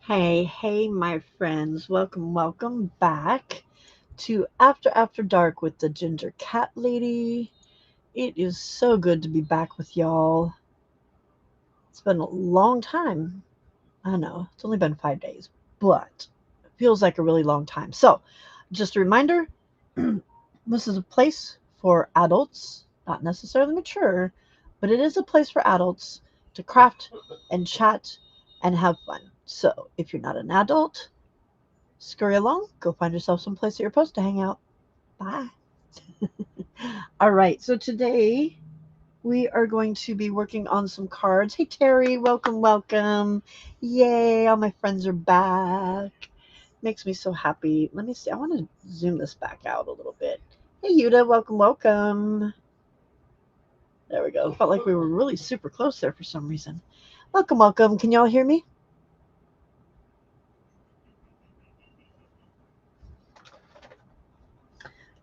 Hey, my friends. Welcome back to After Dark with the Ginger Cat Lady. It is so good to be back with y'all. It's been a long time. I know, it's only been 5 days, but it feels like a really long time. So, just a reminder this is a place for adults, not necessarily mature, but it is a place for adults to craft and chat and have fun. So, if you're not an adult, scurry along, go find yourself some place that you're supposed to hang out. Bye. All right, so today we are going to be working on some cards. Hey, Terry, welcome. Yay, all my friends are back. Makes me so happy. Let me see. I want to zoom this back out a little bit. Hey, Yuda, welcome. There we go. Felt like we were really super close there for some reason. Welcome. Can y'all hear me?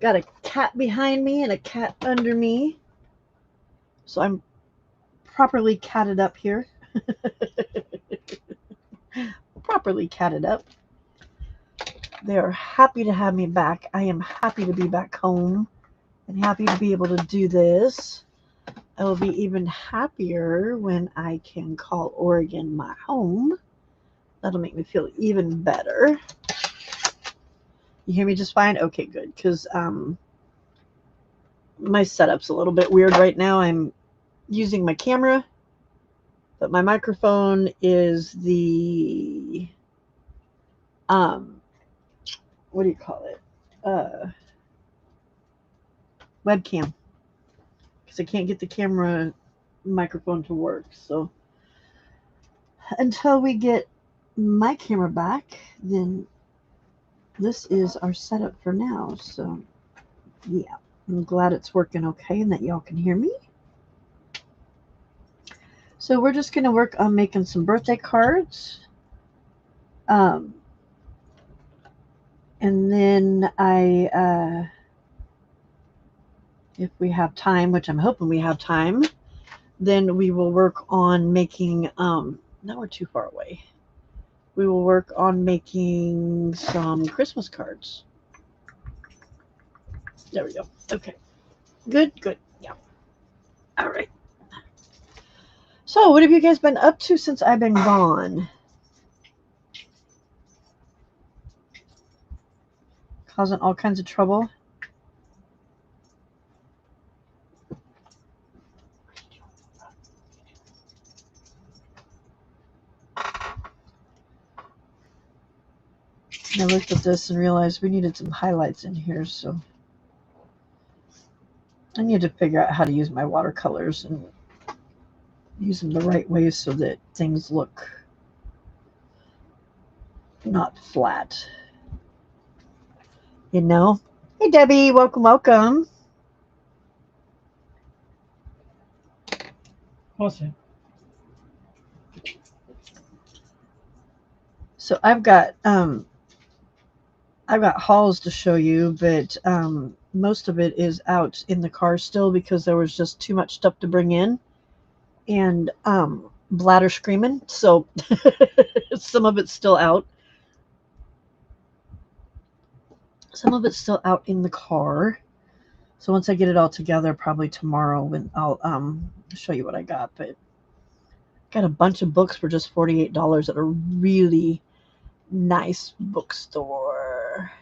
Got a cat behind me and a cat under me. So I'm properly catted up here. Properly catted up. They are happy to have me back. I am happy to be back home and happy to be able to do this. I will be even happier when I can call Oregon my home. That'll make me feel even better. You hear me just fine? Okay, good. Because my setup's a little bit weird right now. I'm using my camera, but my microphone is the what do you call it? Webcam. Because I can't get the camera microphone to work. So until we get my camera back, then this is our setup for now. So yeah, I'm glad it's working okay and that y'all can hear me. So we're just going to work on making some birthday cards. And then if we have time, which I'm hoping we have time, then we will work on making, now we're too far away. We will work on making some Christmas cards. There we go. Okay. Good. Yeah. All right. So, what have you guys been up to since I've been gone? Causing all kinds of trouble? I looked at this and realized we needed some highlights in here, so I need to figure out how to use my watercolors and use them the right way so that things look not flat. You know? Hey, Debbie, welcome. Awesome. So I've got hauls to show you, but most of it is out in the car still because there was just too much stuff to bring in, and bladder screaming. So some of it's still out. Some of it's still out in the car. So once I get it all together, probably tomorrow, when I'll show you what I got. But got a bunch of books for just $48 at a really nice bookstore.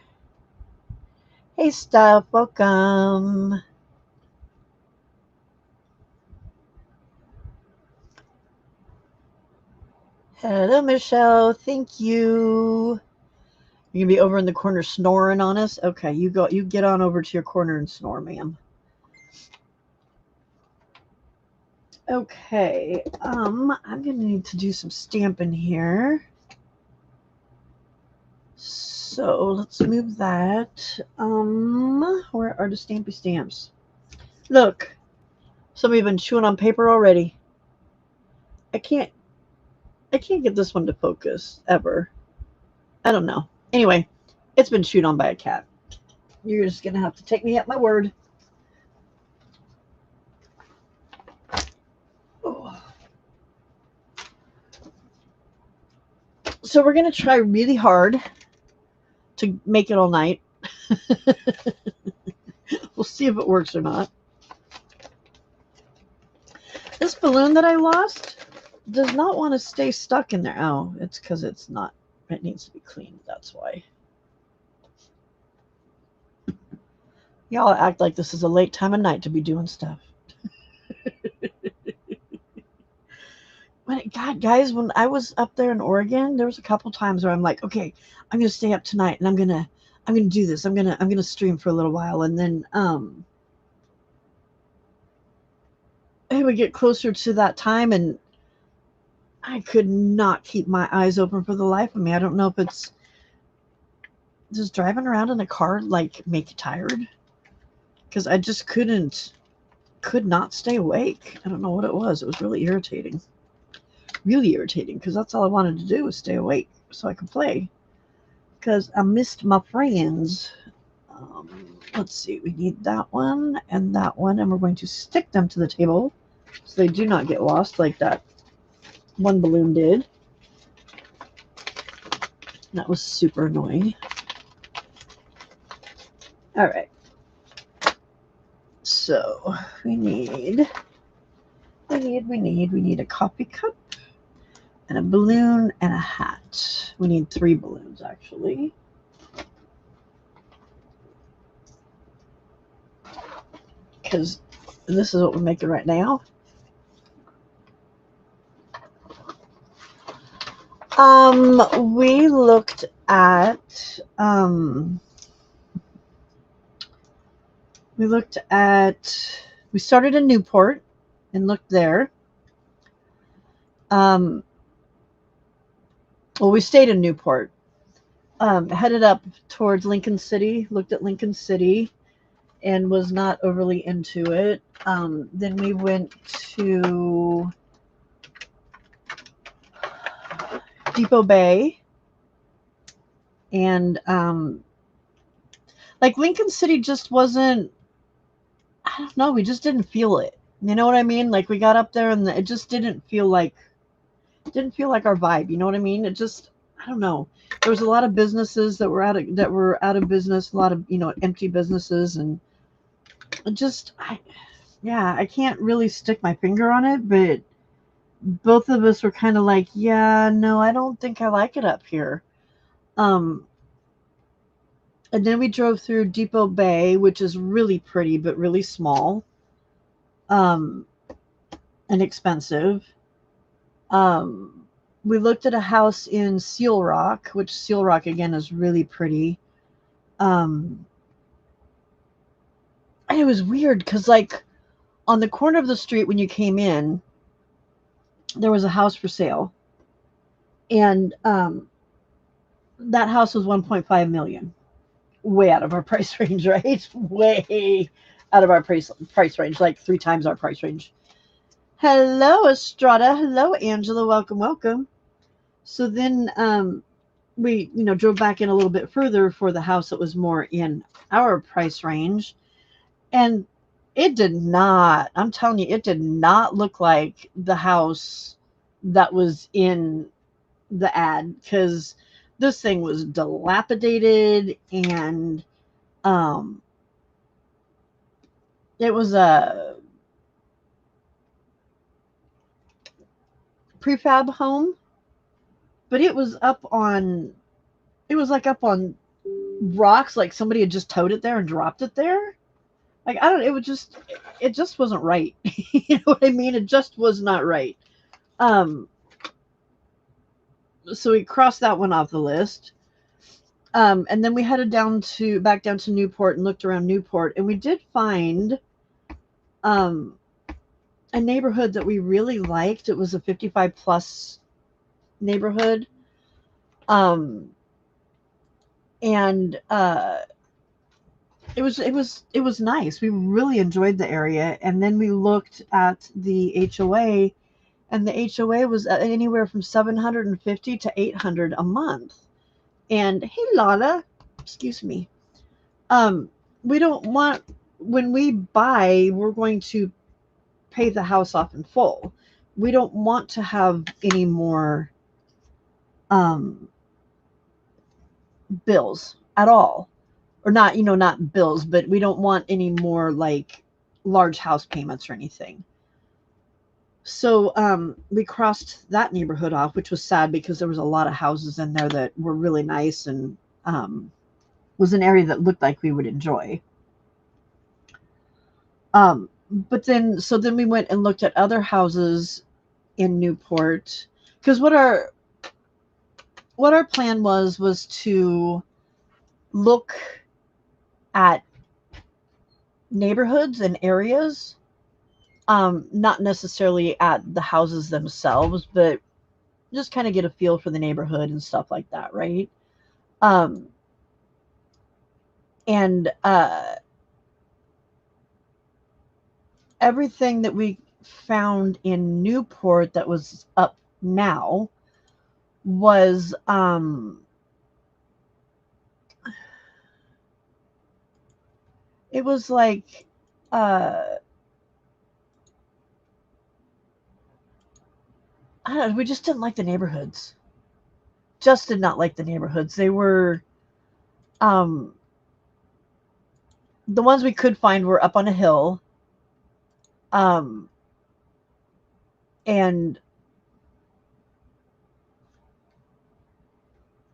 Hey, Steph, welcome. Hello, Michelle. Thank you. You're gonna be over in the corner snoring on us. Okay, you go. You get on over to your corner and snore, ma'am. Okay. I'm gonna need to do some stamping here. So let's move that. Where are the stampy stamps? Look, some of you have been chewing on paper already. I can't get this one to focus ever. I don't know. Anyway, it's been chewed on by a cat. You're just gonna have to take me at my word. Oh. So we're going to try really hard to make it all night. We'll see if it works or not. This balloon that I lost does not want to stay stuck in there. Oh, it's because it's not. It needs to be cleaned. That's why. Y'all act like this is a late time of night to be doing stuff. God, guys, when I was up there in Oregon, there was a couple times where I'm like, okay, I'm gonna stay up tonight and I'm gonna do this. I'm gonna stream for a little while, and then it would get closer to that time, and I could not keep my eyes open for the life of me. I don't know if it's just driving around in a car like make you tired, because I just could not stay awake. I don't know what it was. It was really irritating. Really irritating, because that's all I wanted to do was stay awake so I could play, because I missed my friends. Let's see, we need that one, and we're going to stick them to the table so they do not get lost like that one balloon did. That was super annoying. All right. So we need a coffee cup and a balloon and a hat. We need 3 balloons, actually. Because this is what we're making right now. We looked at we started in Newport and looked there. Well, we stayed in Newport. Headed up towards Lincoln City, looked at Lincoln City, and was not overly into it. Then we went to Depot Bay, and like Lincoln City just wasn't, I don't know, we just didn't feel it. You know what I mean? Like we got up there and it just didn't feel like our vibe. You know what I mean? It just, I don't know. There was a lot of businesses that were out of business, a lot of, empty businesses, and just, I can't really stick my finger on it, but both of us were kind of like, yeah, no, I don't think I like it up here. And then we drove through Depot Bay, which is really pretty, but really small, and expensive. We looked at a house in Seal Rock, which Seal Rock, again, is really pretty. And it was weird because, like, on the corner of the street when you came in, there was a house for sale. And that house was $1.5 million. Way out of our price range, right? Way out of our price range, like 3 times our price range. Hello, Estrada. Hello, Angela. Welcome. So then we, drove back in a little bit further for the house that was more in our price range. And it did not, I'm telling you, it did not look like the house that was in the ad, because this thing was dilapidated, and it was a prefab home, but it was up on rocks, like somebody had just towed it there and dropped it there. Like, I don't, it just wasn't right. You know what I mean? It just was not right. So we crossed that one off the list. And then we headed back down to Newport and looked around Newport, and we did find a neighborhood that we really liked. It was a 55 plus neighborhood. And it was nice. We really enjoyed the area. And then we looked at the HOA, and the HOA was anywhere from $750 to $800 a month. And hey, Lala, excuse me. We don't want, when we buy, we're going to pay the house off in full. We don't want to have any more um, bills at all, or not, not bills, but we don't want any more like large house payments or anything. So we crossed that neighborhood off, which was sad because there was a lot of houses in there that were really nice and was an area that looked like we would enjoy. But then we went and looked at other houses in Newport, because what our plan was to look at neighborhoods and areas, not necessarily at the houses themselves, but just kind of get a feel for the neighborhood and stuff like that, right? Um, and everything that we found in Newport that was up now was it was like uh I don't know, we just didn't like the neighborhoods. Just did not like the neighborhoods. They were um the ones we could find were up on a hill. Um and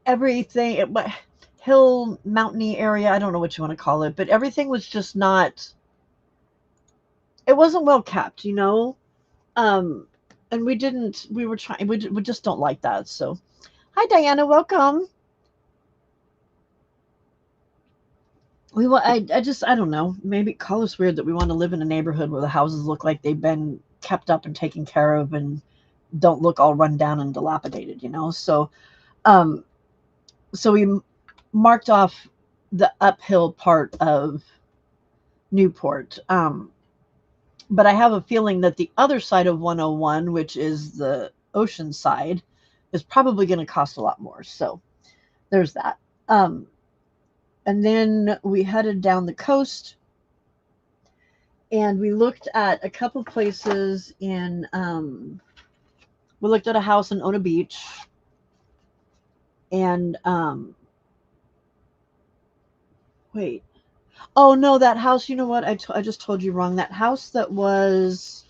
everything hill mountainy area, I don't know what you want to call it, but everything was just not, it wasn't well kept, um and we were trying, we just don't like that. So hi Diana, welcome. I don't know, maybe call us weird that we want to live in a neighborhood where the houses look like they've been kept up and taken care of and don't look all run down and dilapidated, um so we marked off the uphill part of Newport. But I have a feeling that the other side of 101, which is the ocean side, is probably going to cost a lot more. So there's that. Um, and then we headed down the coast and we looked at a couple places we looked at a house in Ona Beach. And wait. Oh, no, that house, you know what? I just told you wrong. That house that was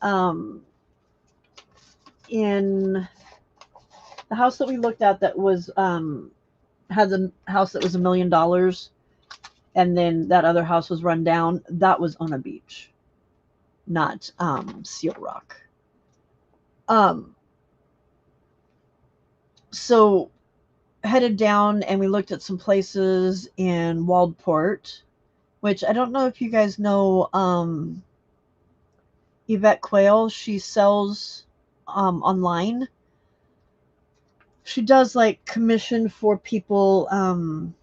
um, in the house that we looked at that was had the house that was $1 million, and then that other house was run down. That was on a beach, not Seal Rock. Um, so headed down and we looked at some places in Waldport, which I don't know if you guys know. Yvette Quayle, she sells online. She does like commission for people, and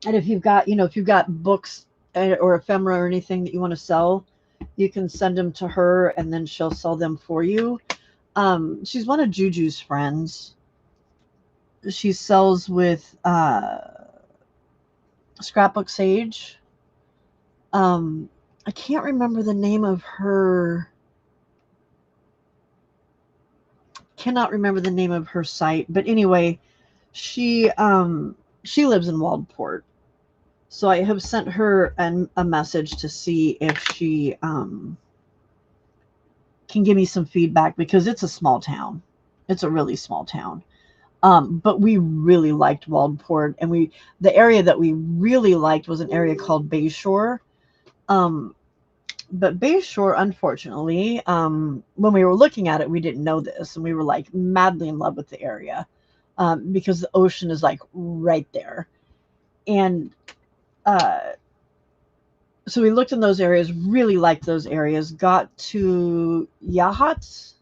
if you've got books or ephemera or anything that you want to sell, you can send them to her and then she'll sell them for you. She's one of Juju's friends. She sells with Scrapbook Sage. I can't remember the name of her. Cannot remember the name of her site, but anyway, she lives in Waldport. So I have sent her a message to see if she can give me some feedback, because it's a small town. It's a really small town. But we really liked Waldport, and the area that we really liked was an area called Bayshore. But Bayshore, unfortunately, when we were looking at it, we didn't know this, and we were like madly in love with the area, because the ocean is like right there. And so we looked in those areas, really liked those areas, got to Yachats,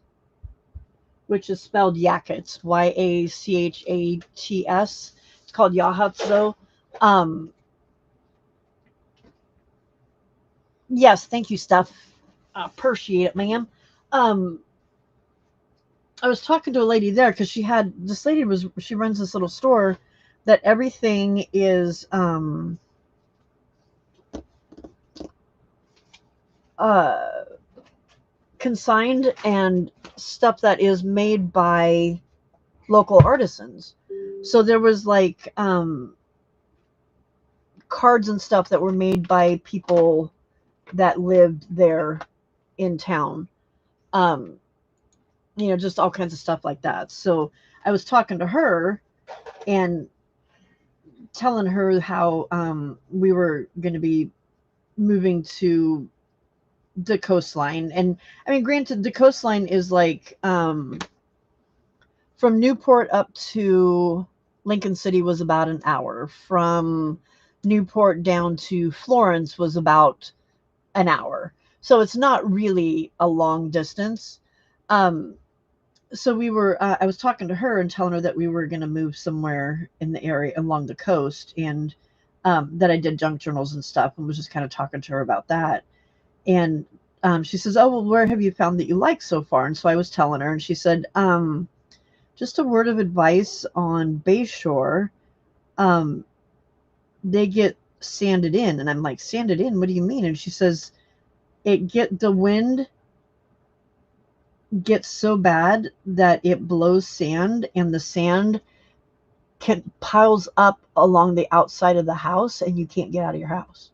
which is spelled Yakats, Yachats. It's called Yachats, though. Um, yes, thank you, Steph. I appreciate it, ma'am. Um, I was talking to a lady there because she runs this little store that everything is uh consigned and stuff that is made by local artisans. So there was like cards and stuff that were made by people that lived there in town. Um, just all kinds of stuff like that. So I was talking to her and telling her how we were going to be moving to the coastline. And I mean, granted, the coastline is like from Newport up to Lincoln City was about an hour. From Newport down to Florence was about an hour. So it's not really a long distance. Um, so I was talking to her and telling her that we were going to move somewhere in the area along the coast, and that I did junk journals and stuff, and was just kind of talking to her about that. And she says, "Oh, well, where have you found that you like so far?" And so I was telling her, and she said, just a word of advice on Bayshore, um, they get sanded in. And I'm like, sanded in? What do you mean? And she says, the wind gets so bad that it blows sand, and the sand piles up along the outside of the house, and you can't get out of your house.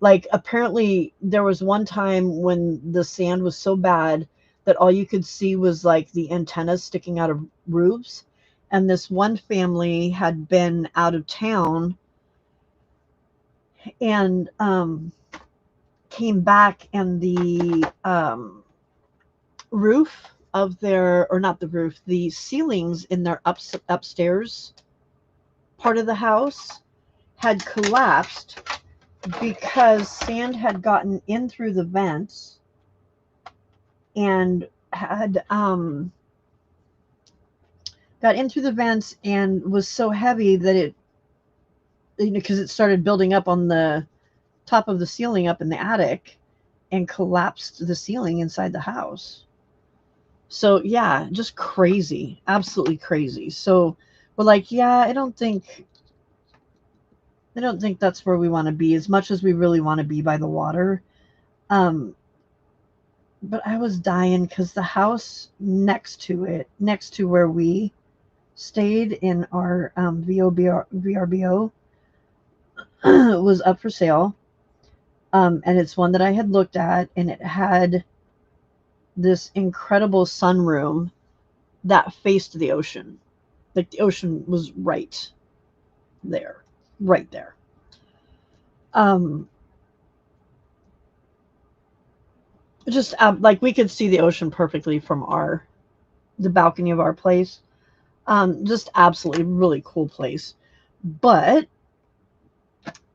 Like, apparently there was one time when the sand was so bad that all you could see was like the antennas sticking out of roofs. And this one family had been out of town and came back, and the roof of their, or not the roof, the ceilings in their upstairs part of the house had collapsed because sand had gotten in through the vents and had got in through the vents and was so heavy that it, because it started building up on the top of the ceiling up in the attic and collapsed the ceiling inside the house. So yeah, just crazy, absolutely crazy. So we're like, yeah, I don't think that's where we want to be, as much as we really want to be by the water. Um, but I was dying because the house next to where we stayed in our VRBO, was up for sale. And it's one that I had looked at, and it had this incredible sunroom that faced the ocean. Like, the ocean was there, right there. Um, just like, we could see the ocean perfectly from the balcony of our place. Just absolutely really cool place. But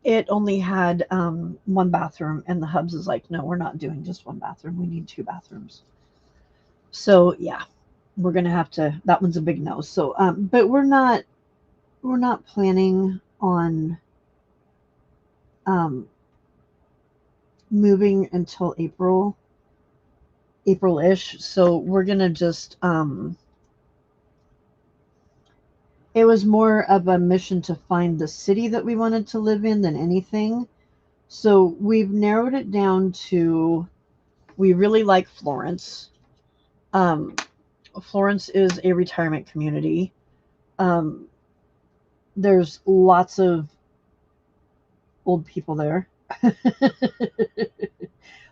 it only had one bathroom, and the hubs is like, no, we're not doing just one bathroom. We need two bathrooms. So yeah, we're gonna have to. That one's a big no. So, but we're not planning on um, moving until April-ish. So we're gonna just. It was more of a mission to find the city that we wanted to live in than anything. So we've narrowed it down to, we really like Florence. Um, Florence is a retirement community. Um, there's lots of old people there.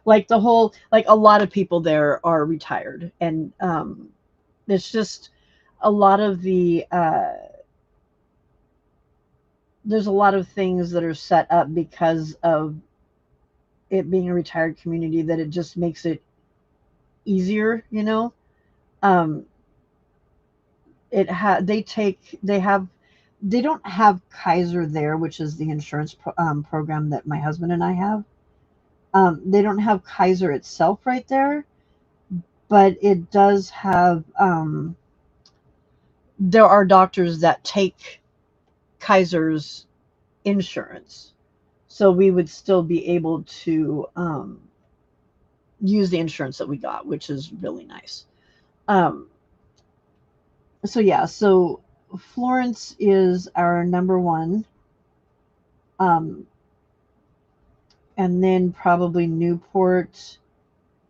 Like, a lot of people there are retired, and it's just a lot of there's a lot of things that are set up because of it being a retired community, that it just makes it easier. Um, they don't have Kaiser there, which is the insurance program that my husband and I have. They don't have Kaiser itself right there, but it does have. There are doctors that take Kaiser's insurance, so we would still be able to use the insurance that we got, which is really nice. Um, so yeah, so Florence is our number one, um, and then probably Newport,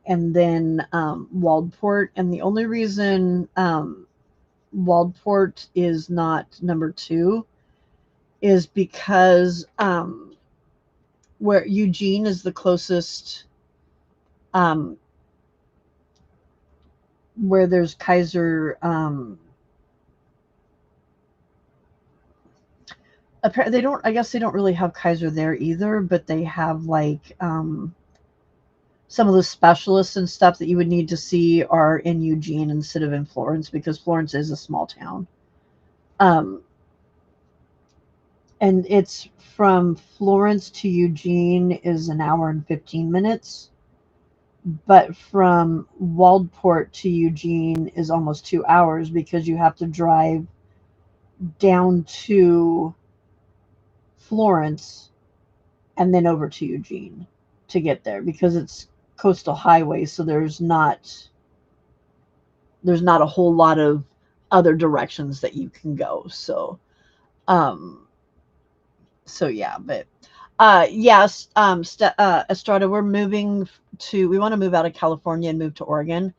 and then Waldport. And the only reason Waldport is not number 2 is because where Eugene is the closest, um, where there's Kaiser. They don't. I guess they don't really have Kaiser there either, but they have like some of the specialists and stuff that you would need to see are in Eugene instead of in Florence, because Florence is a small town. Um, and it's from Florence to Eugene is an hour and 15 minutes, but from Waldport to Eugene is almost 2 hours because you have to drive down to Florence and then over to Eugene to get there, because it's coastal highway, so there's not a whole lot of other directions that you can go. Um, so yeah, but yes, Estrada, we want to move out of California and move to Oregon.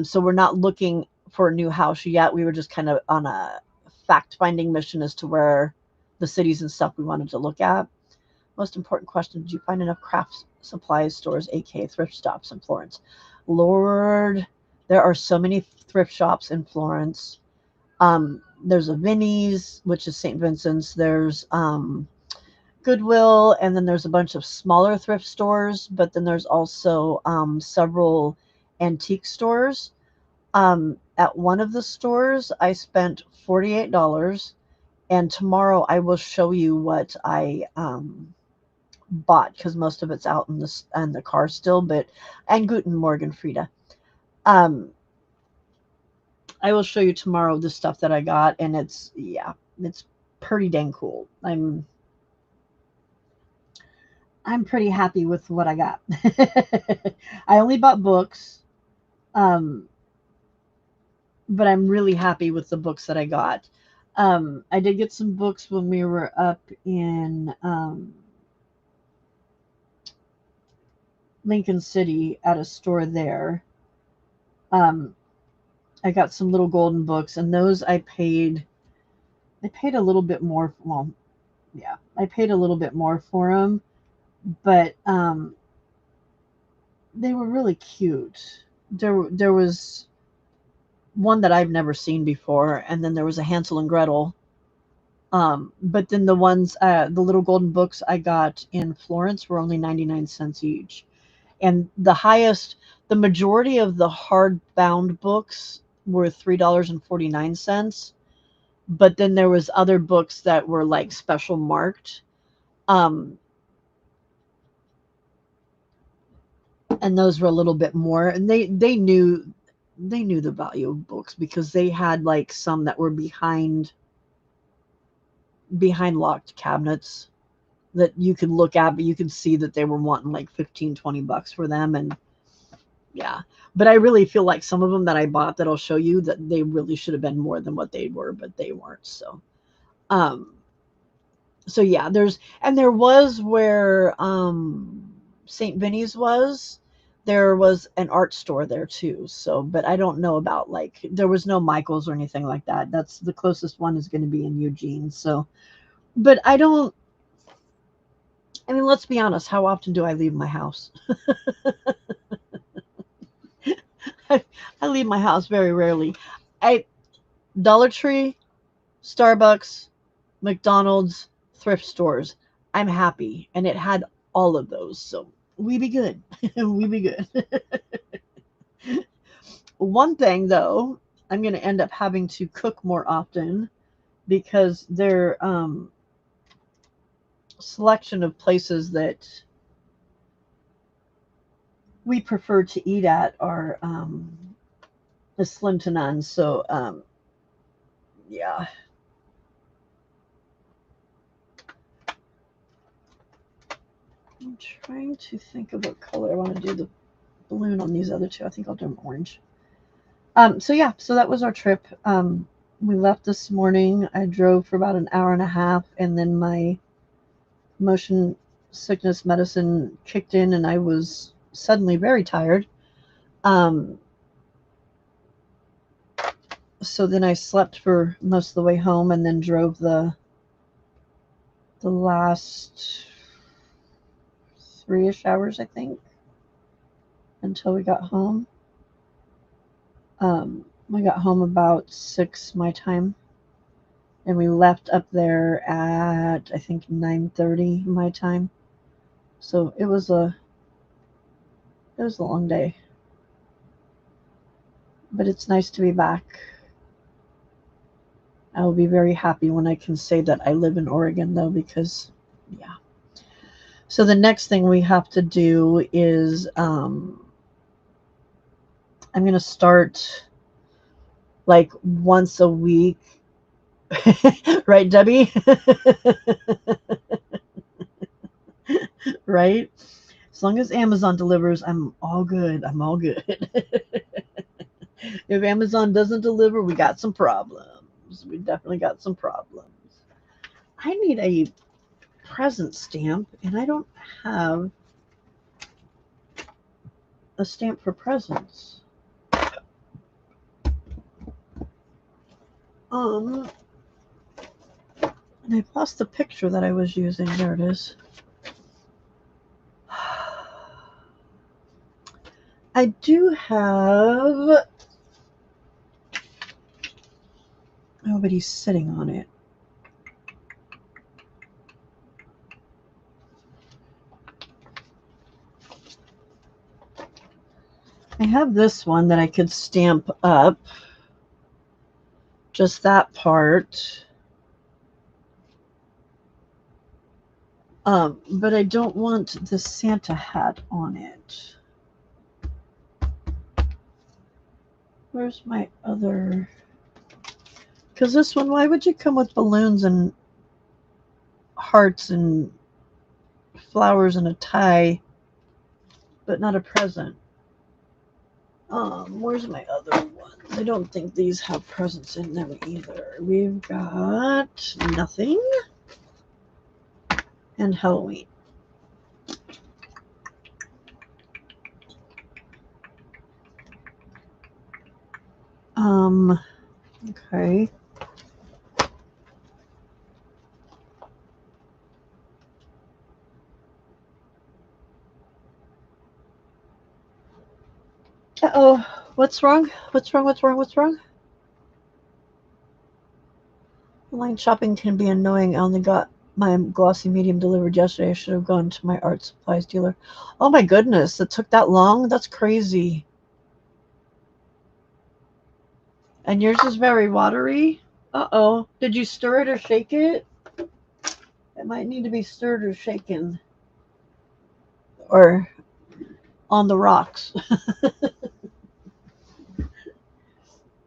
So we're not looking for a new house yet. We were just kind of on a fact finding mission as to where the cities and stuff we wanted to look at. Most important question: did you find enough craft supplies stores, aka thrift shops, in Florence? Lord, there are so many thrift shops in Florence. There's a Vinnie's, which is St. Vincent's. There's Goodwill, and then there's a bunch of smaller thrift stores, but then there's also several antique stores. At one of the stores, I spent $48, and tomorrow I will show you what I bought, because most of it's out in the car still. But and Guten Morgen, Frida. Um, I will show you tomorrow the stuff that I got, and it's pretty dang cool. I'm pretty happy with what I got. I only bought books, um, but I'm really happy with the books that I got. I did get some books when we were up in Lincoln City at a store there. Um, I got some little golden books, and those I paid a little bit more. Well, yeah, I paid a little bit more for them, but they were really cute. There was one that I've never seen before, and then there was a Hansel and Gretel. But then the little golden books I got in Florence were only 99 cents each. And the majority of the hardbound books were $3.49. But then there was other books that were like special marked. Um, and those were a little bit more. And they knew the value of books, because they had like some that were behind locked cabinets that you could look at, but you could see that they were wanting like 15-20 bucks for them. And yeah, but I really feel like some of them that I bought that I'll show you, that they really should have been more than what they were, but they weren't. Um so yeah, there was where St. Vinny's was. There was an art store there too. So, but I don't know about, like, there was no Michael's or anything like that. That's the closest one is going to be in Eugene. So, but I mean, let's be honest. How often do I leave my house? I leave my house very rarely. I Dollar Tree, Starbucks, McDonald's, thrift stores. I'm happy, and it had all of those. So we be good. We be good. One thing though, I'm going to end up having to cook more often, because their selection of places that we prefer to eat at are slim to none. So yeah. I'm trying to think of what color I want to do the balloon on these other two. I think I'll do them orange. So yeah, so that was our trip. We left this morning. I drove for about an hour and a half, and then my motion sickness medicine kicked in, and I was suddenly very tired. Um, so then I slept for most of the way home and then drove the last 3-ish hours, I think, until we got home. We got home about 6 my time, and we left up there at I think 9:30 my time. So it was a long day, but it's nice to be back. I will be very happy when I can say that I live in Oregon, though, because yeah. So the next thing we have to do is I'm going to start like once a week. Right, Debbie? Right? As long as Amazon delivers, I'm all good. I'm all good. If Amazon doesn't deliver, we got some problems. We definitely got some problems. I need a present stamp, and I don't have a stamp for presents. And I've lost the picture that I was using. There it is. I do have. Nobody's sitting on it. I have this one that I could stamp up. Just that part. But I don't want the Santa hat on it. Where's my other? Because this one, why would you come with balloons and hearts and flowers and a tie, but not a present? Where's my other ones? I don't think these have presents in them either. We've got nothing and Halloween. Okay. Uh-oh. What's wrong? What's wrong? What's wrong? What's wrong? Online shopping can be annoying. I only got my glossy medium delivered yesterday. I should have gone to my art supplies dealer. Oh my goodness, it took that long? That's crazy. And yours is very watery? Uh-oh. Did you stir it or shake it? It might need to be stirred or shaken. Or on the rocks.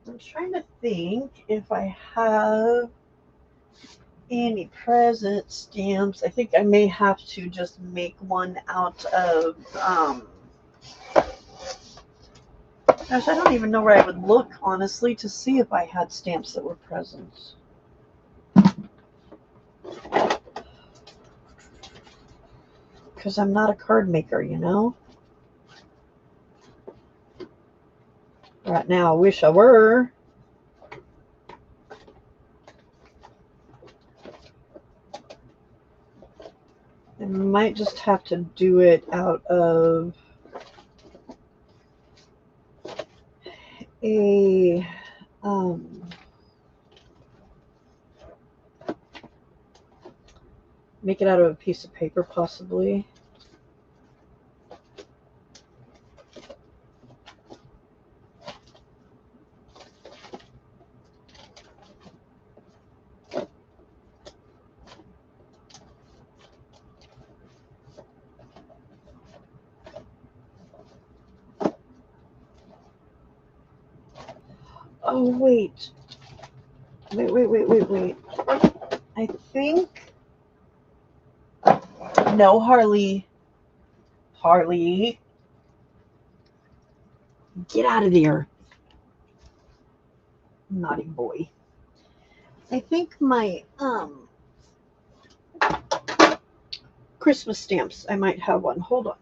I'm trying to think if I have any present stamps. I think I may have to just make one out of gosh, I don't even know where I would look, honestly, to see if I had stamps that were presents. Because I'm not a card maker, you know? Right now, I wish I were. I might just have to do it out of a make it out of a piece of paper, possibly. Oh, wait. Wait. I think. No, Harley. Harley. Get out of there. Naughty boy. I think my Christmas stamps, I might have one. Hold on.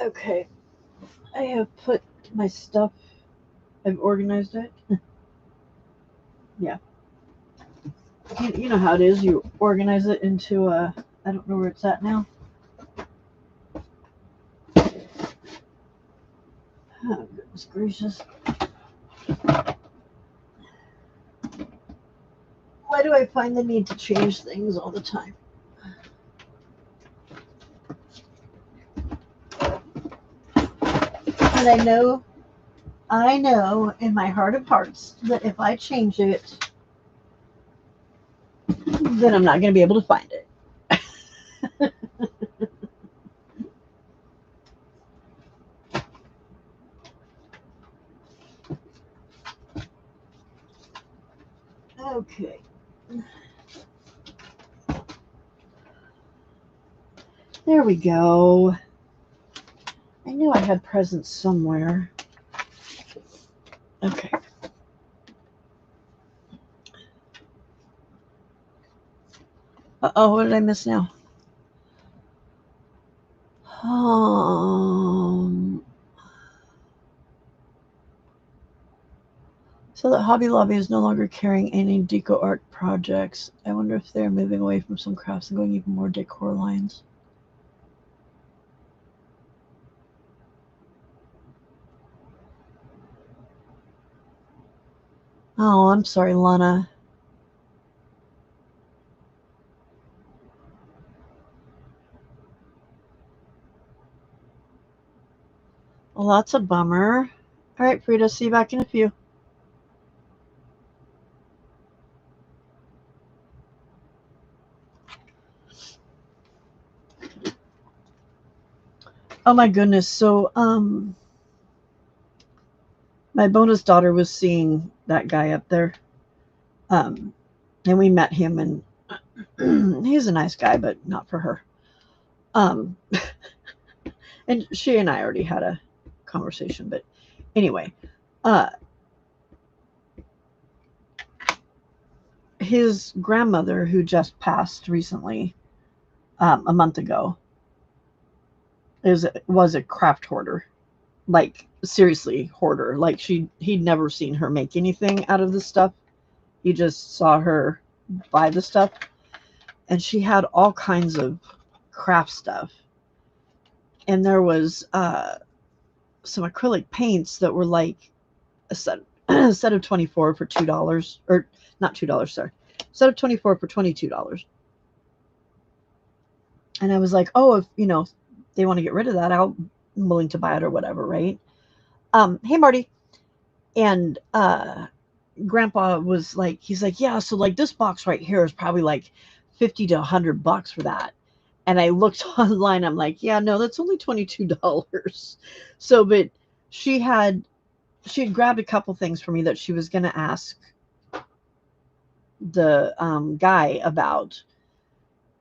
Okay, I have put my stuff, I've organized it. Yeah. You know how it is. You organize it into a, I don't know where it's at now. Oh, goodness gracious. Why do I find the need to change things all the time? And I know in my heart of hearts that if I change it, then I'm not going to be able to find it. Okay. There we go. I knew I had presents somewhere. Okay. Uh-oh, what did I miss now? So that Hobby Lobby is no longer carrying any deco art projects. I wonder if they're moving away from some crafts and going even more decor lines. Oh, I'm sorry, Lana. Well, that's a bummer. All right, Frida, see you back in a few. Oh my goodness. So, my bonus daughter was seeing that guy up there. Um, and we met him, and he's a nice guy, but not for her. Um, and she and I already had a conversation, but anyway, uh, his grandmother, who just passed recently, a month ago, was a craft hoarder, like seriously hoarder. Like he'd never seen her make anything out of this stuff. He just saw her buy the stuff, and she had all kinds of craft stuff. And there was some acrylic paints that were like a set a set of 24 for $2, or not $2, sorry, set of 24 for $22. And I was like, oh, if they want to get rid of that, I'm willing to buy it or whatever, right? Hey Marty. And grandpa was like, he's like, yeah, so like this box right here is probably like 50 to $100 for that. And I looked online, I'm like, yeah, no, that's only $22. So, but she had grabbed a couple things for me that she was going to ask the guy about.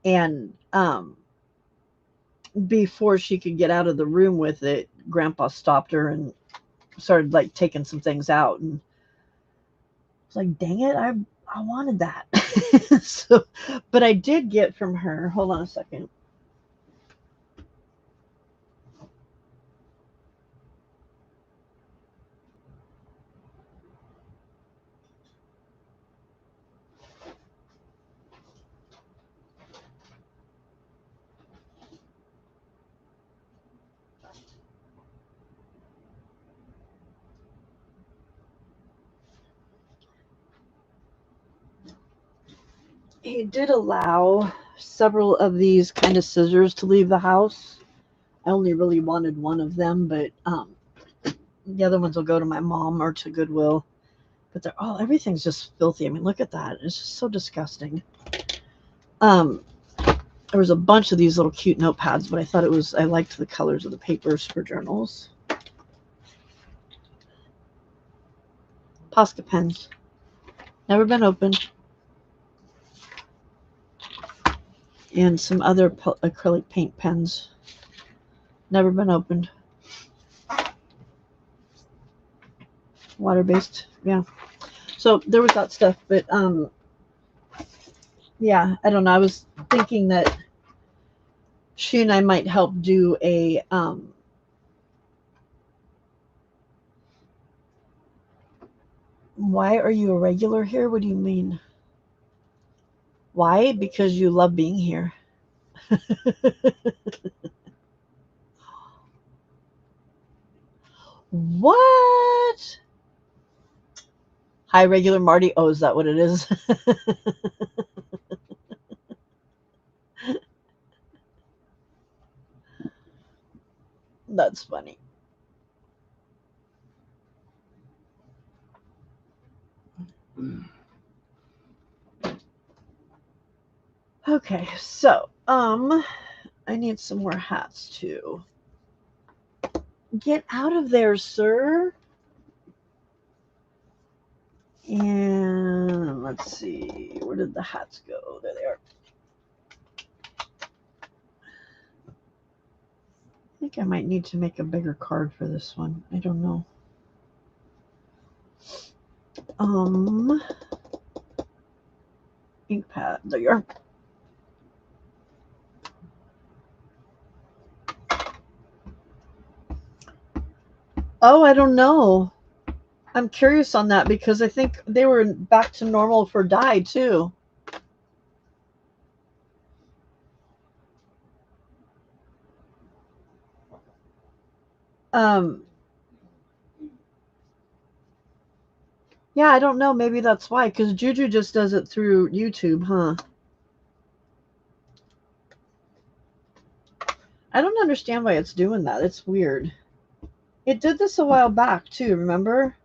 And before she could get out of the room with it, grandpa stopped her and started like taking some things out. And I was like, dang it, I wanted that. So, but I did get from her, hold on a second. He did allow several of these kind of scissors to leave the house. I only really wanted one of them, but the other ones will go to my mom or to Goodwill. But everything's just filthy. I mean, look at that. It's just so disgusting. There was a bunch of these little cute notepads, but I liked the colors of the papers for journals. Posca pens. Never been opened. And some other acrylic paint pens. Never been opened. Water-based, yeah. So there was that stuff, but yeah, I don't know. I was thinking that she and I might help do a Why are you a regular here? What do you mean? Why? Because you love being here. What? Hi, regular Marty. Oh, is that what it is? That's funny. Okay, so I need some more hats too. Get out of there, sir. And let's see, where did the hats go? There they are. I think I might need to make a bigger card for this one. I don't know. Ink pad. There you are. Oh, I don't know. I'm curious on that because I think they were back to normal for dye too. Um, yeah, I don't know. Maybe that's why. Because Juju just does it through YouTube, huh? I don't understand why it's doing that. It's weird. It did this a while back too. Remember?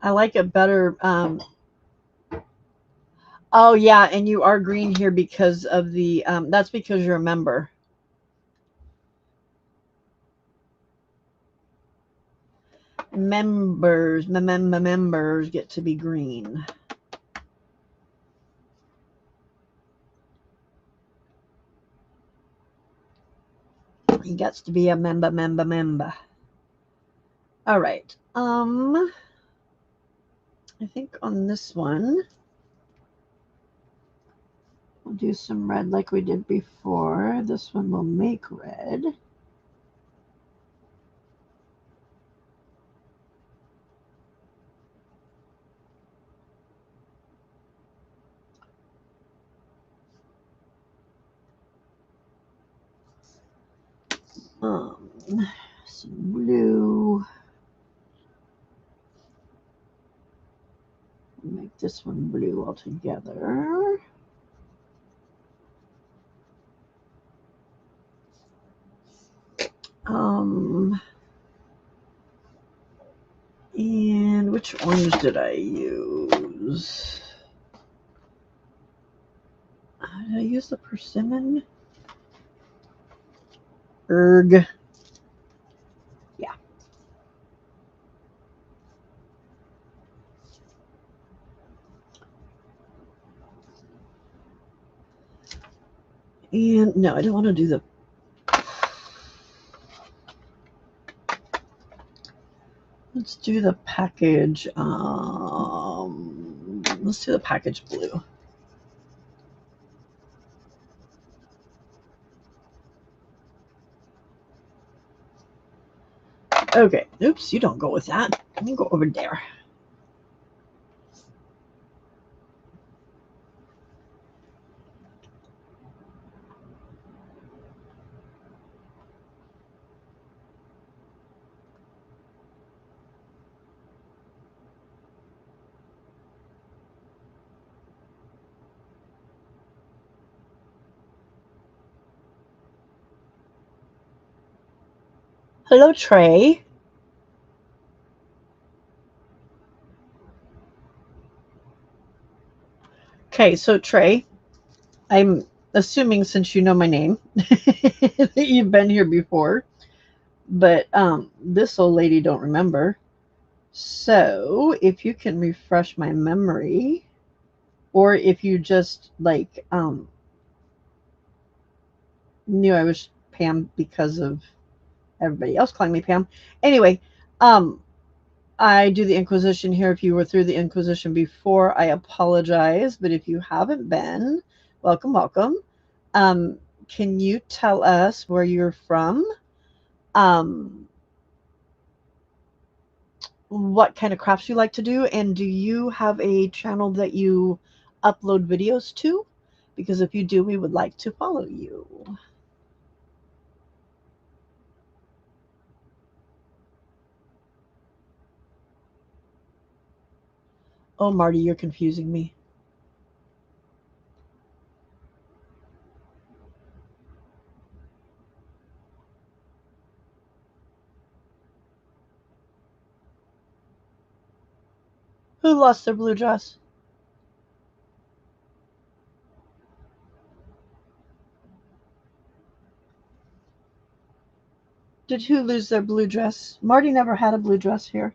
I like it better. Oh yeah, and you are green here because of the. That's because you're a member. Members get to be green. He gets to be a member. All right. I think on this one, we'll do some red like we did before. This one will make red. Some blue. Make this one blue altogether. And which orange did I use? Did I use the persimmon? Erg. Yeah. And no, I don't want to do the. Let's do the package. Let's do the package blue. Okay. Oops, you don't go with that. You go over there. Hello, Trey. Okay, so Trey, I'm assuming since you know my name that you've been here before, but this old lady don't remember. So if you can refresh my memory, or if you just like knew I was Pam because of everybody else calling me Pam. Anyway, I do the Inquisition here. If you were through the Inquisition before, I apologize. But if you haven't been, welcome, welcome. Can you tell us where you're from? What kind of crafts you like to do? And do you have a channel that you upload videos to? Because if you do, we would like to follow you. Oh, Marty, you're confusing me. Who lost their blue dress? Did who lose their blue dress? Marty never had a blue dress here.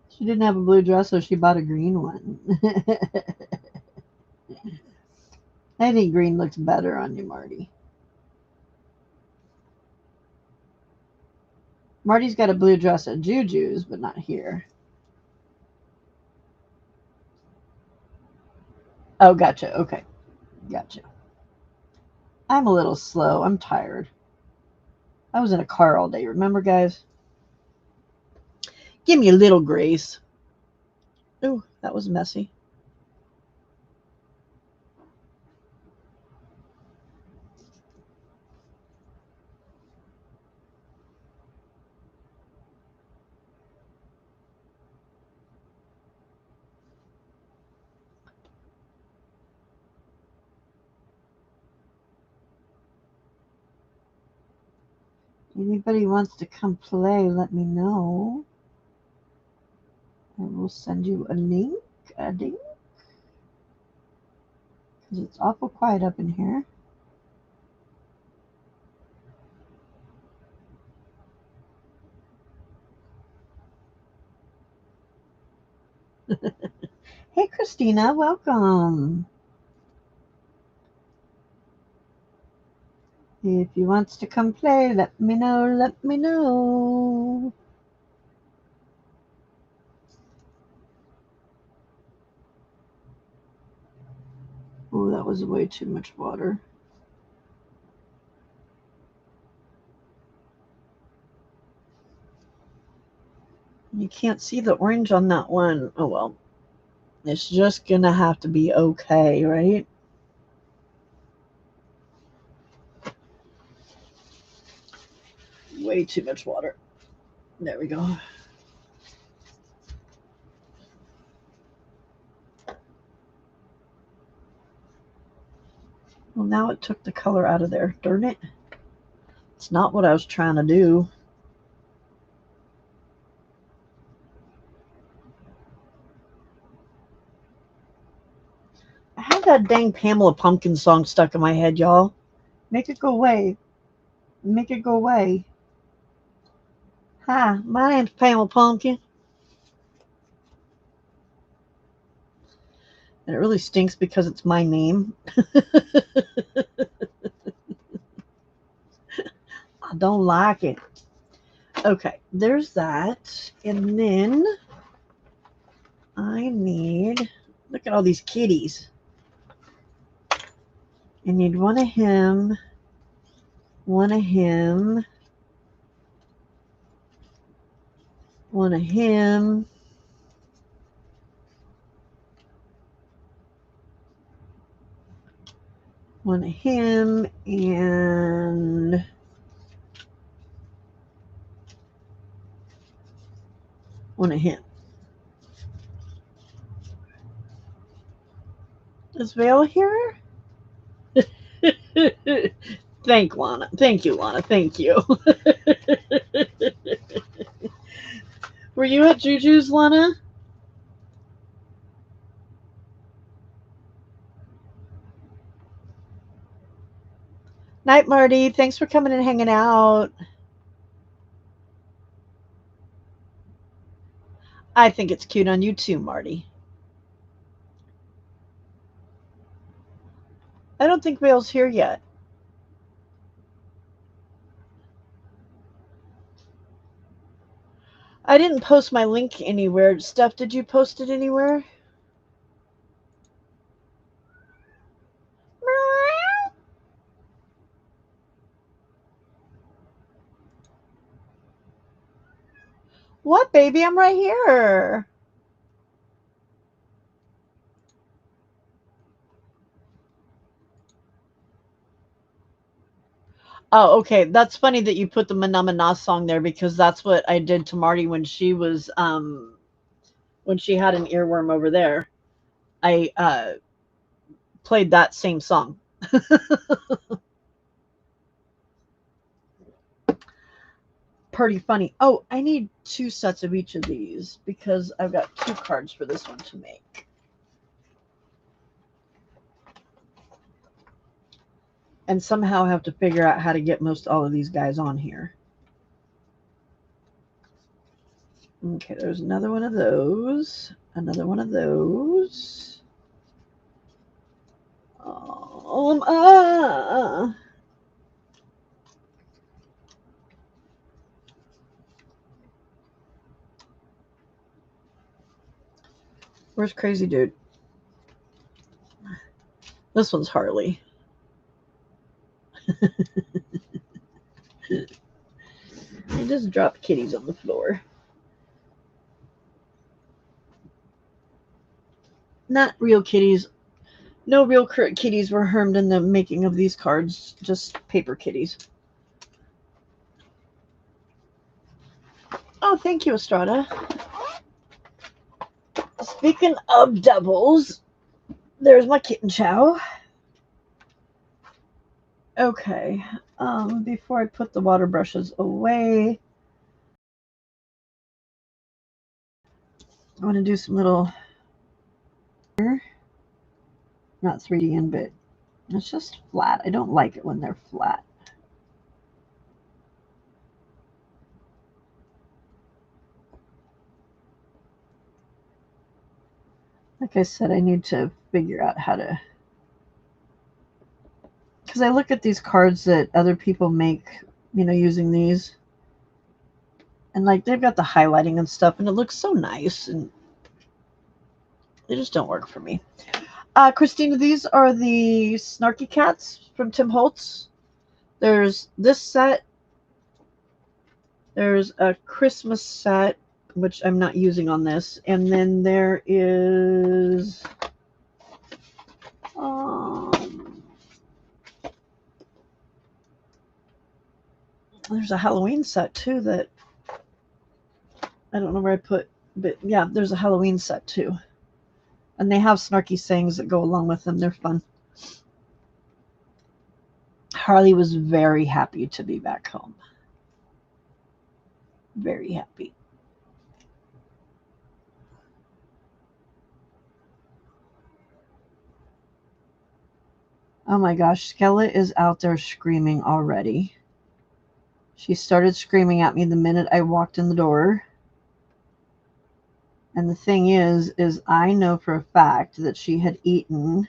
She didn't have a blue dress, so she bought a green one. I think green looks better on you, Marty. Marty's got a blue dress at Juju's, but not here. Oh, gotcha. Okay. Gotcha. I'm a little slow. I'm tired. I was in a car all day. Remember, guys? Give me a little grace. Ooh, that was messy. Anybody wants to come play, let me know. I will send you a link. A link. Because it's awful quiet up in here. Hey, Christina, welcome. If you wants to come play, let me know, let me know. Oh, that was way too much water. You can't see the orange on that one. Oh, well. It's just going to have to be okay, right? Way too much water. There we go. Well, now it took the color out of there. Darn it. It's not what I was trying to do. I have that dang Pamela Pumpkin song stuck in my head, y'all. Make it go away. Make it go away. Hi, my name's Pamela Pumpkin. And it really stinks because it's my name. I don't like it. Okay, there's that. And then I need, look at all these kitties. I need one of him, one of him, one of him, one of him, and one of him. Is Vale here? Thank Lana. Thank you, Lana. Thank you. Were you at Juju's, Lana? Night, Marty. Thanks for coming and hanging out. I think it's cute on you too, Marty. I don't think Vale's here yet. I didn't post my link anywhere. Steph, did you post it anywhere? What, baby? I'm right here. Oh, okay. That's funny that you put the Manamana song there because that's what I did to Marty when she had an earworm over there. I played that same song. Pretty funny. Oh, I need 2 sets of each of these because I've got 2 cards for this one to make. And somehow have to figure out how to get most all of these guys on here. Okay, there's another one of those. Another one of those. Where's Crazy Dude? This one's Harley. I just dropped kitties on the floor. Not real kitties. No real kitties were harmed in the making of these cards. Just paper kitties. Oh, thank you, Estrada. Speaking of doubles, there's my kitten chow. Okay. Before I put the water brushes away, I want to do some little, not 3D in, but it's just flat. I don't like it when they're flat. Like I said, I need to figure out how to, because I look at these cards that other people make, using these, and like they've got the highlighting and stuff, and it looks so nice, and they just don't work for me. Christina, these are the Snarky Cats from Tim Holtz. There's this set. There's a Christmas set, which I'm not using on this. And then there is there's a Halloween set too that I don't know where I put, but yeah, there's a Halloween set too. And they have snarky sayings that go along with them. They're fun. Harley was very happy to be back home. Very happy. Oh my gosh, Skella is out there screaming already. She started screaming at me the minute I walked in the door. And the thing is I know for a fact that she had eaten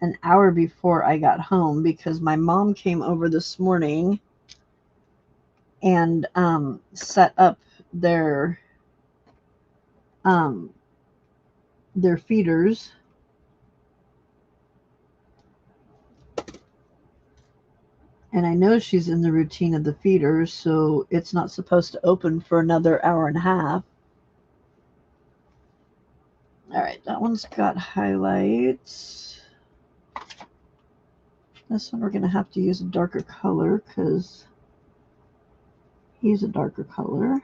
an hour before I got home because my mom came over this morning and set up their feeders. And I know she's in the routine of the feeders, so it's not supposed to open for another hour and a half. All right, that one's got highlights. This one we're going to have to use a darker color because he's a darker color.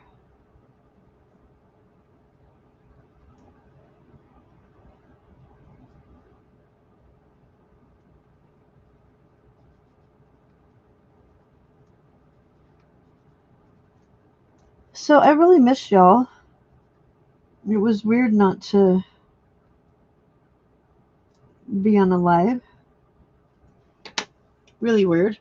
So I really miss y'all. It was weird not to be on a live. Really weird.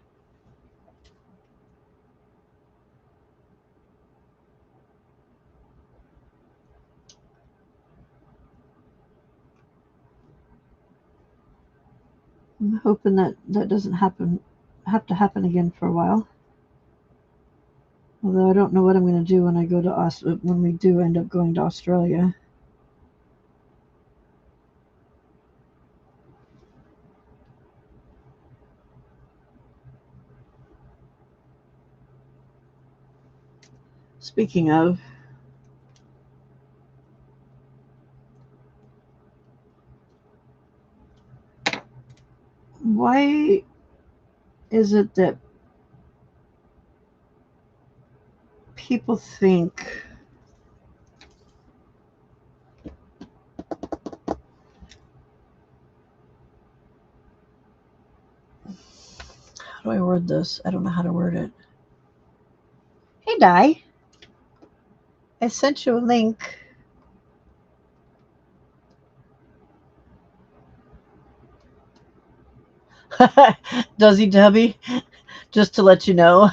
I'm hoping that that doesn't have to happen again for a while. Although I don't know what I'm going to do when I go to when we do end up going to Australia. Speaking of, why is it that people think how do I word this? I don't know how to word it. Hey, Di. I sent you a link. Does he, Debbie? Just to let you know.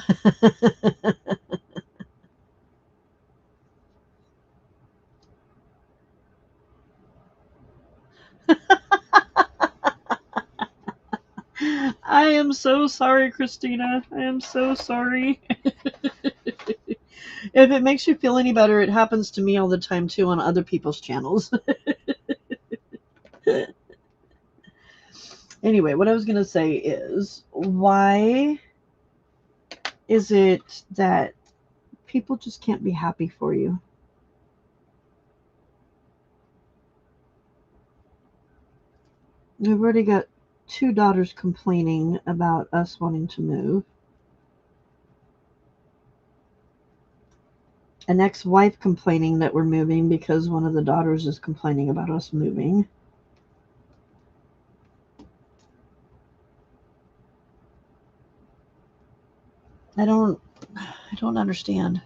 I am so sorry, Christina. I am so sorry. If it makes you feel any better, it happens to me all the time too on other people's channels. Anyway, what I was going to say is, why is it that people just can't be happy for you? We've already got 2 daughters complaining about us wanting to move. An ex-wife complaining that we're moving because one of the daughters is complaining about us moving. I don't understand.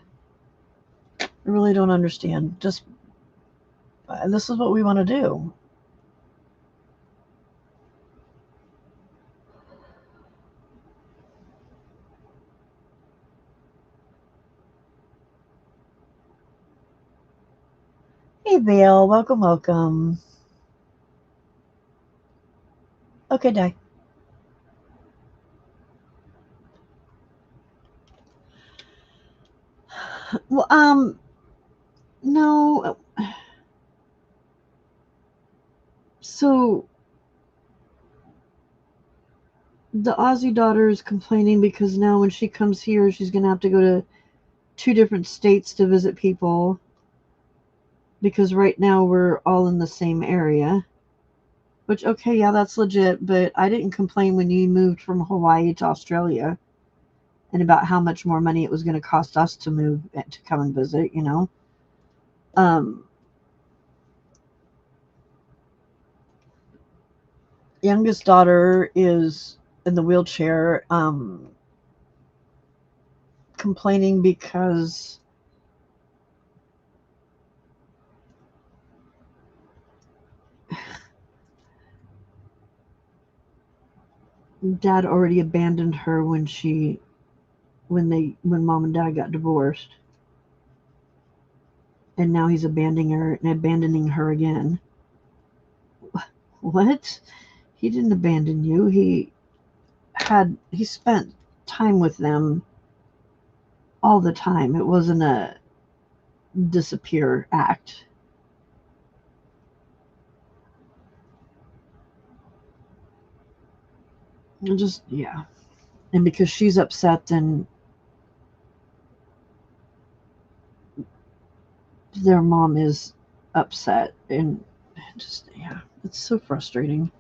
I really don't understand. Just this is what we want to do. Hey, Vale. Welcome, welcome. Okay, Di. Well, no. So the Aussie daughter is complaining because now when she comes here, she's going to have to go to 2 different states to visit people because right now we're all in the same area. Which, okay, yeah, that's legit, but I didn't complain when you moved from Hawaii to Australia and about how much more money it was going to cost us to move to come and visit, you know. Youngest daughter is in the wheelchair, complaining because Dad already abandoned her when mom and dad got divorced, and now he's abandoning her again. What? He didn't abandon you. He spent time with them all the time. It wasn't a disappear act. Just, yeah. And because she's upset, then their mom is upset, and just, yeah, it's so frustrating.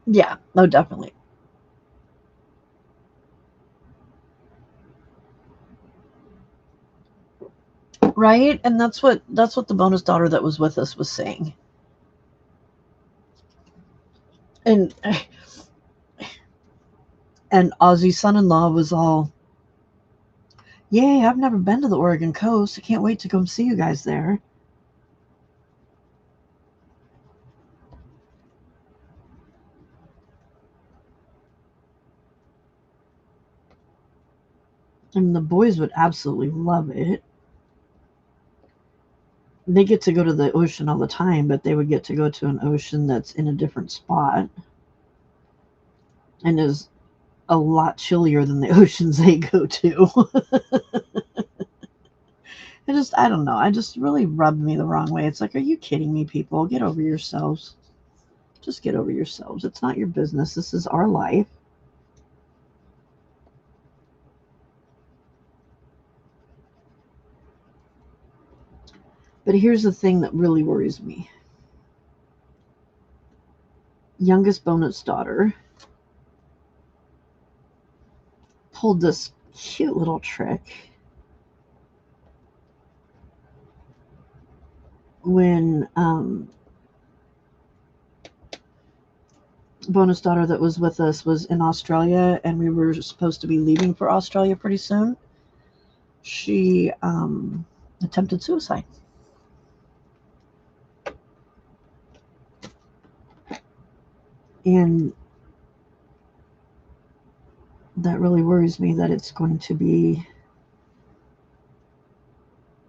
Yeah, no, definitely. Right? And that's what the bonus daughter that was with us was saying. And Ozzy's son-in-law was all, "Yay, I've never been to the Oregon coast. I can't wait to come see you guys there." And the boys would absolutely love it. They get to go to the ocean all the time, but they would get to go to an ocean that's in a different spot and is a lot chillier than the oceans they go to. I don't know. It just really rubbed me the wrong way. It's like, are you kidding me, people? Get over yourselves. Just get over yourselves. It's not your business. This is our life. But here's the thing that really worries me. Youngest bonus daughter pulled this cute little trick when bonus daughter that was with us was in Australia, and we were supposed to be leaving for Australia pretty soon. She attempted suicide. And that really worries me that it's going to be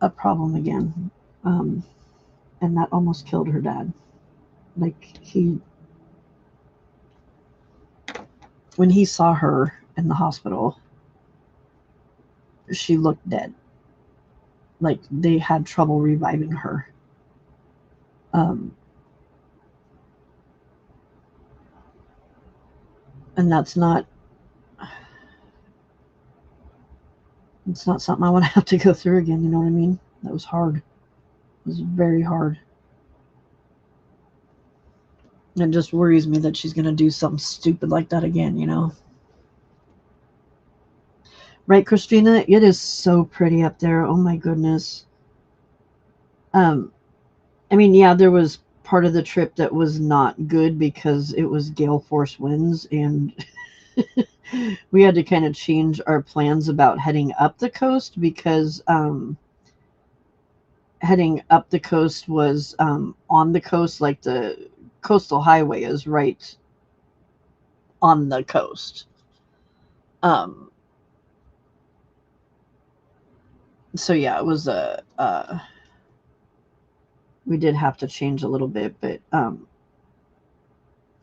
a problem again. And that almost killed her dad. Like, when he saw her in the hospital, she looked dead. Like, they had trouble reviving her. And it's not something I want to have to go through again. You know what I mean? That was hard. It was very hard. And it just worries me that she's going to do something stupid like that again, you know? Right, Christina? It is so pretty up there. Oh my goodness. I mean, yeah, there was part of the trip that was not good because it was gale force winds, and we had to kind of change our plans about heading up the coast because heading up the coast was on the coast, like the coastal highway is right on the coast. So yeah, it was we did have to change a little bit, but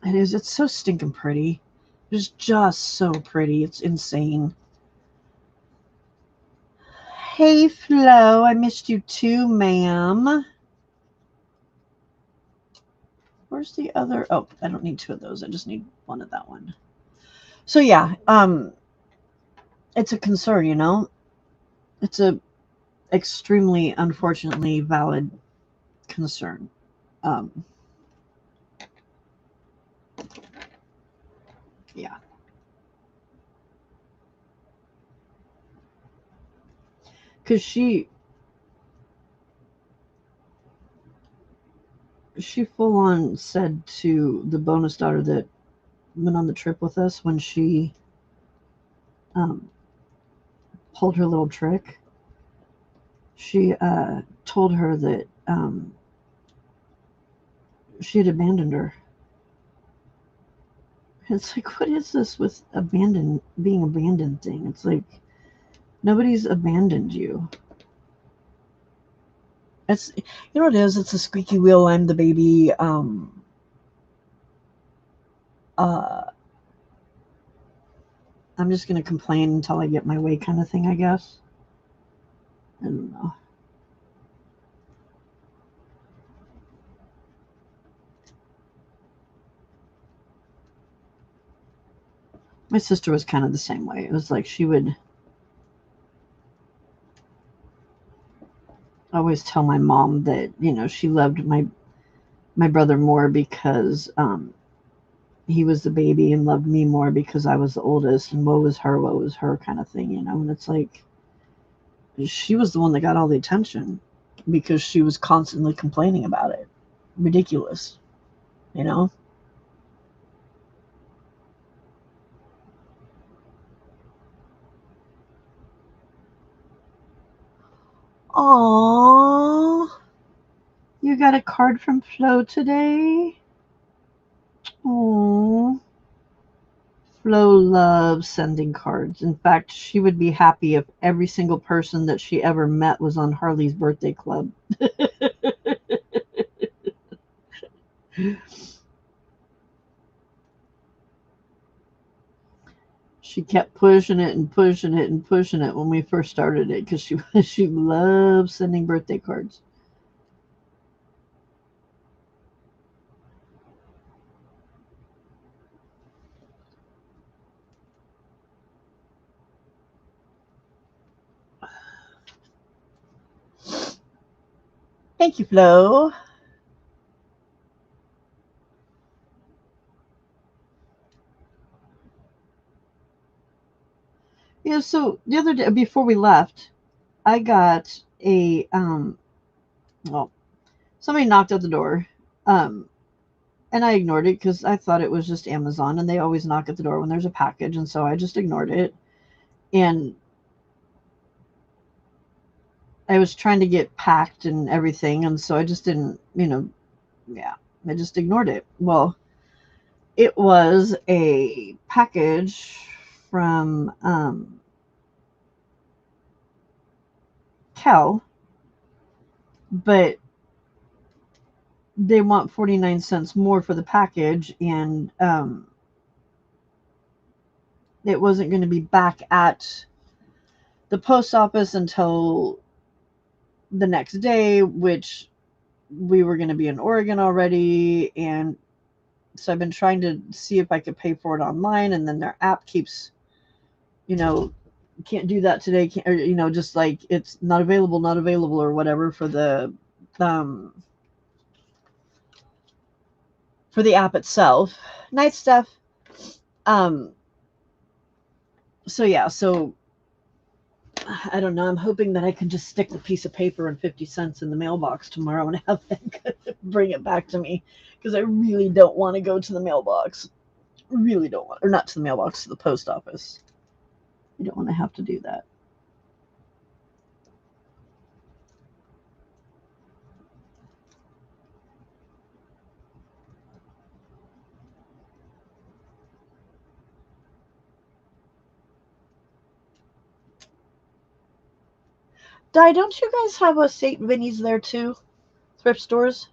it's so stinking pretty. It's just so pretty. It's insane. Hey Flo, I missed you too, ma'am. Where's the other? Oh, I don't need two of those. I just need one of that one. So yeah, it's a concern, you know. It's a extremely, unfortunately, valid concern. Yeah. Because she full on said to the bonus daughter that went on the trip with us when she pulled her little trick. She told her that she had abandoned her. It's like, what is this with being abandoned thing? It's like, nobody's abandoned you. It's, you know what it is? It's a squeaky wheel. I'm the baby. I'm just gonna complain until I get my way, kind of thing, I guess. I don't know. My sister was kind of the same way. It was like she would always tell my mom that, you know, she loved my brother more because he was the baby and loved me more because I was the oldest, and woe was her kind of thing, you know. And it's like, she was the one that got all the attention because she was constantly complaining about it. Ridiculous, you know. Aww, you got a card from Flo today? Aww. Flo loves sending cards. In fact, she would be happy if every single person that she ever met was on Harley's birthday club. She kept pushing it and pushing it and pushing it when we first started it because she loves sending birthday cards. Thank you, Flo. Yeah, so the other day before we left, I got a well, somebody knocked at the door. Um and I ignored it because I thought it was just Amazon and they always knock at the door when there's a package, and so I just ignored it. And I was trying to get packed and everything, and so I just didn't, yeah, I just ignored it. Well, it was a package from Cal, but they want 49 cents more for the package, and it wasn't going to be back at the post office until the next day, which we were going to be in Oregon already. And so I've been trying to see if I could pay for it online, and then their app keeps, can't do that today, can't, or, just like it's not available or whatever um for the app itself. Night stuff. um so yeah, so I don't know. I'm hoping that I can just stick the piece of paper and 50 cents in the mailbox tomorrow and have them bring it back to me, because I really don't want to go to the mailbox. Really don't want, or not to the mailbox, to the post office. You don't want to have to do that. Di, don't you guys have a St. Vinny's there too? Thrift stores?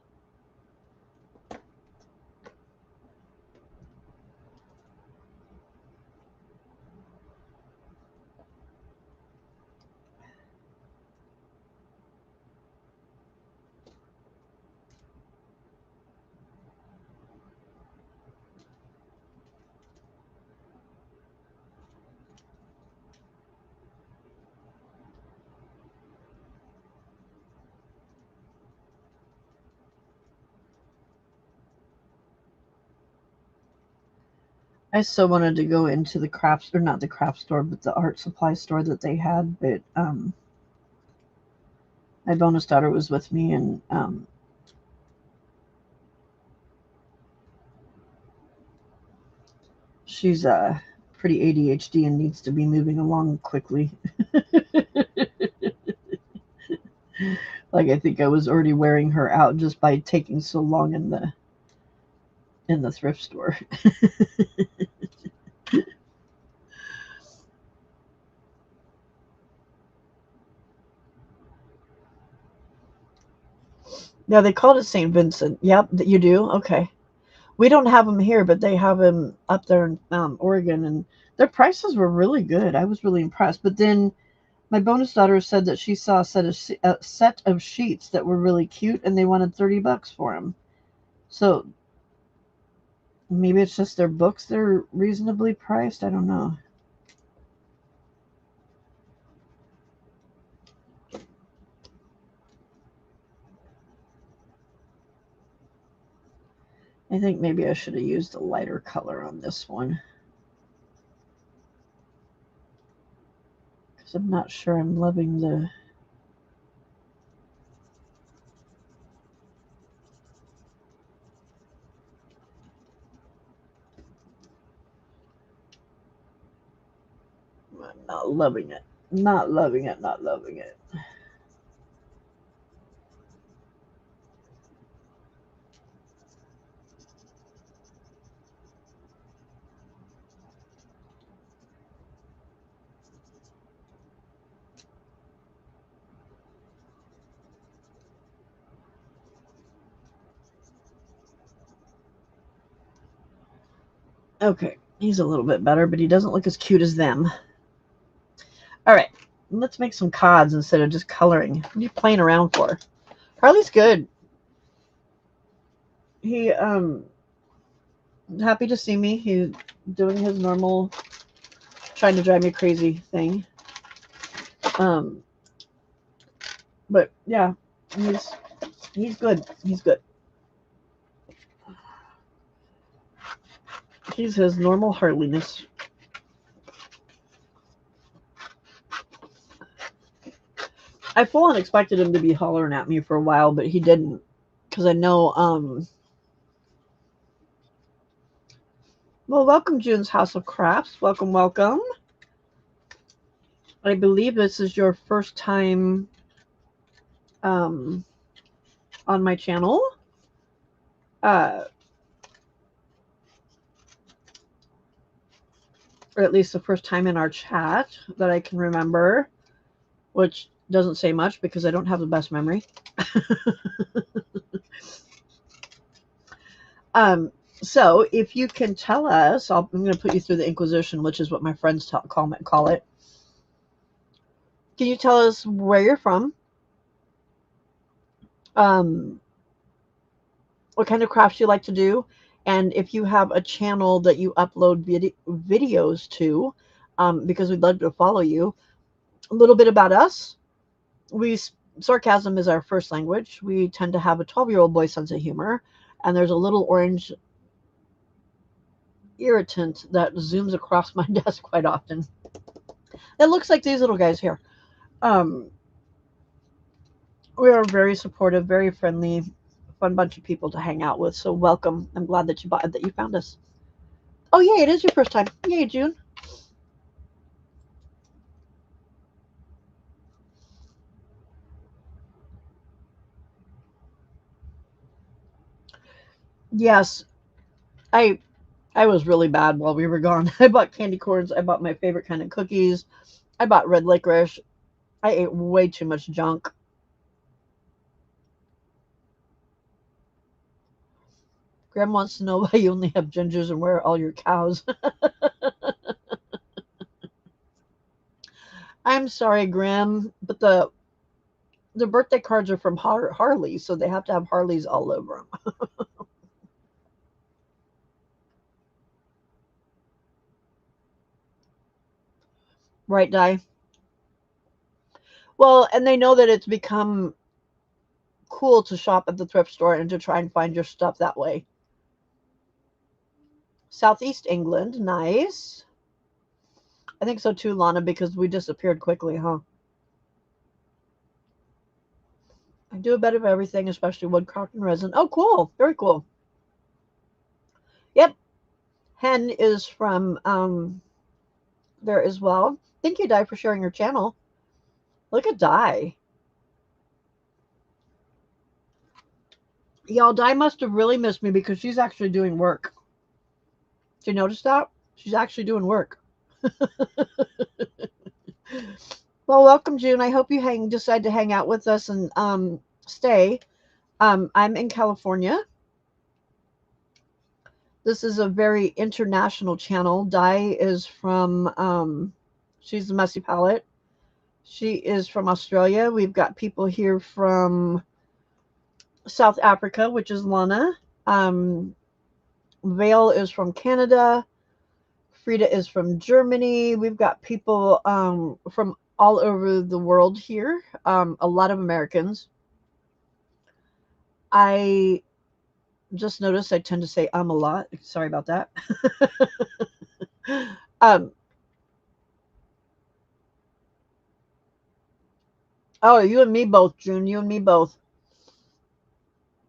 I so wanted to go into the crafts, or not the craft store, but the art supply store that they had. But my bonus daughter was with me, and she's pretty ADHD and needs to be moving along quickly. Like, I think I was already wearing her out just by taking so long in the thrift store. Yeah, they called it St. Vincent. Yep, you do. Okay. We don't have them here, but they have them up there in Oregon, and their prices were really good. I was really impressed. But then my bonus daughter said that she saw a set of sheets that were really cute, and they wanted $30 for them. So maybe it's just their books; they're reasonably priced. I don't know. I think maybe I should have used a lighter color on this one, because I'm not sure I'm loving the. I'm not loving it. Not loving it. Not loving it. Okay, he's a little bit better, but he doesn't look as cute as them. All right, let's make some cods instead of just coloring. What are you playing around for? Harley's good. He happy to see me. He's doing his normal trying to drive me crazy thing. But yeah, he's good. He's good. He's his normal Harliness. I full on expected him to be hollering at me for a while, but he didn't. Because I know, well, welcome, June's House of Crafts. Welcome, welcome. I believe this is your first time on my channel. Or at least the first time in our chat that I can remember, which doesn't say much because I don't have the best memory. So if you can tell us, I'm going to put you through the Inquisition, which is what my friends call it. Can you tell us where you're from? What kind of crafts you like to do? And if you have a channel that you upload videos to, because we'd love to follow you. A little bit about us. Sarcasm is our first language. We tend to have a 12-year-old boy sense of humor. And there's a little orange irritant that zooms across my desk quite often. It looks like these little guys here. We are very supportive, very friendly, fun bunch of people to hang out with. So welcome. I'm glad that you found us. Oh yay, it is your first time. Yay, June. Yes, I was really bad while we were gone. I bought candy corns. I bought my favorite kind of cookies. I bought red licorice. I ate way too much junk. Graham wants to know why you only have gingers and where are all your cows. I'm sorry, Graham, but the birthday cards are from Harley, so they have to have Harleys all over them. Right, Di? Well, and they know that it's become cool to shop at the thrift store and to try and find your stuff that way. Southeast England, nice. I think so too, Lana, because we disappeared quickly, huh? I do a bit of everything, especially woodcraft and resin. Oh, cool. Very cool. Yep. Hen is from there as well. Thank you, Di, for sharing your channel. Look at Di. Y'all, Di must have really missed me because she's actually doing work. Did you notice that? She's actually doing work. Well, welcome, June. I hope you decide to hang out with us and stay. I'm in California. This is a very international channel. Di is from she's the Messy Palette. She is from Australia. We've got people here from South Africa, which is Lana. Vale is from Canada. Frida is from Germany. We've got people from all over the world here. A lot of Americans. I just noticed I tend to say a lot. Sorry about that. Oh, you and me both, June. You and me both.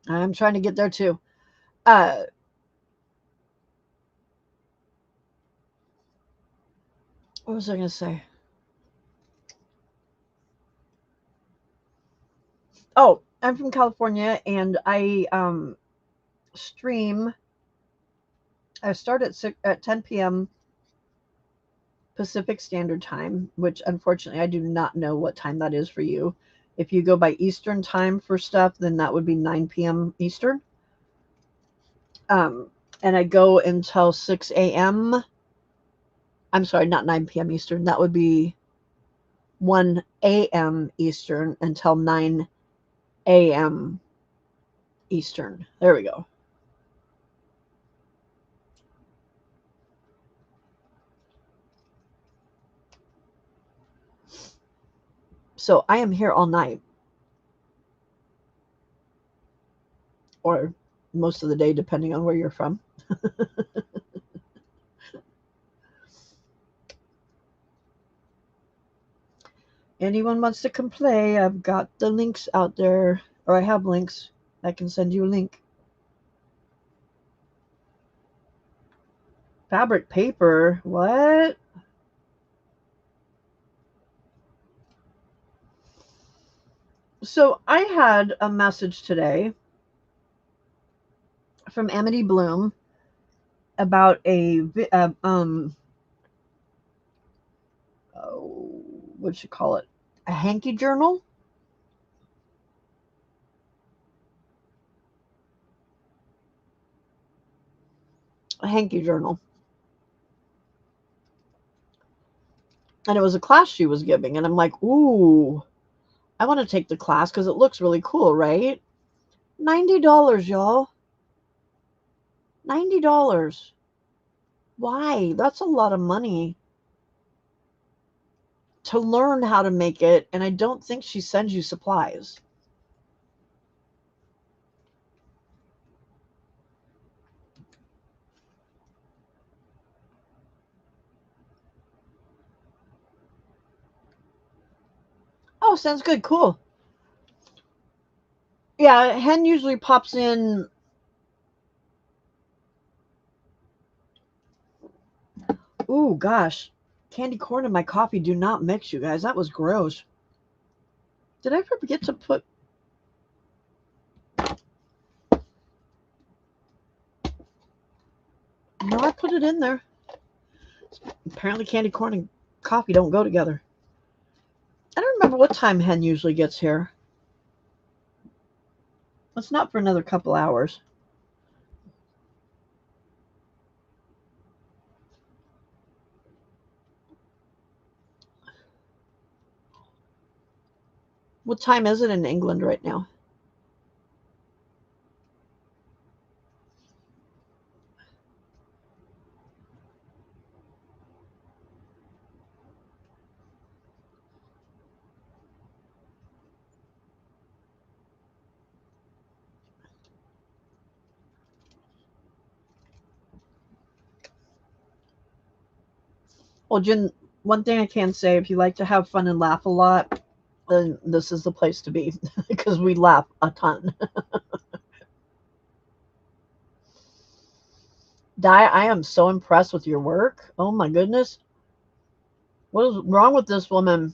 I'm trying to get there too. What was I going to say? Oh, I'm from California, and I stream. I start at 10 p.m. Pacific Standard Time, which unfortunately I do not know what time that is for you. If you go by Eastern Time for stuff, then that would be 9 p.m. Eastern. and I go until 6 a.m. I'm sorry, not 9 p.m. Eastern. That would be 1 a.m. Eastern until 9 a.m. Eastern. There we go. So I am here all night, or most of the day, depending on where you're from. Anyone wants to come play, I've got the links out there, or I have links. I can send you a link. Fabric paper? What? So I had a message today from Amity Bloom about what you call it? A hanky journal? A hanky journal. And it was a class she was giving. And I'm like, ooh, I want to take the class because it looks really cool, right? $90, y'all. $90. Why? That's a lot of money to learn how to make it. And I don't think she sends you supplies. Oh, sounds good. Cool. Yeah, hen usually pops in. Ooh, gosh. Candy corn and my coffee do not mix, you guys. That was gross. Did I forget to put... No, I put it in there. Apparently candy corn and coffee don't go together. I don't remember what time hen usually gets here. It's not for another couple hours. What time is it in England right now? Well, Jen, one thing I can say, if you like to have fun and laugh a lot, then this is the place to be because we laugh a ton. Di, I am so impressed with your work. Oh my goodness. What is wrong with this woman?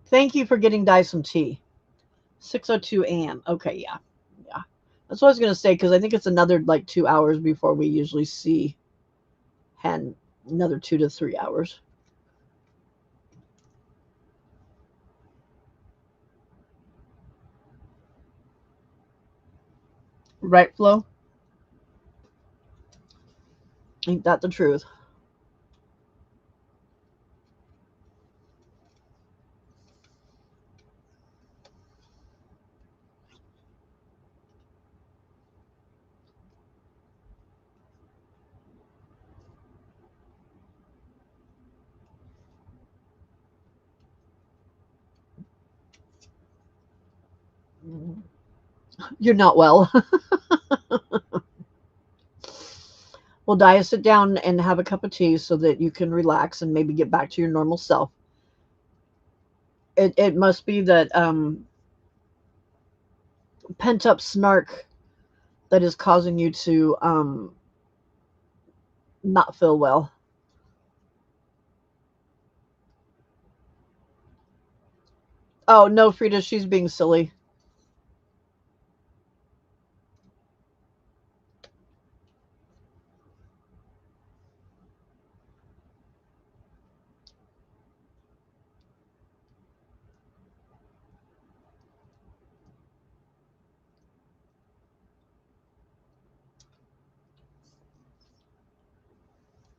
Thank you for getting Di some tea. 6:02 a.m. Okay, yeah. Yeah. That's what I was going to say because I think it's another like 2 hours before we usually see hen. Another 2 to 3 hours. Right, Flo? Ain't that the truth? You're not well. Well, Dia, sit down and have a cup of tea so that you can relax and maybe get back to your normal self. It must be that pent up snark that is causing you to not feel well. Oh no, Frida, she's being silly.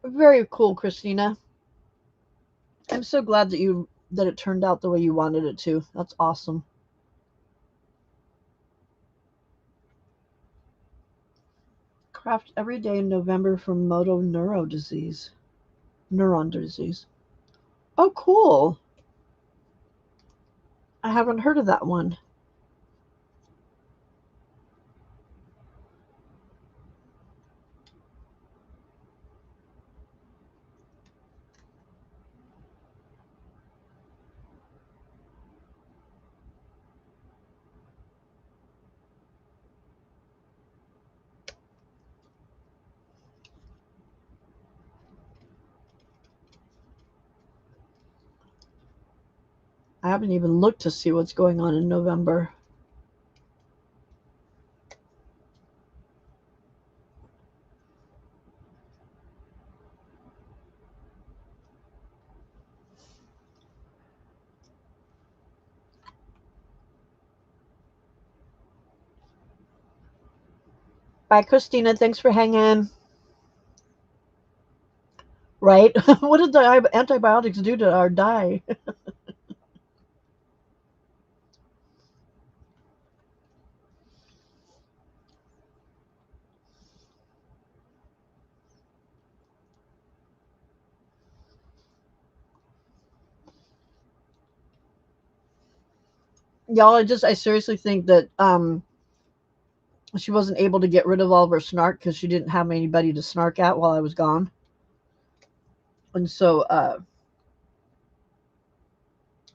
Very cool, Christina. I'm so glad that it turned out the way you wanted it to. That's awesome. Craft every day in November for motor neuron disease. Neuron disease. Oh, cool. I haven't heard of that one. I haven't even looked to see what's going on in November. Bye, Christina. Thanks for hanging. Right? What did the antibiotics do to our dye? Y'all, I seriously think that she wasn't able to get rid of all of her snark because she didn't have anybody to snark at while I was gone. And so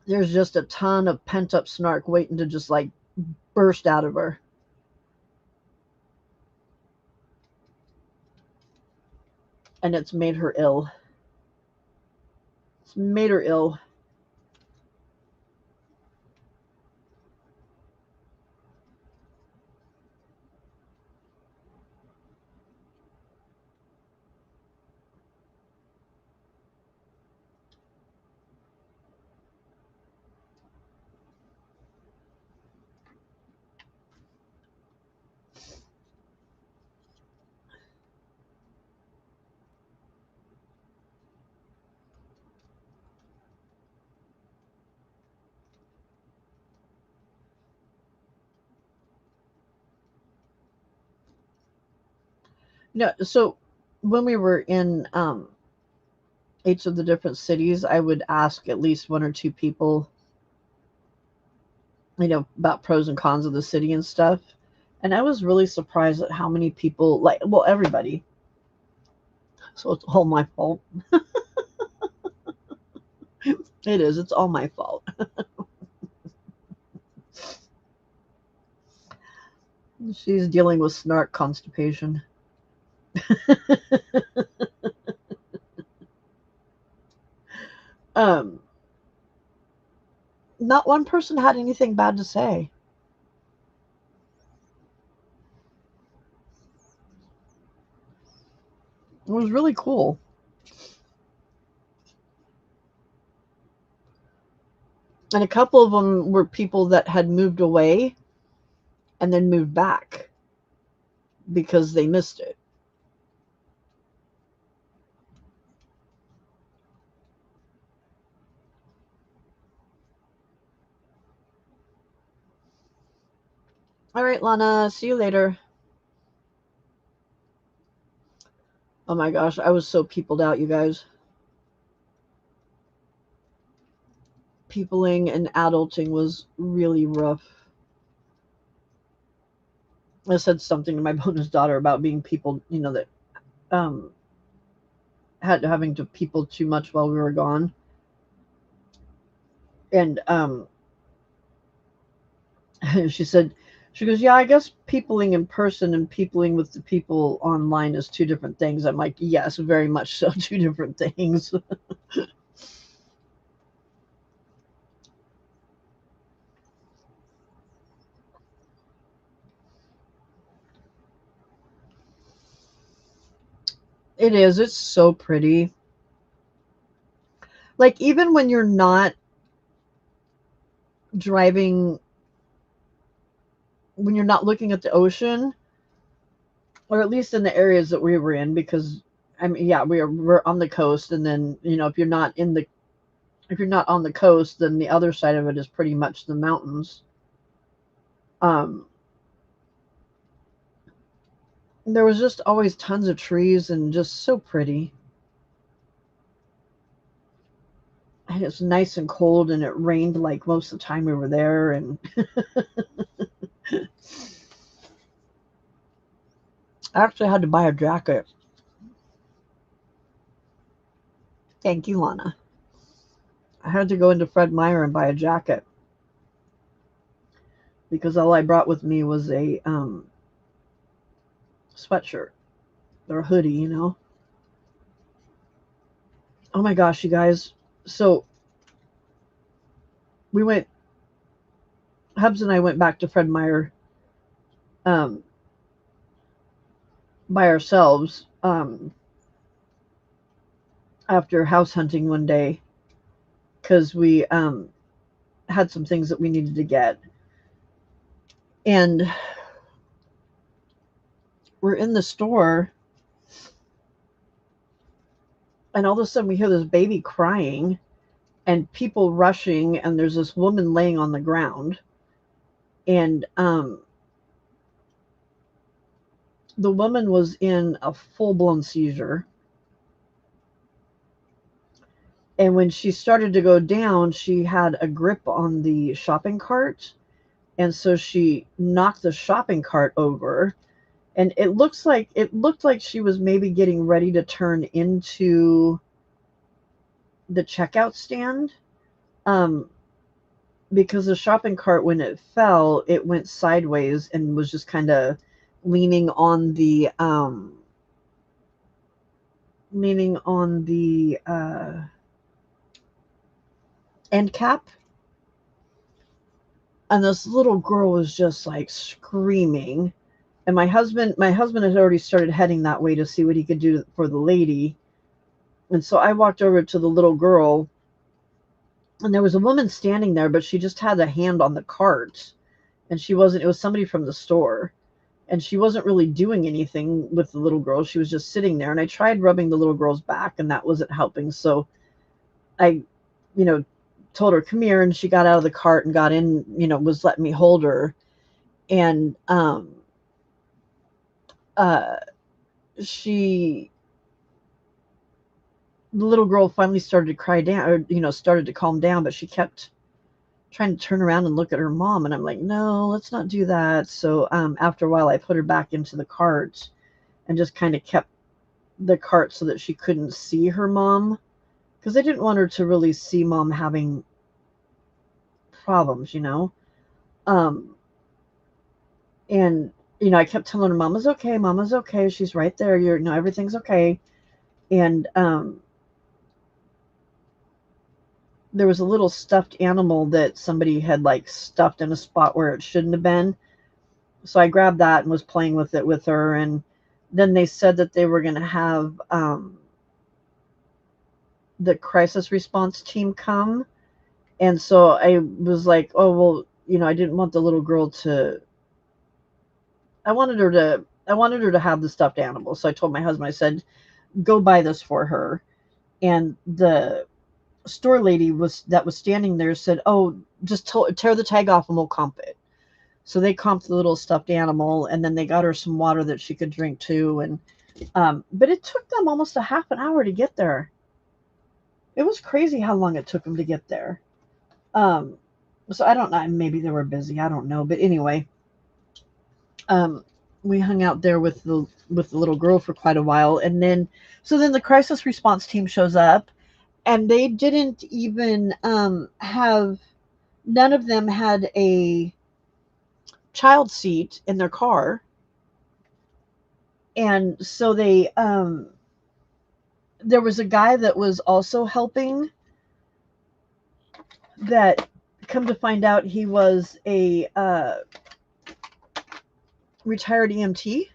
there's just a ton of pent up snark waiting to just like burst out of her. And it's made her ill. It's made her ill. No, so when we were in each of the different cities, I would ask at least one or two people, about pros and cons of the city and stuff. And I was really surprised at how many people, like, well, everybody. So it's all my fault. It is. It's all my fault. She's dealing with snark constipation. um, Not one person had anything bad to say. It was really cool. And a couple of them were people that had moved away and then moved back because they missed it. All right, Lana, see you later. Oh my gosh, I was so peopled out, you guys. Peopling and adulting was really rough. I said something to my bonus daughter about being people, that um, having to people too much while we were gone. And she said, she goes, yeah, I guess peopling in person and peopling with the people online is two different things. I'm like, yes, very much so, two different things. It is. It's so pretty. Like, even when you're not driving, looking at the ocean, or at least in the areas that we were in, because I mean, yeah, we're on the coast, and then if you're not on the coast, then the other side of it is pretty much the mountains. Um, there was just always tons of trees and just so pretty. And it's nice and cold, and it rained like most of the time we were there. And I actually had to buy a jacket. Thank you, Lana. I had to go into Fred Meyer and buy a jacket because all I brought with me was a sweatshirt or a hoodie. Oh my gosh, you guys. So we went, Hubs and I went back to Fred Meyer um, by ourselves after house hunting one day because we had some things that we needed to get. And we're in the store, and all of a sudden we hear this baby crying and people rushing, and there's this woman laying on the ground. And the woman was in a full-blown seizure. And when she started to go down, she had a grip on the shopping cart. And so she knocked the shopping cart over. And it looked like she was maybe getting ready to turn into the checkout stand. Because the shopping cart, when it fell, it went sideways and was just kind of leaning on the end cap. And this little girl was just like screaming. And my husband had already started heading that way to see what he could do for the lady. And so I walked over to the little girl, and there was a woman standing there, but she just had a hand on the cart. And it was somebody from the store. And she wasn't really doing anything with the little girl. She was just sitting there. And I tried rubbing the little girl's back, and that wasn't helping. So I, told her, come here. And she got out of the cart and got in, was letting me hold her. And the little girl finally started to cry down, or started to calm down, but she kept trying to turn around and look at her mom, and I'm like, no, let's not do that. So after a while I put her back into the cart and just kind of kept the cart so that she couldn't see her mom, because I didn't want her to really see mom having problems. And I kept telling her, mama's okay, she's right there, everything's okay. And there was a little stuffed animal that somebody had like stuffed in a spot where it shouldn't have been. So I grabbed that and was playing with it with her. And then they said that they were going to have the crisis response team come. And so I was like, oh, well, I didn't want the little girl to, I wanted her to have the stuffed animal. So I told my husband, I said, go buy this for her. And the store lady that was standing there said, oh, just tear the tag off and we'll comp it. So they comped the little stuffed animal, and then they got her some water that she could drink too. And but it took them almost a half an hour to get there. It was crazy how long it took them to get there. So I don't know, maybe they were busy, I don't know, but anyway, we hung out there with the little girl for quite a while. And then the crisis response team shows up, and they didn't even have, none of them had a child seat in their car. And so they there was a guy that was also helping, that, come to find out, he was a retired EMT,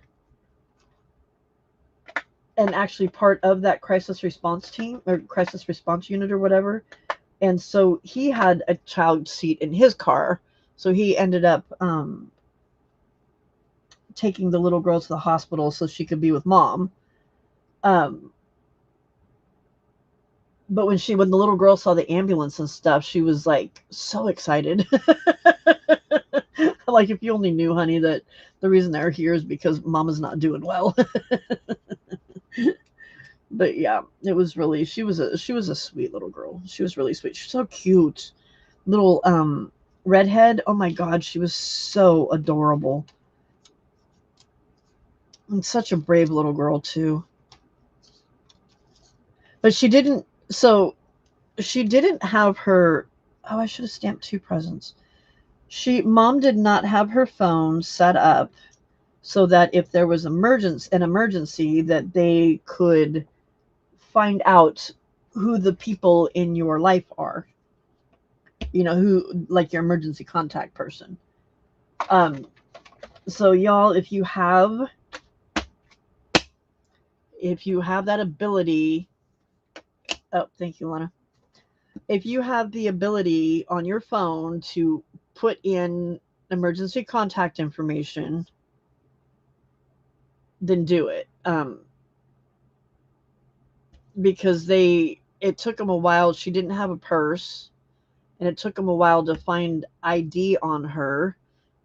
and actually part of that crisis response team, or crisis response unit, or whatever. And so he had a child seat in his car. So he ended up taking the little girl to the hospital so she could be with mom. Um, but when the little girl saw the ambulance and stuff, she was like so excited. Like, if you only knew, honey, that the reason they're here is because mama's not doing well. But yeah, it was really, she was a sweet little girl. She was really sweet. She's so cute. Little redhead. Oh my god, she was so adorable. And such a brave little girl too. But she didn't have her, oh, I should have stamped two presents. Mom did not have her phone set up so that if there was an emergency, that they could find out who the people in your life are. Who, like, your emergency contact person. Um so y'all, if you have that ability, oh, thank you, Lana. If you have the ability on your phone to put in emergency contact information, then do it. Because it took them a while. She didn't have a purse, and it took them a while to find ID on her,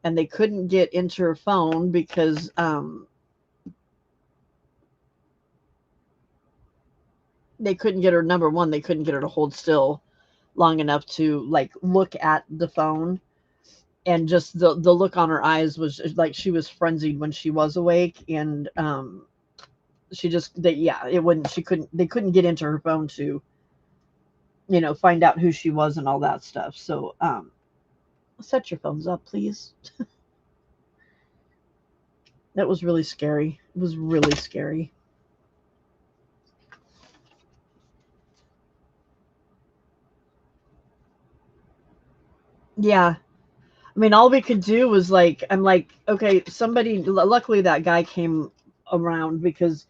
and they couldn't get into her phone because they couldn't get her. Number one, they couldn't get her to hold still long enough to, like, look at the phone, and just the look on her eyes was like she was frenzied when she was awake, and she just they yeah it wouldn't she couldn't they couldn't get into her phone to find out who she was and all that stuff. So set your phones up, please. That was really scary. It was really scary. Yeah. I mean, all we could do was, like, I'm like, okay, somebody, luckily that guy came around because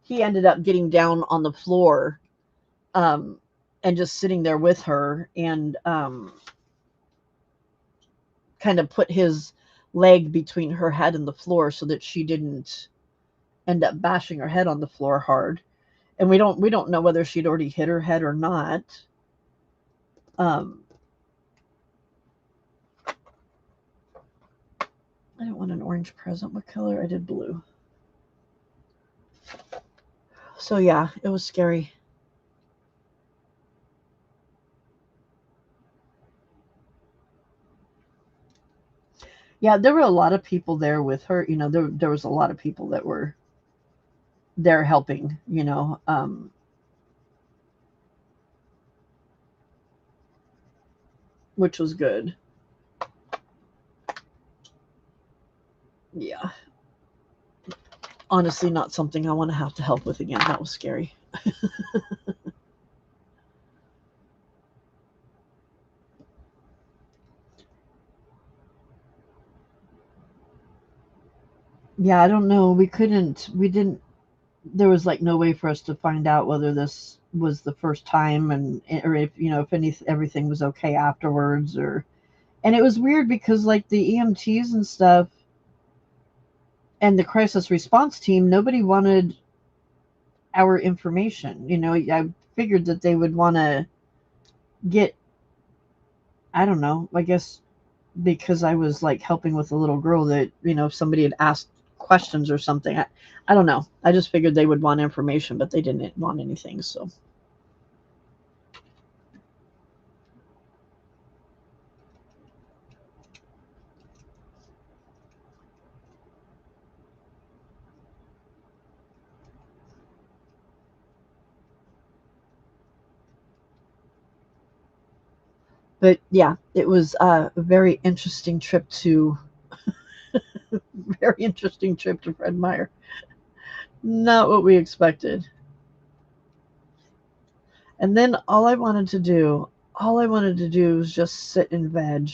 he ended up getting down on the floor, um, and just sitting there with her, and kind of put his leg between her head and the floor so that she didn't end up bashing her head on the floor hard. And we don't know whether she'd already hit her head or not. Um, I don't want an orange present. What color? I did blue. So yeah, it was scary. Yeah, there were a lot of people there with her. There was a lot of people that were there helping. Which was good. Yeah, honestly, not something I want to have to help with again. That was scary. Yeah, I don't know. We couldn't. We didn't. There was, like, no way for us to find out whether this was the first time, and or if everything was okay afterwards, or. And it was weird because, like, the EMTs and stuff and the crisis response team, nobody wanted our information. I figured that they would want to get, I don't know, I guess because I was, like, helping with a little girl, that, if somebody had asked questions or something, I don't know. I just figured they would want information, but they didn't want anything. So, but yeah, it was a very interesting trip to very interesting trip to Fred Meyer. Not what we expected. And then all I wanted to do was just sit and veg.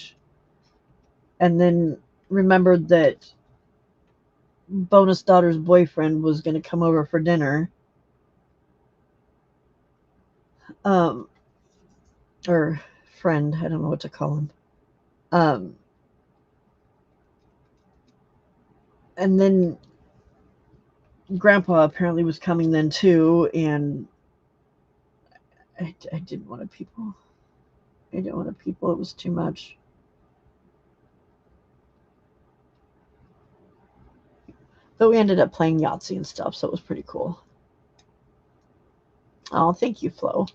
And then remembered that bonus daughter's boyfriend was going to come over for dinner. Um, or friend, I don't know what to call him. Um, and then Grandpa apparently was coming then too, and I didn't want to people. I didn't want to people. It was too much. But we ended up playing Yahtzee and stuff, so it was pretty cool. Oh, thank you, Flo.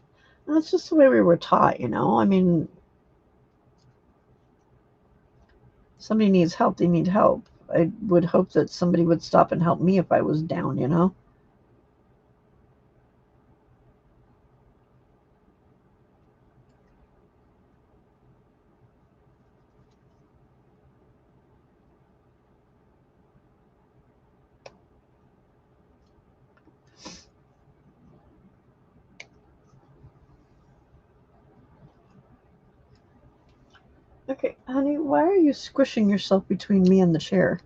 That's just the way we were taught, you know? I mean, somebody needs help, they need help. I would hope that somebody would stop and help me if I was down, you know? Okay, honey, why are you squishing yourself between me and the chair?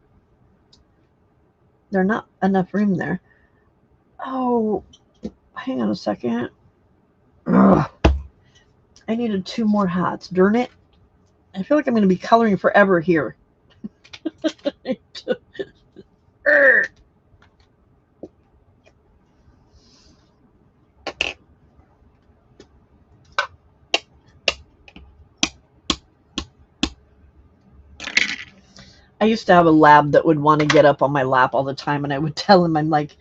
There's not enough room there. Oh, hang on a second. Ugh. I needed 2 more hats. Darn it. I feel like I'm going to be coloring forever here. I used to have a lab that would want to get up on my lap all the time, and I would tell him, I'm like,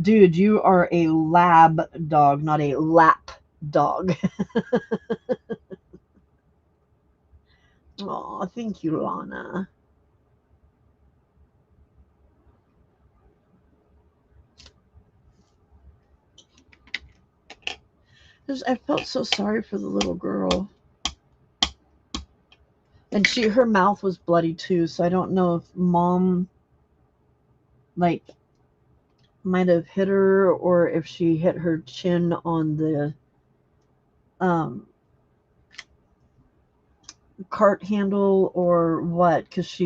dude, you are a lab dog, not a lap dog. Oh, thank you, Lana. I felt so sorry for the little girl. And her mouth was bloody too, so I don't know if mom, like, might have hit her or if she hit her chin on the um, cart handle or what, because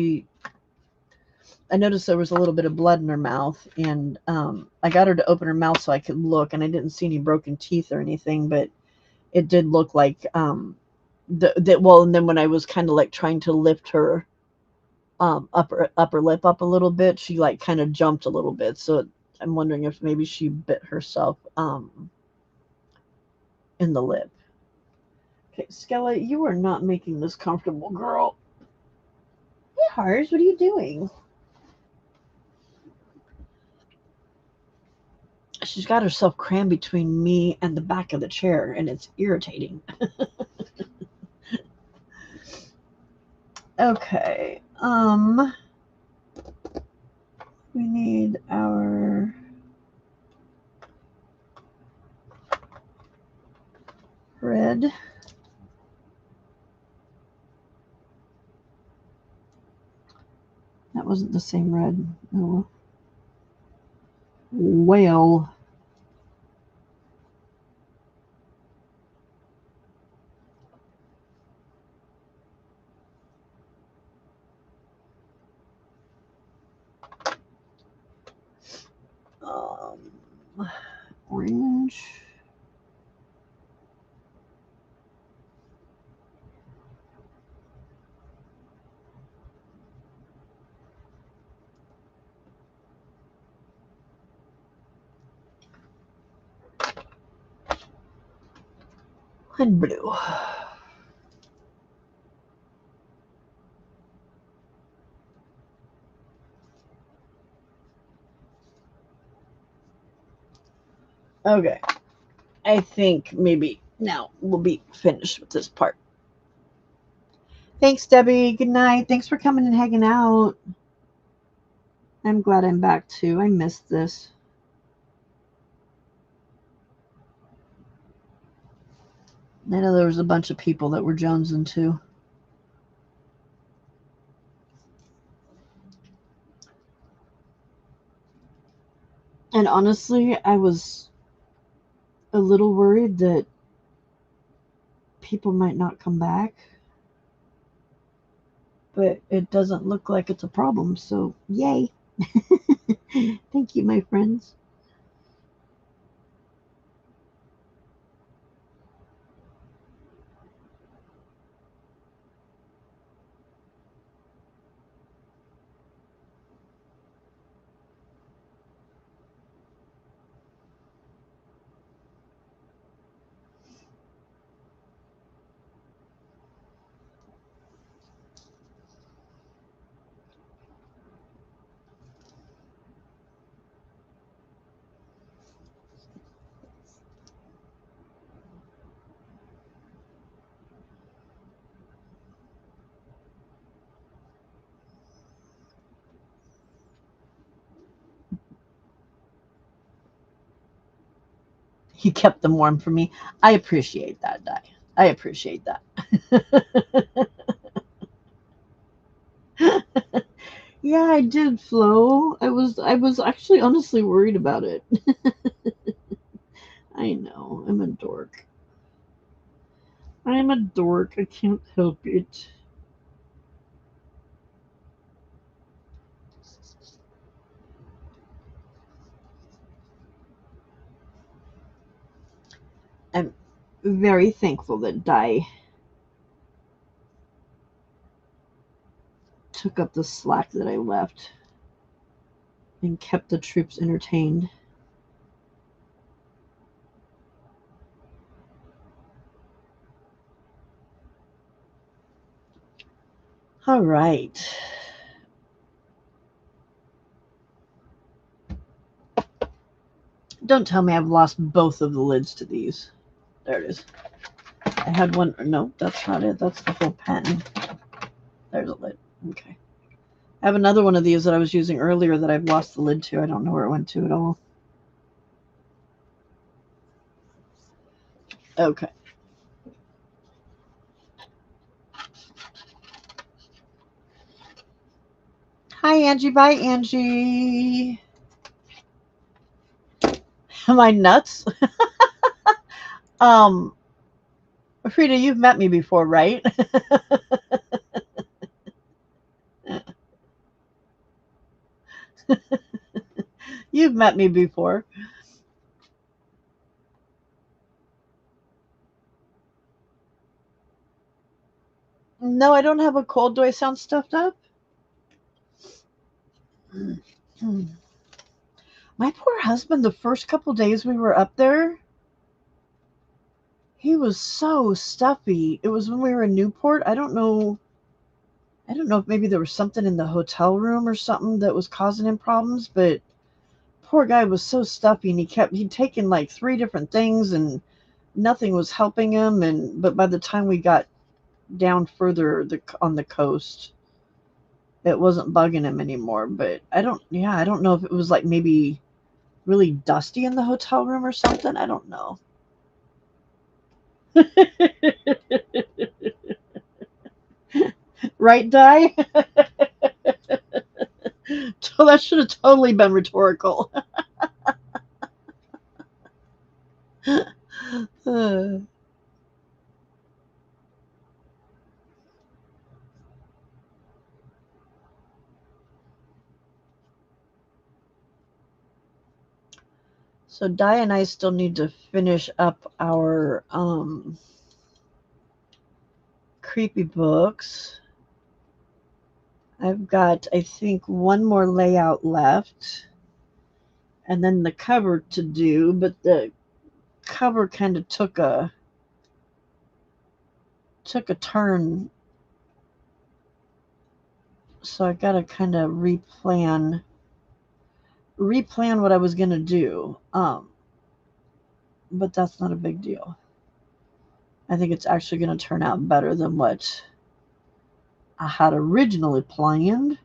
I noticed there was a little bit of blood in her mouth, and I got her to open her mouth so I could look, and I didn't see any broken teeth or anything, but it did look like well, and then when I was kind of like trying to lift her upper lip up a little bit, she like kind of jumped a little bit, so I'm wondering if maybe she bit herself in the lip. Okay, Skella, you are not making this comfortable, girl. Hey, Hars, what are you doing? She's got herself crammed between me and the back of the chair, and it's irritating. Okay, we need our red. That wasn't the same red. Oh, well. Um, orange. And blue. Okay, I think maybe now we'll be finished with this part. Thanks, Debbie. Good night. Thanks for coming and hanging out. I'm glad I'm back too. I missed this. I know there was a bunch of people that were jonesing too. And honestly, I was a little worried that people might not come back, but it doesn't look like it's a problem, so yay. Thank you, my friends. You kept them warm for me. I appreciate that, Di. I appreciate that. Yeah, I did, Flo. I was actually honestly worried about it. I know. I'm a dork. I'm a dork. I can't help it. I'm very thankful that Di took up the slack that I left and kept the troops entertained. All right. Don't tell me I've lost both of the lids to these. There it is. I had one. No, that's not it. That's the whole pen. There's a lid. Okay. I have another one of these that I was using earlier that I've lost the lid to. I don't know where it went to at all. Okay. Hi, Angie. Bye, Angie. Am I nuts? um, Frida, you've met me before, right? You've met me before. No, I don't have a cold. Do I sound stuffed up? My poor husband, the first couple days we were up there, he was so stuffy. It was when we were in Newport. I don't know. I don't know if maybe there was something in the hotel room or something that was causing him problems, but poor guy was so stuffy and he'd taken like 3 different things and nothing was helping him. And but by the time we got down further on the coast, it wasn't bugging him anymore. But I don't know if it was like maybe really dusty in the hotel room or something. I don't know. Right, Di? So that should have totally been rhetorical. So Di and I still need to finish up our creepy books. I've got, I think, one more layout left, and then the cover to do. But the cover kind of took a turn, so I got to kind of replan what I was gonna do. But that's not a big deal. I think it's actually gonna turn out better than what I had originally planned.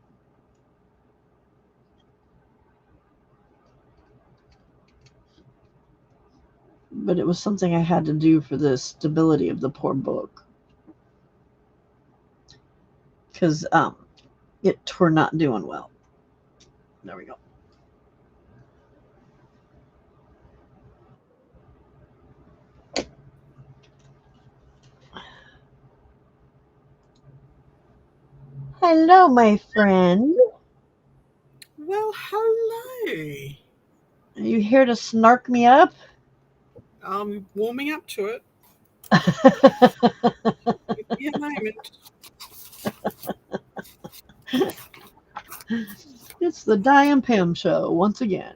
But it was something I had to do for the stability of the poor book. Because it were not doing well. There we go. Hello, my friend. Well, hello. Are you here to snark me up? I'm warming up to it. Give me a moment. It's the Diane Pam show once again.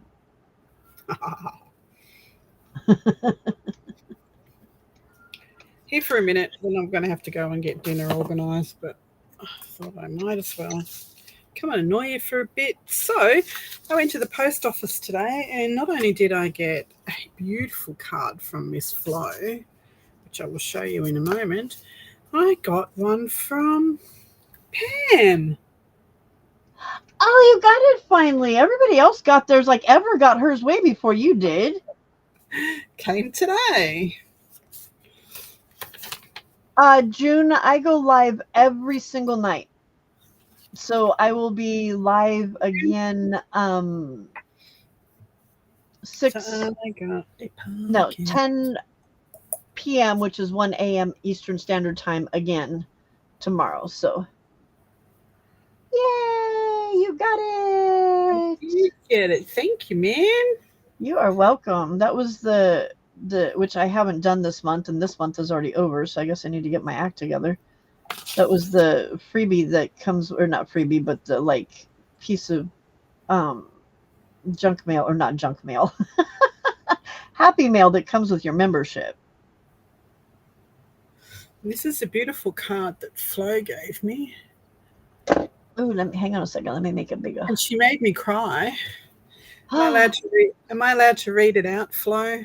Here for a minute, then I'm going to have to go and get dinner organised, but I thought I might as well come and annoy you for a bit. So, I went to the post office today, and not only did I get a beautiful card from Miss Flo, which I will show you in a moment, I got one from Pam. Oh, you got it finally. Everybody else got theirs, like Ever got hers way before you did. came today. June, I go live every single night. So I will be live again 6 I got a no pumpkin. 10 p.m., which is 1 a.m. Eastern Standard Time again tomorrow. So yay, you got it. You get it. Thank you, man. You are welcome. That was the which I haven't done this month, and this month is already over, so I guess I need to get my act together. That was the freebie that comes, or not freebie, but the like piece of um junk mail, or not junk mail, happy mail that comes with your membership. This is a beautiful card that Flo gave me. Oh, let me hang on a second. Let me make it bigger. And she made me cry. Am I allowed to read it out, Flo?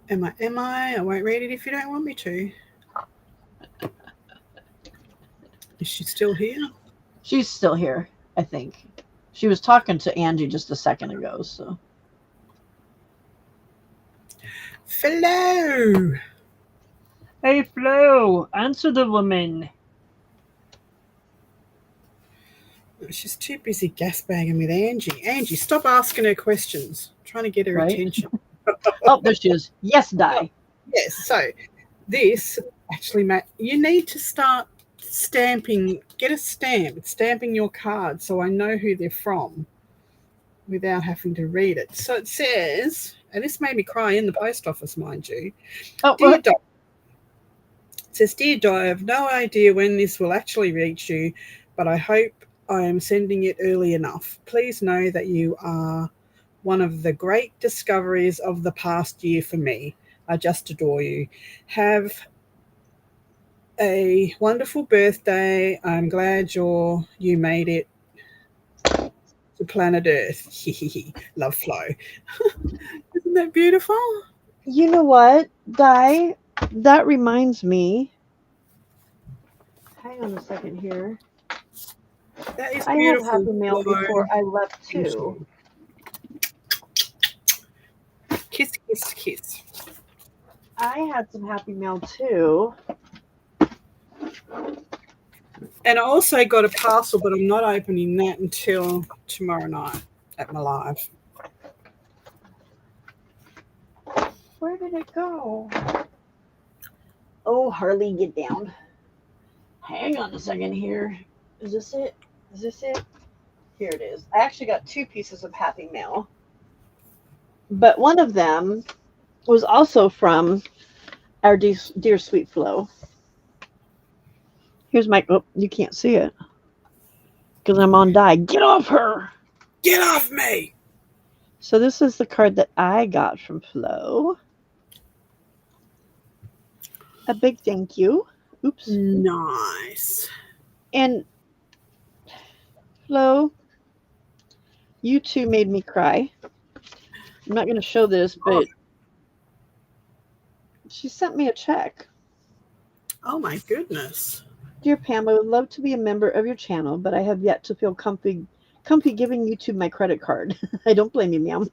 Am I? I won't read it if you don't want me to. Is she still here? She's still here, I think. She was talking to Angie just a second ago, so. Flo! Hey, Flo, answer the woman. She's too busy gasbagging with Angie. Angie, stop asking her questions. I'm trying to get her Right? attention. Oh, there she is. Yes, Oh, die. yes, so this actually, Matt, you need to start stamping, get a stamp, stamping your card so I know who they're from without having to read it. So it says, and this made me cry in the post office, mind you. Oh, Dear Doc, it says, Dear Doc, I have no idea when this will actually reach you, but I hope I am sending it early enough. Please know that you are one of the great discoveries of the past year for me. I just adore you. Have a wonderful birthday. I'm glad you made it to planet Earth. Love, Flo. Isn't that beautiful? you know what, die? That reminds me. Hang on a second here. That is I had beautiful, Happy Mail Flo. before I left Thank too. you. Kiss, kiss, kiss. I had some Happy Mail too. And I also got a parcel, but I'm not opening that until tomorrow night at my live. Where did it go? Oh, Harley, get down. Hang on a second here. Is this it? Is this it? Here it is. I actually got two pieces of Happy Mail, but one of them was also from our dear sweet Flo. Here's my. Oh, you can't see it because I'm on die. Get off her. Get off me! So this is the card that I got from Flo. A big thank you. Oops. Nice. And Flo, you two made me cry. I'm not going to show this, Oh, but she sent me a check. oh my goodness. Dear Pam, I would love to be a member of your channel, but I have yet to feel comfy giving YouTube my credit card. I don't blame you, ma'am.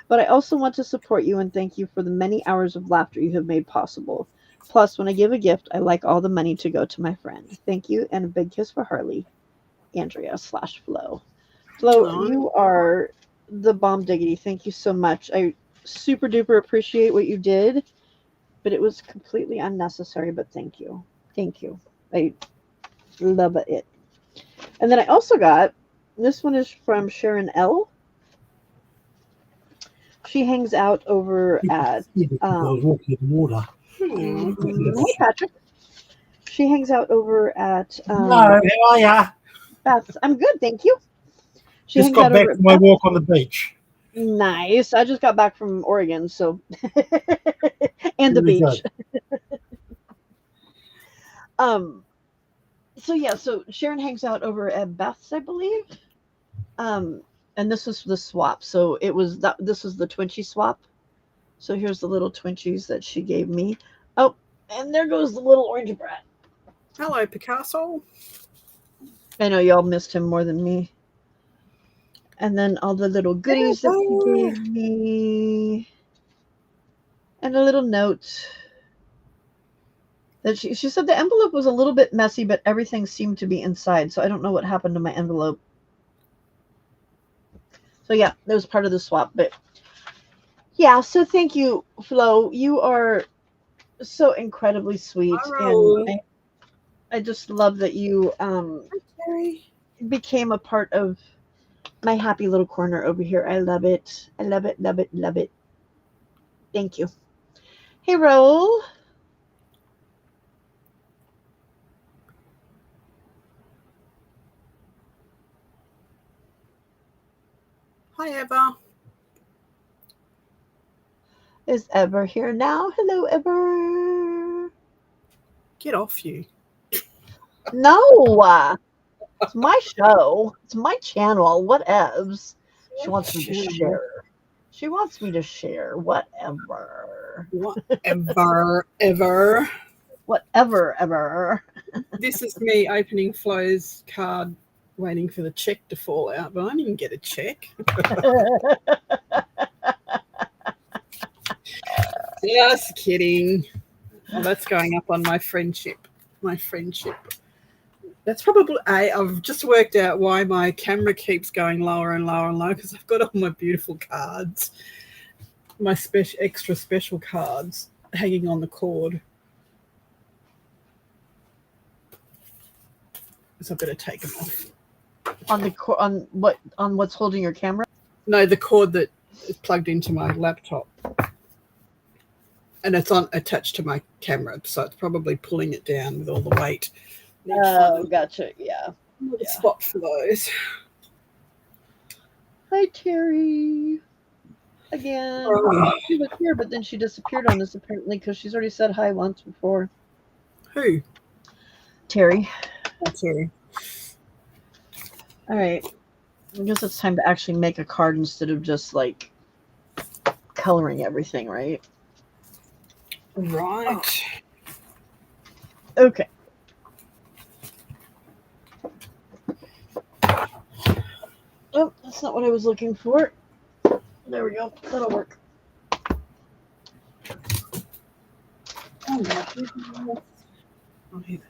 But I also want to support you and thank you for the many hours of laughter you have made possible. Plus, when I give a gift, I like all the money to go to my friend. Thank you, and a big kiss for Harley, Andrea/Flo. Flo, Oh, you are the bomb diggity. Thank you so much. I super duper appreciate what you did, but it was completely unnecessary. But thank you. Thank you. I love it. And then I also got this one is from Sharon L. She hangs out over at I was walking in the water. hey Patrick. She hangs out over at No, how are ya? Beth's. I'm good, thank you. She Just hangs got out back over at from my Beth's. walk on the beach. Nice. I just got back from Oregon, so and the Really beach. good. Um so yeah, so Sharon hangs out over at Beth's, I believe. Um and this was the swap. So it was that this was the Twinchy swap. So here's the little Twinchies that she gave me. Oh, and there goes the little orange brat. hello, Picasso. I know y'all missed him more than me. And then all the little goodies that she gave me. And a little note that she said the envelope was a little bit messy, but everything seemed to be inside. So I don't know what happened to my envelope. So yeah, that was part of the swap. But yeah, so thank you, Flo. You are so incredibly sweet, Oh, and I just love that you Terry. became a part of my happy little corner over here. I love it. I love it, love it, love it. Thank you. Hey, Raul. Hi, Eva. Is Ever here now? Hello, Ever. Get off you. No, it's my show. It's my channel. Whatevs. She wants me to Channel. share. She wants me to share. Whatever. Whatever, ever. Whatever, ever. This is me opening Flo's card, waiting for the check to fall out, but I didn't get a check. Just kidding. Oh, that's going up on my friendship. My friendship. That's probably I've just worked out why my camera keeps going lower and lower and lower, because I've got all my beautiful cards, my extra special cards hanging on the cord. So I better take them off. On what's holding your camera? No, the cord that is plugged into my laptop, and it's attached to my camera, so it's probably pulling it down with all the weight. Oh, gotcha. Yeah. Spot for those. Hi, Terry. Again. She was here, but then she disappeared on us apparently because she's already said hi once before. Who? Terry. Oh, Terry. All right. I guess it's time to actually make a card instead of just like coloring everything, right? Right. Okay. Oh, that's not what I was looking for. There we go. That'll work. Oh, no. Oh, here they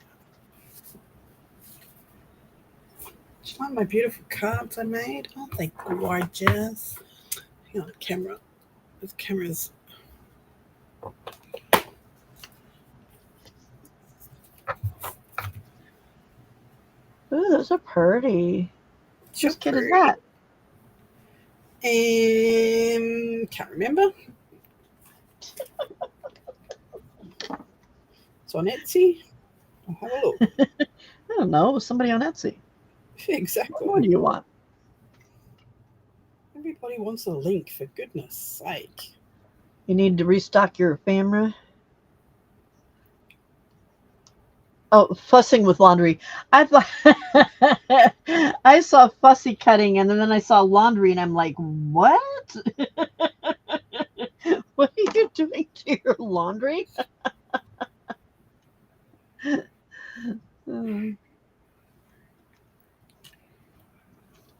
are. Do you like my beautiful cards I made? Aren't they gorgeous? Hang on, camera. This camera's. Ooh, those are pretty. Whose kid is that? Can't remember. It's on Etsy. I'll have a look. I don't know. Somebody on Etsy. Exactly. What do you want? Everybody wants a link, for goodness sake. You need to restock your ephemera. Oh, fussing with laundry. I thought I saw fussy cutting, and then I saw laundry, and I'm like, what? What are you doing to your laundry?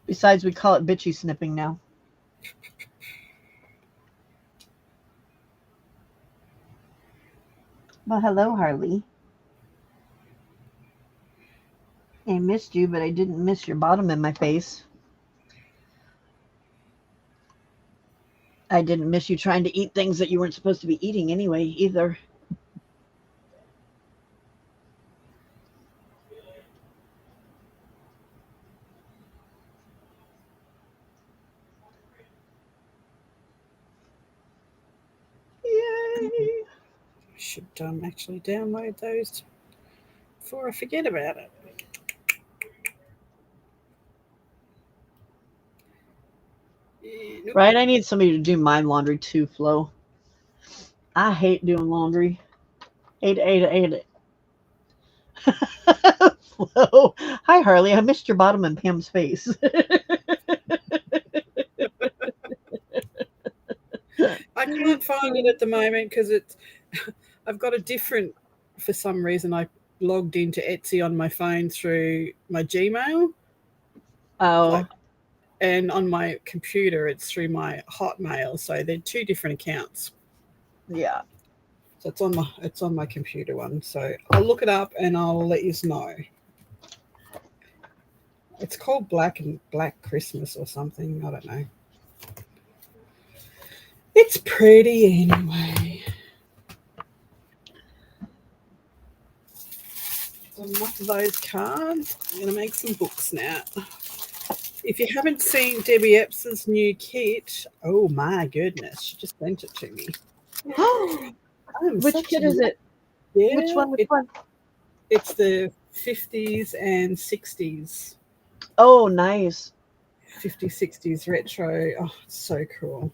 Besides, we call it bitchy snipping now. Well, hello, Harley. I missed you, but I didn't miss your bottom in my face. I didn't miss you trying to eat things that you weren't supposed to be eating anyway, either. Yay! I should actually download those before I forget about it. Nope. Right? I need somebody to do my laundry too, Flo. I hate doing laundry. Hate it. Flo. Hi, Harley. I missed your bottom in Pam's face. I can't find it at the moment because I've got a different, for some reason, I logged into Etsy on my phone through my Gmail. Oh. and on my computer it's through my Hotmail, so they're two different accounts. Yeah. So it's on my computer one. So I'll look it up and I'll let you know. It's called Black Christmas or something. I don't know. It's pretty anyway. So enough of those cards. I'm going to make some books now. If you haven't seen Debbie Epps's new kit, oh my goodness, she just sent it to me. Which kit is it? Yeah, Which one? Which one? It's the 50s and 60s. Oh, nice. 50s, 60s retro. Oh, it's so cool.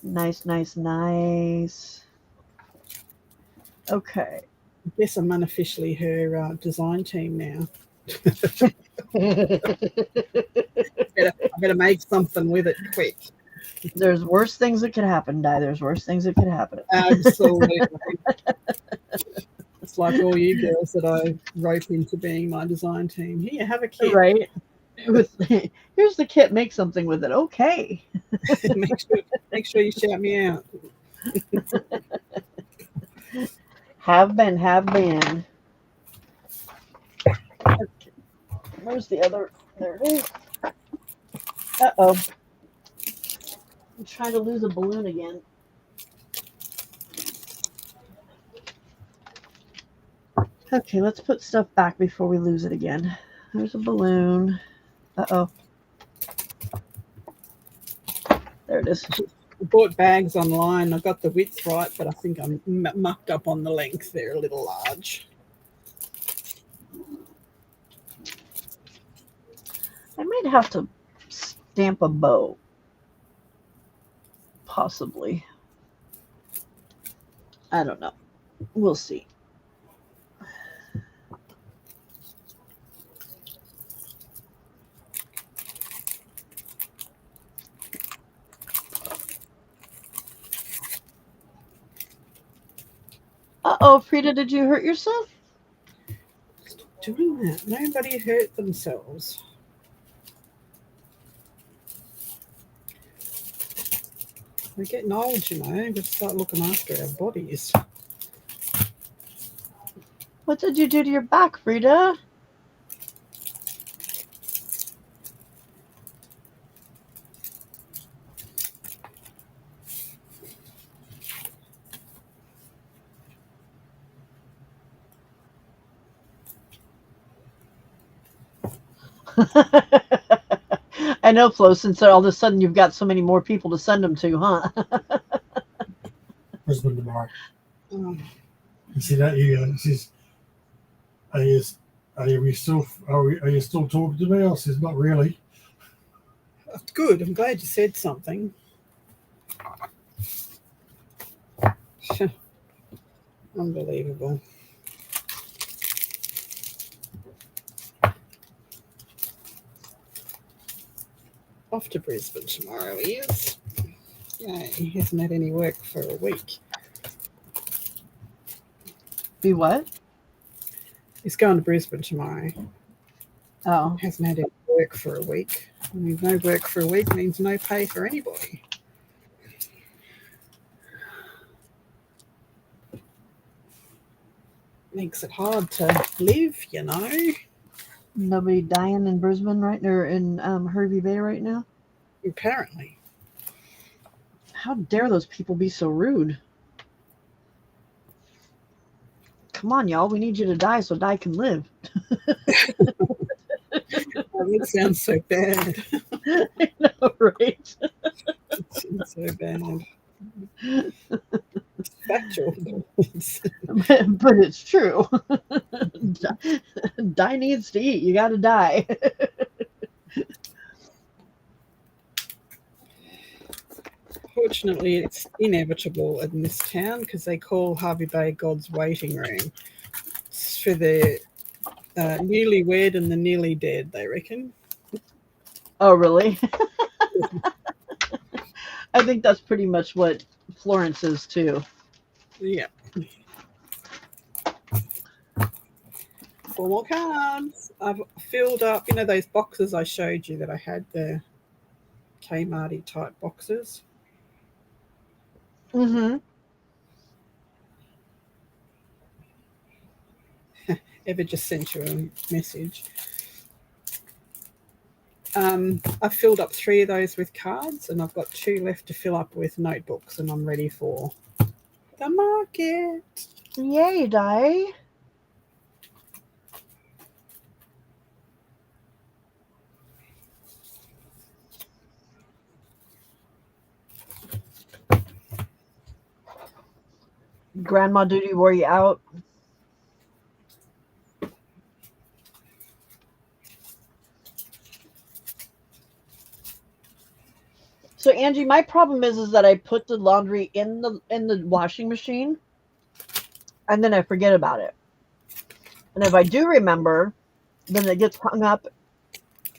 Nice, nice, nice. Okay. I guess I'm unofficially her design team now. I better make something with it quick. There's worse things that could happen, Di. There's worse things that could happen. Absolutely. It's like all you girls that I rope into being my design team. Here, have a kit. Right. Here's the kit. Make something with it. Okay. make sure you shout me out. Have been. Okay. Where's the other? There it is. Uh-oh. I'm trying to lose a balloon again. Okay, let's put stuff back before we lose it again. There's a balloon. Uh-oh. There it is. I bought bags online. I got the width right, but I think I'm mucked up on the length. They're a little large. I might have to stamp a bow. Possibly. I don't know. We'll see. Uh-oh, Frida, did you hurt yourself? Stop doing that. Nobody hurt themselves. We're getting old, you know. We've got to start looking after our bodies. What did you do to your back, Frida? I know, Flo, since all of a sudden you've got so many more people to send them to, huh? Brisbane tomorrow. Oh, You see that? He says, are you still talking to me? I says, not really. good. I'm glad you said something. Unbelievable. Off to Brisbane tomorrow he is. Yeah, he hasn't had any work for a week. Be what? He's going to Brisbane tomorrow. Oh. Hasn't had any work for a week. I mean, no work for a week means no pay for anybody. Makes it hard to live, you know. Nobody dying in Brisbane right there in Hervey Bay right now? Apparently. How dare those people be so rude? Come on, y'all. We need you to die so Di can live. That sounds so bad. I know, right? It sounds so bad. It's factual. But it's true. Die needs to eat. You got to die. Fortunately, it's inevitable in this town because they call Harvey Bay God's waiting room. It's for the newlywed and the nearly dead, they reckon. Oh, really? I think that's pretty much what Florence is, too. Yeah. 4 more cards. I've filled up, you know, those boxes I showed you that I had there. Kmarty type boxes. Mm-hmm. Eva just sent you a message. I filled up 3 of those with cards, and I've got 2 left to fill up with notebooks, and I'm ready for the market. Yay, Di. Grandma duty wore you out. So Angie, my problem is that I put the laundry in the washing machine, and then I forget about it. And if I do remember, then it gets hung up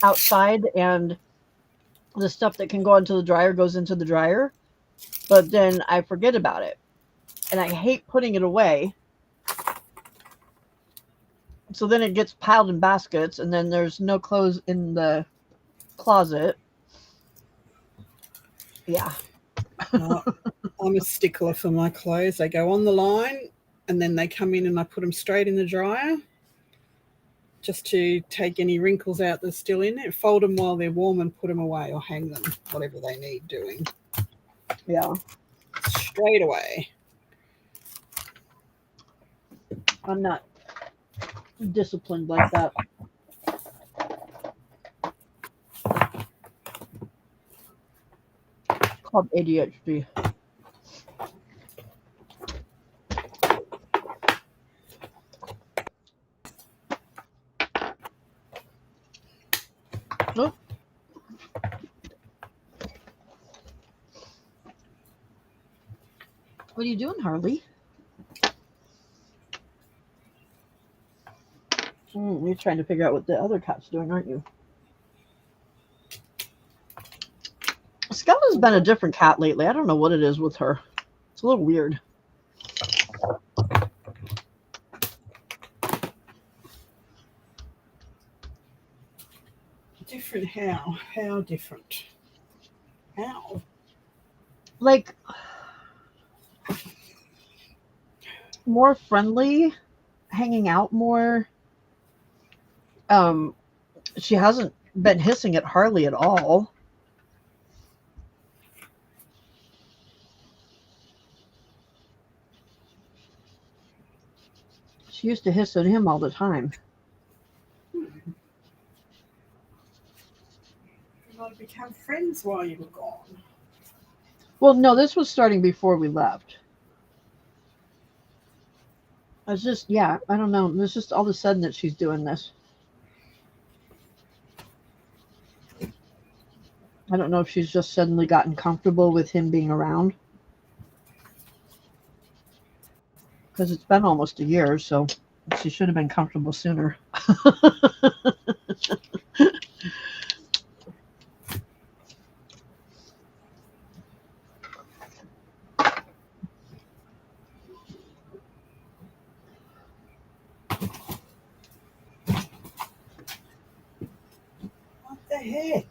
outside, and the stuff that can go into the dryer goes into the dryer. But then I forget about it, and I hate putting it away. So then it gets piled in baskets, and then there's no clothes in the closet. Yeah. I'm a stickler for my clothes. They go on the line, and then they come in, and I put them straight in the dryer just to take any wrinkles out that's still in it. Fold them while they're warm and put them away, or hang them, whatever they need doing. Yeah. Straight away. I'm not disciplined like that. It's called ADHD. Nope. What are you doing, Harley? You're trying to figure out what the other cat's doing, aren't you? Skella's been a different cat lately. I don't know what it is with her. It's a little weird. Different how? How different? How? Like, more friendly, hanging out more. She hasn't been hissing at Harley at all. She used to hiss at him all the time. You might have become friends while you were gone. Well, no, this was starting before we left. I was just, yeah, I don't know. It's just all of a sudden that she's doing this. I don't know if she's just suddenly gotten comfortable with him being around. Because it's been almost a year, so she should have been comfortable sooner. What the heck?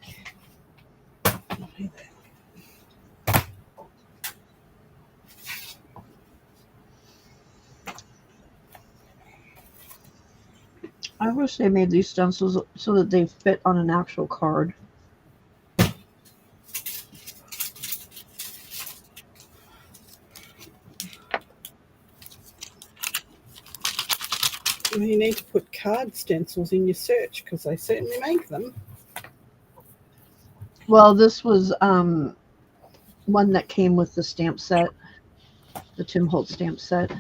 I wish they made these stencils so that they fit on an actual card. Well, you need to put card stencils in your search, because they certainly make them. Well, this was one that came with the stamp set, the Tim Holtz stamp set.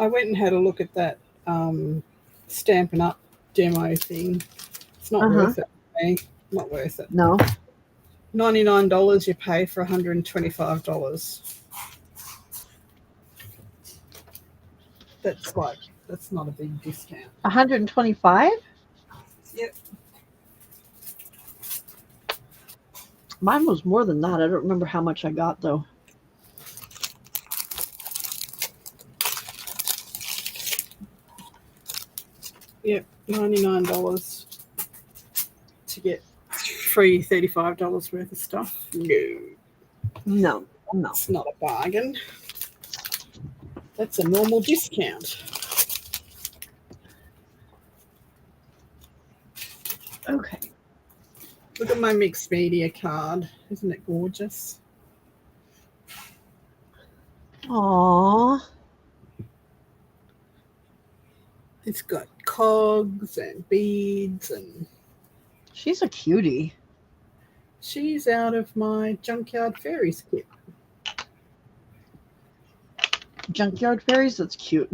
I went and had a look at that Stampin' Up demo thing. It's not worth it for me. Not worth it. No. $99 you pay for $125. That's not a big discount. 125? Yep. Mine was more than that. I don't remember how much I got though. Yep, $99 to get free $35 worth of stuff. No, No. it's not a bargain. That's a normal discount. Okay. Look at my mixed media card. Isn't it gorgeous? Aww. It's got cogs and beads, and She's a cutie. she's out of my Junkyard Fairies kit. Junkyard fairies? That's cute.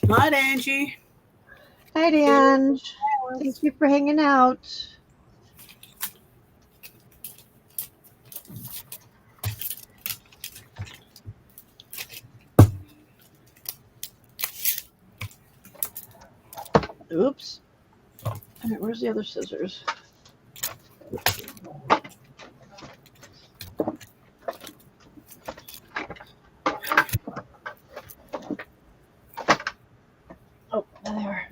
Night, Angie. Hi, Ange. Thank you for hanging out. Oops. All right, where's the other scissors? Oh, there they are.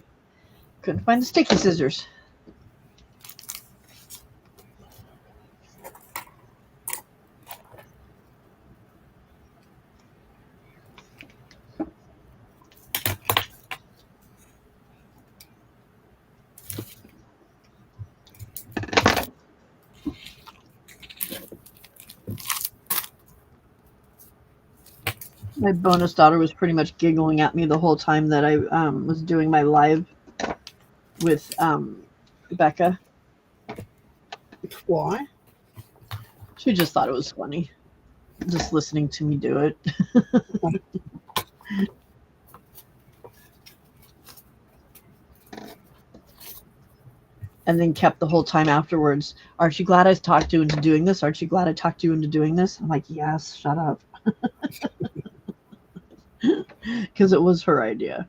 Couldn't find the sticky scissors. My bonus daughter was pretty much giggling at me the whole time that I was doing my live with Becca. Why? She just thought it was funny, just listening to me do it. And then kept the whole time afterwards, aren't you glad I talked you into doing this? Aren't you glad I talked you into doing this? I'm like, yes, shut up. Because it was her idea.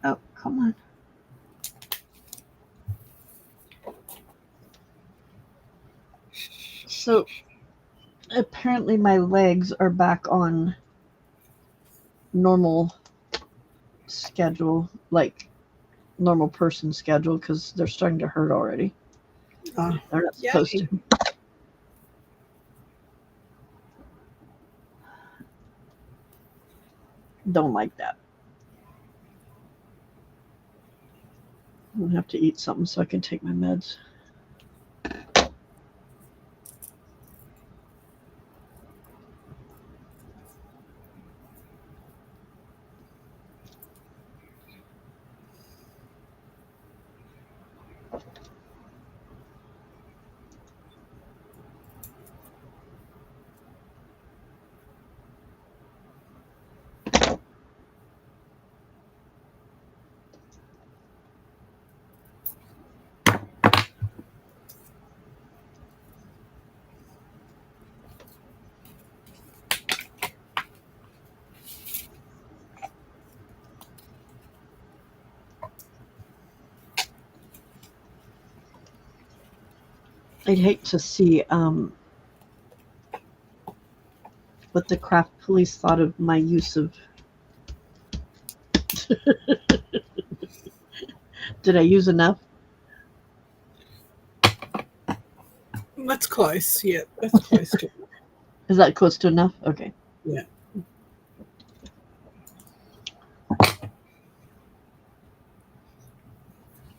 Oh, come on. So apparently my legs are back on normal schedule, like normal person schedule, because they're starting to hurt already. They're not supposed Yay. to. Don't like that. I'm gonna have to eat something so I can take my meds. I'd hate to see what the craft police thought of my use of. Did I use enough? That's close. Yeah, that's close to. Is that close to enough? Okay. Yeah.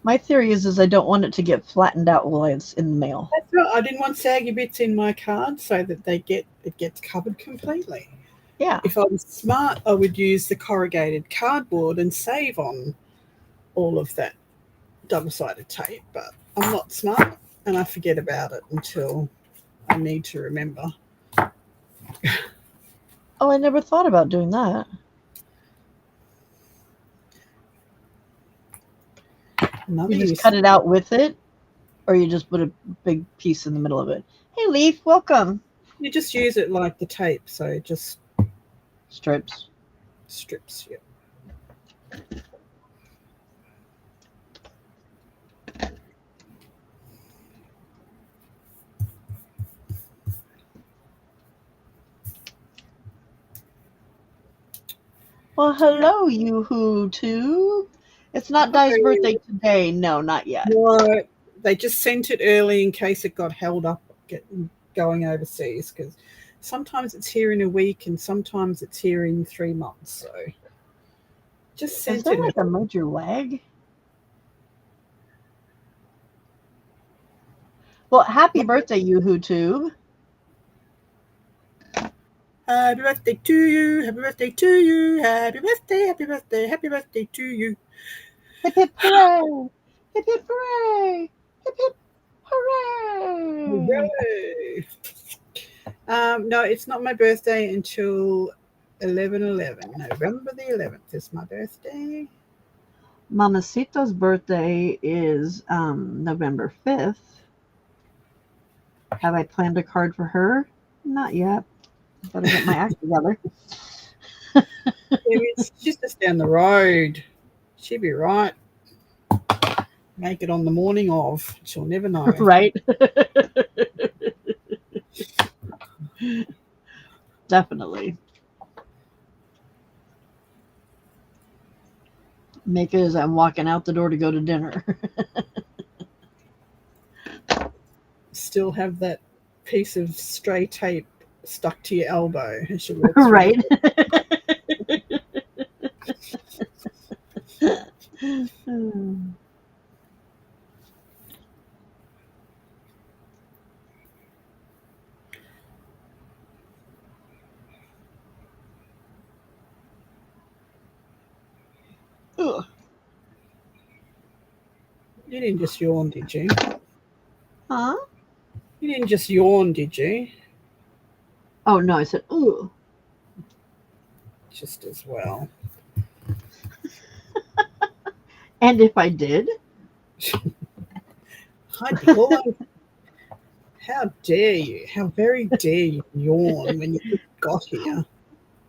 My theory is I don't want it to get flattened out while it's in the mail. That's right. I didn't want saggy bits in my card so that it gets covered completely. Yeah. If I was smart, I would use the corrugated cardboard and save on all of that double-sided tape, but I'm not smart and I forget about it until I need to remember. Oh, I never thought about doing that. Another You just use. cut it out with it, or you just put a big piece in the middle of it. Hey, Leaf, welcome. You just use it like the tape, so it just Strips. strips. Yeah. Well, hello, Yoo-hoo-too. It's not Di's birthday today. No, not yet. No, they just sent it early in case it got held up going overseas, because sometimes it's here in a week and sometimes it's here in 3 months. So just Is sent there it. like a major lag? Well, happy birthday, Yoo-hoo-tube. Happy birthday to you. Happy birthday to you. Happy birthday. Happy birthday. Happy birthday to you. Hip hip hooray! Hip hip hooray! Hip hip hooray! Hooray. No, it's not my birthday until 11/11. November the 11th is my birthday. Mamacita's birthday is November 5th. Have I planned a card for her? Not yet. Better get my act together. She's just down the road. She'll be right. Make it on the morning of. She'll never know. Right? Definitely. Make it as I'm walking out the door to go to dinner. Still have that piece of stray tape stuck to your elbow as you walk through. Right? Ugh. You didn't just yawn, did you? Huh? You didn't just yawn, did you? Oh, no, I said, ooh. Just as well. And if I did? Heidi, how dare you? How very dare you yawn when you got here?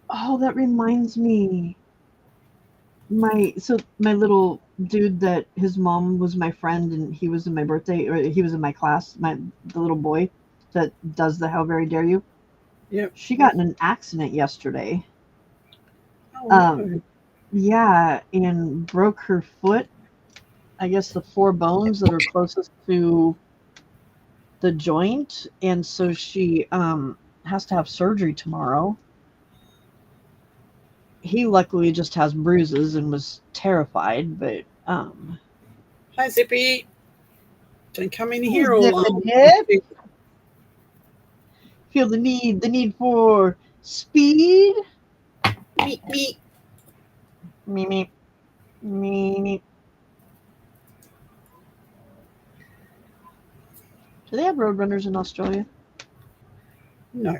Oh, that reminds me. My little dude that his mom was my friend and he was in my birthday, or he was in my class, the little boy that does the how very dare you. Yep. She got in an accident yesterday. Oh, no. Yeah, and broke her foot. I guess the 4 bones that are closest to the joint, and so she has to have surgery tomorrow. He luckily just has bruises and was terrified, but Hi, Zippy. Don't come in hey, here Zip all and Dip. Feel the need for speed. Meep, meep. Me me me me. Do they have roadrunners in Australia? No.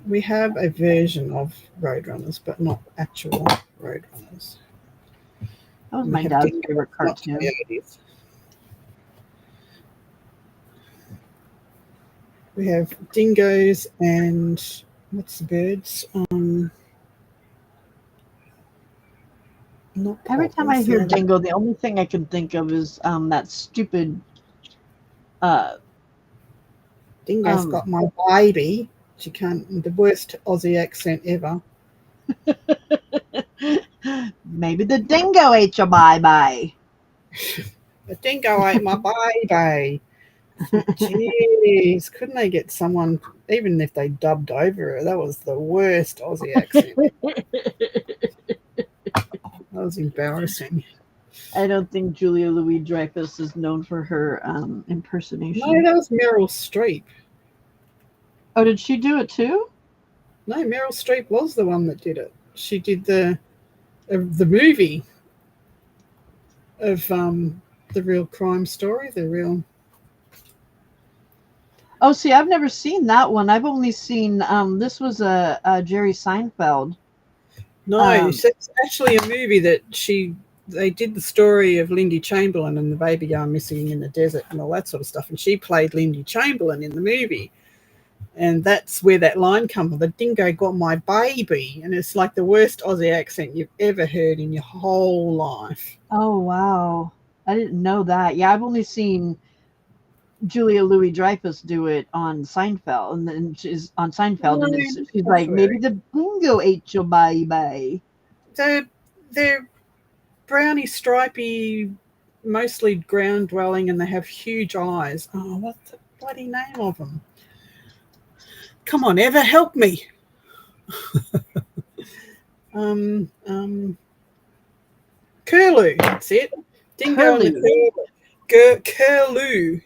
We have a version of Roadrunners, but not actual Roadrunners. That was We my have dad's dingoes, favorite not cartoon. coyotes. We have dingoes and what's the birds? Not Every time I what's the hear other- dingo, the only thing I can think of is that stupid. Dingo's got my baby. She can't. The worst Aussie accent ever. Maybe the dingo ate your bye. The dingo ate my baby. Jeez, couldn't they get someone, even if they dubbed over her? That was the worst Aussie accent. That was embarrassing. I don't think Julia Louis-Dreyfus is known for her impersonation. No, that was Meryl Streep. Oh, did she do it too? No, Meryl Streep was the one that did it. She did the movie of the real crime story, the real. Oh, see, I've never seen that one. I've only seen this was a Jerry Seinfeld. No, it's actually a movie that she they did the story of Lindy Chamberlain and the baby going missing in the desert and all that sort of stuff, and she played Lindy Chamberlain in the movie. And that's where that line comes from. The dingo got my baby. And it's like the worst Aussie accent you've ever heard in your whole life. Oh, wow. I didn't know that. Yeah, I've only seen Julia Louis-Dreyfus do it on Seinfeld. And then she's on Seinfeld, and she's like, maybe the dingo ate your baby. They're browny, stripy, mostly ground dwelling, and they have huge eyes. Oh, what's the bloody name of them? Come on, Eva, help me. Curlew, that's it. Dingo and the curlew. Curlew.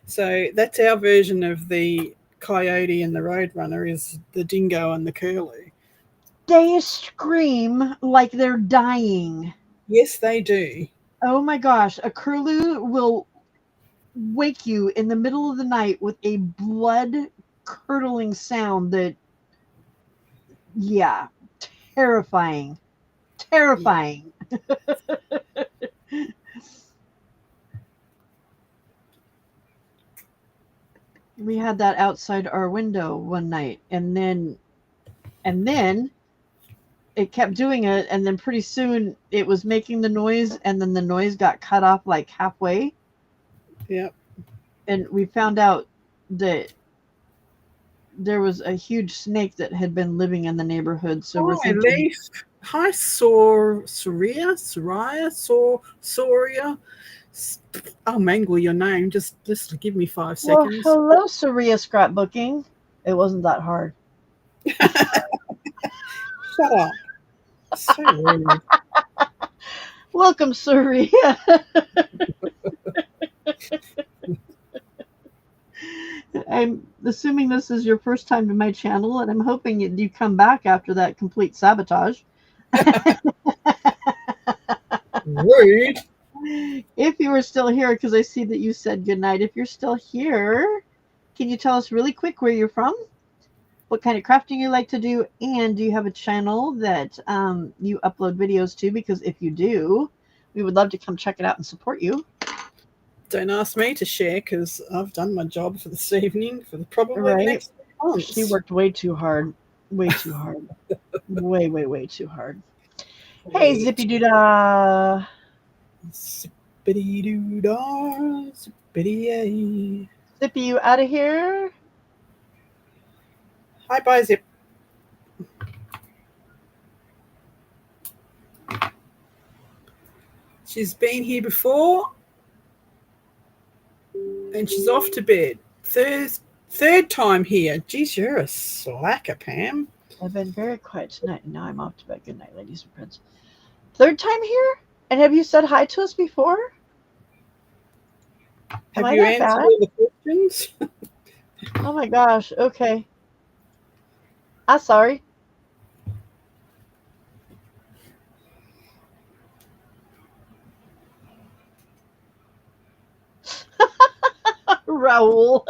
So that's our version of the coyote and the roadrunner is the dingo and the curlew. They scream like they're dying. Yes, they do. Oh my gosh, a curlew will wake you in the middle of the night with a blood curdling sound that, yeah, terrifying. Terrifying. We had that outside our window one night, and then it kept doing it, and then pretty soon it was making the noise, and then the noise got cut off like halfway. Yep. And we found out that there was a huge snake that had been living in the neighborhood. So we're thinking, hi, Soria. I'll mangle your name. Just give me 5 seconds. Well, hello, Soria Scrapbooking. It wasn't that hard. Shut up. So rude. Welcome, Soria. I'm assuming this is your first time to my channel, and I'm hoping you come back after that complete sabotage. Rude. If you are still here, because I see that you said goodnight, if you're still here, can you tell us really quick where you're from, what kind of crafting you like to do, and do you have a channel that you upload videos to? Because if you do, we would love to come check it out and support you. Don't ask me to share because I've done my job for this evening for probably the next 3 months. She worked way too hard. Way too hard. way too hard. Hey, Zippy Doodah. Zippity doo-dah, zippity-yay. Zippy, you out of here? Hi, bye, Zip. She's been here before. And she's off to bed. Third time here. Geez, you're a slacker, Pam. I've been very quiet tonight, and now I'm off to bed. Good night, ladies and friends. Third time here? And have you said hi to us before? Have you answered all the questions? Oh my gosh. Okay. I'm sorry. Raul.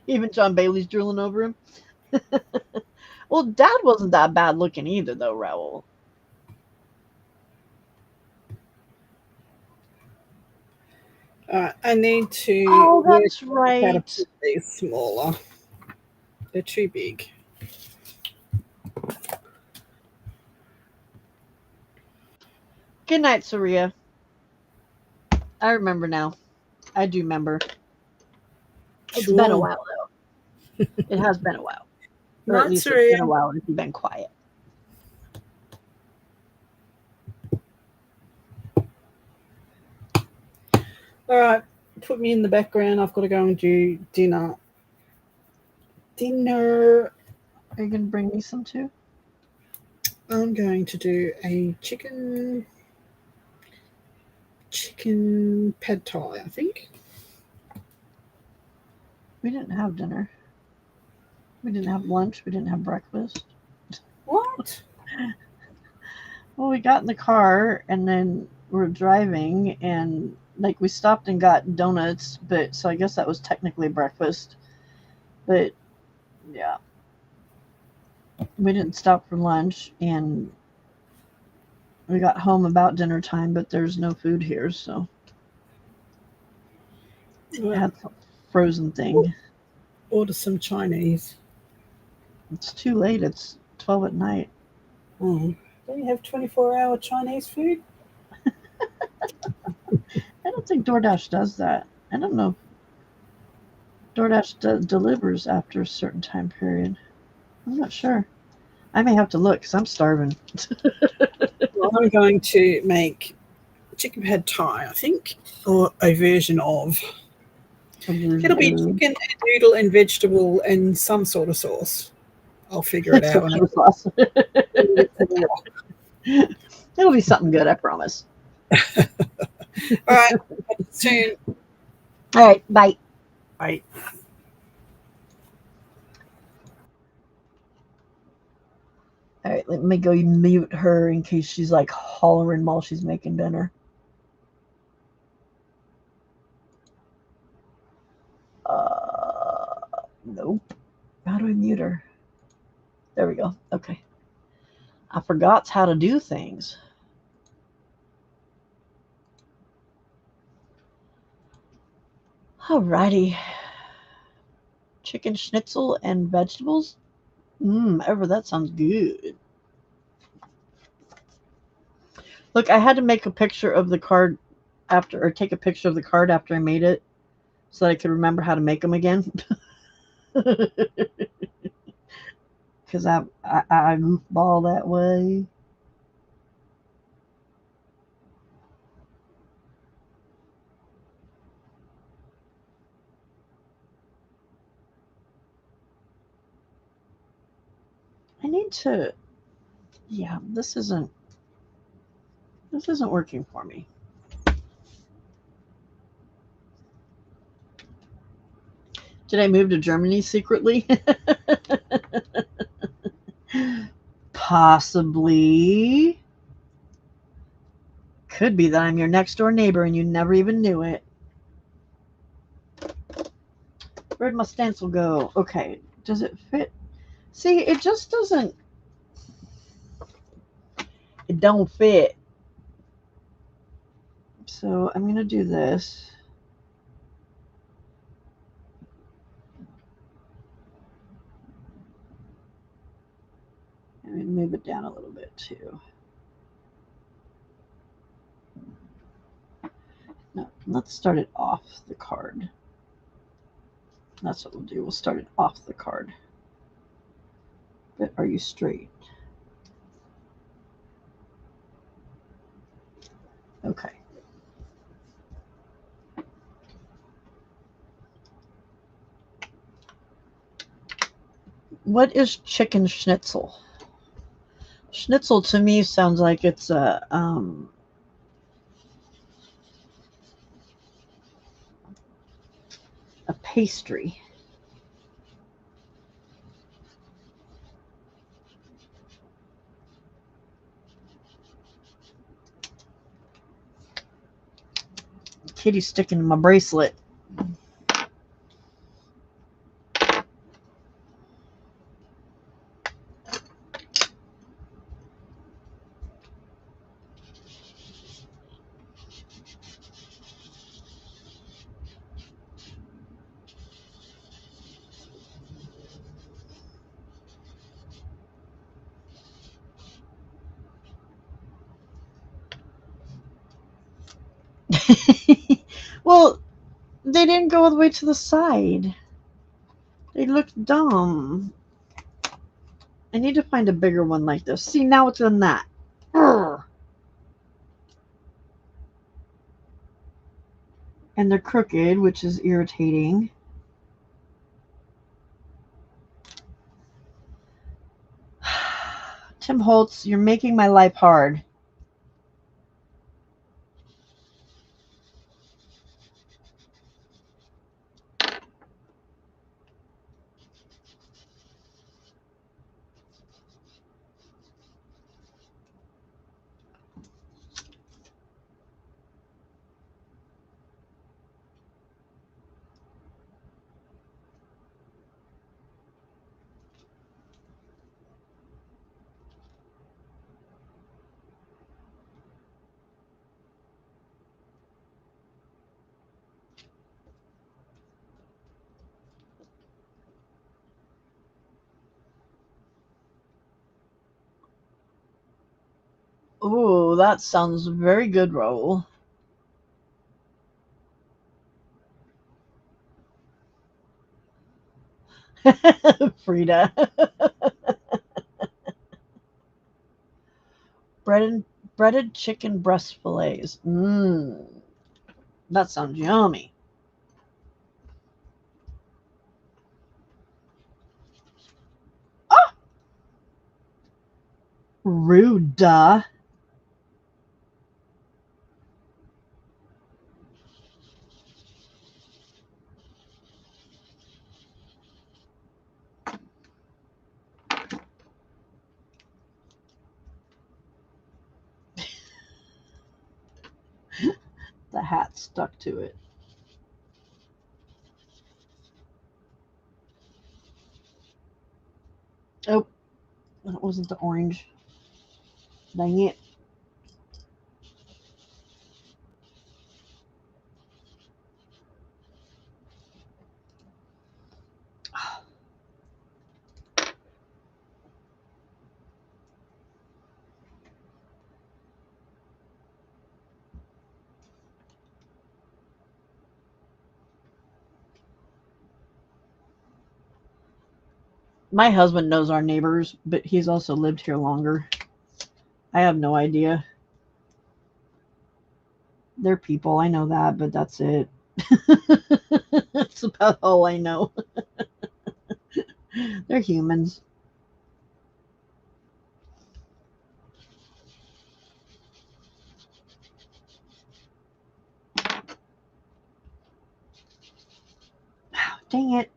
Even John Bailey's drooling over him. Well, Dad wasn't that bad looking either, though, Raul. I need to. Oh, that's right. These smaller. They're too big. Good night, Soria. I remember now. I do remember. It's been a while, though. It has been a while. Or at least it's been a while if you've been quiet. All right. Put me in the background. I've got to go and do dinner. Are you going to bring me some too? I'm going to do a chicken pad thai, I think. We didn't have dinner. We didn't have lunch. We didn't have breakfast. What? Well, we got in the car, and then we were driving and like we stopped and got donuts, but so I guess that was technically breakfast. But yeah, we didn't stop for lunch and we got home about dinner time, but there's no food here, so I Well, had some frozen thing. order some Chinese. It's too late. It's 12 at night. Oh, don't you have 24-hour Chinese food? I don't think DoorDash does that. I don't know if DoorDash delivers after a certain time period. I'm not sure. I may have to look because I'm starving. Well, I'm going to make chicken pad thai, I think, or a version of. It'll be chicken and noodle and vegetable and some sort of sauce. I'll figure it out when I Sauce. get to the rock. It'll be something good, I promise. All right, soon. All right, bye. Bye. All right, let me go mute her in case she's like hollering while she's making dinner. Nope. How do I mute her? There we go. Okay. I forgot how to do things. Alrighty. Chicken schnitzel and vegetables. Ever that sounds good. Look, I had to make a picture of the card after, or take a picture of the card after I made it so that I could remember how to make them again. Because I goofball that way. I need to, yeah, this isn't working for me. Did I move to Germany secretly? Possibly. Could be that I'm your next door neighbor and you never even knew it. Where'd my stencil go? Okay, does it fit? See, it just doesn't. It don't fit. So I'm gonna do this. And move it down a little bit too. No, let's start it off the card. That's what we'll do. We'll start it off the card. But are you straight? Okay. What is chicken schnitzel? Schnitzel to me sounds like it's a pastry. Kitty's sticking to my bracelet. Well, they didn't go all the way to the side. They look dumb. I need to find a bigger one like this. See, now it's in that. Urgh. And they're crooked, which is irritating. Tim Holtz, you're making my life hard. Ooh, that sounds very good, Raul. Frida. Breaded chicken breast fillets. Mmm. That sounds yummy. Ah! Ruda. The hat stuck to it. Oh, that wasn't the orange. Dang it. My husband knows our neighbors, but he's also lived here longer. I have no idea. They're people, I know that, but that's it. That's about all I know. They're humans. Dang it.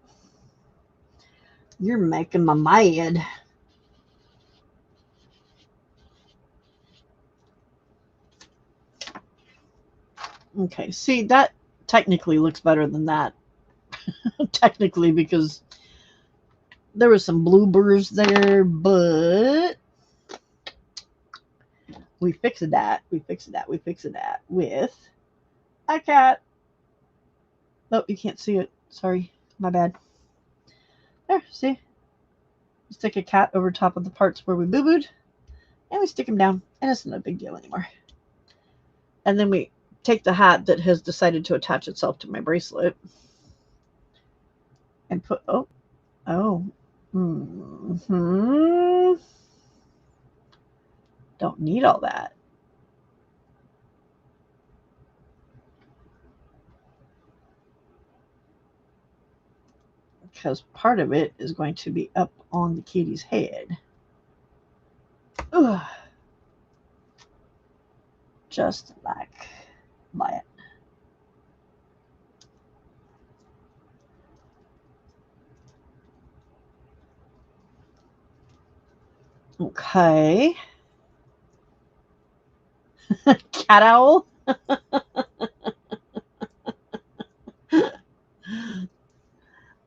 You're making my mad. Okay, see, that technically looks better than that. Technically, because there was some bloopers there, but we fixed that. We fixed that. We fixed that with a cat. Oh, you can't see it. Sorry, my bad. There, see? We stick a cat over top of the parts where we boo-booed, and we stick him down, and it's not a big deal anymore. And then we take the hat that has decided to attach itself to my bracelet and put, mm-hmm. Don't need all that. Because part of it is going to be up on the kitty's head. Ugh. Just like that. Okay. Cat owl.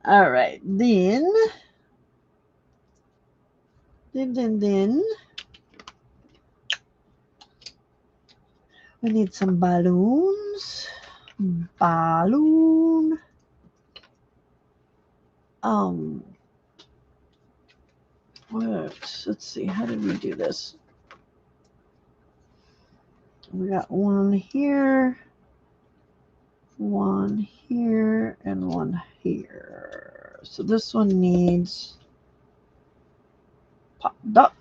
All right, then we need some balloons. Balloon. Let's see, how did we do this? We got one here, and one here. So this one needs popped up.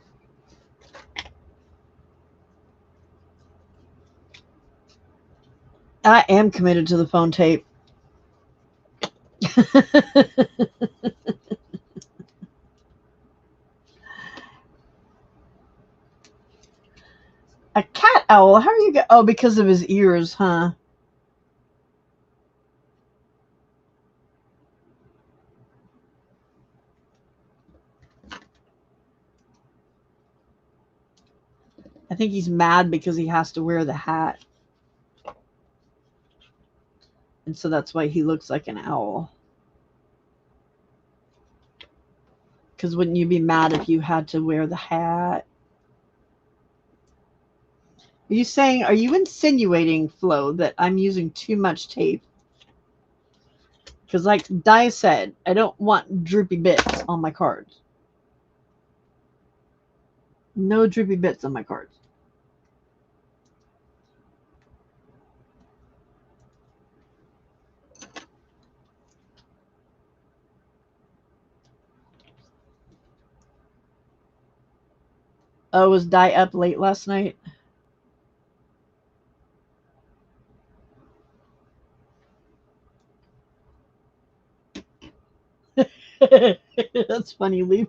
I am committed to the phone tape. A cat owl? How are you get? Oh, because of his ears, huh? I think he's mad because he has to wear the hat. And so that's why he looks like an owl. Because wouldn't you be mad if you had to wear the hat? Are you insinuating, Flo, that I'm using too much tape? Because like Di said, I don't want droopy bits on my cards. No droopy bits on my cards. Oh, was Di up late last night? That's funny, Leaf.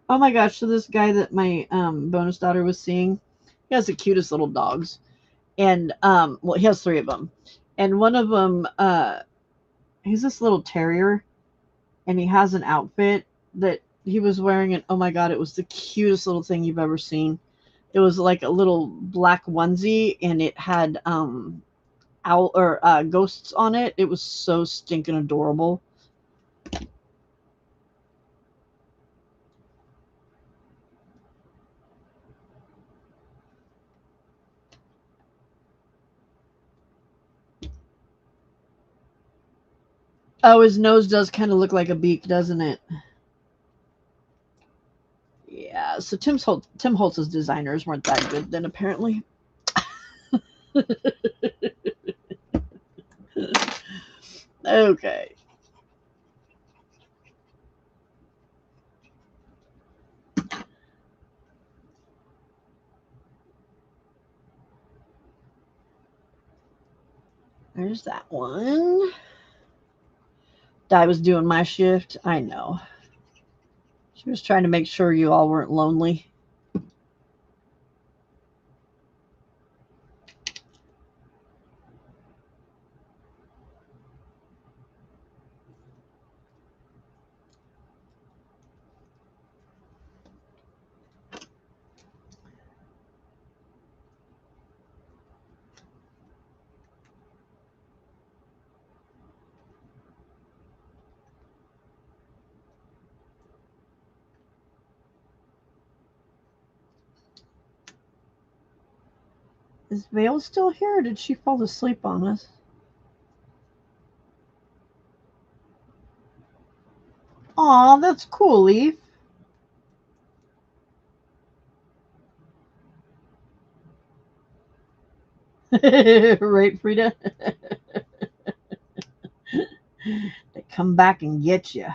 Oh my gosh! So this guy that my bonus daughter was seeing, he has the cutest little dogs, and well, he has three of them, and one of them, he's this little terrier, and he has an outfit that he was wearing, and oh my god, it was the cutest little thing you've ever seen. It was like a little black onesie, and it had owl or ghosts on it. It was so stinking adorable. Oh, his nose does kind of look like a beak, doesn't it? Yeah. So Tim Holtz's designers weren't that good then, apparently. Okay. There's that one. Di was doing my shift. I know. She was trying to make sure you all weren't lonely. Is Vale still here, or did she fall asleep on us? Aw, that's cool, Leaf. Right, Frida? They come back and get you.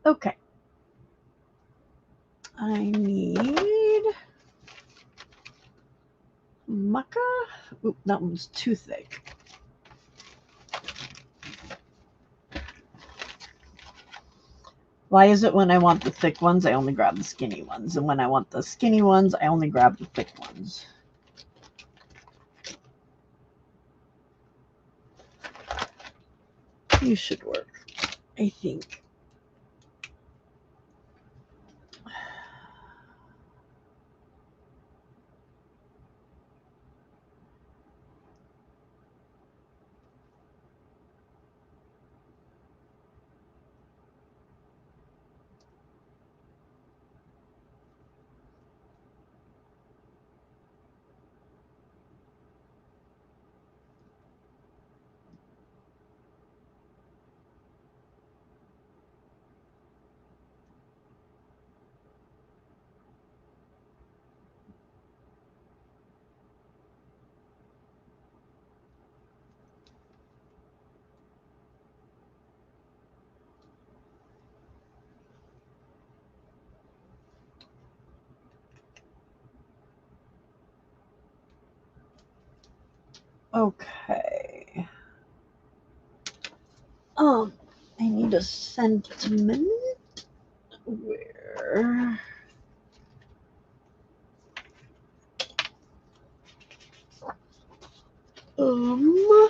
Okay. I need maca. Oop, that one's too thick. Why is it when I want the thick ones, I only grab the skinny ones? And when I want the skinny ones, I only grab the thick ones? You should work, I think. Okay. I need a sentiment. Where? Um.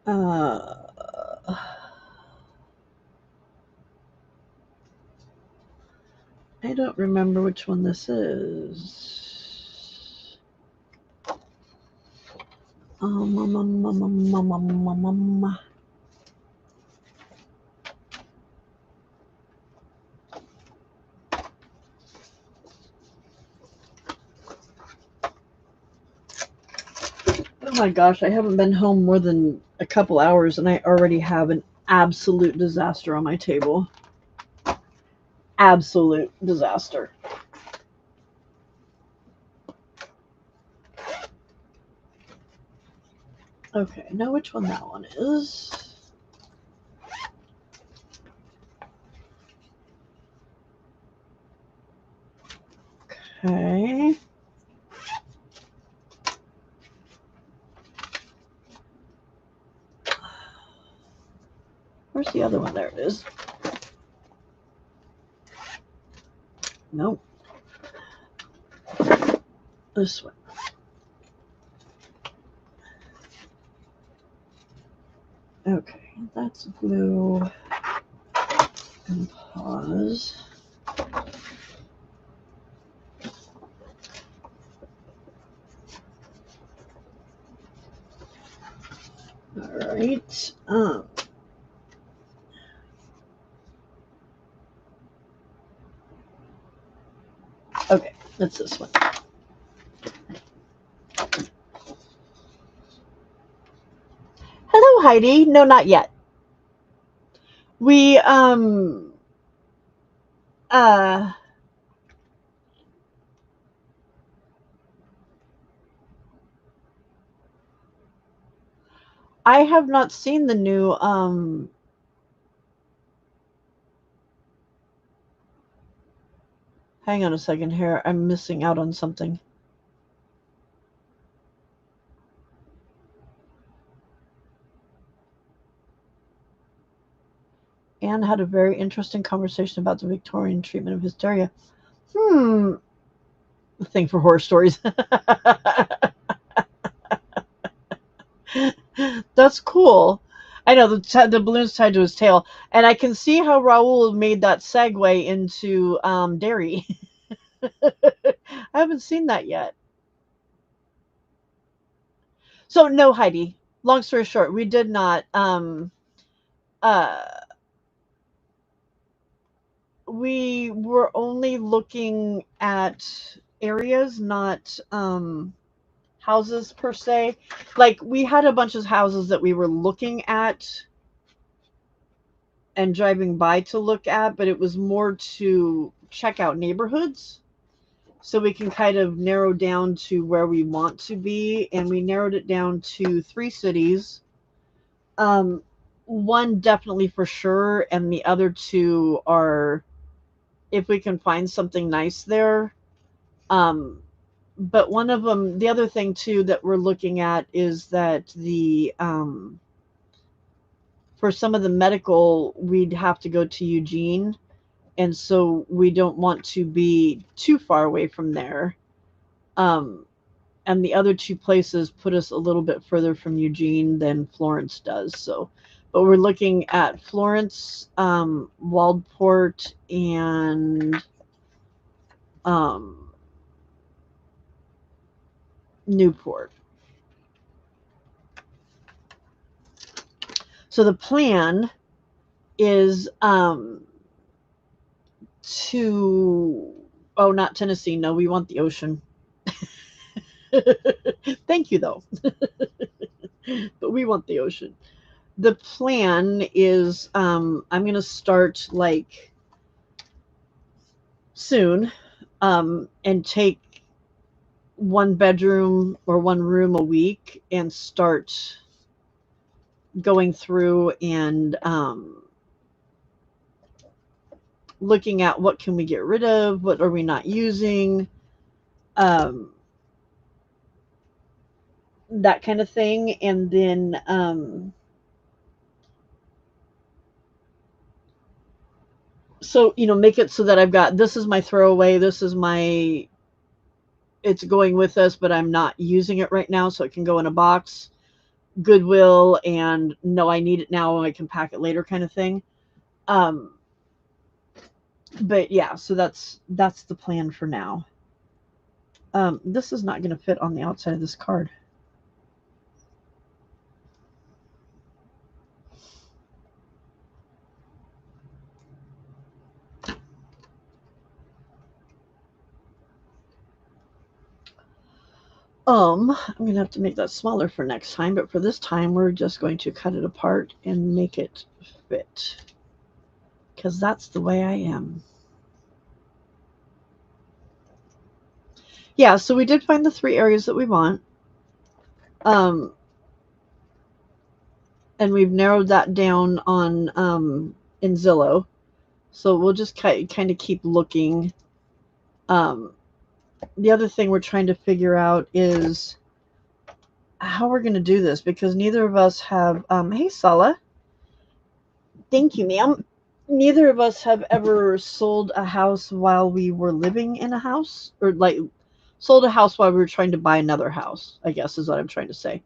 Uh. I don't remember which one this is. Oh my gosh, I haven't been home more than a couple hours and I already have an absolute disaster on my table. Absolute disaster. Okay, I know which one that one is. Okay. Where's the other one? There it is. Nope. This one. Okay, that's blue. And pause. All right. Okay, that's this one. Hello, Heidi. No, not yet. We I have not seen the new hang on a second here. I'm missing out on something. Anne had a very interesting conversation about the Victorian treatment of hysteria. Thing for horror stories. That's cool. I know the balloon's tied to his tail, and I can see how Raoul made that segue into dairy. I haven't seen that yet. So no, Heidi. Long story short, we did not. We were only looking at areas, not houses per se. Like we had a bunch of houses that we were looking at and driving by to look at, but it was more to check out neighborhoods so we can kind of narrow down to where we want to be. And we narrowed it down to 3 cities. One definitely for sure, and the other 2 are if we can find something nice there. But one of them, the other thing too that we're looking at is that the for some of the medical, we'd have to go to Eugene, and so we don't want to be too far away from there. And the other 2 places put us a little bit further from Eugene than Florence does. So, but we're looking at Florence, Waldport, and Newport. So the plan is to not Tennessee. No, we want the ocean. Thank you though. But we want the ocean. The plan is I'm going to start like soon and take 1 bedroom or 1 room a week and start going through and looking at what can we get rid of, what are we not using, that kind of thing. And then so make it so that I've got, this is my throwaway, this is my, it's going with us, but I'm not using it right now, so it can go in a box, Goodwill, and no, I need it now and I can pack it later kind of thing. But yeah, so that's the plan for now. This is not going to fit on the outside of this card. I'm going to have to make that smaller for next time, but for this time, we're just going to cut it apart and make it fit. Because that's the way I am. Yeah, so we did find the 3 areas that we want. And we've narrowed that down on in Zillow. So we'll just kind of keep looking. The other thing we're trying to figure out is how we're going to do this, because neither of us have hey Sala, thank you ma'am, neither of us have ever sold a house while we were living in a house, or like sold a house while we were trying to buy another house, I guess is what I'm trying to say.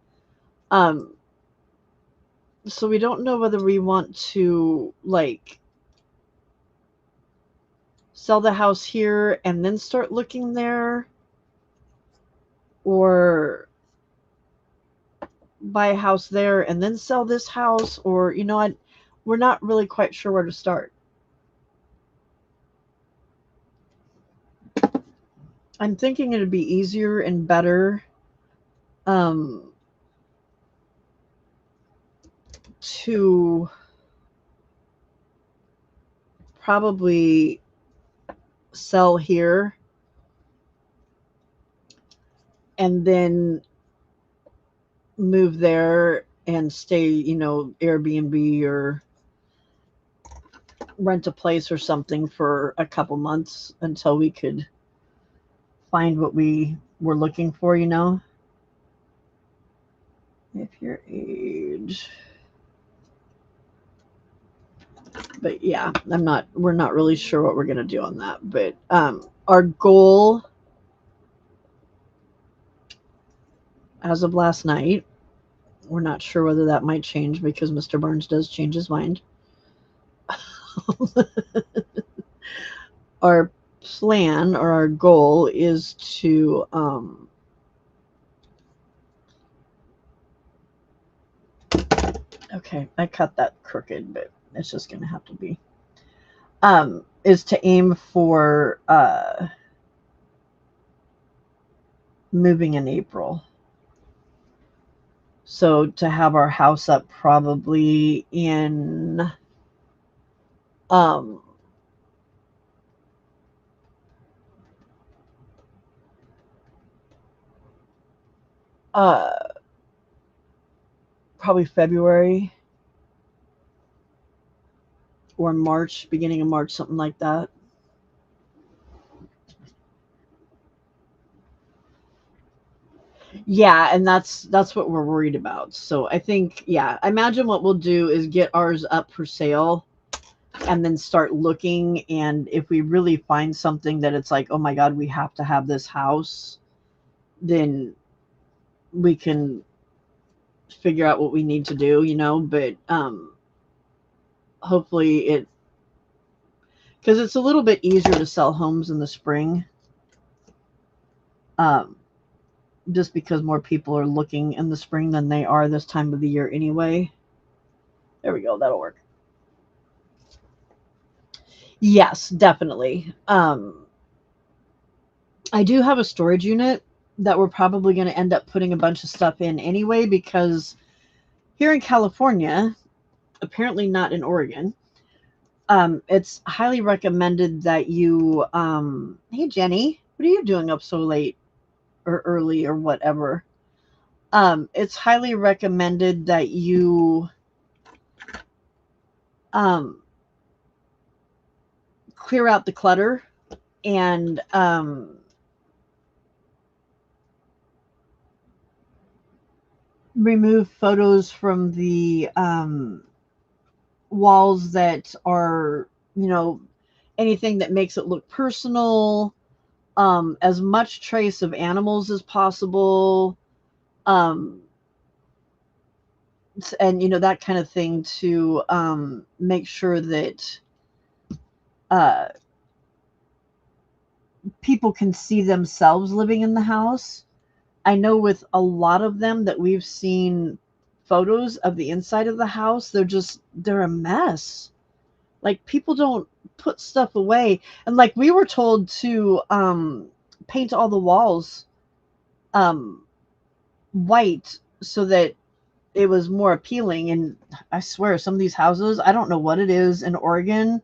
So we don't know whether we want to like sell the house here and then start looking there, or buy a house there and then sell this house, or we're not really quite sure where to start. I'm thinking it'd be easier and better to probably sell here and then move there and stay, Airbnb or rent a place or something for a couple months until we could find what we were looking for, If your age. But yeah, we're not really sure what we're going to do on that. But our goal as of last night, we're not sure whether that might change because Mr. Barnes does change his mind. Our plan or our goal is to okay, I cut that crooked, but it's just going to have to be is to aim for moving in April. So to have our house up probably in uh probably February or March, beginning of March, something like that. Yeah, and that's what we're worried about. So I think, yeah, I imagine what we'll do is get ours up for sale and then start looking, and if we really find something that it's like, oh my god, we have to have this house, then we can figure out what we need to do, but hopefully because it's a little bit easier to sell homes in the spring, just because more people are looking in the spring than they are this time of the year anyway. There we go, that'll work. Yes, definitely. I do have a storage unit that we're probably going to end up putting a bunch of stuff in anyway, because here in California, apparently not in Oregon, it's highly recommended that you hey Jenny, what are you doing up so late or early or whatever? It's highly recommended that you clear out the clutter and remove photos from the walls that are, anything that makes it look personal, as much trace of animals as possible, and that kind of thing, to make sure that people can see themselves living in the house. I know with a lot of them that we've seen photos of the inside of the house, they're a mess. Like people don't put stuff away. And like we were told to paint all the walls um white so that it was more appealing. And I swear some of these houses, I don't know what it is in Oregon,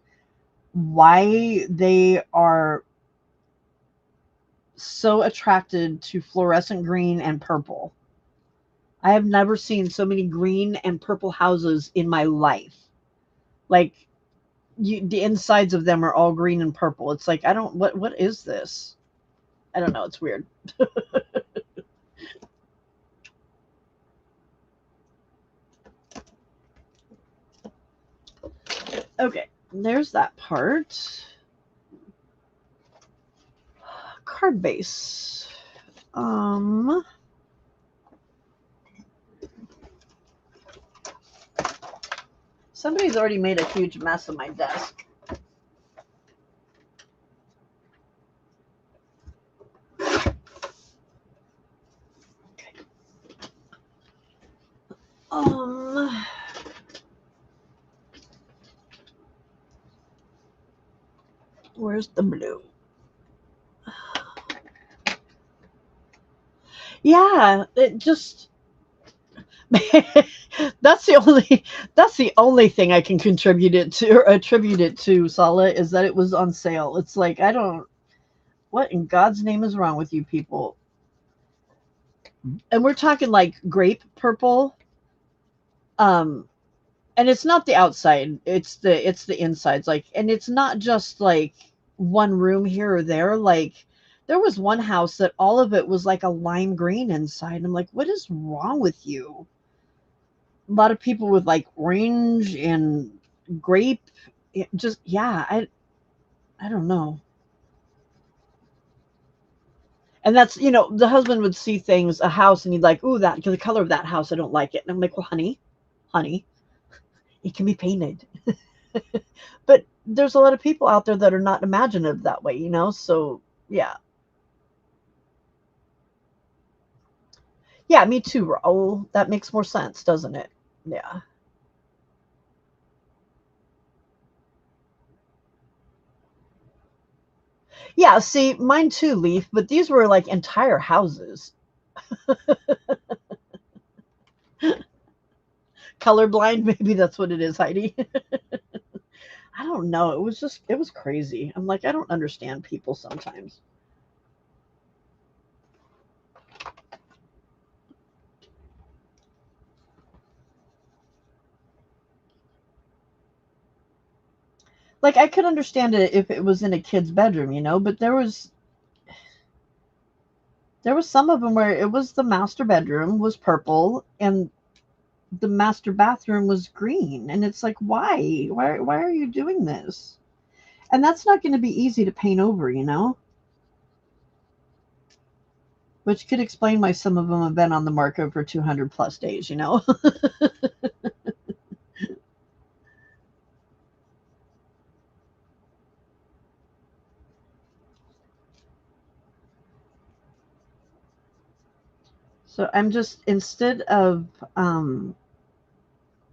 why they are so attracted to fluorescent green and purple. I have never seen so many green and purple houses in my life. Like the insides of them are all green and purple. It's like I don't what is this? I don't know. It's weird. Okay, there's that part. Card base. Somebody's already made a huge mess of my desk. Where's the blue? Yeah, it just that's the only thing I can attribute it to, Sala, is that it was on sale. It's like what in God's name is wrong with you people? And we're talking like grape purple. And it's not the outside, it's the insides. Like, and it's not just like one room here or there. Like there was one house that all of it was like a lime green inside. I'm like, what is wrong with you? A lot of people with like orange and grape. I don't know. And that's, the husband would see things, a house, and he'd like, ooh, that, the color of that house, I don't like it. And I'm like, well, honey, it can be painted. But there's a lot of people out there that are not imaginative that way, so yeah. Yeah, me too, Raul. That makes more sense, doesn't it? Yeah. Yeah, see, mine too, Leaf, but these were like entire houses. Colorblind, maybe that's what it is, Heidi. I don't know. It was crazy. I'm like, I don't understand people sometimes. Like, I could understand it if it was in a kid's bedroom, but there was some of them where it was the master bedroom was purple and the master bathroom was green. And it's like, why? Why are you doing this? And that's not going to be easy to paint over. Which could explain why some of them have been on the market for 200 plus days. So I'm just, instead of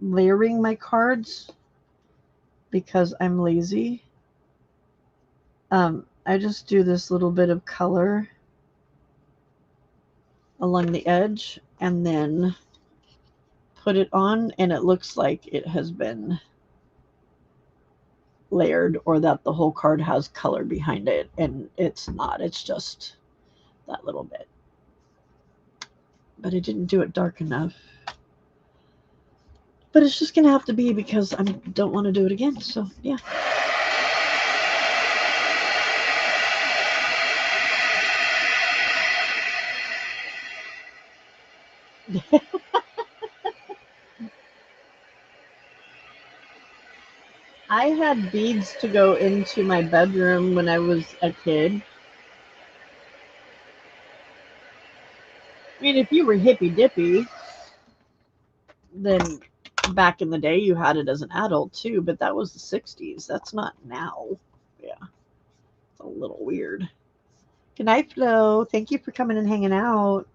layering my cards because I'm lazy, I just do this little bit of color along the edge and then put it on, and it looks like it has been layered, or that the whole card has color behind it, and it's not. It's just that little bit. But I didn't do it dark enough. But it's just going to have to be because I don't want to do it again. So, yeah. I had beads to go into my bedroom when I was a kid. I mean, if you were hippy dippy, then back in the day you had it as an adult too, but that was the 60s. That's not now. Yeah. It's a little weird. Good night, Flo. Thank you for coming and hanging out.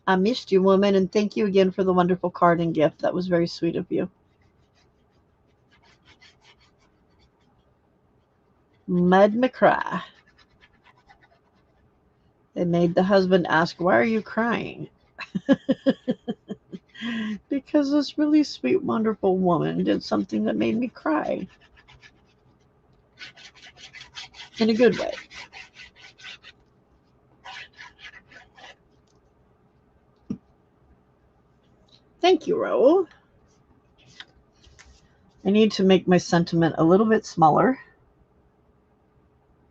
I missed you, woman, and thank you again for the wonderful card and gift. That was very sweet of you. Mud McCry. They made the husband ask, "Why are you crying?" Because this really sweet, wonderful woman did something that made me cry. In a good way. Thank you, Raoul. I need to make my sentiment a little bit smaller.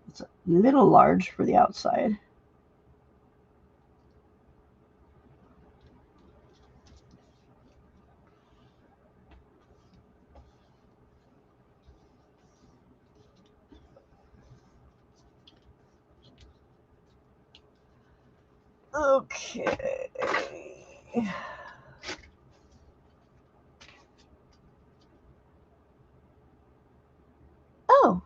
It's a little large for the outside. Okay. Oh.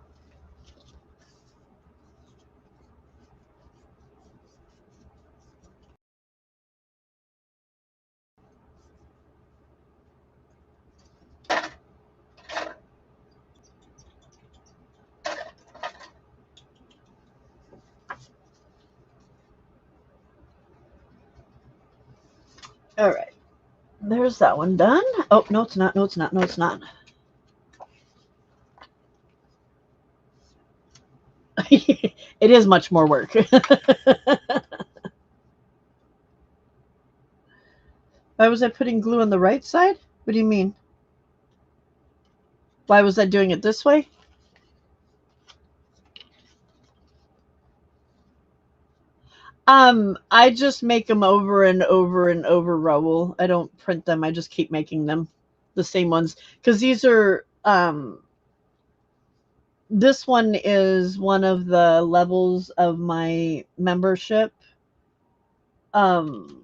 All right. There's that one done. Oh, no, it's not. No, it's not. No, it's not. It is much more work. Why was I putting glue on the right side? What do you mean? Why was I doing it this way? I just make them over and over and over, Raoul. I don't print them. I just keep making them, the same ones, because these are this one is one of the levels of my membership. Um,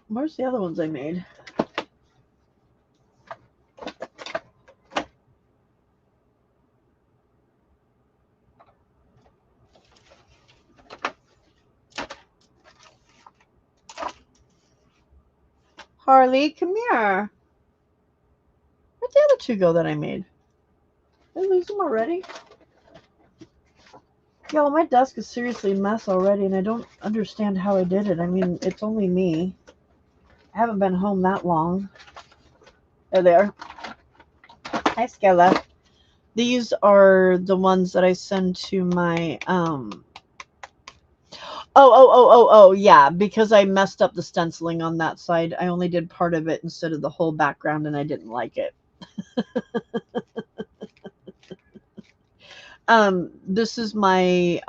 where's the other ones I made? Harley, come here. Where'd the other two go that I made? Did I lose them already? Yo, my desk is seriously a mess already, and I don't understand how I did it. I mean, it's only me. I haven't been home that long. There they are. Hi, Skella. These are the ones that I send to my Oh, yeah, because I messed up the stenciling on that side. I only did part of it instead of the whole background, and I didn't like it. This is my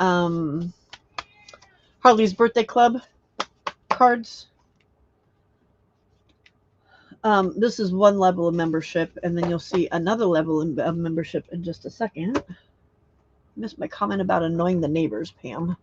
Harley's Birthday Club cards. This is one level of membership, and then you'll see another level of membership in just a second. Missed my comment about annoying the neighbors, Pam.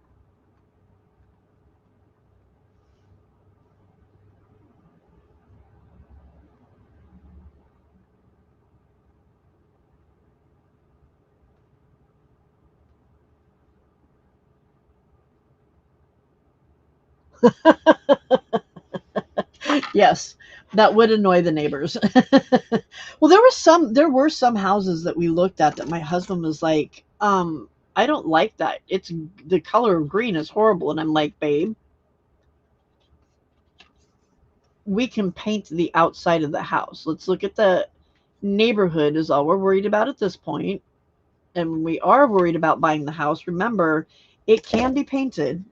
Yes, that would annoy the neighbors. Well, there were some houses that we looked at that my husband was like, I don't like that. It's the color of green is horrible. And I'm like, babe, we can paint the outside of the house. Let's look at the neighborhood is all we're worried about at this point. And we are worried about buying the house. Remember, it can be painted.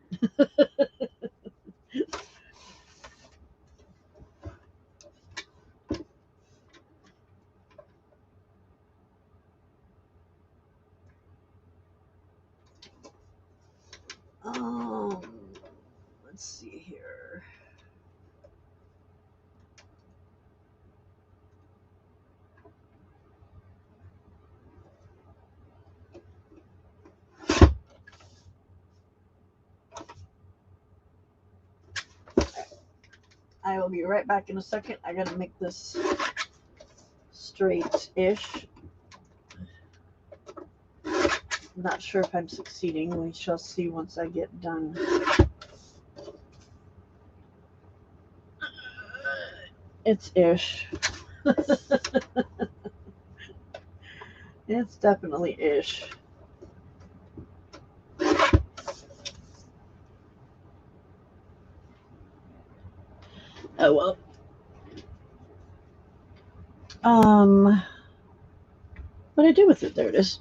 Um, let's see here. I will be right back in a second. I gotta make this straight-ish. not sure if I'm succeeding. We shall see once I get done. It's ish. It's definitely ish. Oh well. What do I do with it? There it is.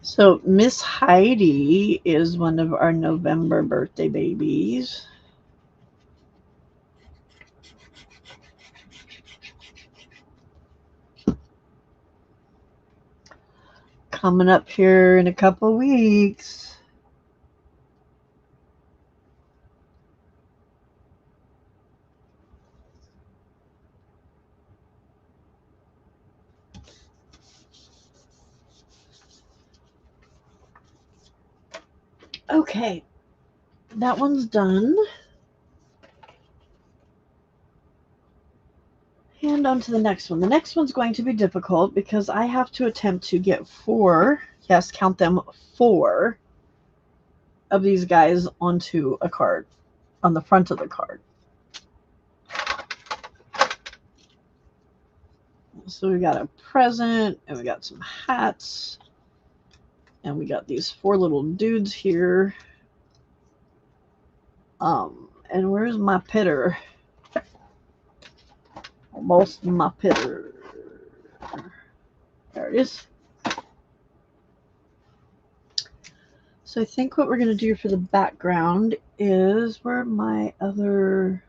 So Miss Heidi is one of our November birthday babies. Coming up here in a couple weeks. Okay, that one's done. And on to the next one. The next one's going to be difficult because I have to attempt to get 4, yes, count them, 4 of these guys onto a card, on the front of the card. So we got a present, and we got some hats, and we got these 4 little dudes here. And where's my pitter? Almost my pitter. There it is. So I think what we're going to do for the background is, where my other...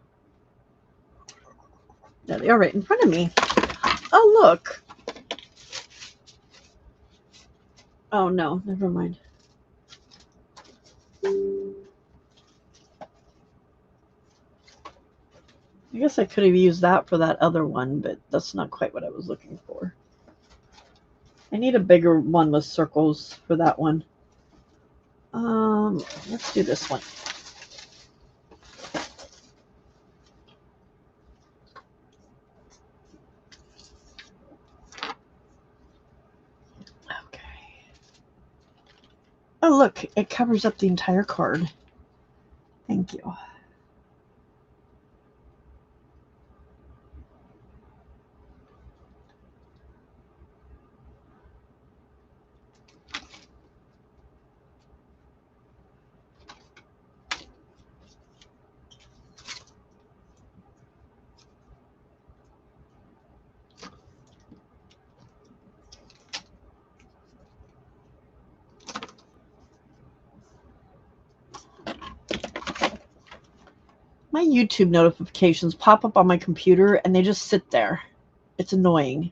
There they are, right in front of me. Oh, look. Oh, no, never mind. I guess I could have used that for that other one, but that's not quite what I was looking for. I need a bigger one with circles for that one. Let's do this one. Okay. Oh, look, it covers up the entire card. Thank you. My YouTube notifications pop up on my computer and they just sit there. It's annoying.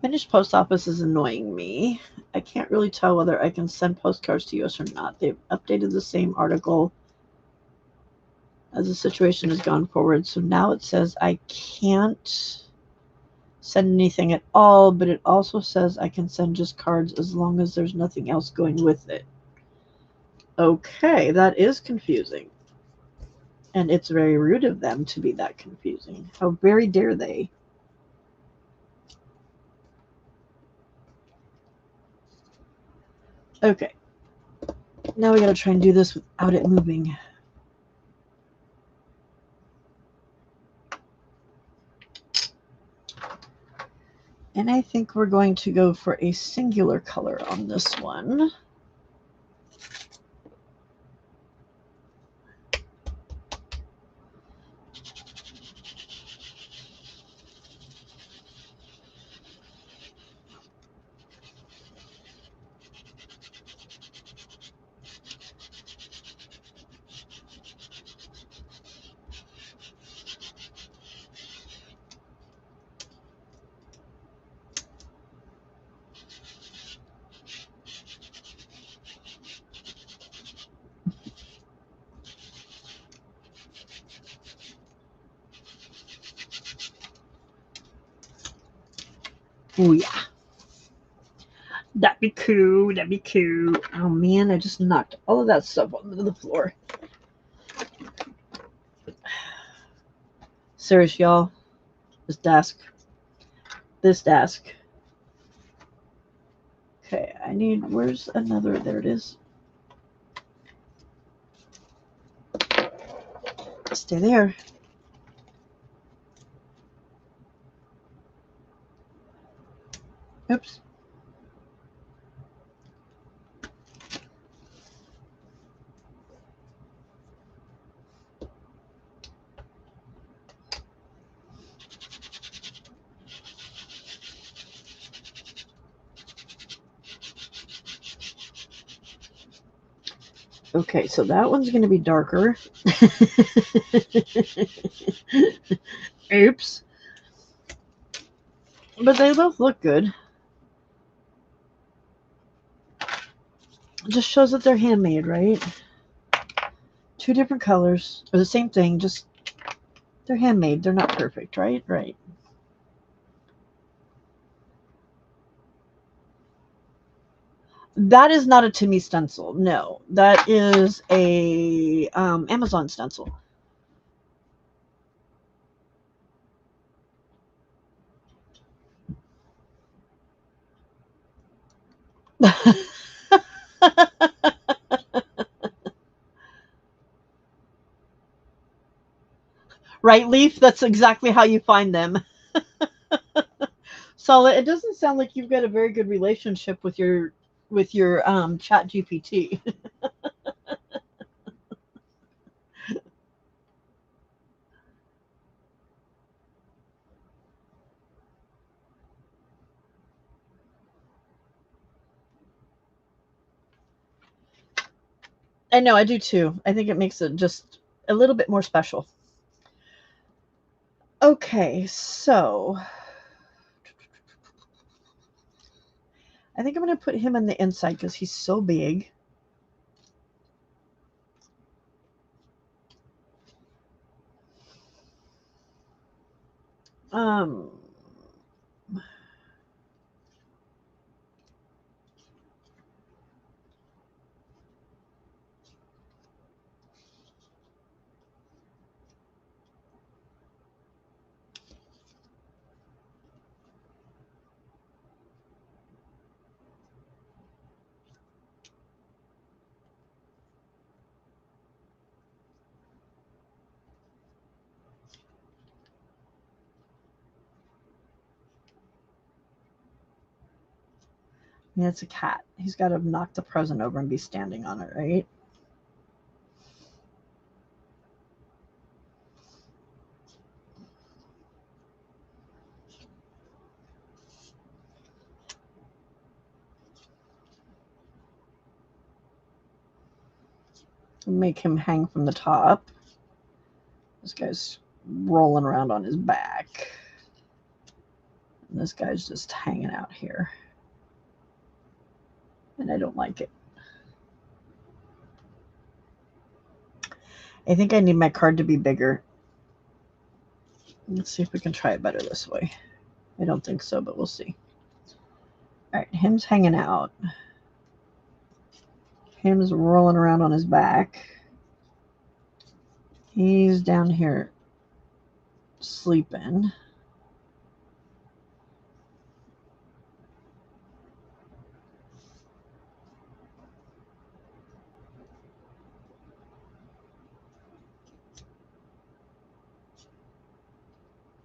Finnish post office is annoying me. I can't really tell whether I can send postcards to US or not. They've updated the same article as the situation has gone forward. So now it says I can't send anything at all, but it also says I can send just cards as long as there's nothing else going with it. Okay, that is confusing. And it's very rude of them to be that confusing. How very dare they? Okay. Now we gotta try and do this without it moving. And I think we're going to go for a singular color on this one. Oh yeah. That'd be cool. That'd be cool. Oh man, I just knocked all of that stuff onto the floor. Serious, y'all. This desk. This desk. Okay, I need, where's another, there it is. Stay there. Oops. Okay, so that one's going to be darker. Oops. But they both look good. It just shows that they're handmade, right? Two different colors, or the same thing, just they're handmade. They're not perfect, right? Right. That is not a Timmy stencil. No, that is a Amazon stencil. Right, Leaf? That's exactly how you find them. So it doesn't sound like you've got a very good relationship with your chat GPT. I know, I do too. I think it makes it just a little bit more special. Okay, so I think I'm going to put him on the inside because he's so big. Um, yeah, it's a cat. He's got to knock the present over and be standing on it, right? Make him hang from the top. This guy's rolling around on his back. And this guy's just hanging out here. And I don't like it. I think I need my card to be bigger. Let's see if we can try it better this way. I don't think so, but we'll see. All right, him's hanging out. Him's rolling around on his back. He's down here sleeping.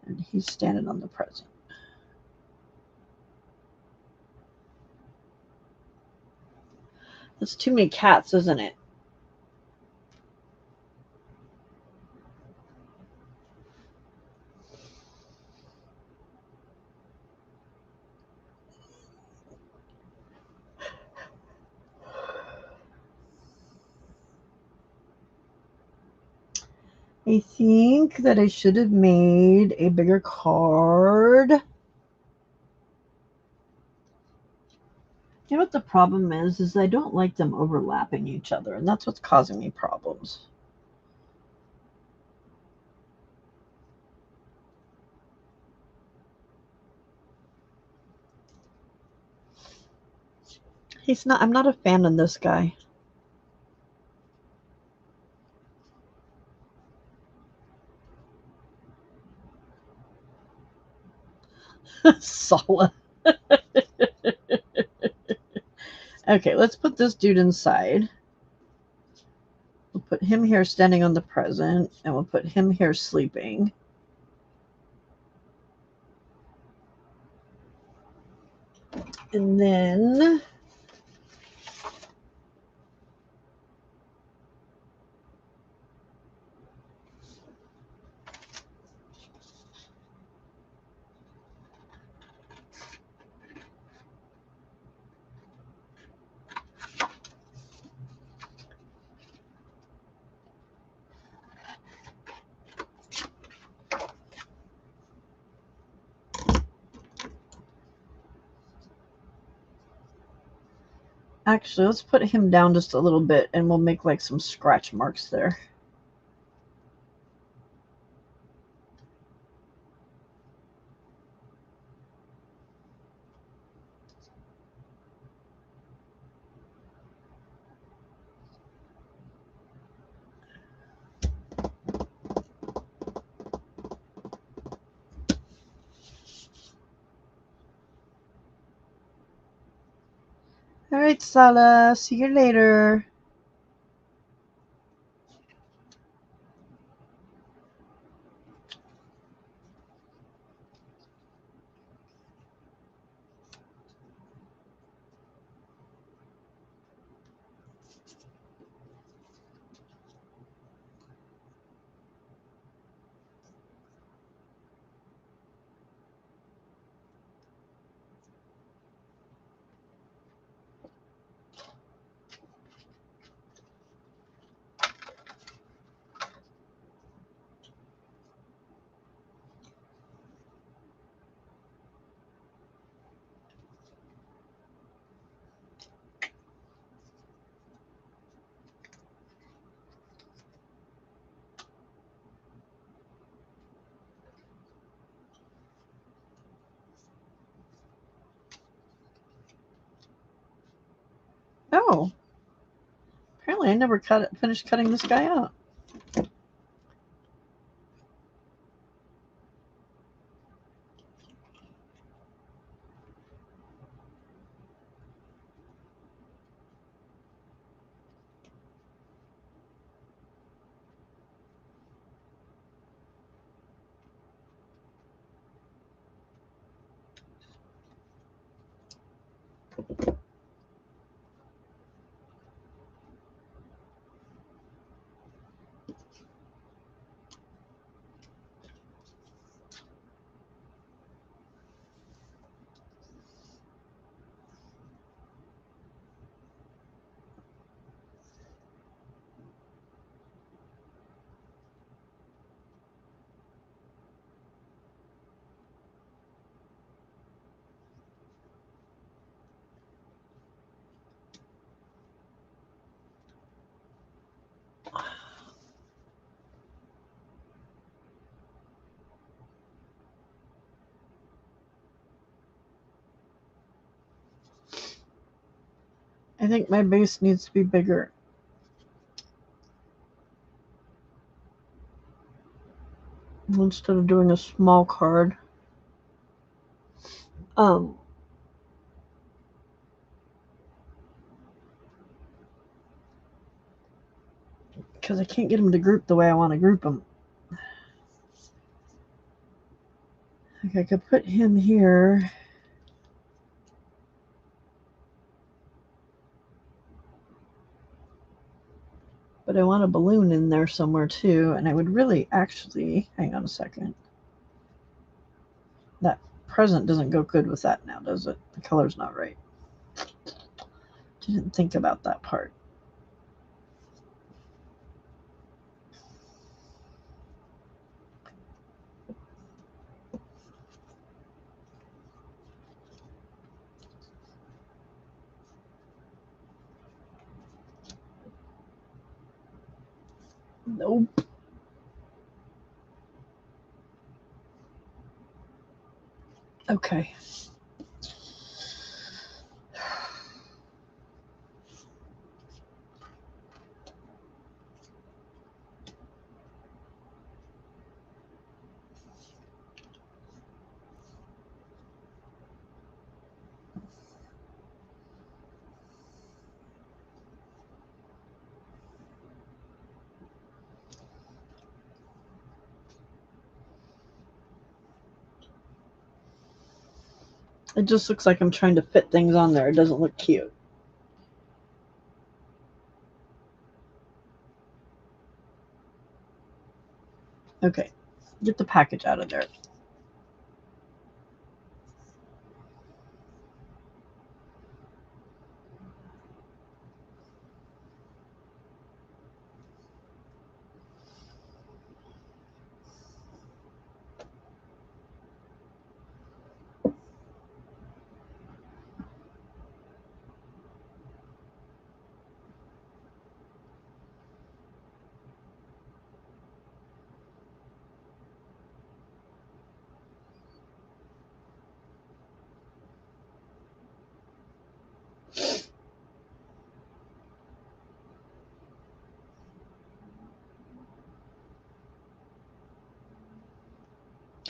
And he's standing on the present. That's too many cats, isn't it? I think that I should have made a bigger card. You know what the problem is I don't like them overlapping each other, and that's what's causing me problems. I'm not a fan of this guy. Sala. Okay, let's put this dude inside. We'll put him here standing on the present, and we'll put him here sleeping. And then actually, let's put him down just a little bit, and we'll make like some scratch marks there. All right, Sala, see you later. Oh, apparently I never finished cutting this guy out. I think my base needs to be bigger. Instead of doing a small card. Because I can't get them to group the way I want to group them. Like I could put him here. But I want a balloon in there somewhere too, and I would really actually, hang on a second. That present doesn't go good with that now, does it? The color's not right. Didn't think about that part. Nope. Okay. It just looks like I'm trying to fit things on there. It doesn't look cute. Okay, get the package out of there.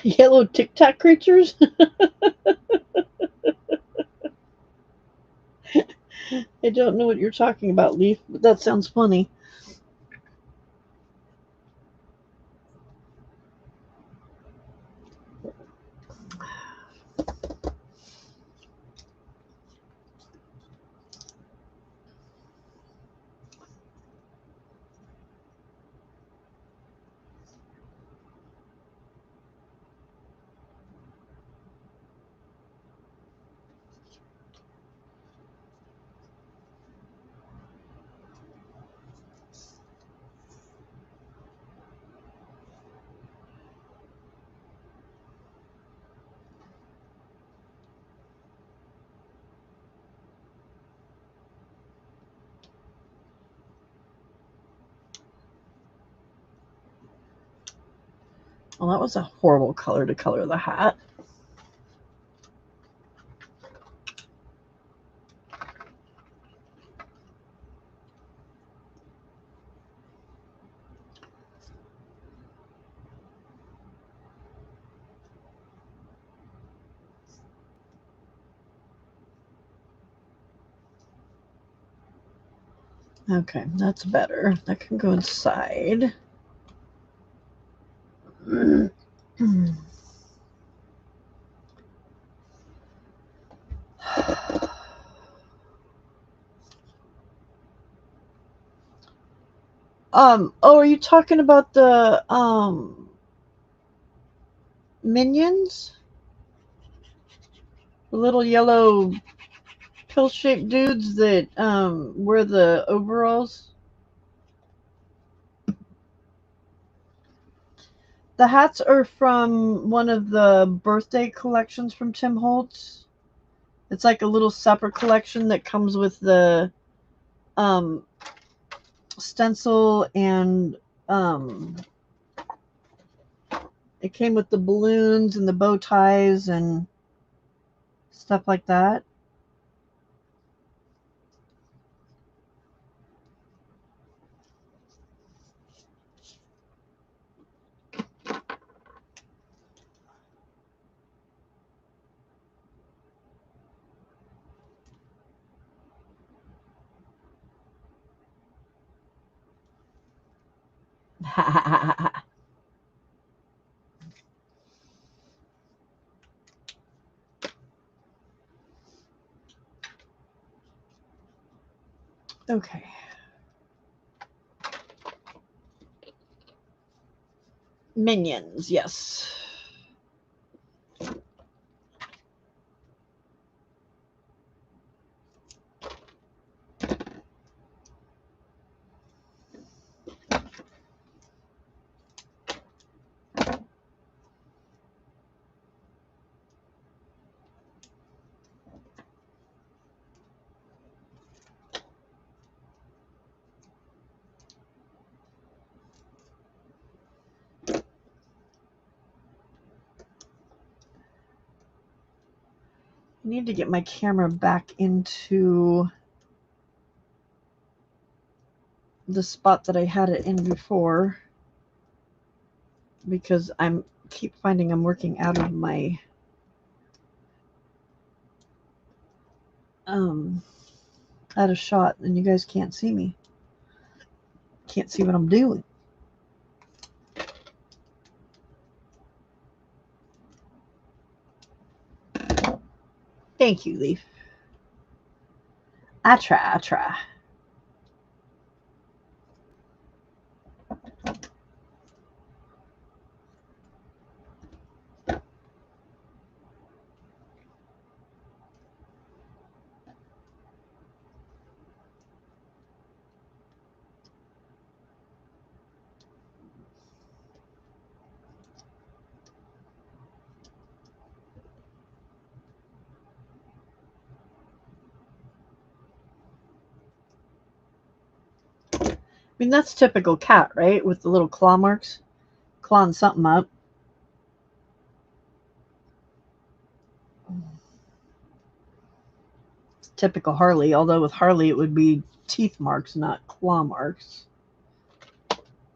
Yellow Tic Tac creatures? I don't know what you're talking about, Leaf, but that sounds funny. Well, that was a horrible color to color the hat. Okay, that's better. That can go inside. Oh, are you talking about the minions? The little yellow pill-shaped dudes that wear the overalls? The hats are from one of the birthday collections from Tim Holtz. It's like a little separate collection that comes with the um, stencil and it came with the balloons and the bow ties and stuff like that. Okay. Minions, yes. I need to get my camera back into the spot that I had it in before because I'm keep finding I'm working out of my out of shot and you guys can't see me. Can't see what I'm doing. Thank you, Leaf. I try. I mean, that's typical cat, right? With the little claw marks. Clawing something up. It's typical Harley, although with Harley it would be teeth marks, not claw marks.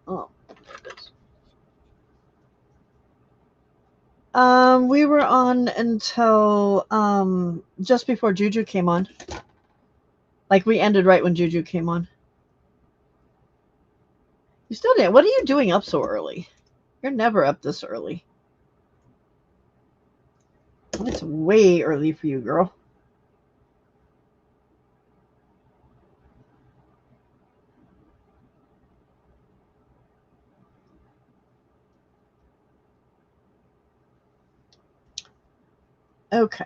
Oh. We were on until just before Juju came on. Like we ended right when Juju came on. You still didn't. What are you doing up so early? You're never up this early. It's way early for you, girl. Okay,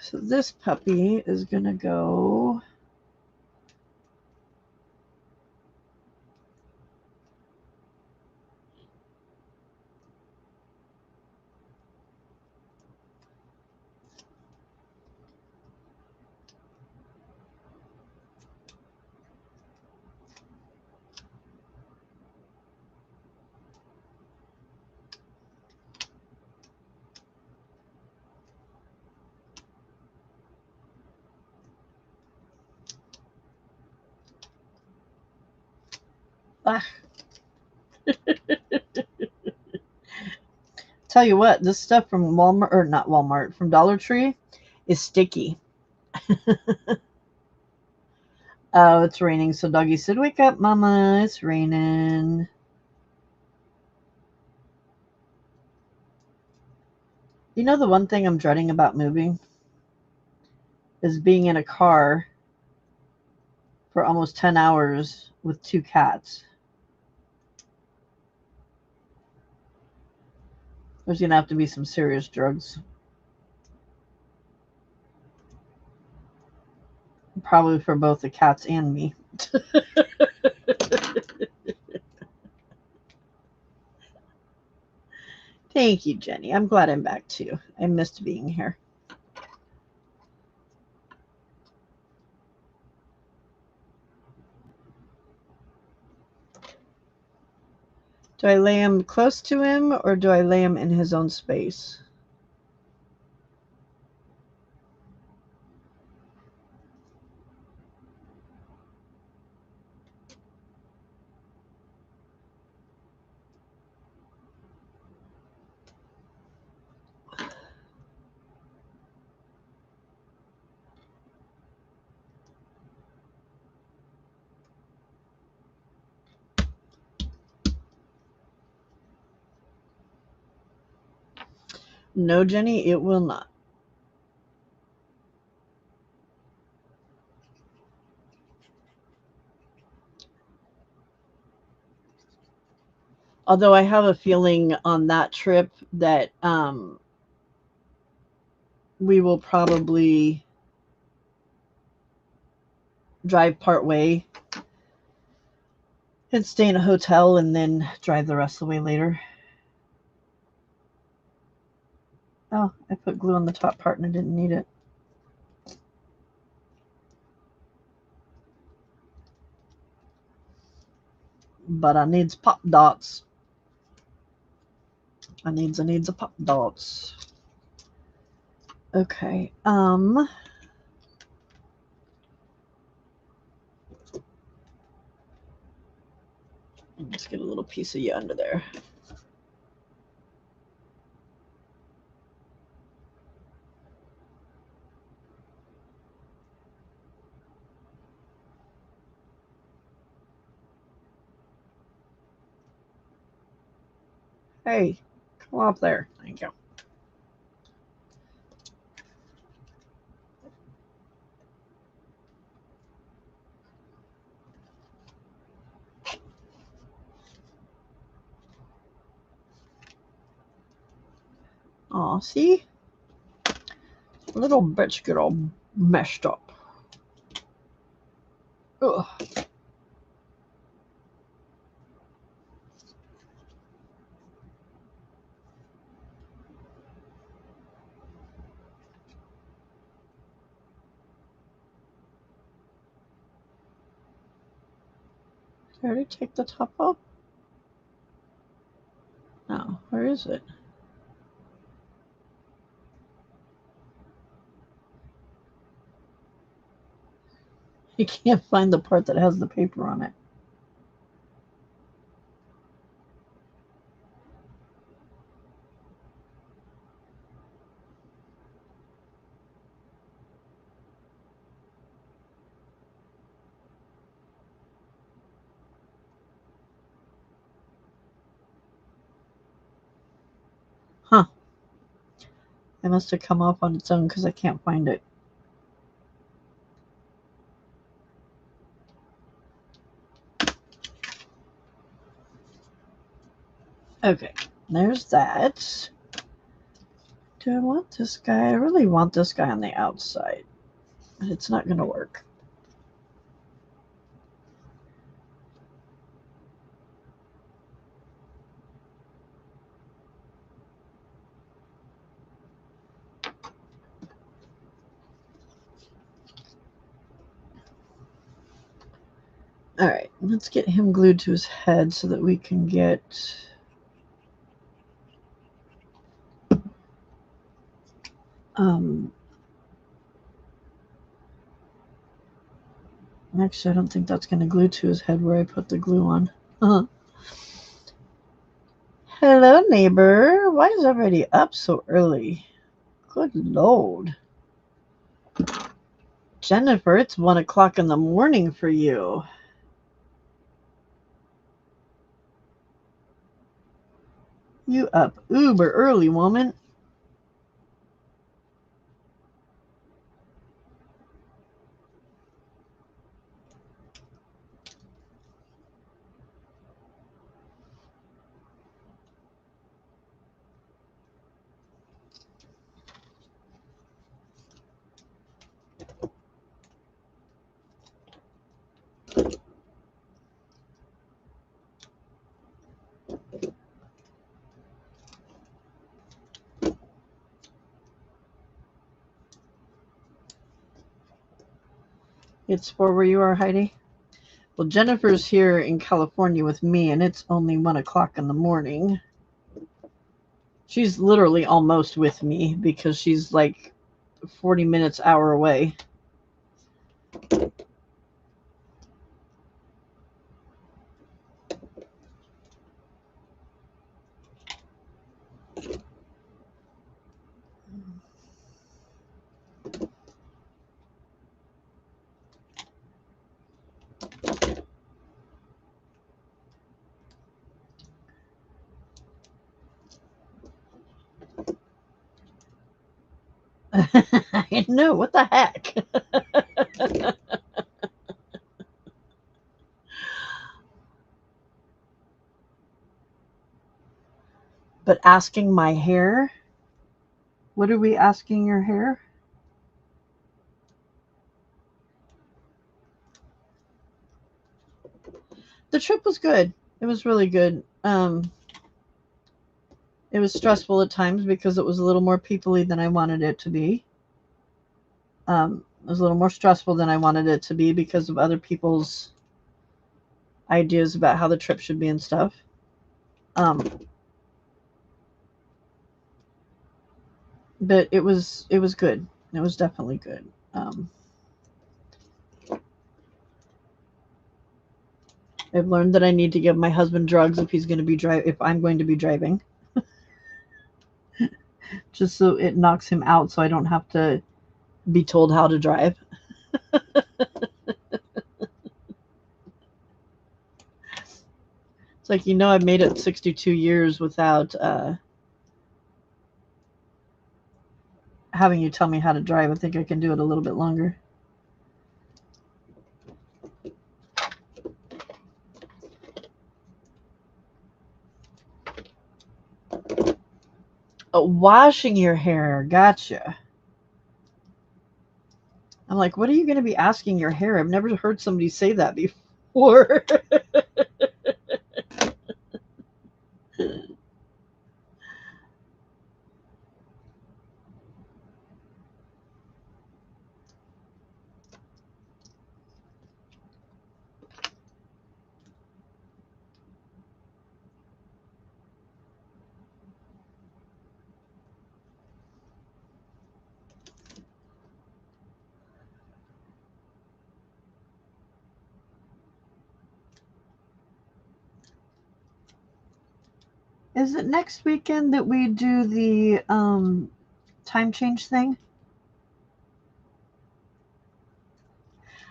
so this puppy is gonna go. Ah. Tell you what, this stuff from Walmart, or not Walmart, from Dollar Tree is sticky. Oh, it's raining. So Doggy said, wake up, Mama. It's raining. You know, the one thing I'm dreading about moving is being in a car for almost 10 hours with 2 cats. There's going to have to be some serious drugs. Probably for both the cats and me. Thank you, Jenny. I'm glad I'm back too. I missed being here. Do I lay him close to him or do I lay him in his own space? No, Jenny, it will not. Although I have a feeling on that trip that we will probably drive part way and stay in a hotel and then drive the rest of the way later. Oh, I put glue on the top part and I didn't need it. But I needs pop dots. I needs a pop dots. Okay. Let's get a little piece of you under there. Hey, come up there. Thank you. Aw, see? Little bits get all messed up. Ugh. Did I already take the top off? No, where is it? You can't find the part that has the paper on it. Huh. It must have come off on its own because I can't find it. Okay, there's that. Do I want this guy? I really want this guy on the outside. It's not going to work. All right, let's get him glued to his head so that we can get... Actually, I don't think that's going to glue to his head where I put the glue on. Hello, neighbor. Why is everybody up so early? Good Lord. Jennifer, it's 1 o'clock in the morning for you. You up uber early, woman. It's for where you are, Heidi? Well, Jennifer's here in California with me, and it's only 1 o'clock in the morning. She's literally almost with me because she's like 40 minutes, hour away. I know, what the heck? But asking my hair? What are we asking your hair? The trip was good. It was really good. It was stressful at times because it was a little more people-y than I wanted it to be. It was a little more stressful than I wanted it to be because of other people's ideas about how the trip should be and stuff. But it was good. It was definitely good. I've learned that I need to give my husband drugs if I'm going to be driving, just so it knocks him out, so I don't have to be told how to drive. It's like, I've made it 62 years without having you tell me how to drive. I think I can do it a little bit longer. Washing your hair. Gotcha. I'm like, what are you going to be asking your hair? I've never heard somebody say that before. Is it next weekend that we do the time change thing?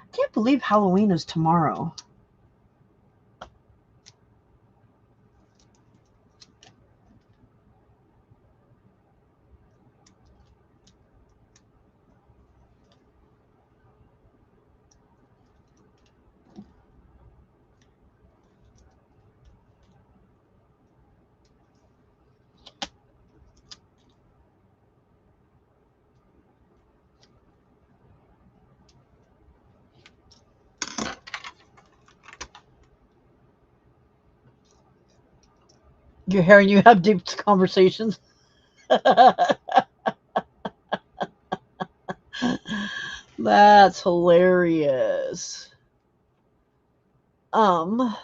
I can't believe Halloween is tomorrow. Your hair and you have deep conversations. That's hilarious. Um,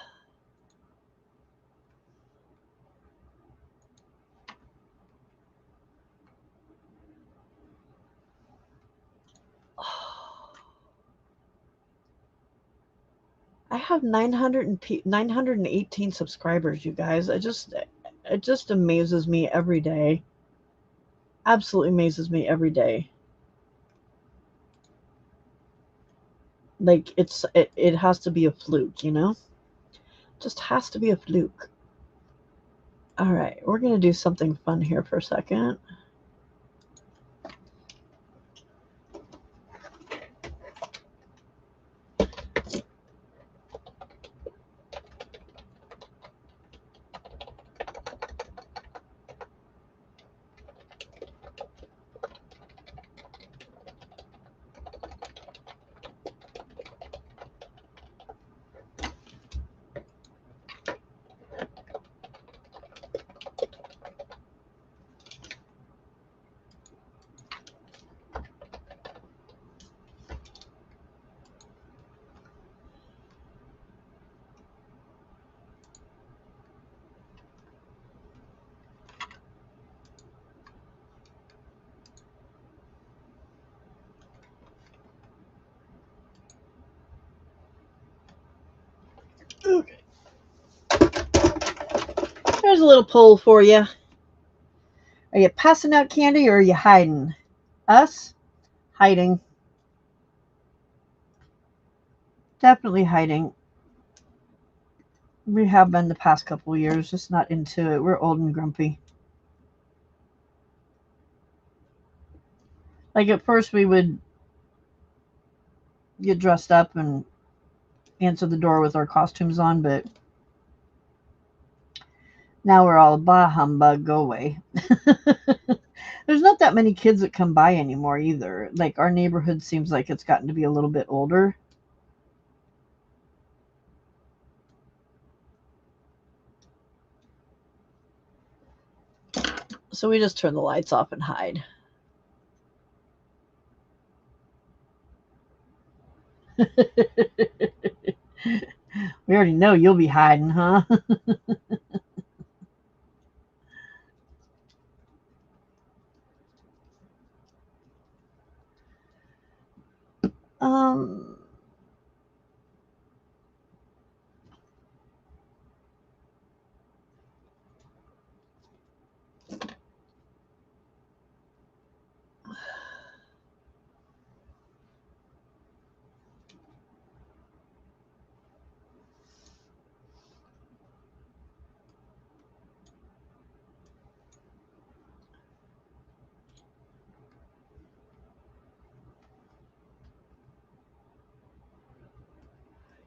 I have 918 subscribers, you guys. It just amazes me every day. Absolutely amazes me every day. Like it has to be a fluke, you know? Just has to be a fluke. All right, we're going to do something fun here for a second. Okay. There's a little poll for you. Are you passing out candy or are you hiding? Us? Hiding. Definitely hiding. We have been the past couple of years, just not into it. We're old and grumpy. Like at first we would get dressed up and answer the door with our costumes on, but now we're all bah humbug, go away. There's not that many kids that come by anymore either. Like our neighborhood seems like it's gotten to be a little bit older. So we just turn the lights off and hide. We already know you'll be hiding, huh? um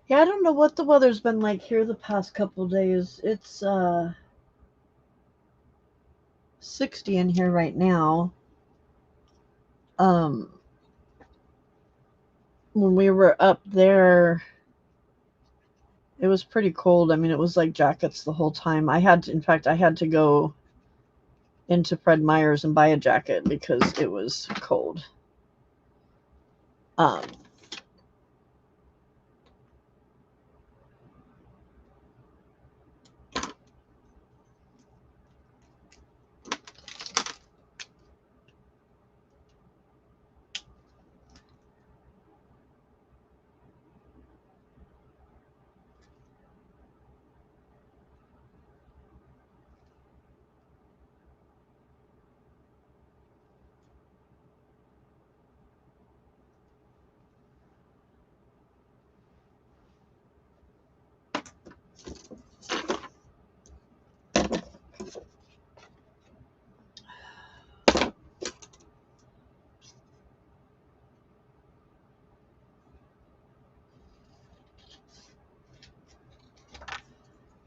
yeah, I don't know what the weather's been like here the past couple days. It's 60 in here right now. When we were up there, it was pretty cold. I mean, it was like jackets the whole time. In fact, I had to go into Fred Meyer's and buy a jacket because it was cold. Um,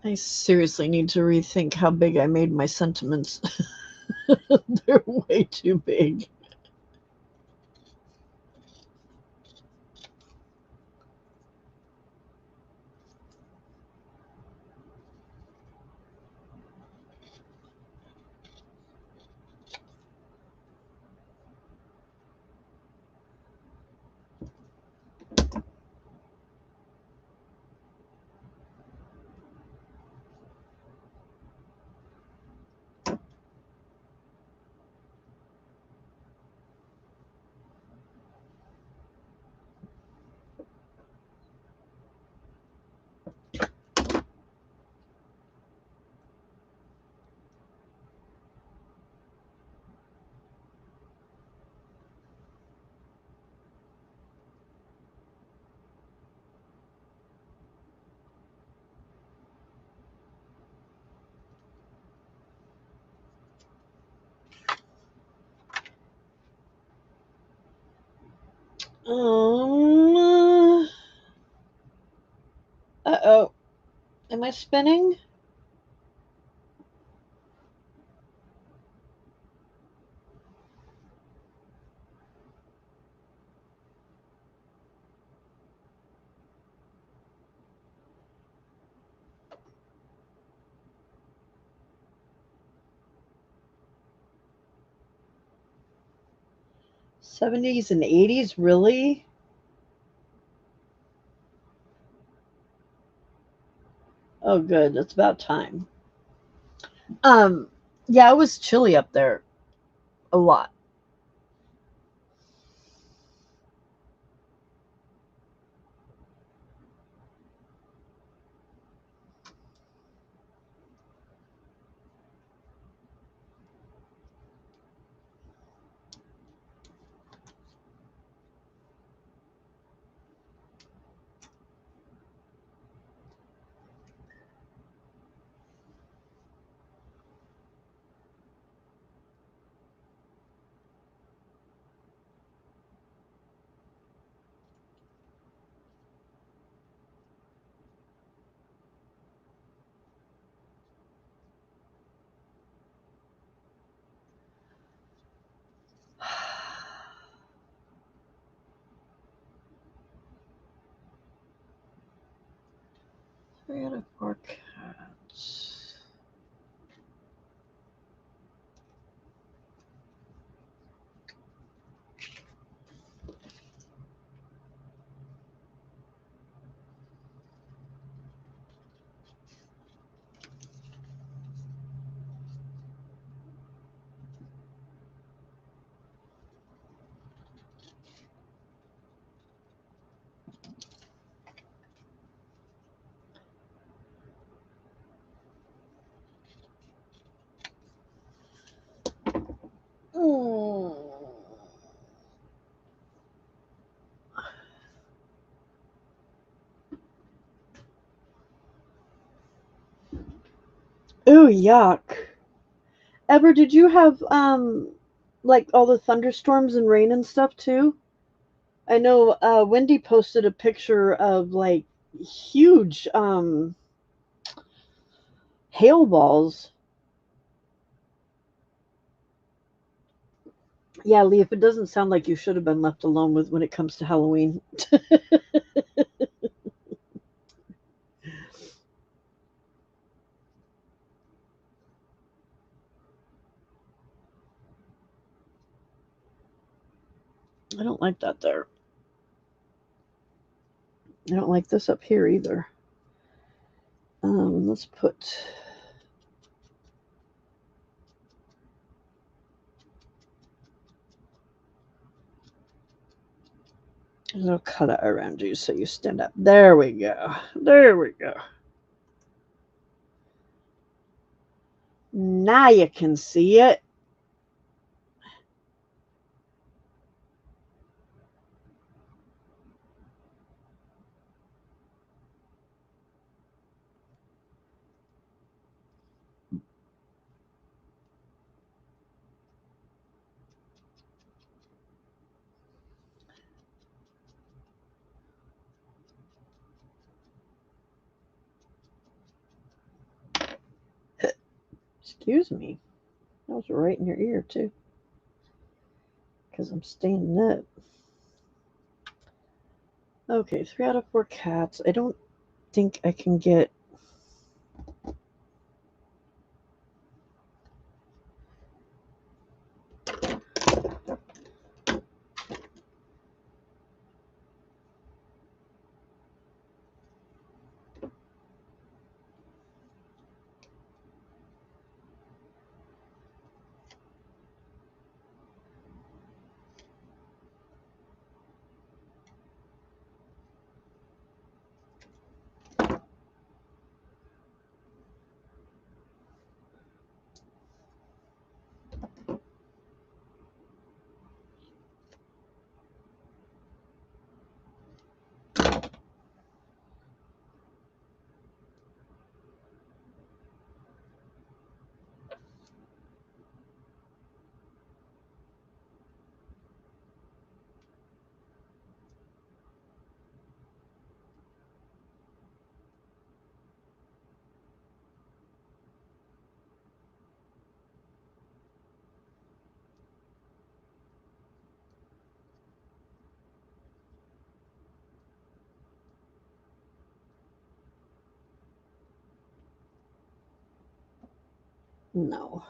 I seriously need to rethink how big I made my sentiments. They're way too big. Uh-oh. Am I spinning? '70s and '80s, really? Oh, good. It's about time. Um, yeah, it was chilly up there a lot. Three out of four cats. Mm. Ooh, yuck. Ever, did you have like all the thunderstorms and rain and stuff too? I know Wendy posted a picture of like huge hail balls. Yeah, Leaf, it doesn't sound like you should have been left alone with when it comes to Halloween. I don't like that there. I don't like this up here either. Let's put. A little color around you so you stand up. There we go. There we go. Now you can see it. Excuse me. That was right in your ear, too. Because I'm standing up. Okay, 3 out of 4 cats. I don't think I can get. No.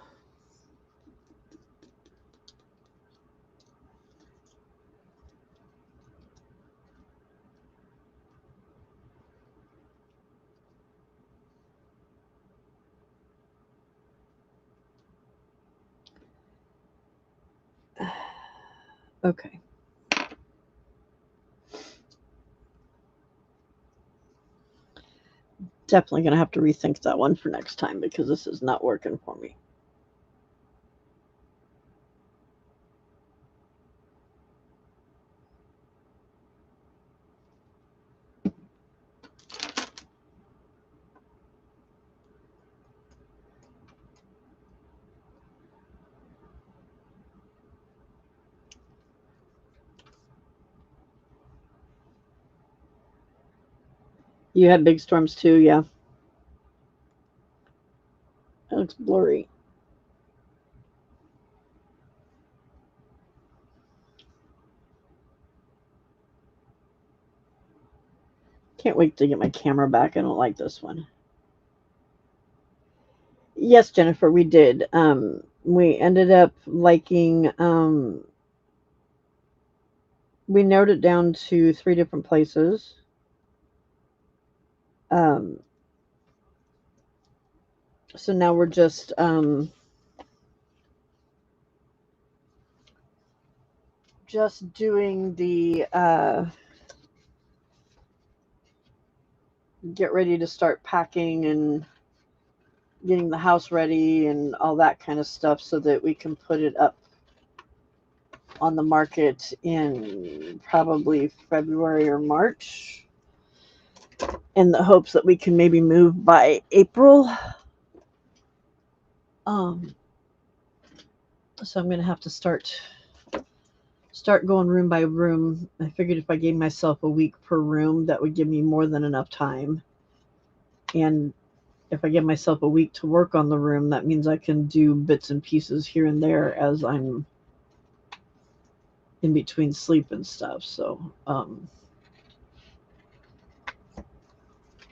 Okay. Definitely going to have to rethink that one for next time because this is not working for me. You had big storms too, yeah. It looks blurry. Can't wait to get my camera back. I don't like this one. Yes, Jennifer, we did. We ended up liking. We narrowed it down to 3 different places. Um, so now we're just doing the get ready to start packing and getting the house ready and all that kind of stuff so that we can put it up on the market in probably February or March in the hopes that we can maybe move by April. So I'm going to have to start going room by room. I figured if I gave myself a week per room, that would give me more than enough time. And if I give myself a week to work on the room, that means I can do bits and pieces here and there as I'm in between sleep and stuff. So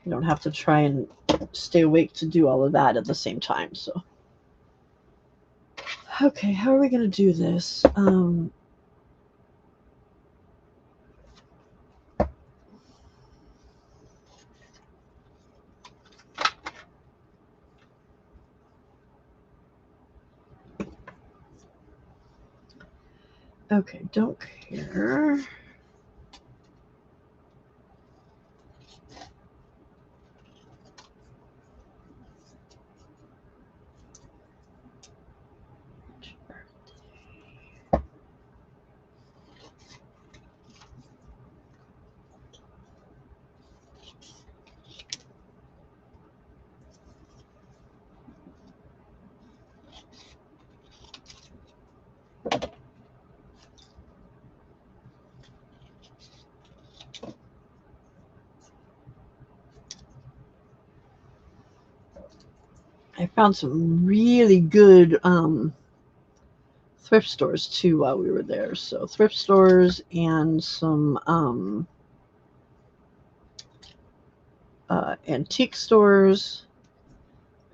you don't have to try and stay awake to do all of that at the same time. So, okay, how are we going to do this? Okay, don't care. I found some really good thrift stores too while we were there. So thrift stores and some antique stores,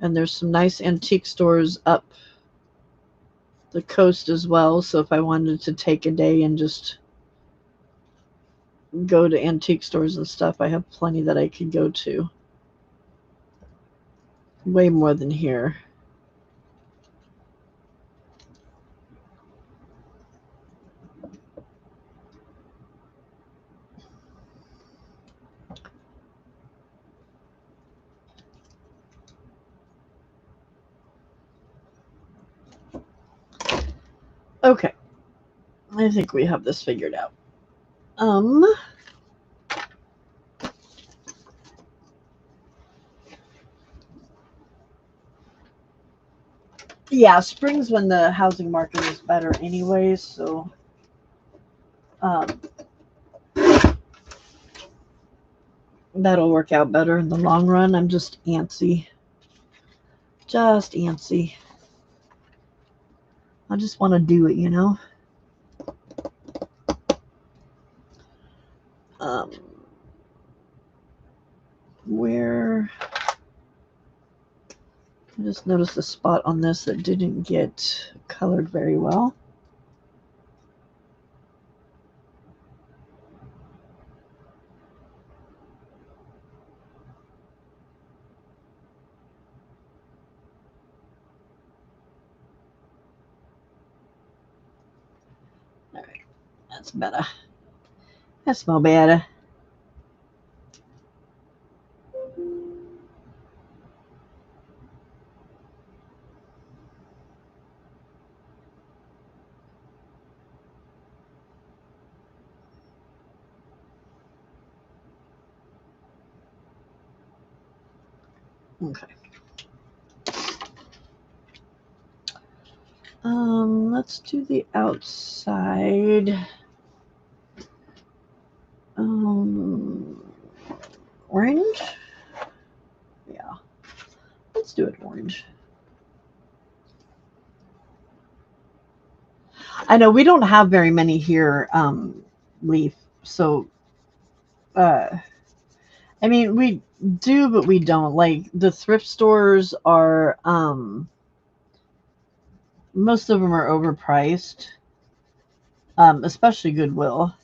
and there's some nice antique stores up the coast as well. So if I wanted to take a day and just go to antique stores and stuff, I have plenty that I could go to. Way more than here. Okay, I think we have this figured out. Yeah, spring's when the housing market is better anyways, so that'll work out better in the long run. I'm just antsy. Just antsy. I just want to do it, you know? Where... I just noticed a spot on this that didn't get colored very well. All right, that's better. That's more better. Okay. Let's do the outside. Orange? Yeah. Let's do it orange. I know we don't have very many here, Leaf. So, I mean, we do, but we don't. Like, the thrift stores are, most of them are overpriced, especially Goodwill.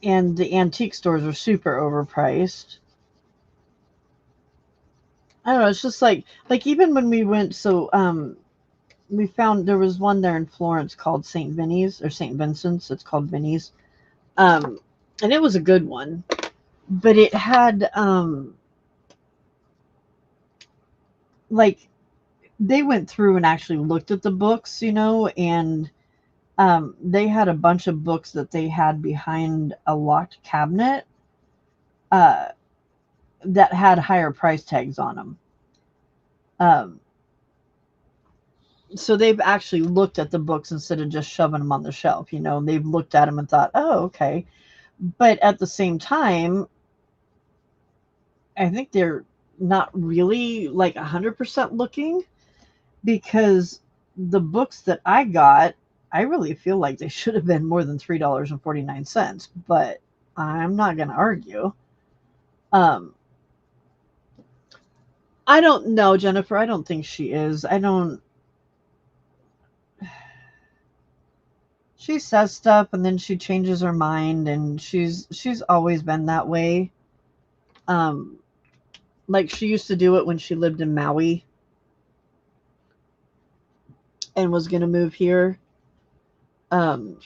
And the antique stores are super overpriced. I don't know. It's just like even when we went, so we found there was one there in Florence called St. Vinny's or St. Vincent's. It's called Vinny's, and it was a good one, but it had like they went through and actually looked at the books, you know, and they had a bunch of books that they had behind a locked cabinet that had higher price tags on them. So they've actually looked at the books instead of just shoving them on the shelf, you know, and they've looked at them and thought, oh, okay. But at the same time, I think they're not really like 100% looking, because the books that I got, I really feel like they should have been more than $3.49, but I'm not going to argue. Um, I don't know, Jennifer. I don't think she is. I don't. She says stuff and then she changes her mind, and she's always been that way. Um, like she used to do it when she lived in Maui and was going to move here. Um,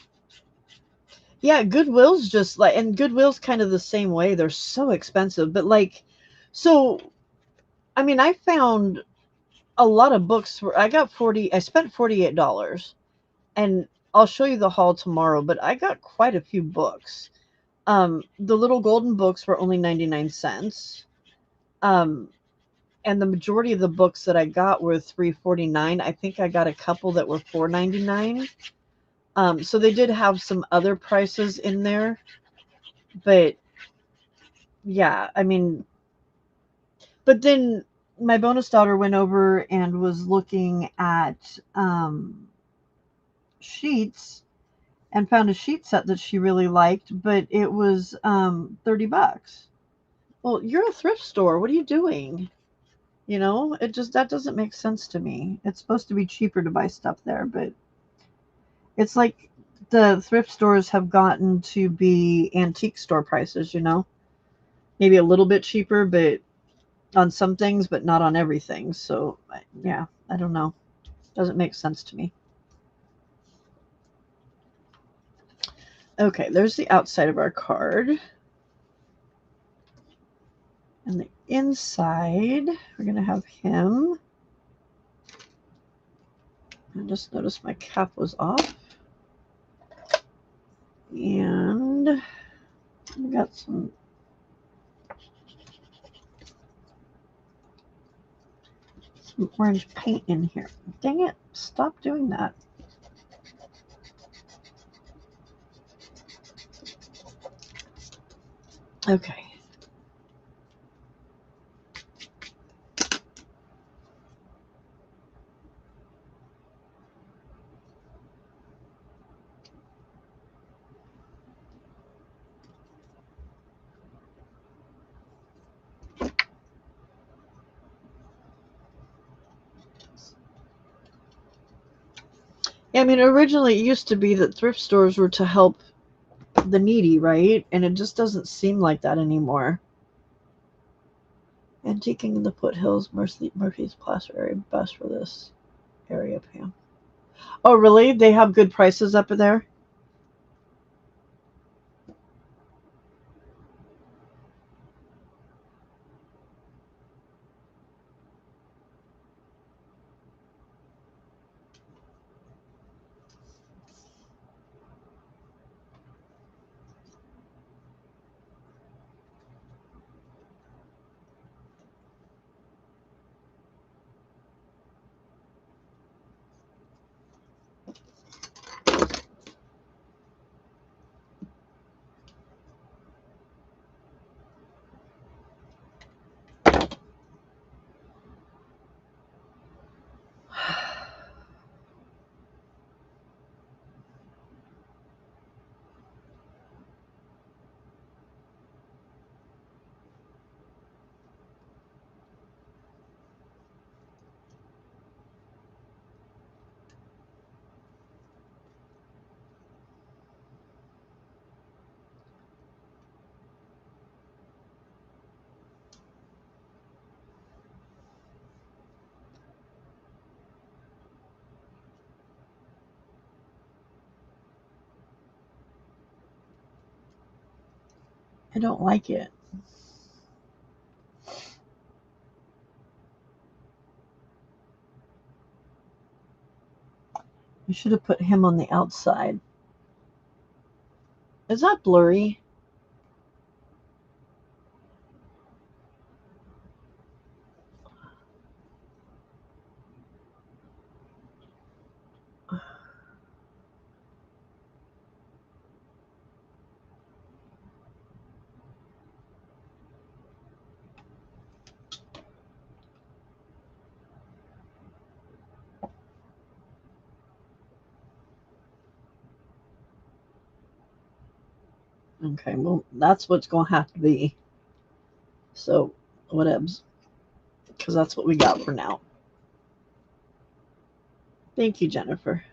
yeah, Goodwill's just like, and Goodwill's kind of the same way. They're so expensive, but like, so I mean, I found a lot of books where I spent $48, and I'll show you the haul tomorrow, but I got quite a few books. The little golden books were only 99 cents. Um, and the majority of the books that I got were $3.49. I think I got a couple that were $4.99. So they did have some other prices in there, but yeah, I mean, but then my bonus daughter went over and was looking at sheets and found a sheet set that she really liked, but it was $30. Well, you're a thrift store. What are you doing? You know, it just that doesn't make sense to me. It's supposed to be cheaper to buy stuff there, but it's like the thrift stores have gotten to be antique store prices, you know? Maybe a little bit cheaper, but on some things, but not on everything. So, yeah, I don't know. Doesn't make sense to me. Okay, there's the outside of our card. And the inside, we're going to have him. I just noticed my cap was off. And we got some orange paint in here. Dang it, stop doing that. Okay. I mean, originally it used to be that thrift stores were to help the needy, right? And it just doesn't seem like that anymore. Antiquing in the foothills, Murphy's Placer area, best for this area, Pam. Oh, really? They have good prices up there? I don't like it. I should have put him on the outside. Is that blurry? Okay, well, that's what's going to have to be. So, whatevs. Because that's what we got for now. Thank you, Jennifer.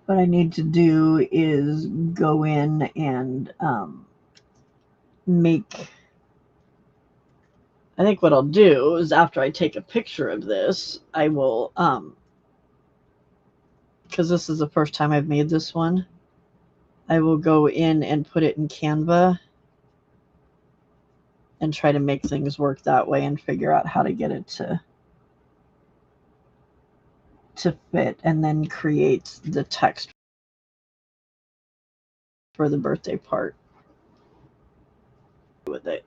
What I need to do is go in and make. I think what I'll do is after I take a picture of this, I will, because this is the first time I've made this one, I will go in and put it in Canva and try to make things work that way and figure out how to get it to fit, and then create the text for the birthday part with it.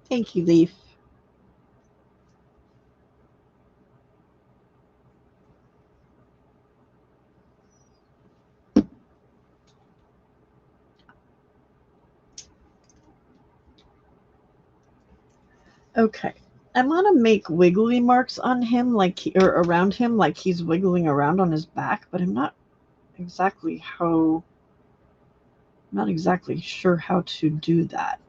Thank you, Leaf. Okay. I'm gonna make wiggly marks on him, or around him, like he's wiggling around on his back, but I'm not exactly sure how to do that.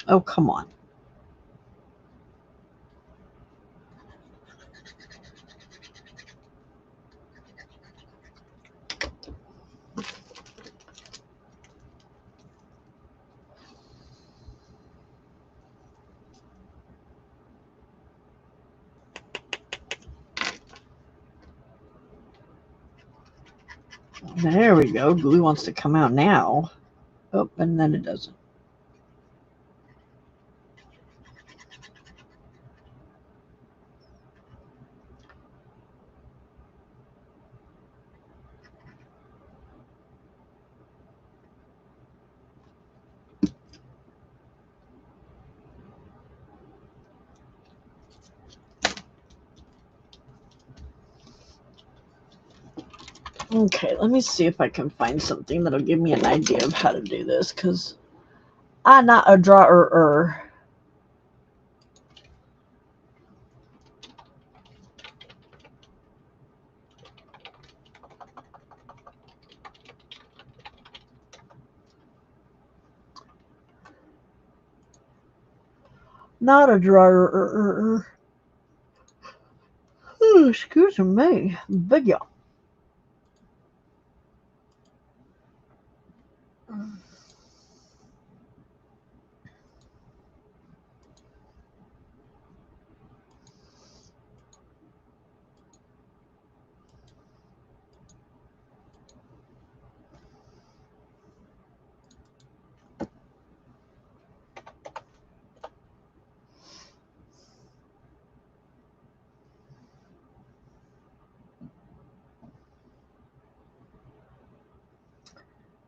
Oh, come on. There we go. Glue wants to come out now. Oh, and then it doesn't. Okay, let me see if I can find something that'll give me an idea of how to do this, because I'm not a drawer. Not a drawer. Oh, excuse me. But yeah.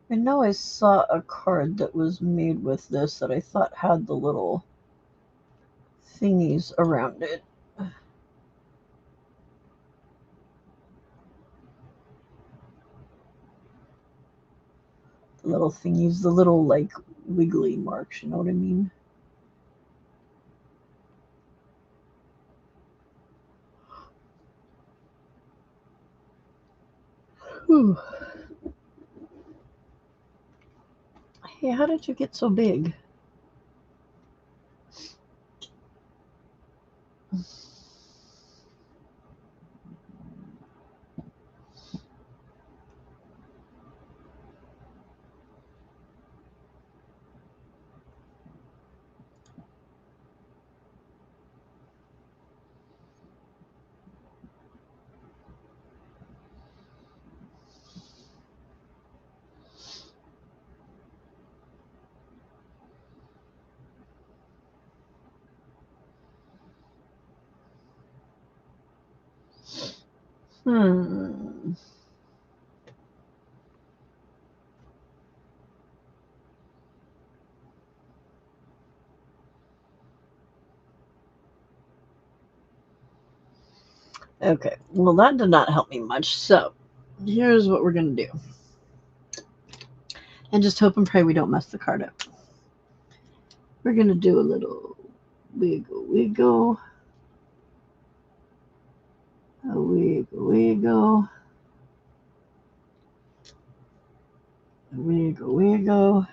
I know I saw a card that was made with this that I thought had the little thingies around it. The little thingies, the little like wiggly marks, you know what I mean? Whew. Hey, how did you get so big? Hmm. Okay, well, that did not help me much. So, here's what we're going to do. And just hope and pray we don't mess the card up. We're going to do a little wiggle, wiggle. A wiggle, wiggle. A wiggle, wiggle.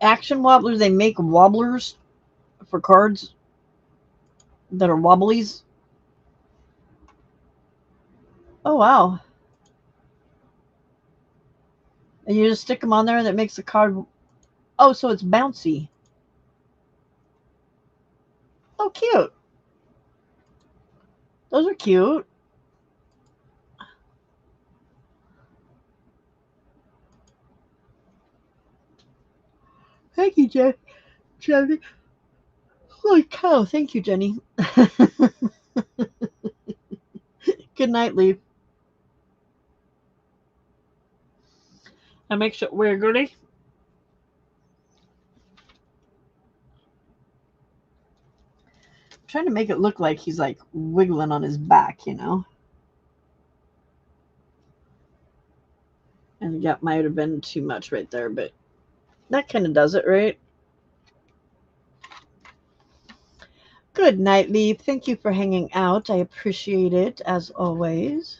Action wobblers, they make wobblers for cards that are wobblies. Oh, wow. And you just stick them on there and it makes the card. Oh, so it's bouncy. Oh, cute. Those are cute. Thank you, Jenny. Holy cow. Thank you, Jenny. Good night, Leaf. That makes it wiggly. I'm trying to make it look like he's like wiggling on his back, you know? And that might have been too much right there, but that kind of does it, right? Good night, Leaf. Thank you for hanging out. I appreciate it, as always.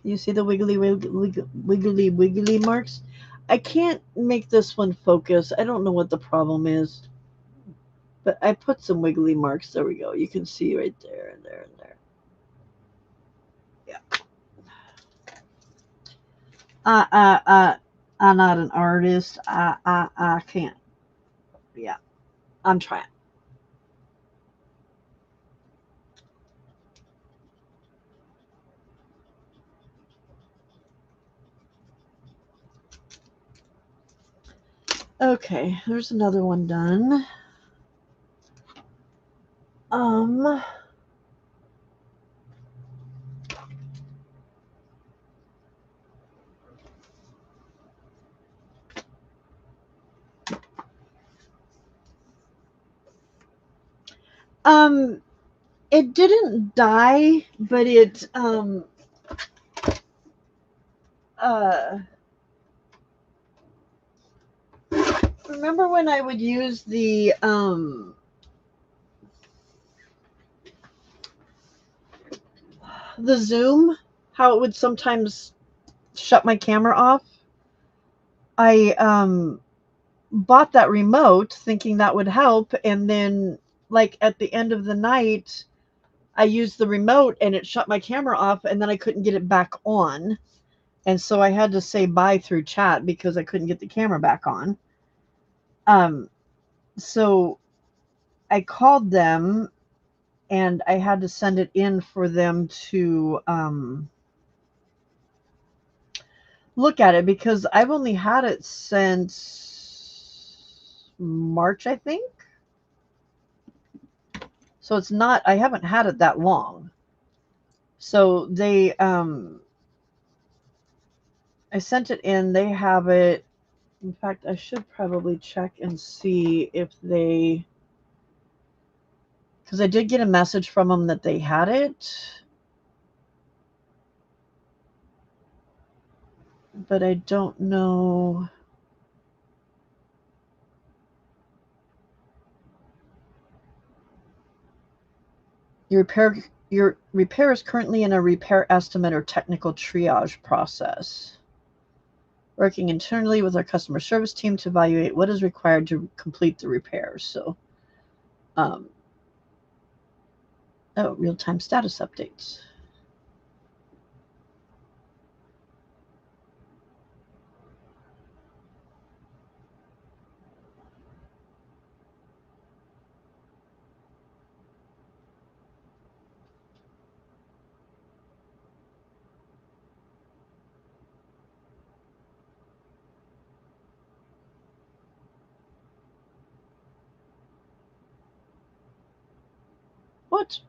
You see the wiggly, wiggly, wiggly marks? I can't make this one focus. I don't know what the problem is. But I put some wiggly marks. There we go. You can see right there and there and there. Yeah. I'm not an artist. I can't. Yeah. I'm trying. Okay, there's another one done. Um, um, it didn't die, but it uh remember when I would use the Zoom, how it would sometimes shut my camera off? I bought that remote thinking that would help, and then like at the end of the night I used the remote and it shut my camera off, and then I couldn't get it back on, and so I had to say bye through chat because I couldn't get the camera back on. So I called them and I had to send it in for them to look at it, because I've only had it since March, I think. So it's not, I haven't had it that long. So they I sent it in, they have it. In fact, I should probably check and see if they, because I did get a message from them that they had it, but I don't know. Your repair is currently in a repair estimate or technical triage process. Working internally with our customer service team to evaluate what is required to complete the repair. So, oh, real-time status updates. What?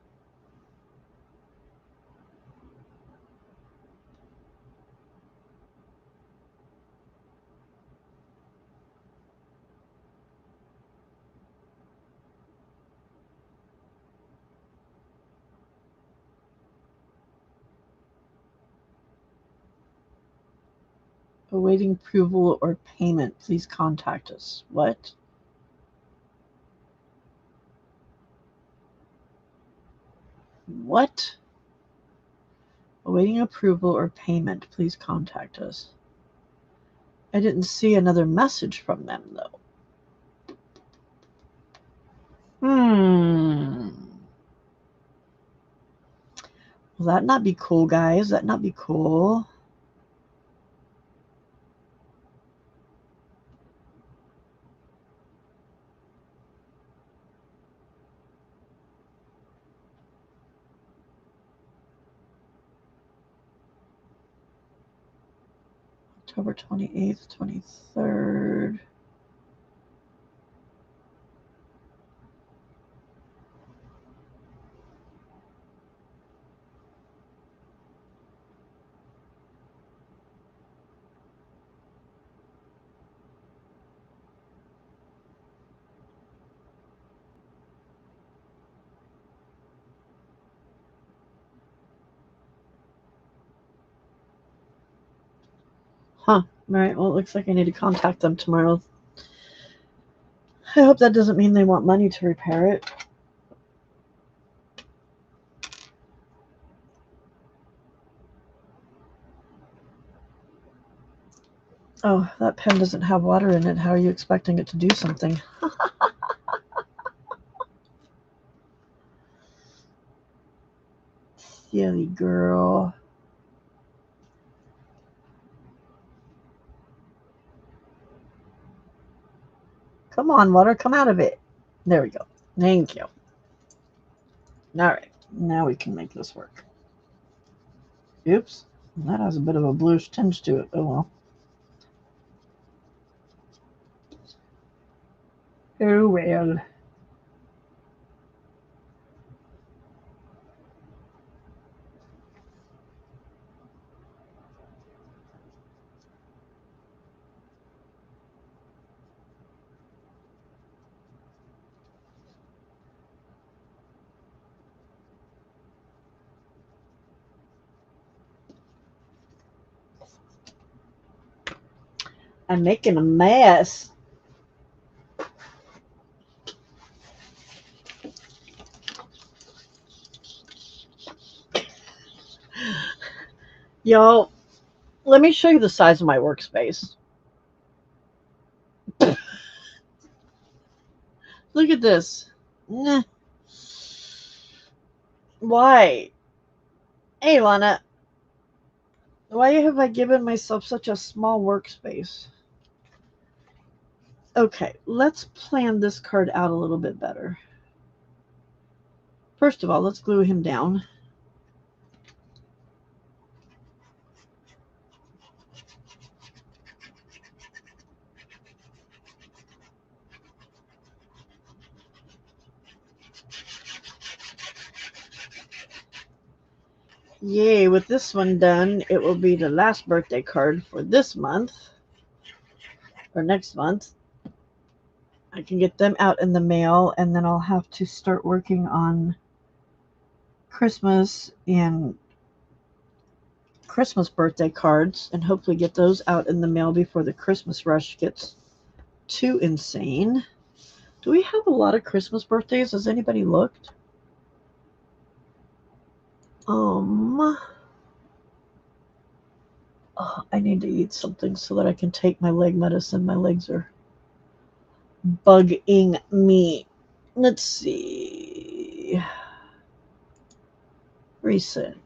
Awaiting approval or payment. Please contact us. What? What? Awaiting approval or payment. Please contact us. I didn't see another message from them, though. Will that not be cool, guys? That not be cool? October 28th, 23rd. Huh. Alright, well, it looks like I need to contact them tomorrow. I hope that doesn't mean they want money to repair it. Oh, that pen doesn't have water in it. How are you expecting it to do something? Silly girl. Come on, water, come out of it. There we go. Thank you. All right, now we can make this work. Oops, that has a bit of a bluish tinge to it. Oh well. Oh well. I'm making a mess. Y'all, let me show you the size of my workspace. Look at this. Why? Hey, Lana. Why have I given myself such a small workspace? Okay, let's plan this card out a little bit better. First of all, let's glue him down. Yay, with this one done, it will be the last birthday card for this month, or next month. I can get them out in the mail, and then I'll have to start working on Christmas and Christmas birthday cards, and hopefully get those out in the mail before the Christmas rush gets too insane. Do we have a lot of Christmas birthdays? Has anybody looked? Oh, I need to eat something so that I can take my leg medicine. My legs are bugging me. Let's see. Recent.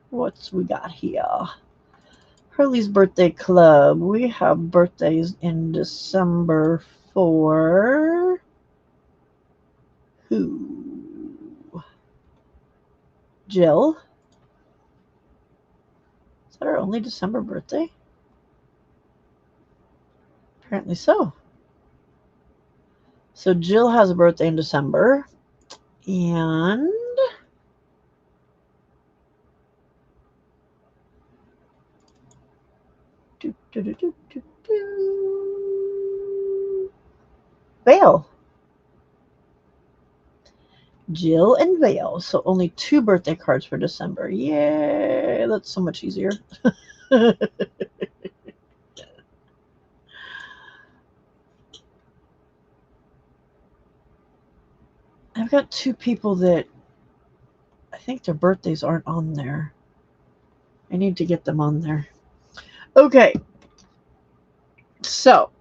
What's we got here? Hurley's Birthday Club. We have birthdays in December for who? Jill? Is that her only December birthday? Apparently so. So Jill has a birthday in December. And Vale. Jill and Vale. So only 2 birthday cards for December. Yay, that's so much easier. I've got 2 people that I think their birthdays aren't on there. I need to get them on there. Okay. So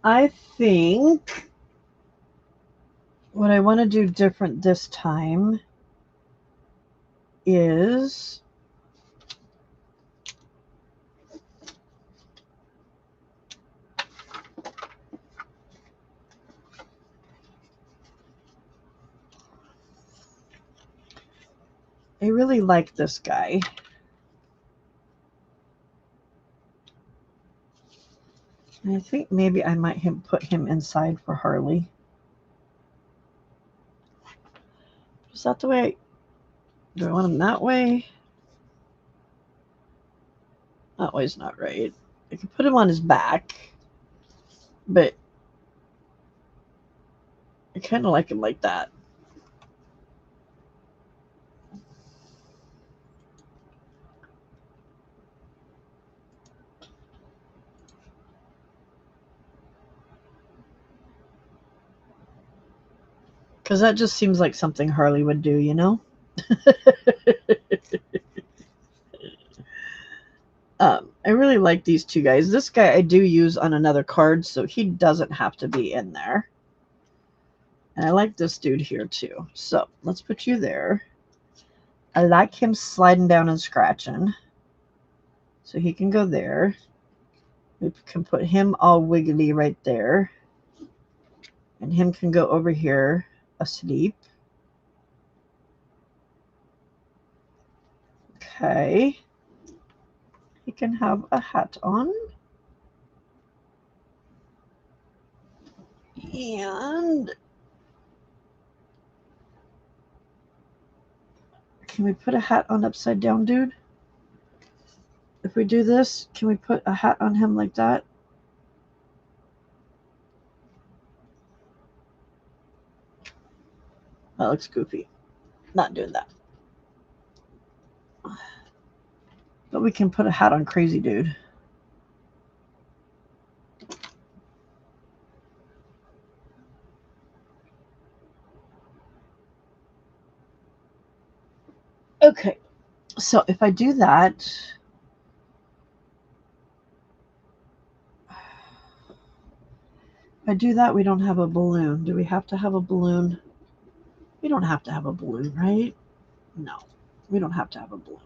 I think what I want to do different this time is I really like this guy. And I think maybe I might put him inside for Harley. Is that the way? Do I want him that way? That way's not right. I could put him on his back, but I kind of like him like that. Because that just seems like something Harley would do, you know? I really like these 2 guys. This guy I do use on another card, so he doesn't have to be in there. And I like this dude here too. So let's put you there. I like him sliding down and scratching. So he can go there. We can put him all wiggly right there. And him can go over here asleep. Okay. He can have a hat on. And can we put a hat on upside down, dude? If we do this, can we put a hat on him like that? That looks goofy. Not doing that. But we can put a hat on Crazy Dude. Okay, so if I do that, we don't have a balloon. Do we have to have a balloon? We don't have to have a balloon, right? No, we don't have to have a balloon.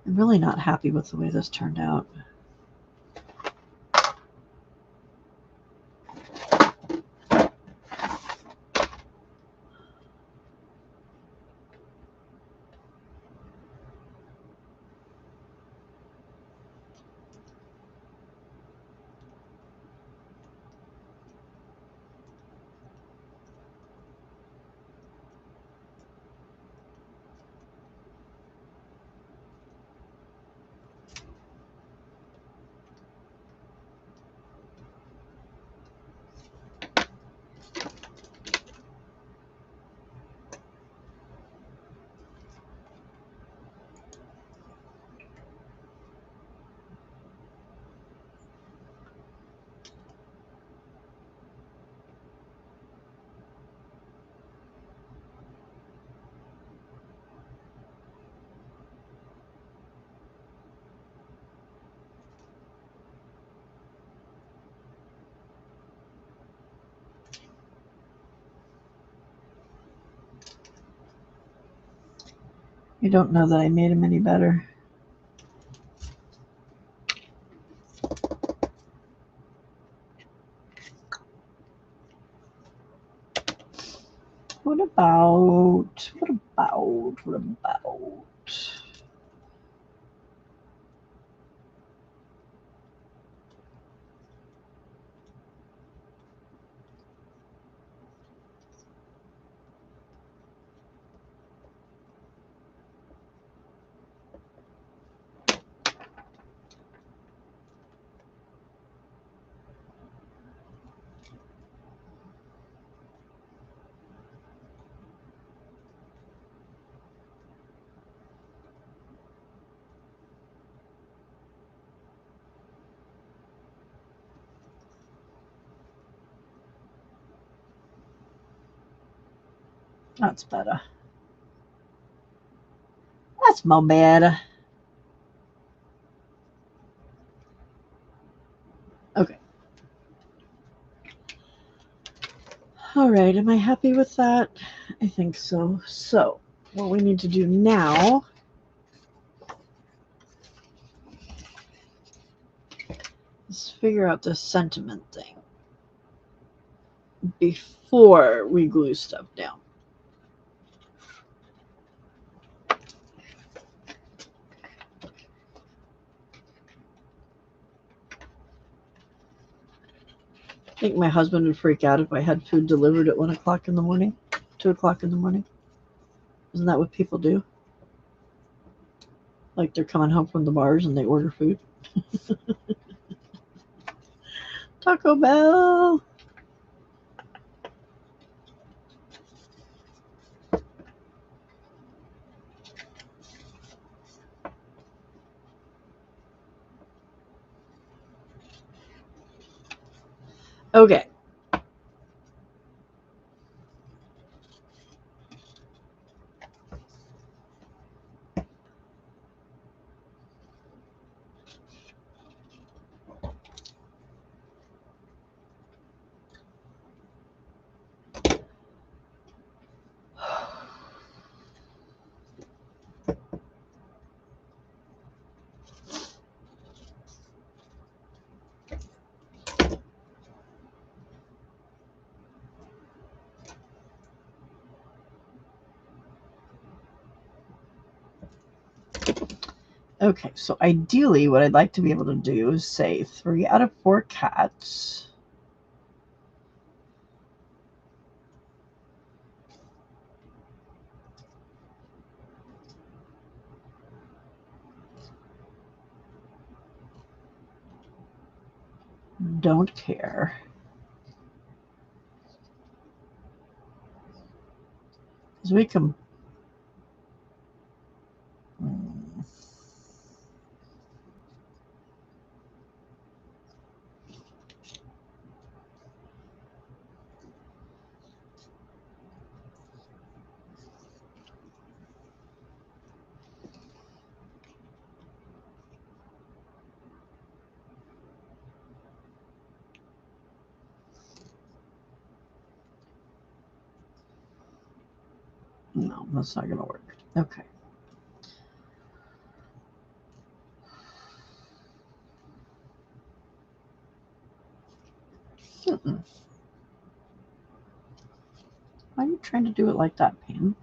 I'm really not happy with the way this turned out. I don't know that I made him any better. What about? That's better. That's more better. Okay. All right, am I happy with that? I think so. So, what we need to do now is figure out this sentiment thing before we glue stuff down. I think my husband would freak out if I had food delivered at 1 o'clock in the morning, 2 o'clock in the morning. Isn't that what people do? Like they're coming home from the bars and they order food. Taco Bell. Okay. Okay, so ideally what I'd like to be able to do is say 3 out of 4 cats. Don't care. Because we can. No, that's not going to work. Okay. Why are you trying to do it like that, Pam?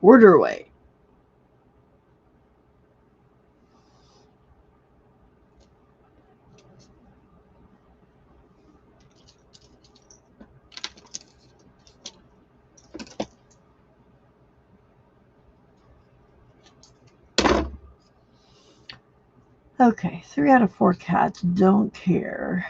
Order away. Okay, 3 out of 4 cats don't care.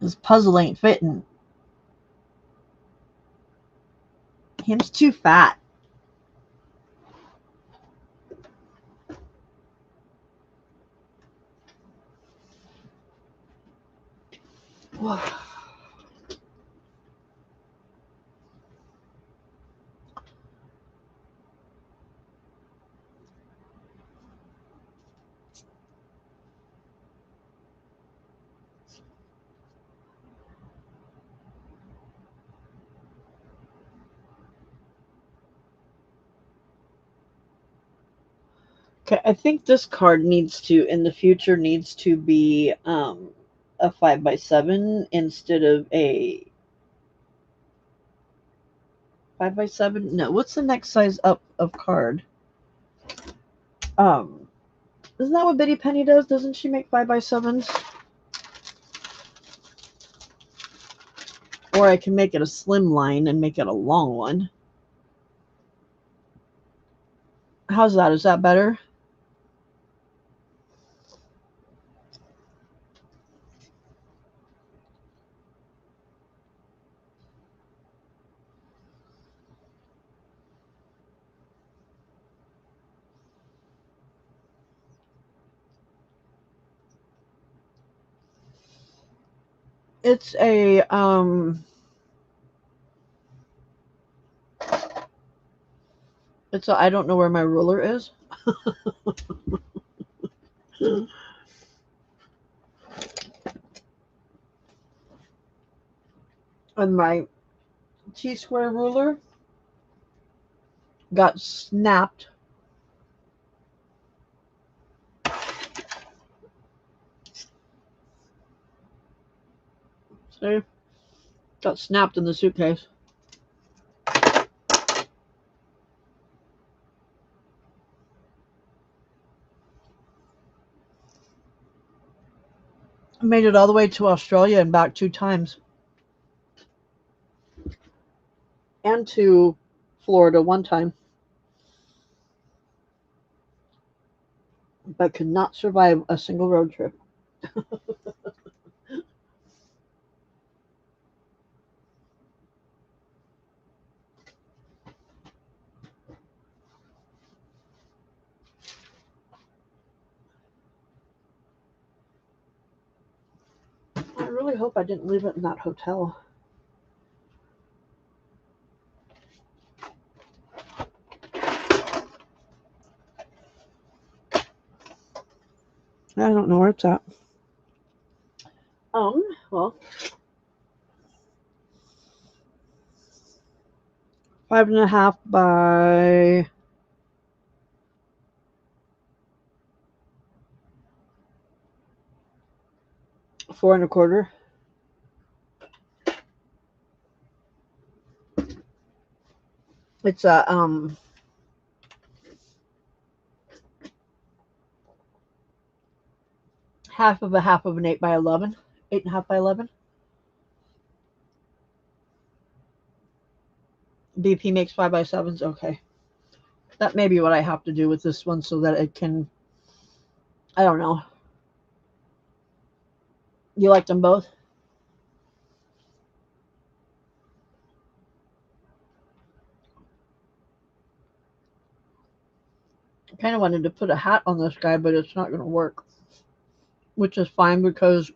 This puzzle ain't fitting. Him's too fat. Okay, I think this card needs to, in the future, needs to be a 5x7 instead of a 5x7. No, what's the next size up of card? Um, isn't that what Betty Penny does? Doesn't she make 5x7s? Or I can make it a slim line and make it a long one. How's that? Is that better? It's a I don't know where my ruler is. And my T-square ruler got snapped. See? Got snapped in the suitcase. I made it all the way to Australia and back 2 times. And to Florida 1 time. But could not survive a single road trip. I really hope I didn't leave it in that hotel. I don't know where it's at. Well, 5.5 by 4.25. It's a half of an 8 by 11, 8.5 by 11. BP makes 5x7s. Okay, that may be what I have to do with this one so that it can. I don't know. You like them both? I kind of wanted to put a hat on this guy, but it's not going to work, which is fine because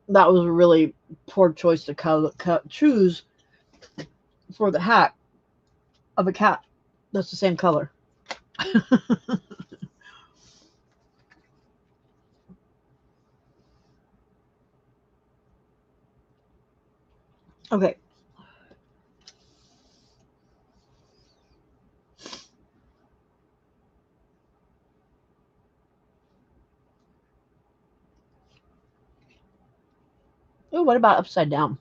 that was a really poor choice to choose for the hat of a cat that's the same color. Okay. Oh, what about upside down?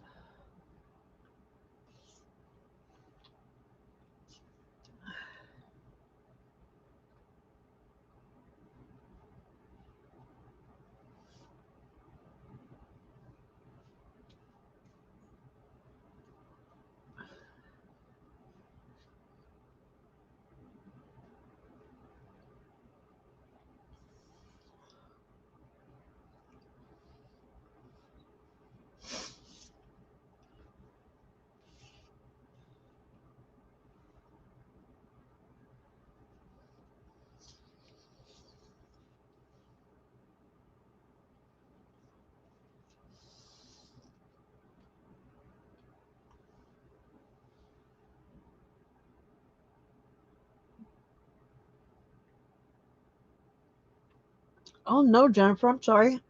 Oh no, Jennifer, I'm sorry.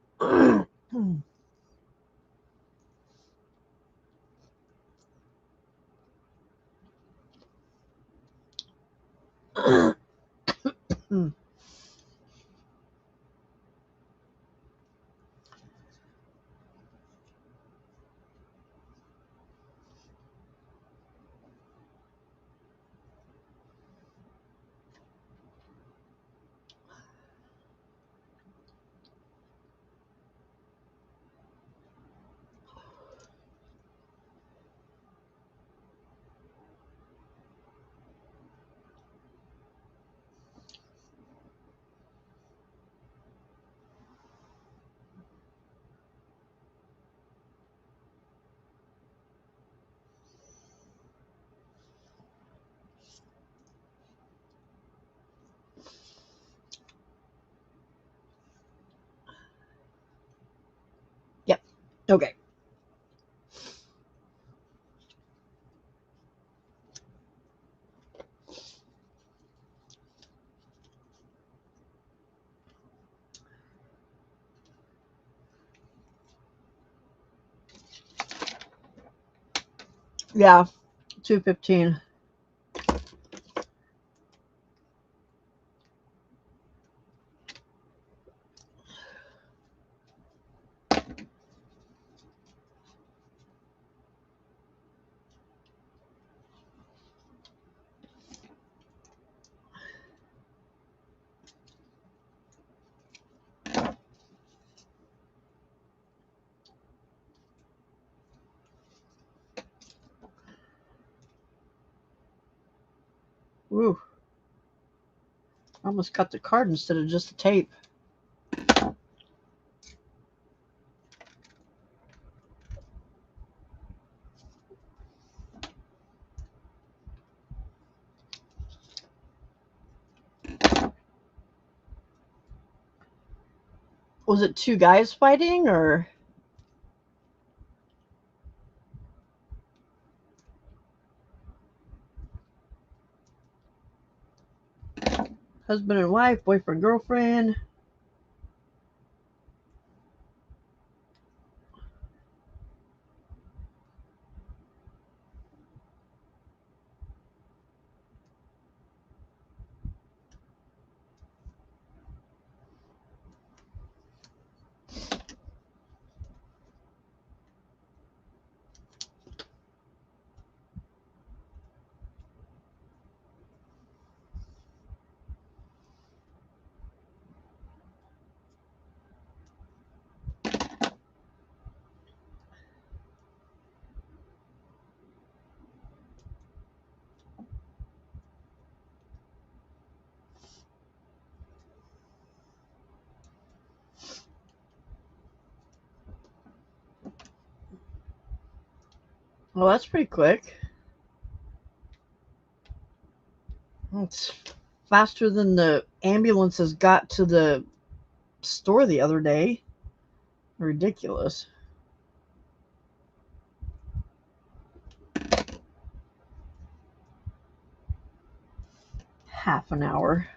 Yep. Okay. Yeah, 2:15. Woo. I almost cut the card instead of just the tape. Was it two guys fighting or? Husband and wife, boyfriend, girlfriend. Well, that's pretty quick. It's faster than the ambulances got to the store the other day. Ridiculous. Half an hour.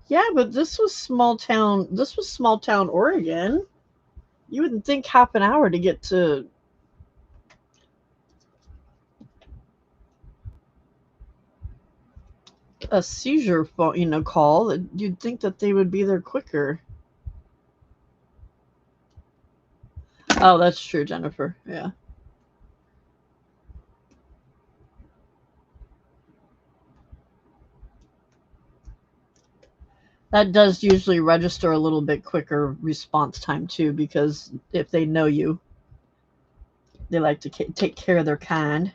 Yeah, but this was small town. This was small town Oregon. You wouldn't think half an hour to get to a seizure phone, call. You'd think that they would be there quicker. Oh, that's true, Jennifer. Yeah. That does usually register a little bit quicker response time too, because if they know you, They like to take care of their kind.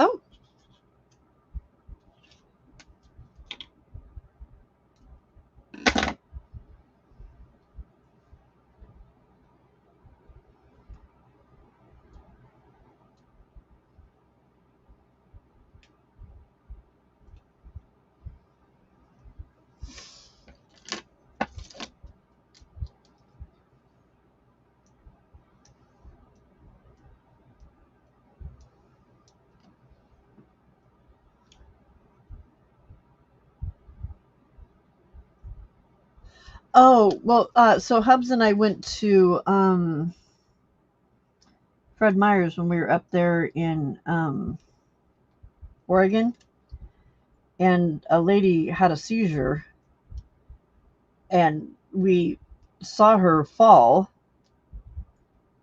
Oh, oh, well, so Hubs and I went to Fred Meyer's when we were up there in Oregon, and a lady had a seizure, and we saw her fall,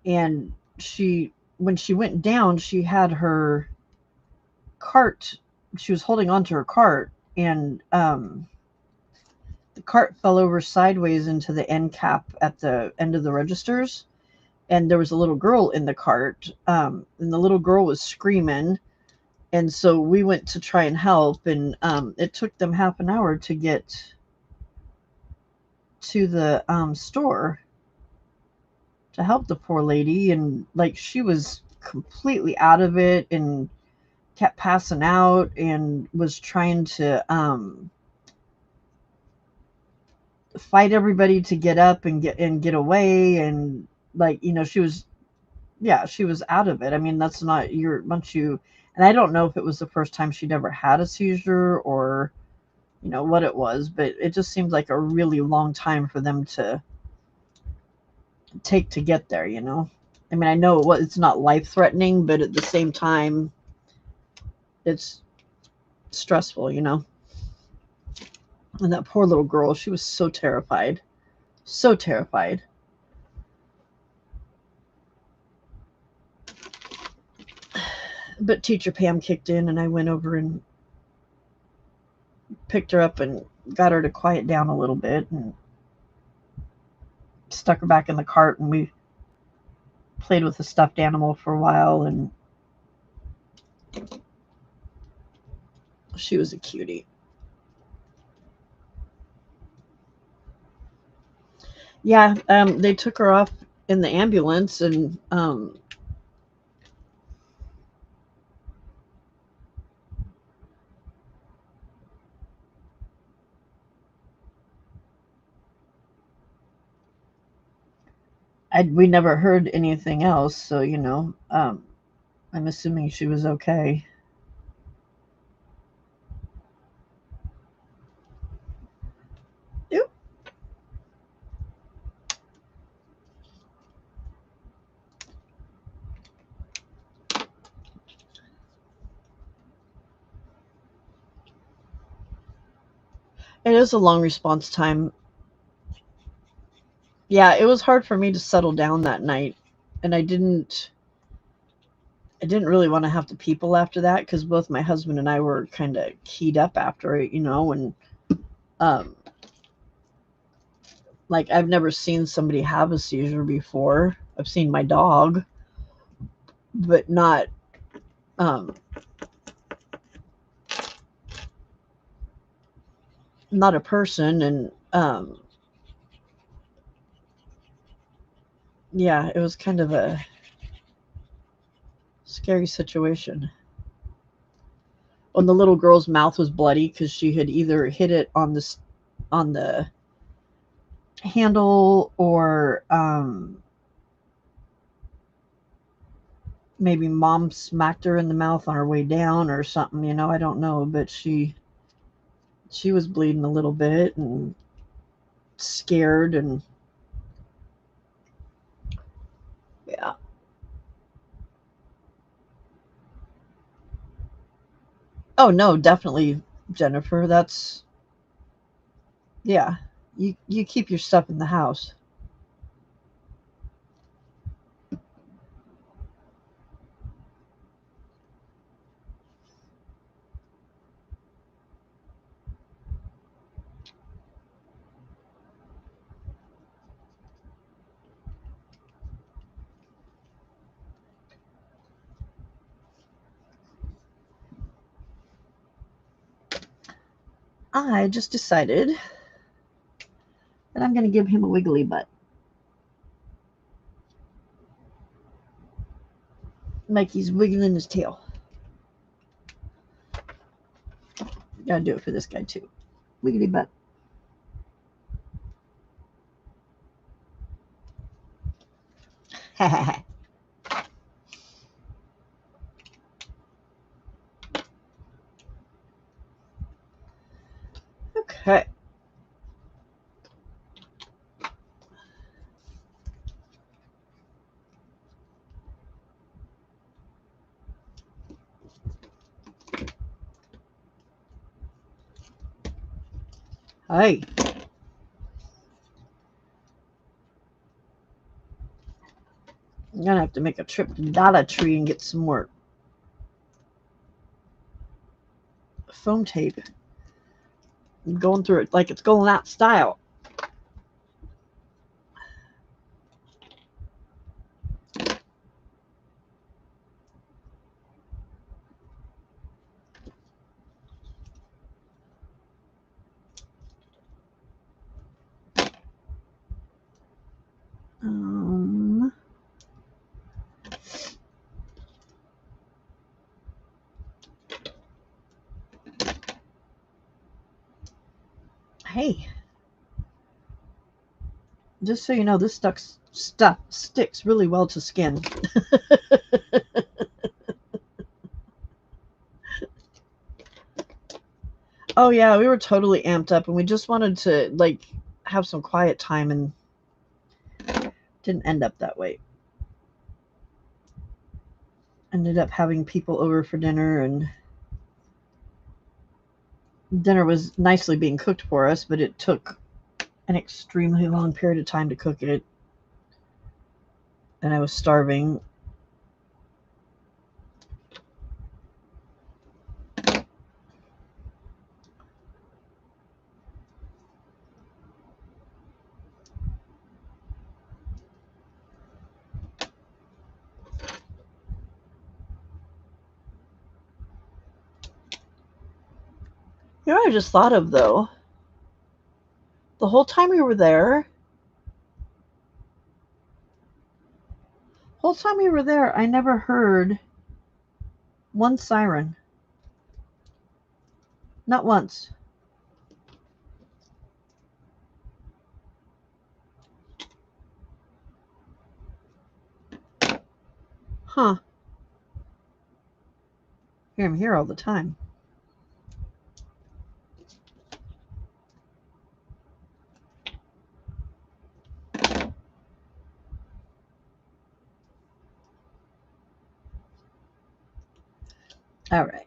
and when she went down, she had her cart. She was holding onto her cart, and the cart fell over sideways into the end cap at the end of the registers, and there was a little girl in the cart, and the little girl was screaming, and so we went to try and help, and it took them half an hour to get to the store to help the poor lady, and like she was completely out of it and kept passing out and was trying to fight everybody to get up and get away, and like, you know, she was, yeah, she was out of it. I mean, that's not your once you, and I don't know if it was the first time she'd ever had a seizure or, you know, what it was, but it just seems like a really long time for them to take to get there, you know. I mean, I know it's not life threatening, but at the same time, it's stressful, you know. And that poor little girl, she was so terrified. So terrified. But teacher Pam kicked in, and I went over and picked her up and got her to quiet down a little bit and stuck her back in the cart, and we played with the stuffed animal for a while, and she was a cutie. Yeah, they took her off in the ambulance, and we never heard anything else, so, you know, I'm assuming she was okay. Yep. It is a long response time. Yeah, it was hard for me to settle down that night, and I didn't really want to have to people after that, because both my husband and I were kind of keyed up after it, you know, and um, like I've never seen somebody have a seizure before. I've seen my dog, but um, not a person, and yeah, it was kind of a scary situation. When the little girl's mouth was bloody because she had either hit it on the handle, or maybe mom smacked her in the mouth on her way down or something, you know, I don't know, but she was bleeding a little bit and scared, and yeah. Oh no, definitely, Jennifer. That's, yeah. You keep your stuff in the house. I just decided that I'm going to give him a wiggly butt. Like he's wiggling his tail. Gotta do it for this guy too. Wiggly butt. Okay. Hi. I'm gonna have to make a trip to Dollar Tree and get some more foam tape. I'm going through it like it's going out style. Hey, just so you know, this stuff sticks really well to skin. Oh yeah, we were totally amped up and we just wanted to like have some quiet time and didn't end up that way. Ended up having people over for dinner, and dinner was nicely being cooked for us, but it took an extremely long period of time to cook it. And I was starving. You know what I just thought of though? The whole time we were there, I never heard one siren. Not once. Huh. I'm here all the time. All right.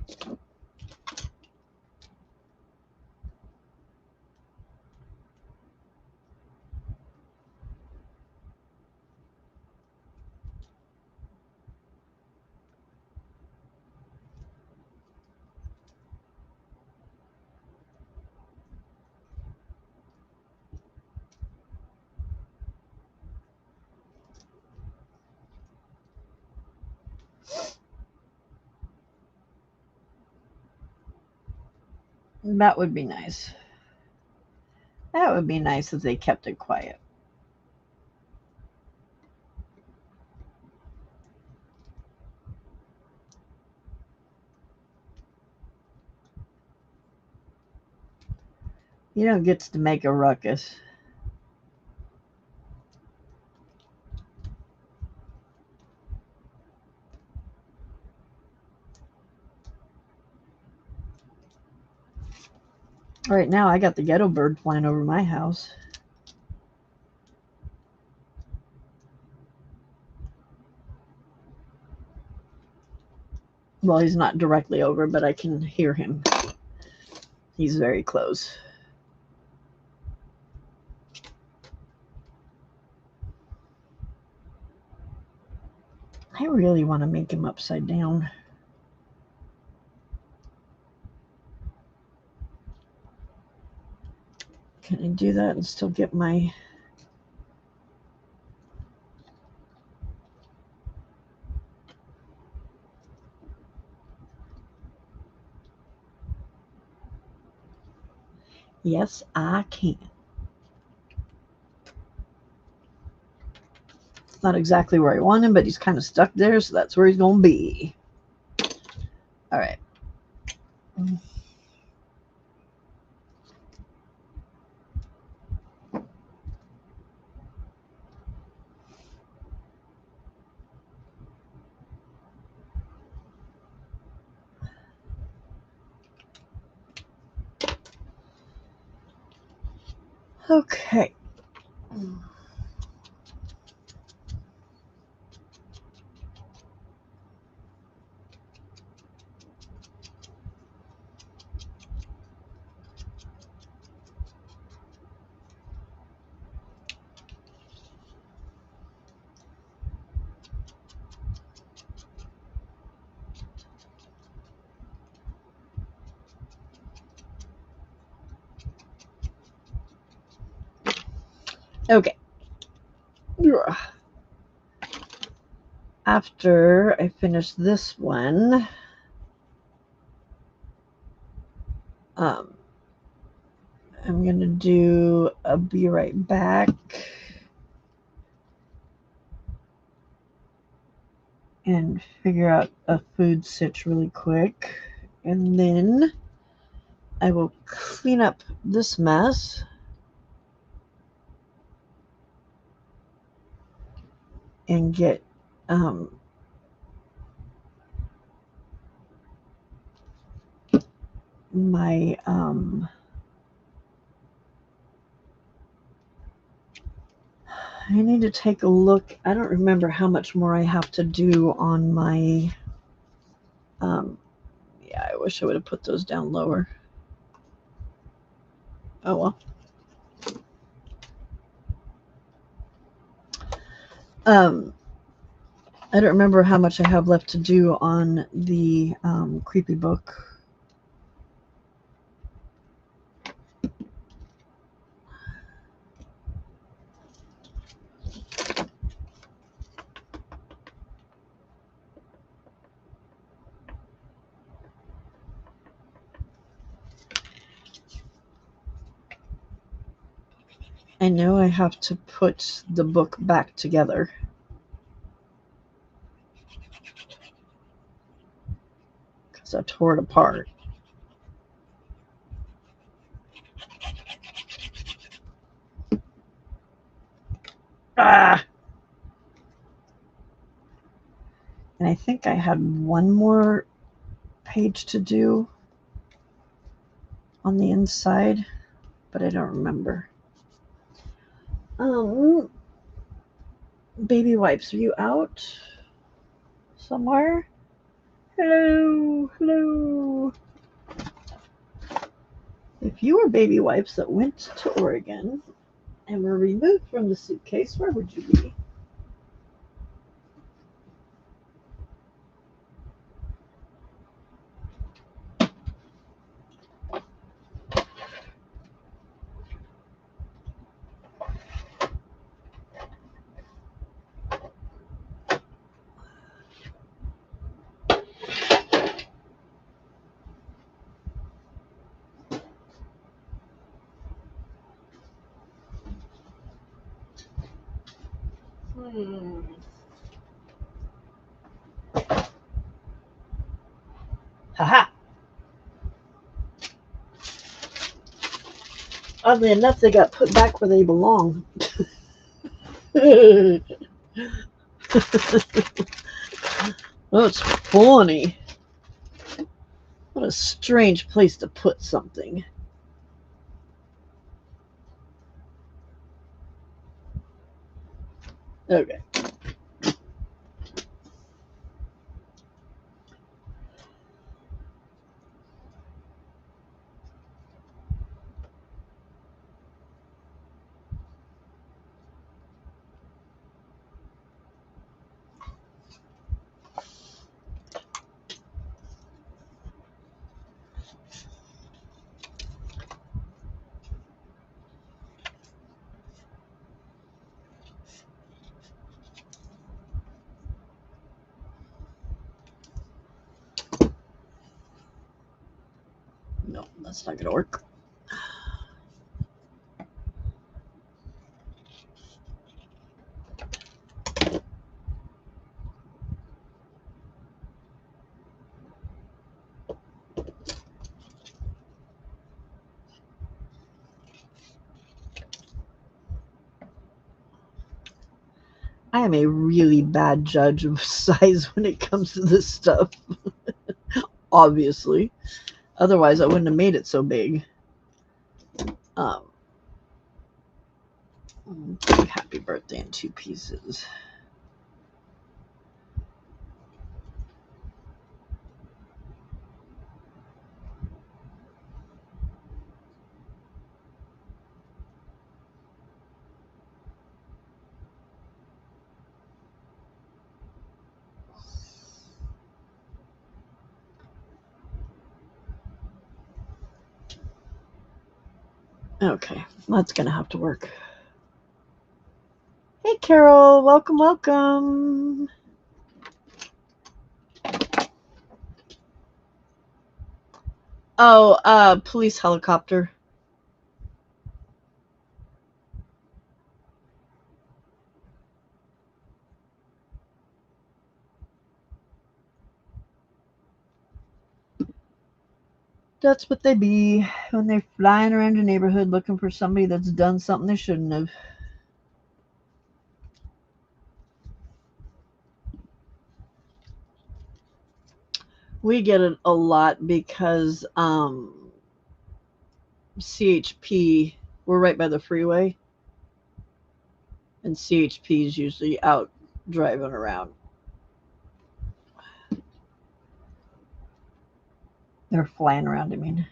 That would be nice. That would be nice if they kept it quiet. You don't get to make a ruckus. Right now, I got the ghetto bird flying over my house. Well, he's not directly over, but I can hear him. He's very close. I really want to make him upside down. Can I do that and still get my... Yes, I can. It's not exactly where I want him, but he's kind of stuck there, so that's where he's going to be. All right. Okay. Okay. After I finish this one, I'm going to do a be right back. And figure out a food sitch really quick. And then I will clean up this mess. And get my I need to take a look. I don't remember how much more I have to do on my yeah, I wish I would have put those down lower. Oh well. I don't remember how much I have left to do on the creepy book. I know I have to put the book back together. Because I tore it apart. Ah! And I think I had one more page to do on the inside, but I don't remember. Baby wipes, are you out somewhere? Hello, hello. If you were baby wipes that went to Oregon and were removed from the suitcase, where would you be? Haha. Oddly enough, they got put back where they belong. That's funny. What a strange place to put something. Okay. No, that's not going to work. I am a really bad judge of size when it comes to this stuff. Obviously. Otherwise, I wouldn't have made it so big. Um, happy birthday in 2 pieces. Okay, that's gonna have to work. Hey, Carol, welcome, welcome. Oh, police helicopter. That's what they be when they're flying around your neighborhood looking for somebody that's done something they shouldn't have. We get it a lot because CHP, we're right by the freeway, and CHP is usually out driving around. They're flying around, I mean.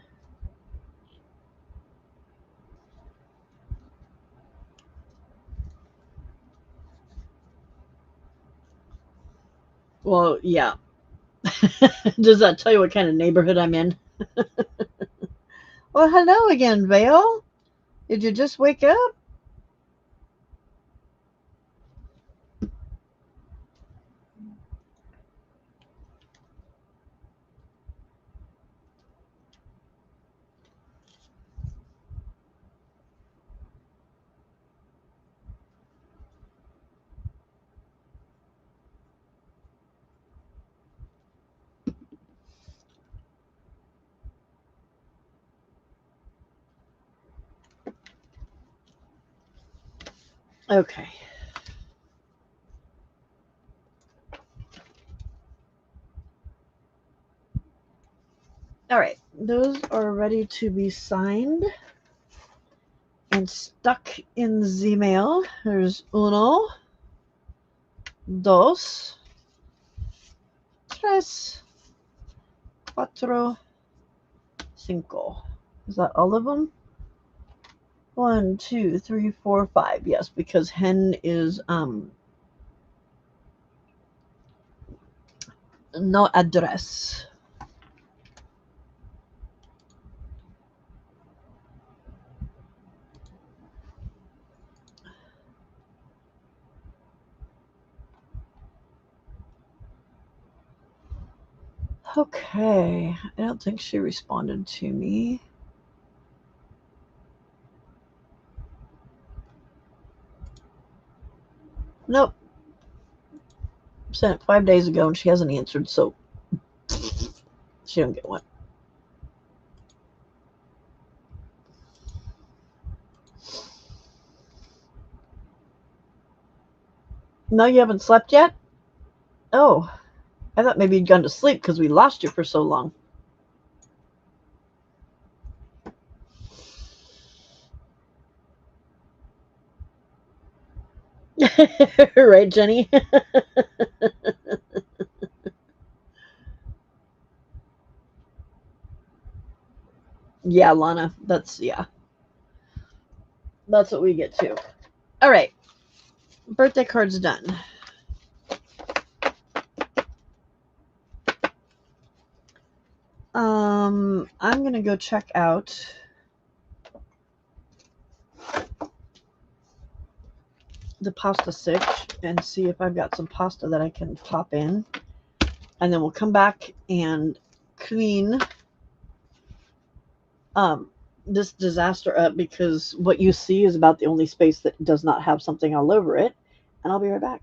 Well, yeah. Does that tell you what kind of neighborhood I'm in? Well, hello again, Vale. Did you just wake up? Okay. All right. Those are ready to be signed and stuck in the mail. There's uno, dos, tres, cuatro, cinco. Is that all of them? 1, 2, 3, 4, 5. Yes, because hen is no address. Okay, I don't think she responded to me. Nope. Sent it 5 days ago and she hasn't answered, so she don't get one. No, you haven't slept yet? Oh, I thought maybe you'd gone to sleep because we lost you for so long. Right, Jenny? Yeah, Lana. That's what we get to. All right. Birthday card's done. I'm gonna go check out the pasta sitch and see if I've got some pasta that I can pop in, and then we'll come back and clean this disaster up, because what you see is about the only space that does not have something all over it, and I'll be right back.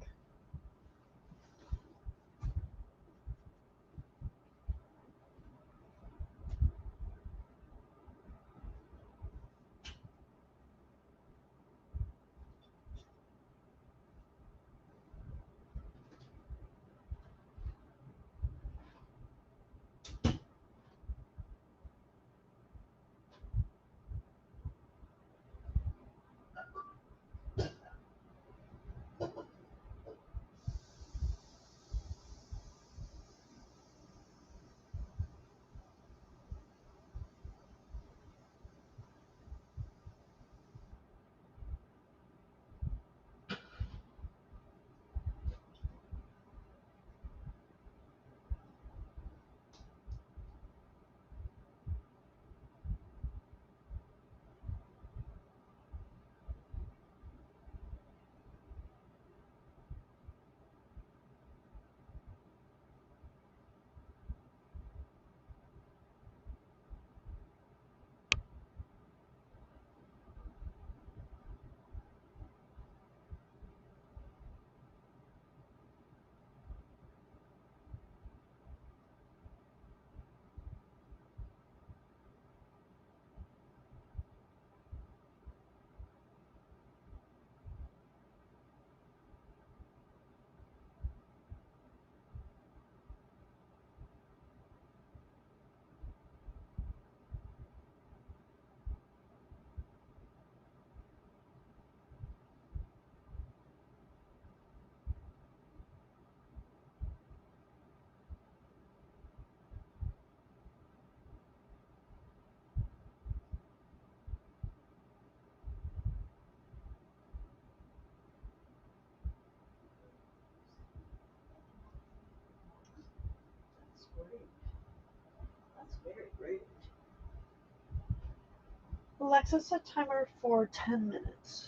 Alexa, set timer for 10 minutes.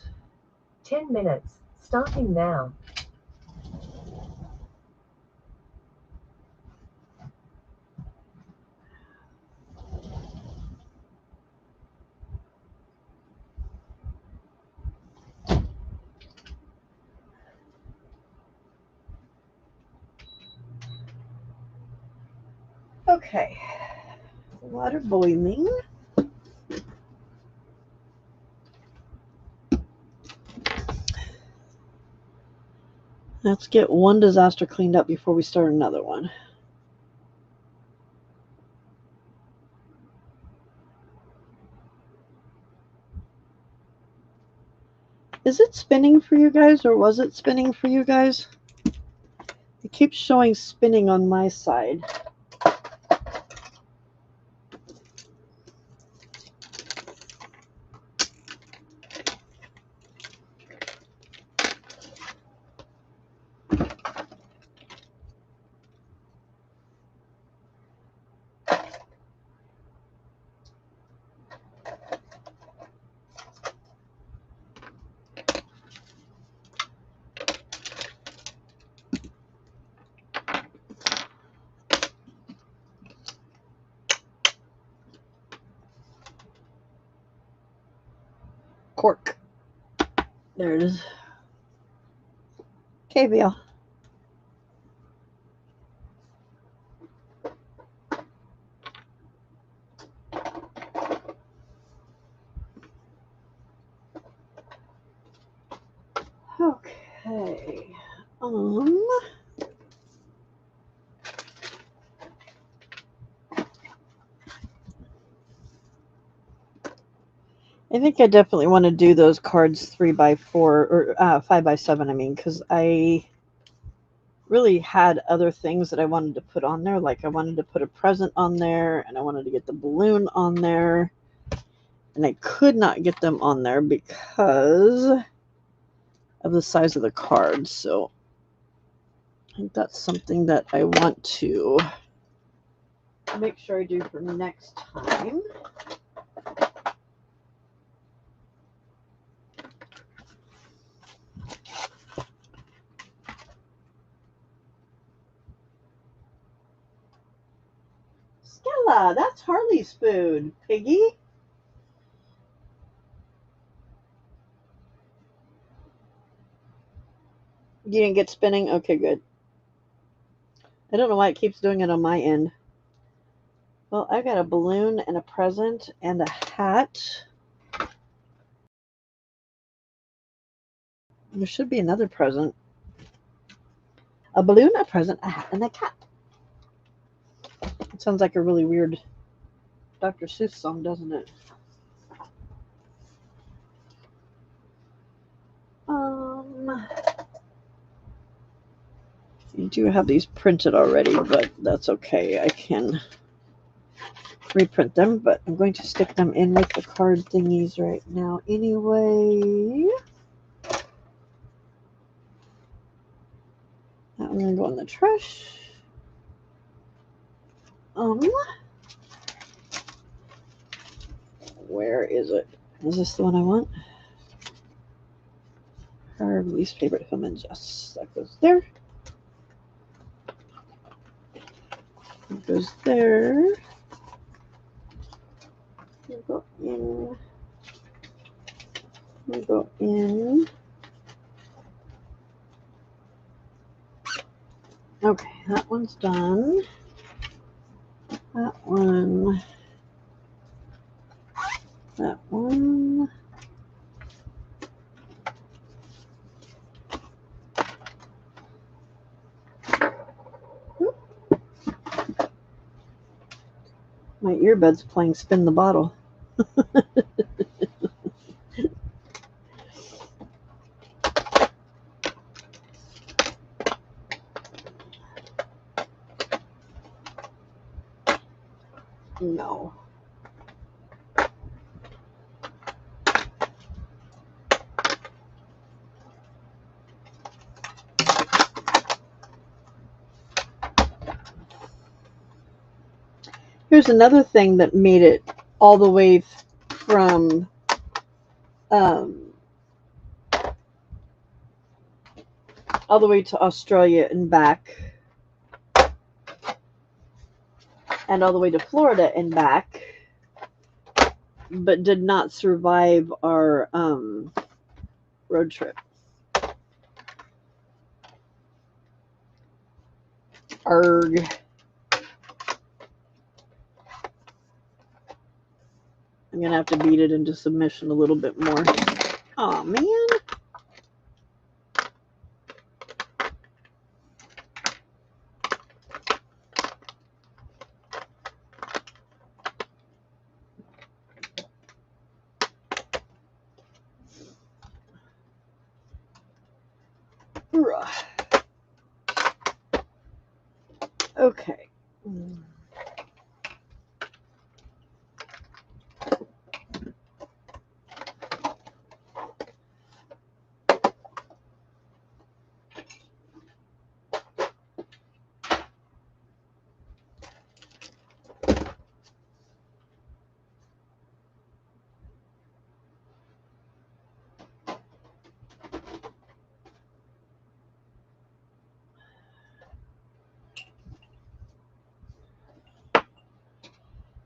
10 minutes, starting now. Okay. Water boiling. Let's get one disaster cleaned up before we start another one. Is it spinning for you guys, or was it spinning for you guys? It keeps showing spinning on my side. Cork. There it is. Okay, Bill. Okay. I think I definitely want to do those cards 3x4 or 5x7. I mean, because I really had other things that I wanted to put on there. Like I wanted to put a present on there, and I wanted to get the balloon on there, and I could not get them on there because of the size of the cards. So I think that's something that I want to make sure I do for next time. Stella, that's Harley's food, Piggy. You didn't get spinning? Okay, good. I don't know why it keeps doing it on my end. Well, I got a balloon and a present and a hat. There should be another present. A balloon, a present, a hat, and a cat. It sounds like a really weird Dr. Seuss song, doesn't it? You do have these printed already, but that's okay. I can reprint them, but I'm going to stick them in with the card thingies right now anyway. That one's going to go in the trash. Where is it? Is this the one I want? Her least favorite film, and just that goes there. It goes there. We'll go in. We'll go in. Okay, that one's done. That one. That one. My earbud's playing Spin the Bottle. No. Here's another thing that made it all the way from all the way to Australia and back, and all the way to Florida and back, but did not survive our road trip. Arg. I'm gonna have to beat it into submission a little bit more. Aw, man. Okay.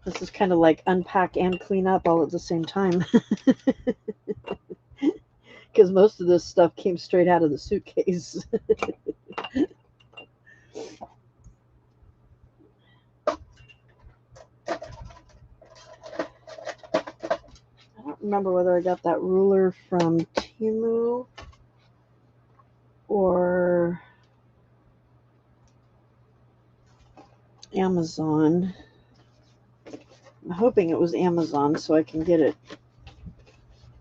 This is kind of like unpack and clean up all at the same time. Because most of this stuff came straight out of the suitcase. I don't remember whether I got that ruler from Temu or Amazon. I'm hoping it was Amazon so I can get it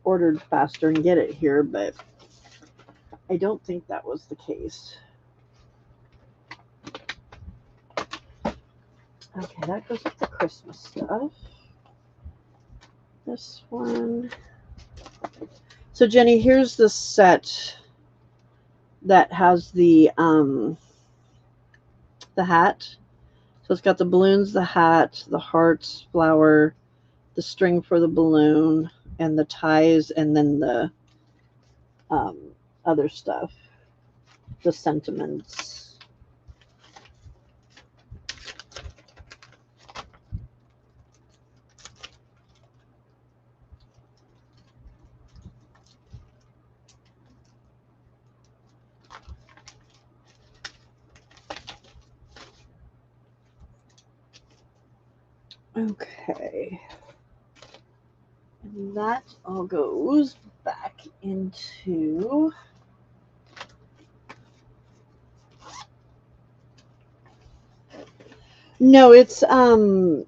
ordered faster and get it here, but I don't think that was the case. Okay, that goes with the Christmas stuff. This one. So Jenny, here's the set that has the hat. So it's got the balloons, the hat, the hearts, flower, the string for the balloon, and the ties, and then the other stuff, the sentiments. Okay. And that all goes back into no, it's Tim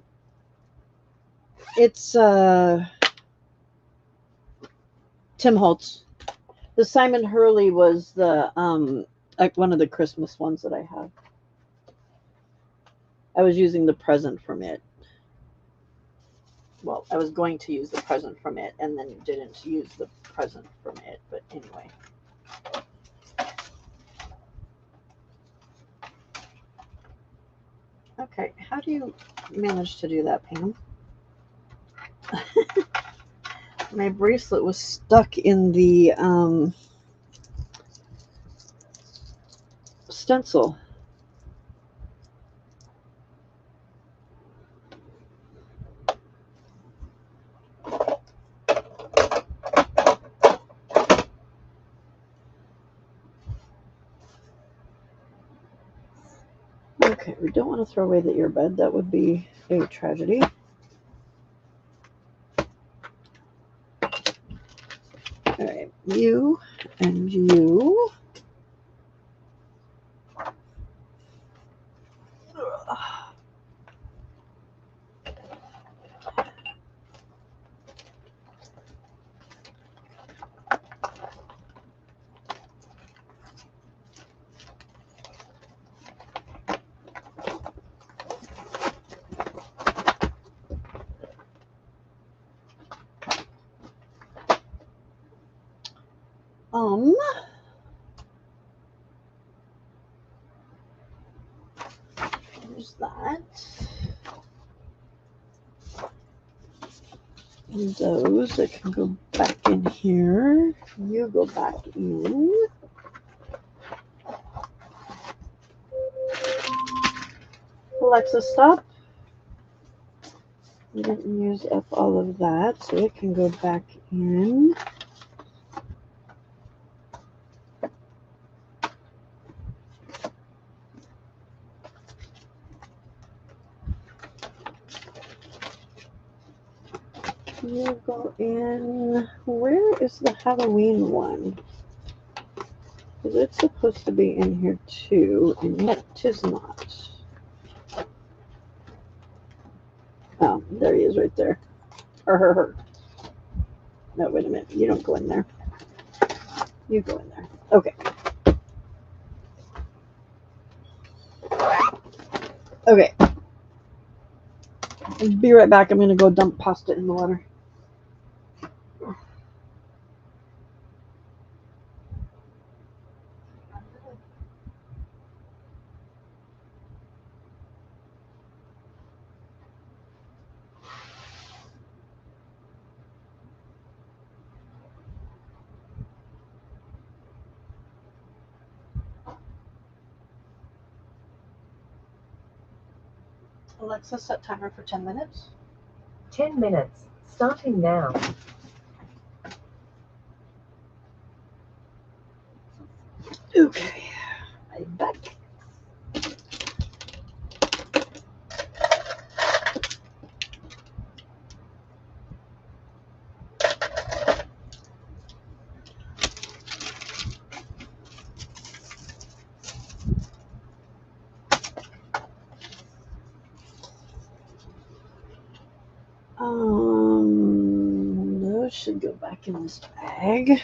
Holtz. The Simon Hurley was the like one of the Christmas ones that I have. I was using the present from it. Well, I was going to use the present from it and then didn't use the present from it, but anyway. Okay, how do you manage to do that, Pam? My bracelet was stuck in the stencil. Okay, we don't want to throw away the earbud. That would be a tragedy. All right, you and you. There's that. those that can go back in here. You go back in. Alexa, stop. We didn't use up all of that, so it can go back in. You go in. Where is the Halloween one? Because it's supposed to be in here too, and yet 'tis not. Oh, there he is right there. Or her. No, wait a minute. You don't go in there. You go in there. Okay. Okay. Be right back. I'm going to go dump pasta in the water. Alexa, set timer for 10 minutes. 10 minutes, starting now. Okay. I'm back. Those should go back in this bag.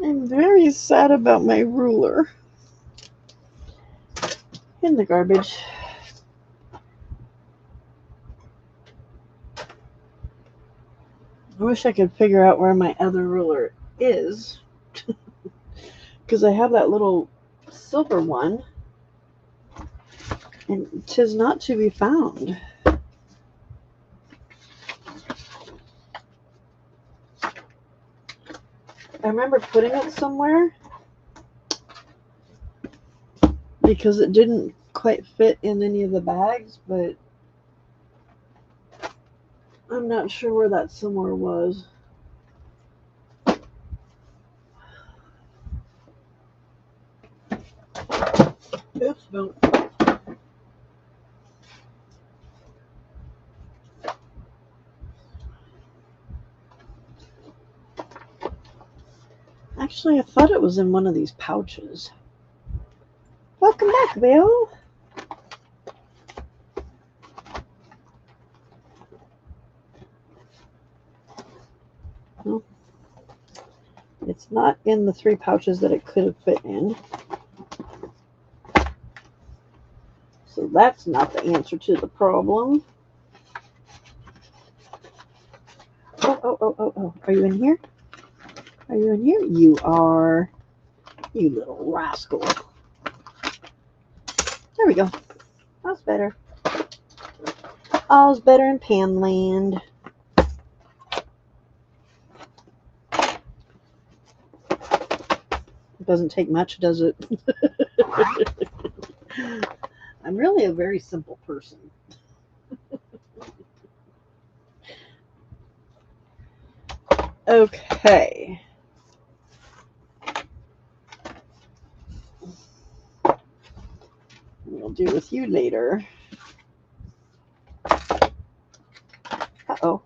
I'm very sad about my ruler. In the garbage. I wish I could figure out where my other ruler is. Because I have that little silver one. And 'tis not to be found. I remember putting it somewhere because it didn't quite fit in any of the bags, but I'm not sure where that somewhere was. Oops, no. Actually, I thought it was in one of these pouches. Welcome back, Bill. No, it's not in the 3 pouches that it could have fit in. So that's not the answer to the problem. Oh. Are you in here? Are you in here? You are. You little rascal. There we go. That's better. All's better in Pan land. It doesn't take much, does it? I'm really a very simple person. Okay. We'll deal with you later. Uh-oh.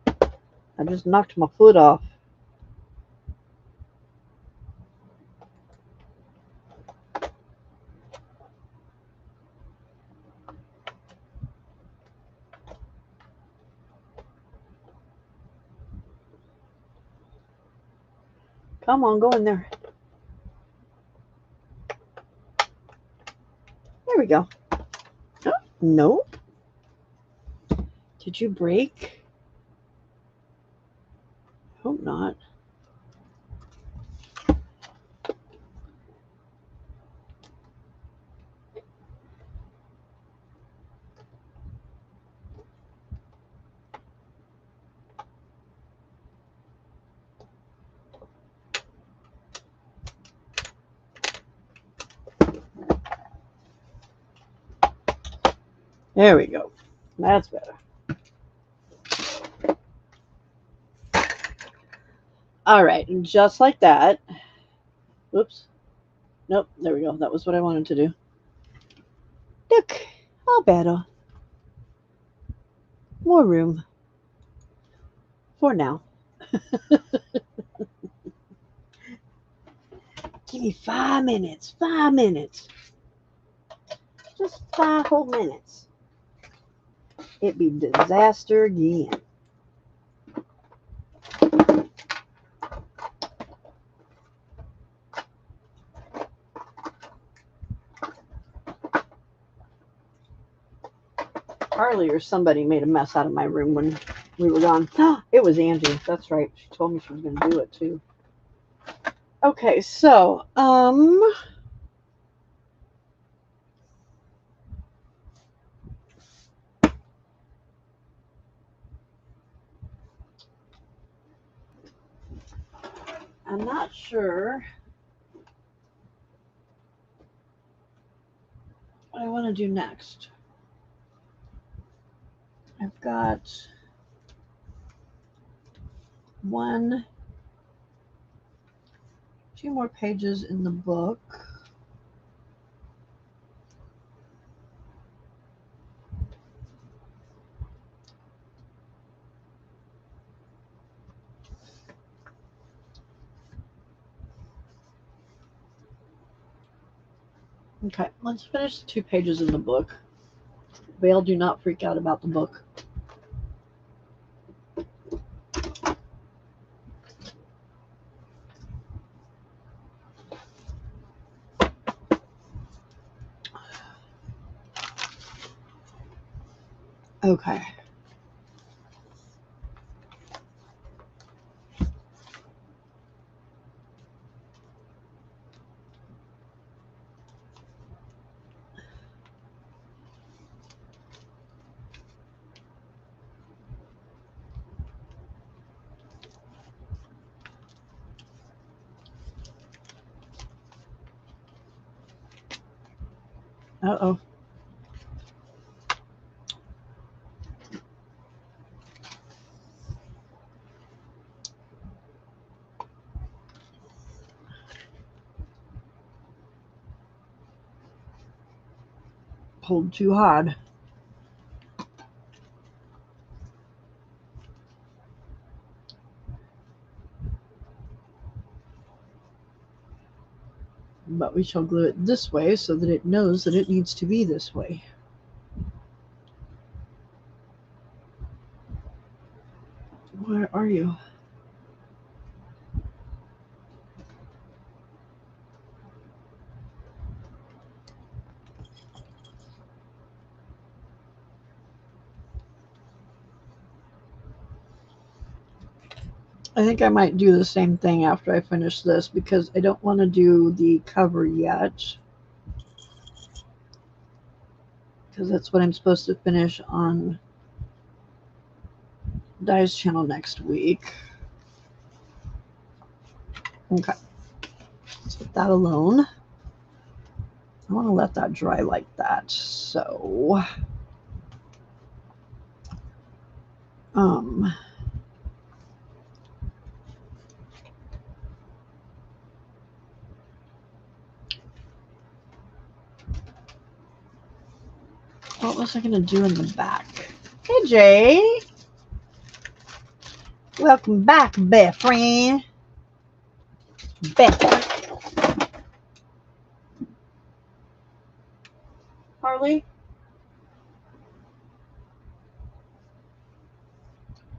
I just knocked my foot off. Come on, go in there. There we go. Oh, no. Did you break? Hope not. There we go. That's better. All right, and just like that. Oops. Nope, there we go. That was what I wanted to do. Look, all better. More room. For now. Give me 5 minutes. 5 minutes. Just 5 whole minutes. It'd be disaster again. Harley or somebody made a mess out of my room when we were gone. It was Angie. That's right. She told me she was going to do it too. Okay, so I'm not sure what I want to do next. I've got 2 more pages in the book. Okay, let's finish the 2 pages in the book. Vale, do not freak out about the book. Okay. Uh-oh. Pulled too hard. But we shall glue it this way so that it knows that it needs to be this way. Where are you? I think I might do the same thing after I finish this because I don't want to do the cover yet. Because that's what I'm supposed to finish on Di's channel next week. Okay. Let's put that alone. I want to let that dry like that. So, what was I going to do in the back? Hey, Jay. Welcome back, best friend. Best. Harley?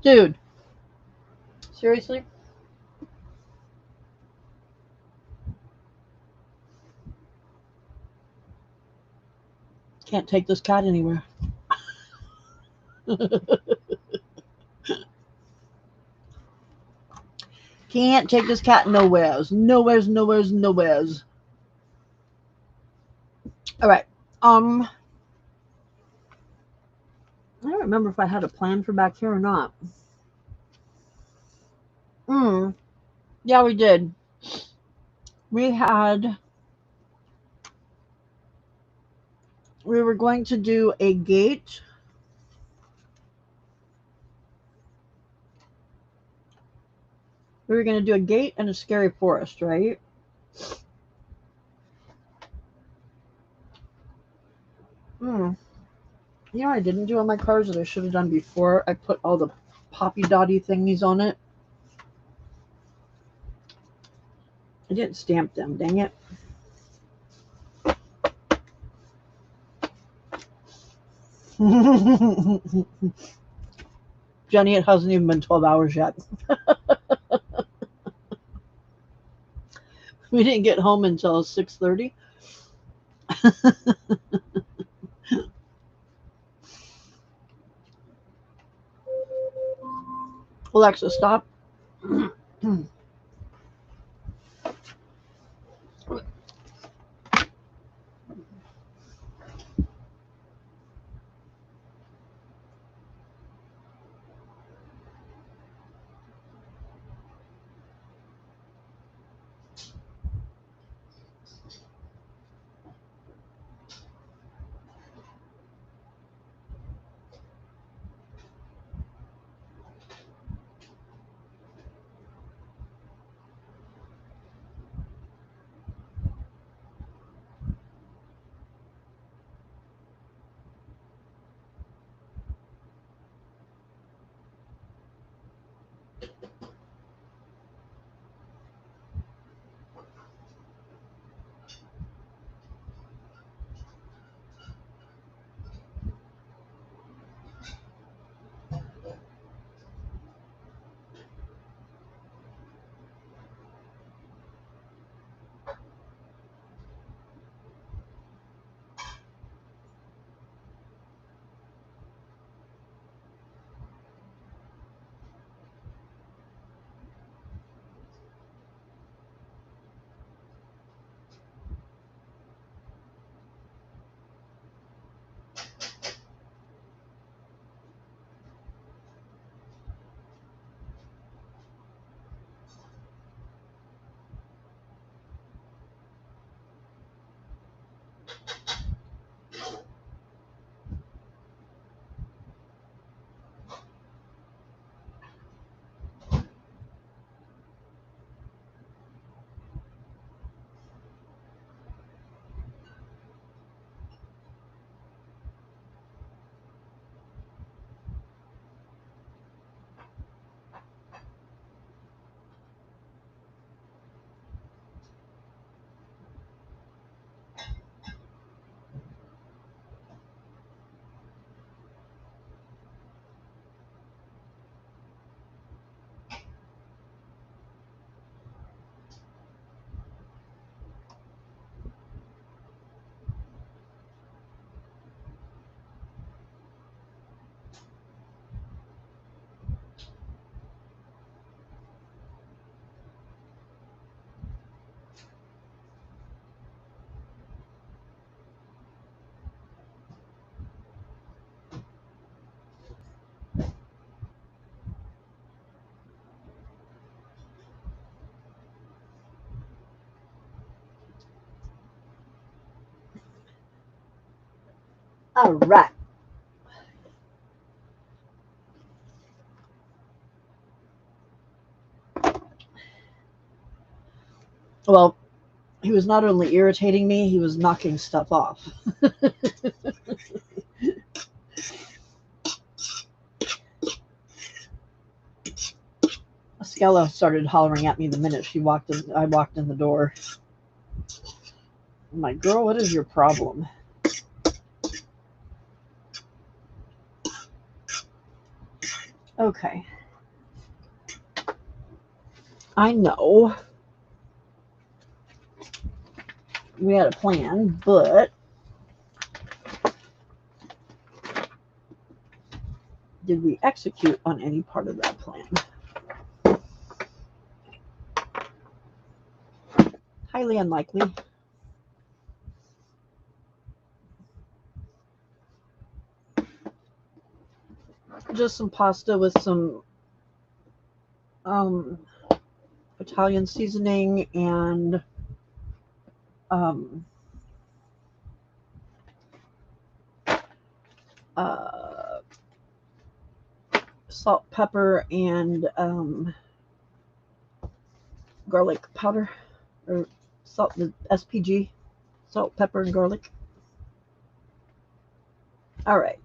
Dude. Seriously? can't take this cat anywhere. Can't take this cat nowheres. Nowheres, nowheres, nowheres. All right. I don't remember if I had a plan for back here or not. Yeah, we did. We were going to do a gate. We were going to do a gate and a scary forest, right? You know what I didn't do on my cards that I should have done before? I put all the poppy dotty thingies on it. I didn't stamp them, dang it. Jenny, it hasn't even been 12 hours yet. We didn't get home until 6:30. Alexa, stop. All right. Well, he was not only irritating me, he was knocking stuff off. Skella started hollering at me the minute I walked in the door. I'm like, girl, what is your problem? Okay. I know we had a plan, but Did we execute on any part of that plan? Highly unlikely. Just some pasta with some Italian seasoning and salt, pepper, and garlic powder, or salt, SPG, salt, pepper, and garlic. All right.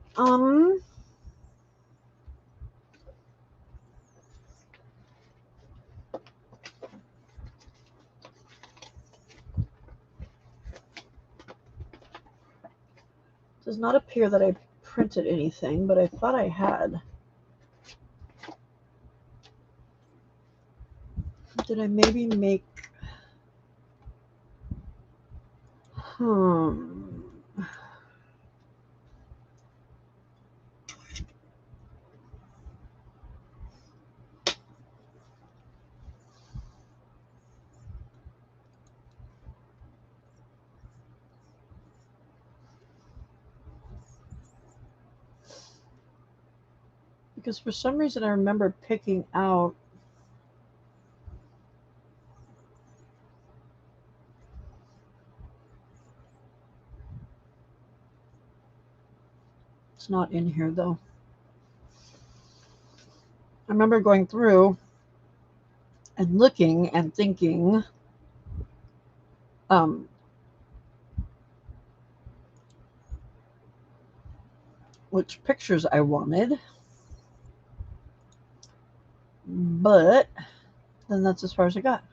Does not appear that I printed anything, but I thought I had. Did I maybe make? Because for some reason I remember picking out it's not in here though. I remember going through and looking and thinking which pictures I wanted, but then that's as far as I got.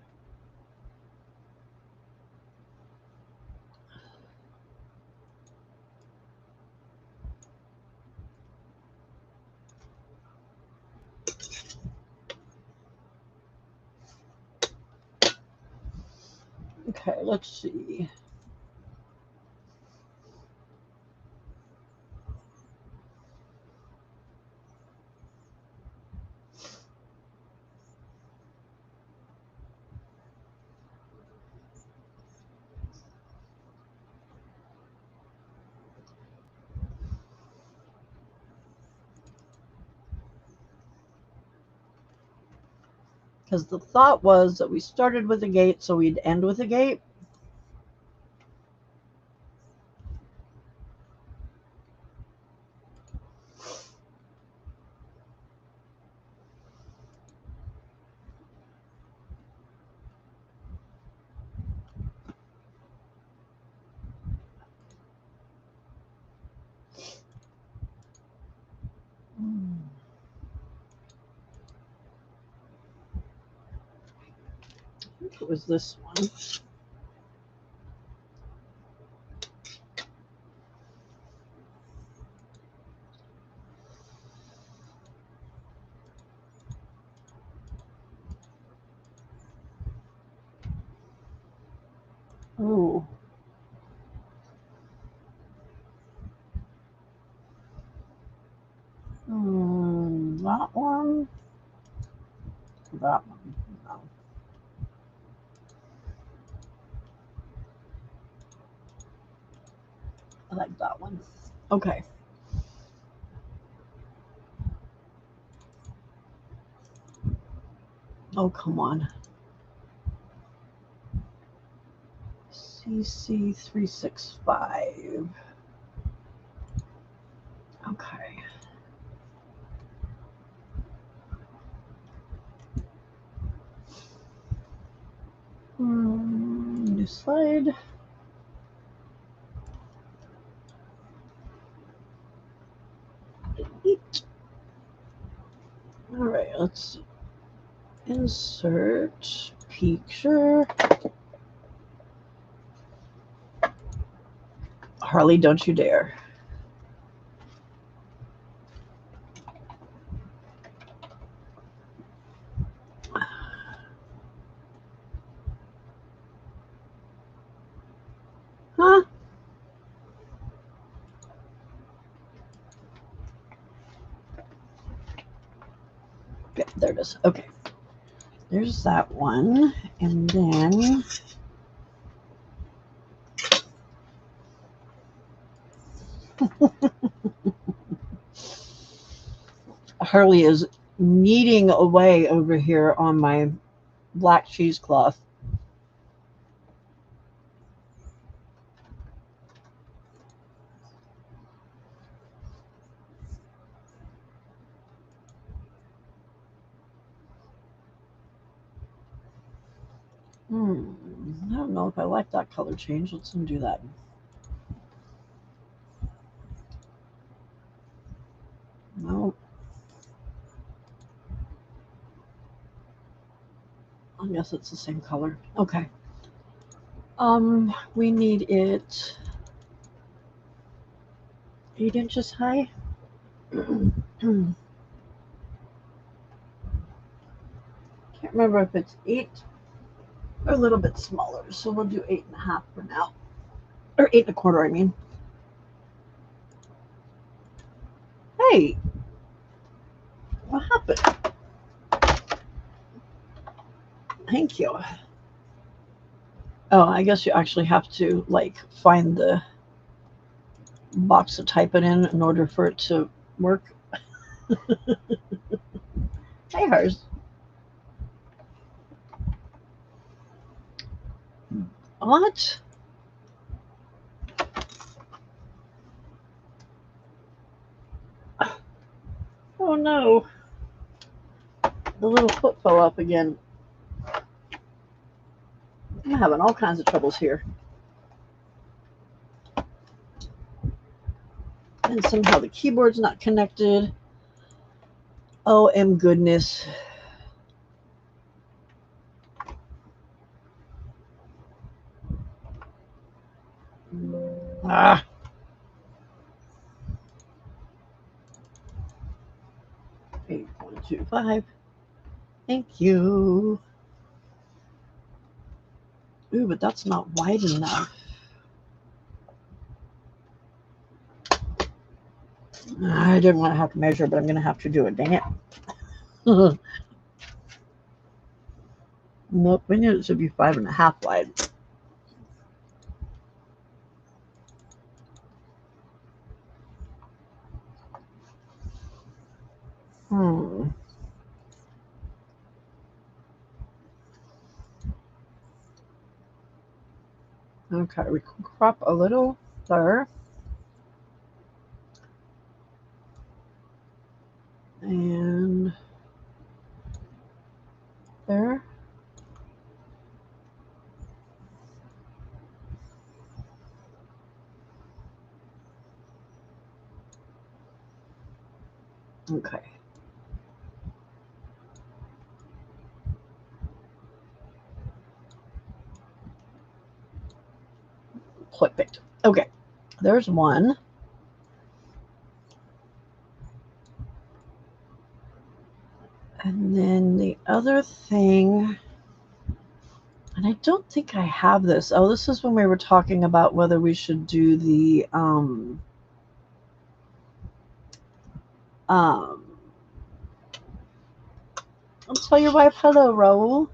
Okay, let's see. Because the thought was that we started with a gate, so we'd end with a gate. I think it was this one. Ooh. That one. That one. No. I like that one. Okay. Oh, come on. CC365. Okay. New slide. All right, let's insert picture. Harley, don't you dare. Huh? it is. Okay. There's that one. And then Harley is kneading away over here on my black cheesecloth. I don't know if I like that color change. Let's undo that. No. I guess it's the same color. Okay. We need it 8 inches high. Can't remember if it's 8 or a little bit smaller, so we'll do 8.5 for now, or 8.25. I mean. Hey, what happened? Thank you. Oh, I guess you actually have to like find the box to type it in order for it to work. Hey, hers. What? Oh no. The little foot fell up again. I'm having all kinds of troubles here. And somehow the keyboard's not connected. Oh, goodness. Ah. 8.25. Thank you. Ooh, but that's not wide enough. I didn't want to have to measure, but I'm going to have to do it. Dang it. Nope, we knew it should be 5.5 wide. Okay, we can crop a little there. And there. Okay. Perfect. Okay, there's one. And then the other thing, and I don't think I have this. Oh, this is when we were talking about whether we should do the I'll tell your wife hello, Raul.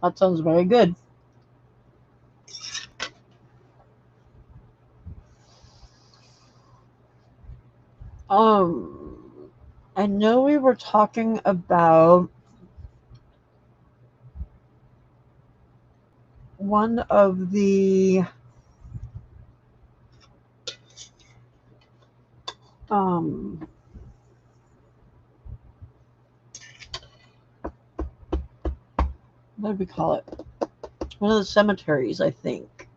That sounds very good. I know we were talking about one of the what did we call it? One of the cemeteries, I think.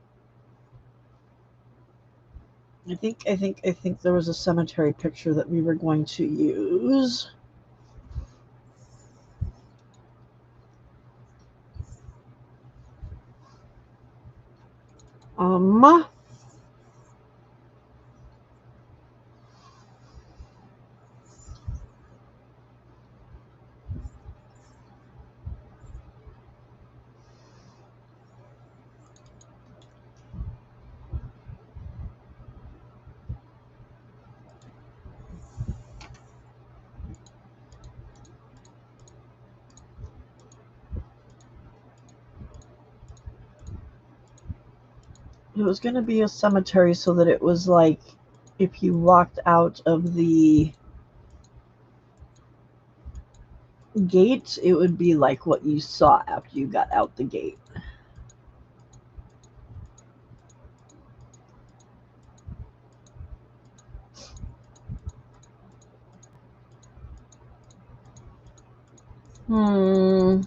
I think there was a cemetery picture that we were going to use. It was going to be a cemetery so that it was like if you walked out of the gate, it would be like what you saw after you got out the gate. Hmm.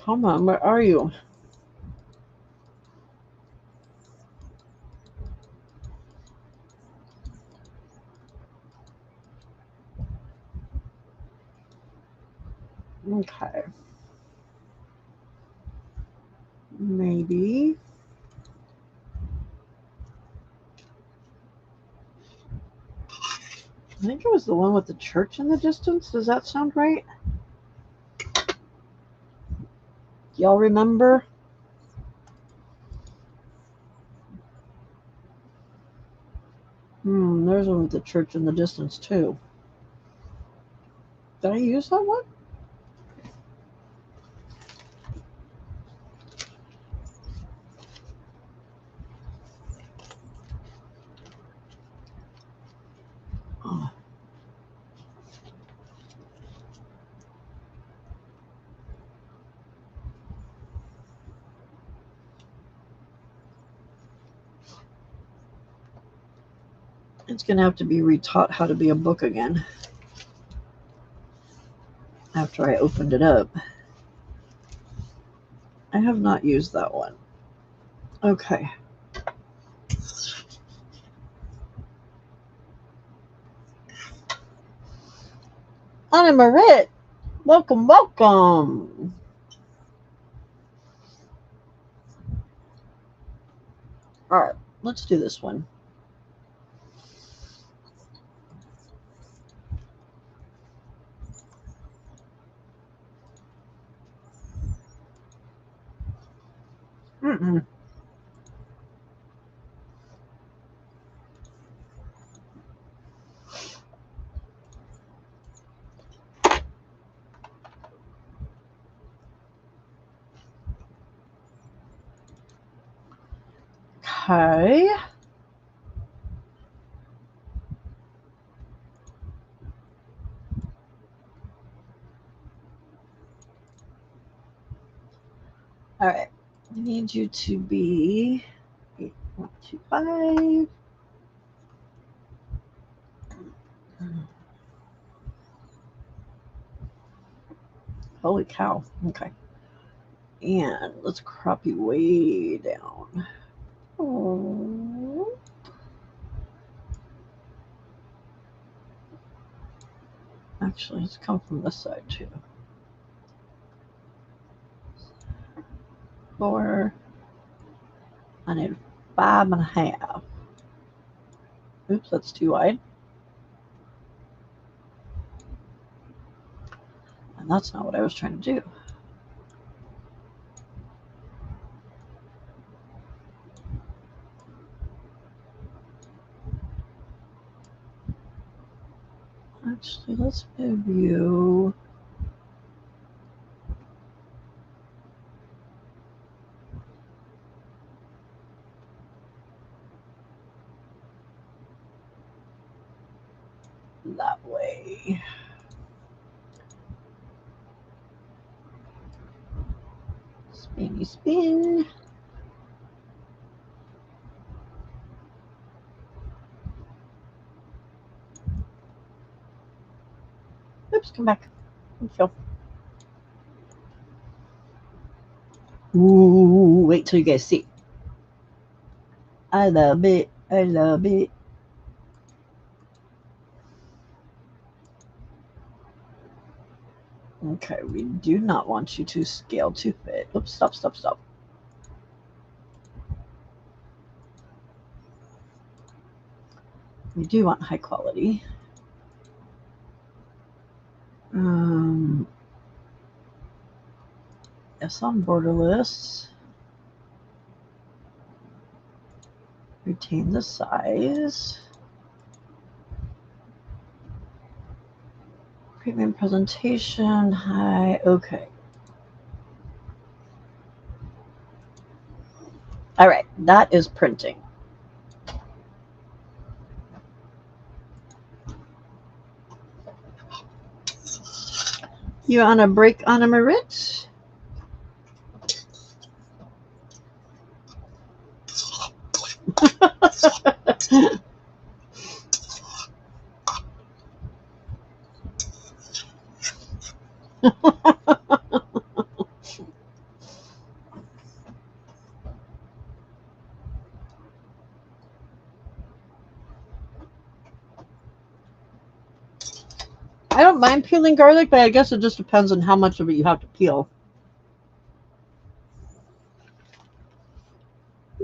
Come on, where are you? Okay. Maybe. I think it was the one with the church in the distance. Does that sound right? Y'all remember? There's one with the church in the distance too. Did I use that one? Oh. It's going to have to be retaught how to be a book again after I opened it up. I have not used that one. Okay. Anna Marit, welcome, welcome. All right, let's do this one. Mm-mm. Okay. All right. I need you to be 8125. Holy cow. Okay. And let's crop you way down. Oh. Actually, it's come from this side too. 4. I need 5.5. Oops, that's too wide. And that's not what I was trying to do. Actually, let's move you. That way. Spinny spin. Oops, come back. Thank you. Ooh, wait till you guys see. I love it. I love it. Okay, we do not want you to scale to fit. Oops, stop, stop, stop. We do want high quality. Yes, on borderless. Retain the size. Premium presentation, high, okay. All right, that is printing. You on a break, Anna Marit? I don't mind peeling garlic, but I guess it just depends on how much of it you have to peel.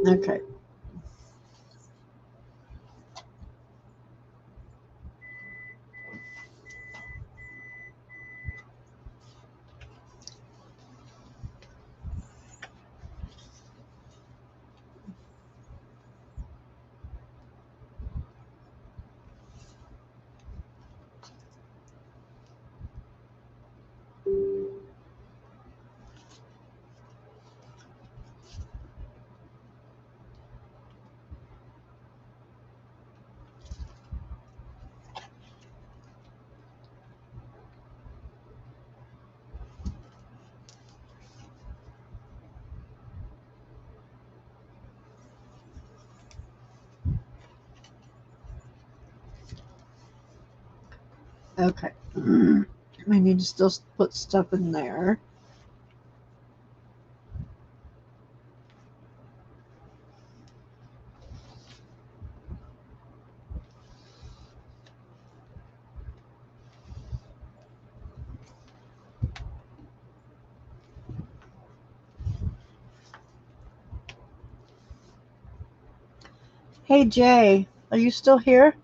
Okay. Okay. I need to still put stuff in there. Hey, Jay, are you still here?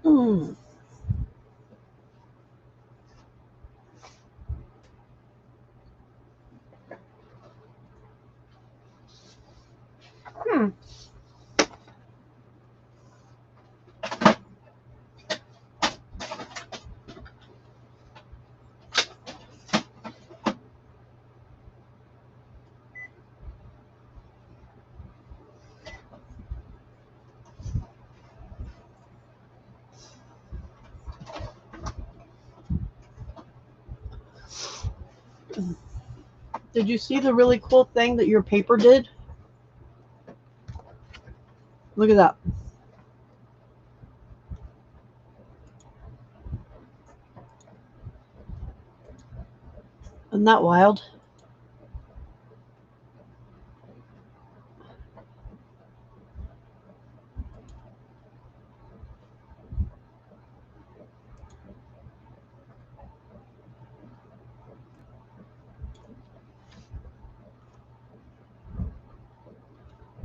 Hmm. Did you see the really cool thing that your paper did? Look at that. Isn't that wild?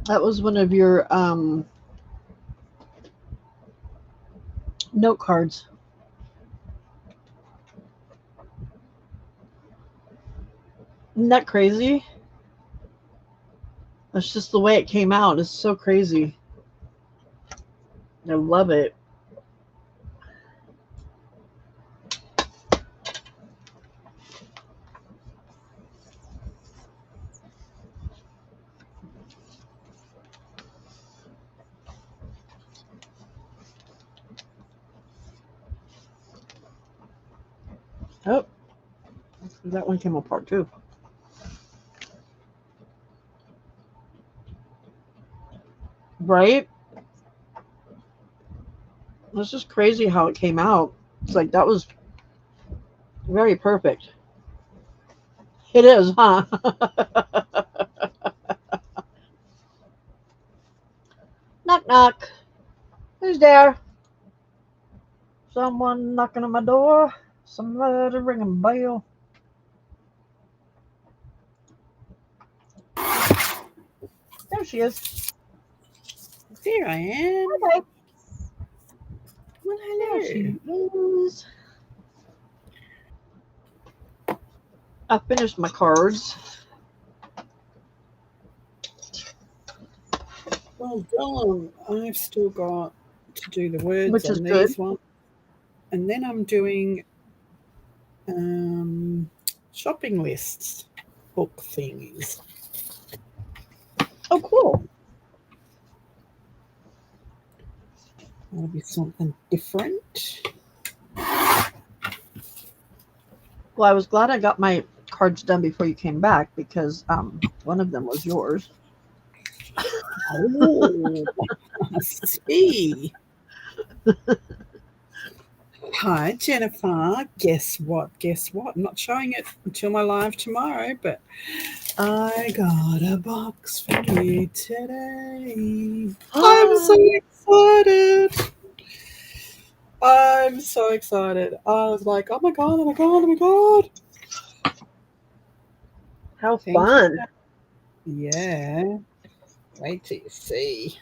That was one of your note cards. Isn't that crazy? That's just the way it came out. It's so crazy. I love it. Oh, that one came apart too. Right? It's just crazy how it came out. It's like that was very perfect. It is, huh? Knock. Who's there? Someone knocking on my door. Somebody ringing a bell. There she is. There I am. Okay. Well, There hello. she is. I finished my cards. Well done. I've still got to do the words Which is on good. these ones. And then I'm doing shopping lists, book things. Oh, cool. That'll be something different. Well, I was glad I got my cards done before you came back because one of them was yours. Oh, I see. Hi, Jennifer. Guess what? Guess what? I'm not showing it until my live tomorrow, but I got a box for you today. I'm so excited. I'm so excited. I was like, oh my God, oh my God, oh my God. How Thank you. fun. Yeah. Wait till you see.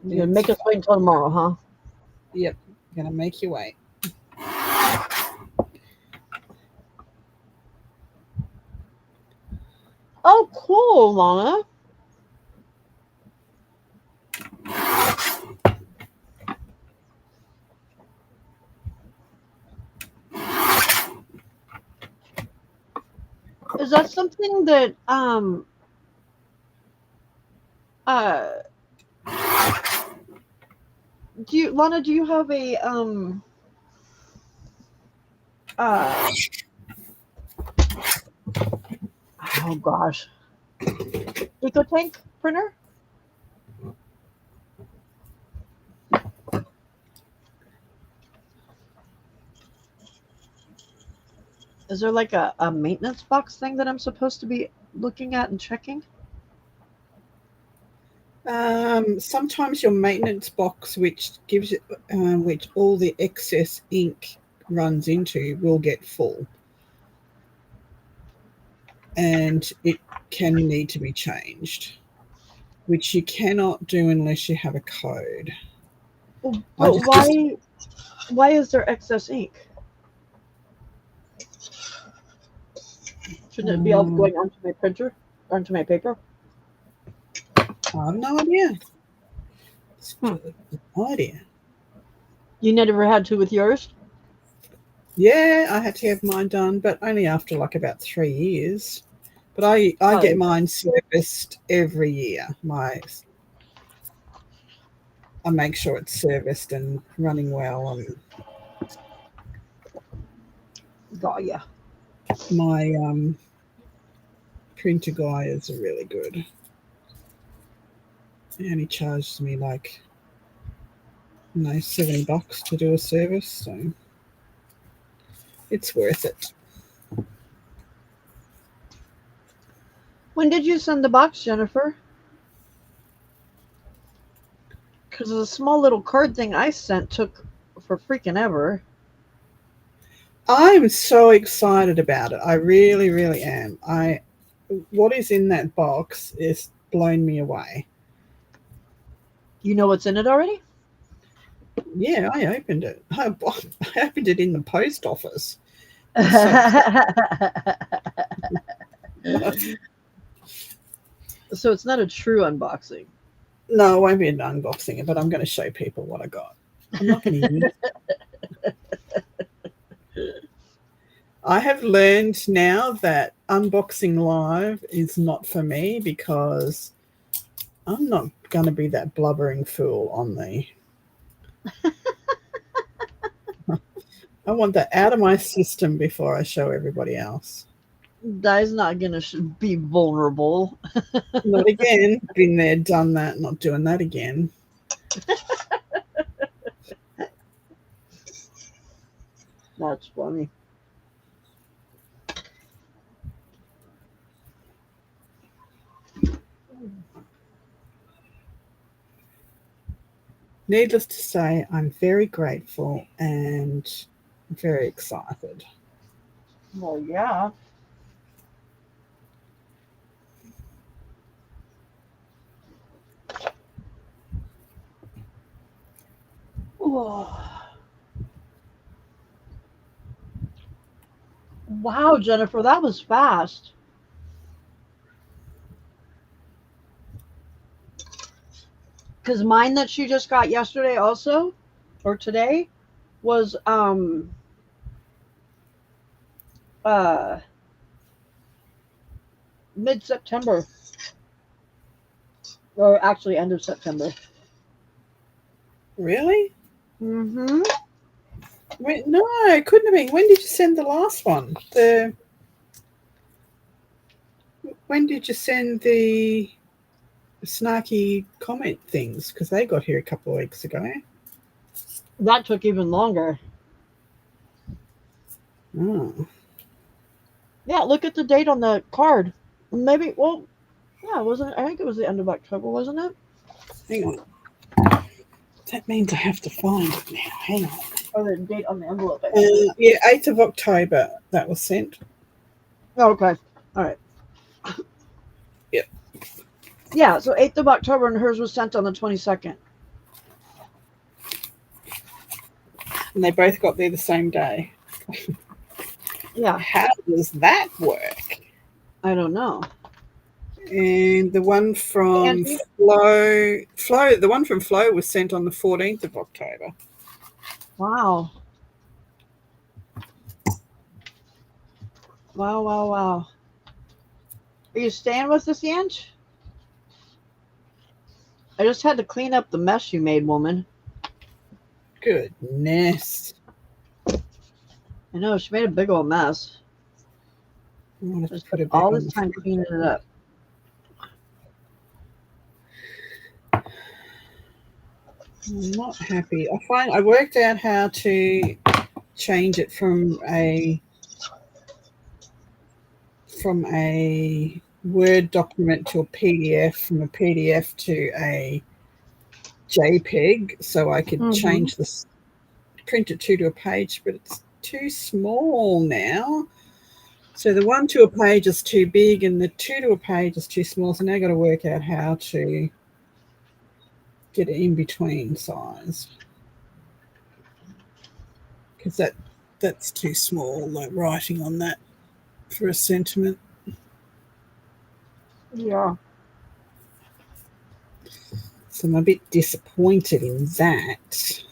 You're going to make us wait until tomorrow, huh? Yep. Gonna make you wait. Oh, cool, Lana. Is that something that uh Lana, do you have a oh gosh, EcoTank printer? Is there like a maintenance box thing that I'm supposed to be looking at and checking? Sometimes your maintenance box, which gives it, which all the excess ink runs into, will get full, and it can need to be changed, which you cannot do unless you have a code. But why is there excess ink? Shouldn't it be all going onto my printer, onto my paper? I have no idea. No idea. You never had to with yours? Yeah, I had to have mine done, but only after like about 3 years. But I get mine serviced every year. I make sure it's serviced and running well, and Got ya. my printer guy is really good, and he charges me like $70 to do a service, so it's worth it. When did you send the box, Jennifer? Because the small little card thing I sent took for freaking ever. I'm so excited about it. I really, really am. What is in that box is blown me away. You know what's in it already? Yeah, I opened it. I opened it in the post office. So it's not a true unboxing. No, I won't be unboxing it, but I'm going to show people what I got. I'm not going to use it. I have learned now that unboxing live is not for me because I'm not going to be that blubbering fool on the. I want that out of my system before I show everybody else. Di's not gonna be vulnerable. Not again. Been there, done that. Not doing that again. That's funny. Needless to say, I'm very grateful and very excited. Well, yeah. Oh. Wow, Jennifer, that was fast. Because mine that she just got yesterday also, or today, was uh mid-September, or actually end of September. Really? Mm-hmm. Wait, no, it couldn't have been. When did you send the last one? When did you send the snarky comment things? Because they got here a couple of weeks ago. That took even longer. Oh. Yeah, look at the date on the card. Maybe, well, yeah, wasn't it? I think it was the end of October, wasn't it? Hang on. That means I have to find it now. Hang on. Or the date on the envelope. Yeah, 8th of October that was sent. Oh, okay. All right. Yep. Yeah, so 8th of October, and hers was sent on the 22nd. And they both got there the same day. Yeah, How does that work? I don't know. And the one from Angie? Flo, the one from Flo was sent on the 14th of October. Wow. Wow, wow, wow. Are you staying with us, Ange? I just had to clean up the mess you made, woman. Goodness. I know, she made a big old mess. I'm gonna Just put it all back this on time cleaning it up. I'm not happy. I worked out how to change it from a Word document to a PDF, from a PDF to a JPEG, so I could change this, print it to a page, but it's too small now. So the 1 to a page is too big and the 2 to a page is too small. So now I've got to work out how to get it in between size, because that's too small, like writing on that for a sentiment. Yeah. So I'm a bit disappointed in that.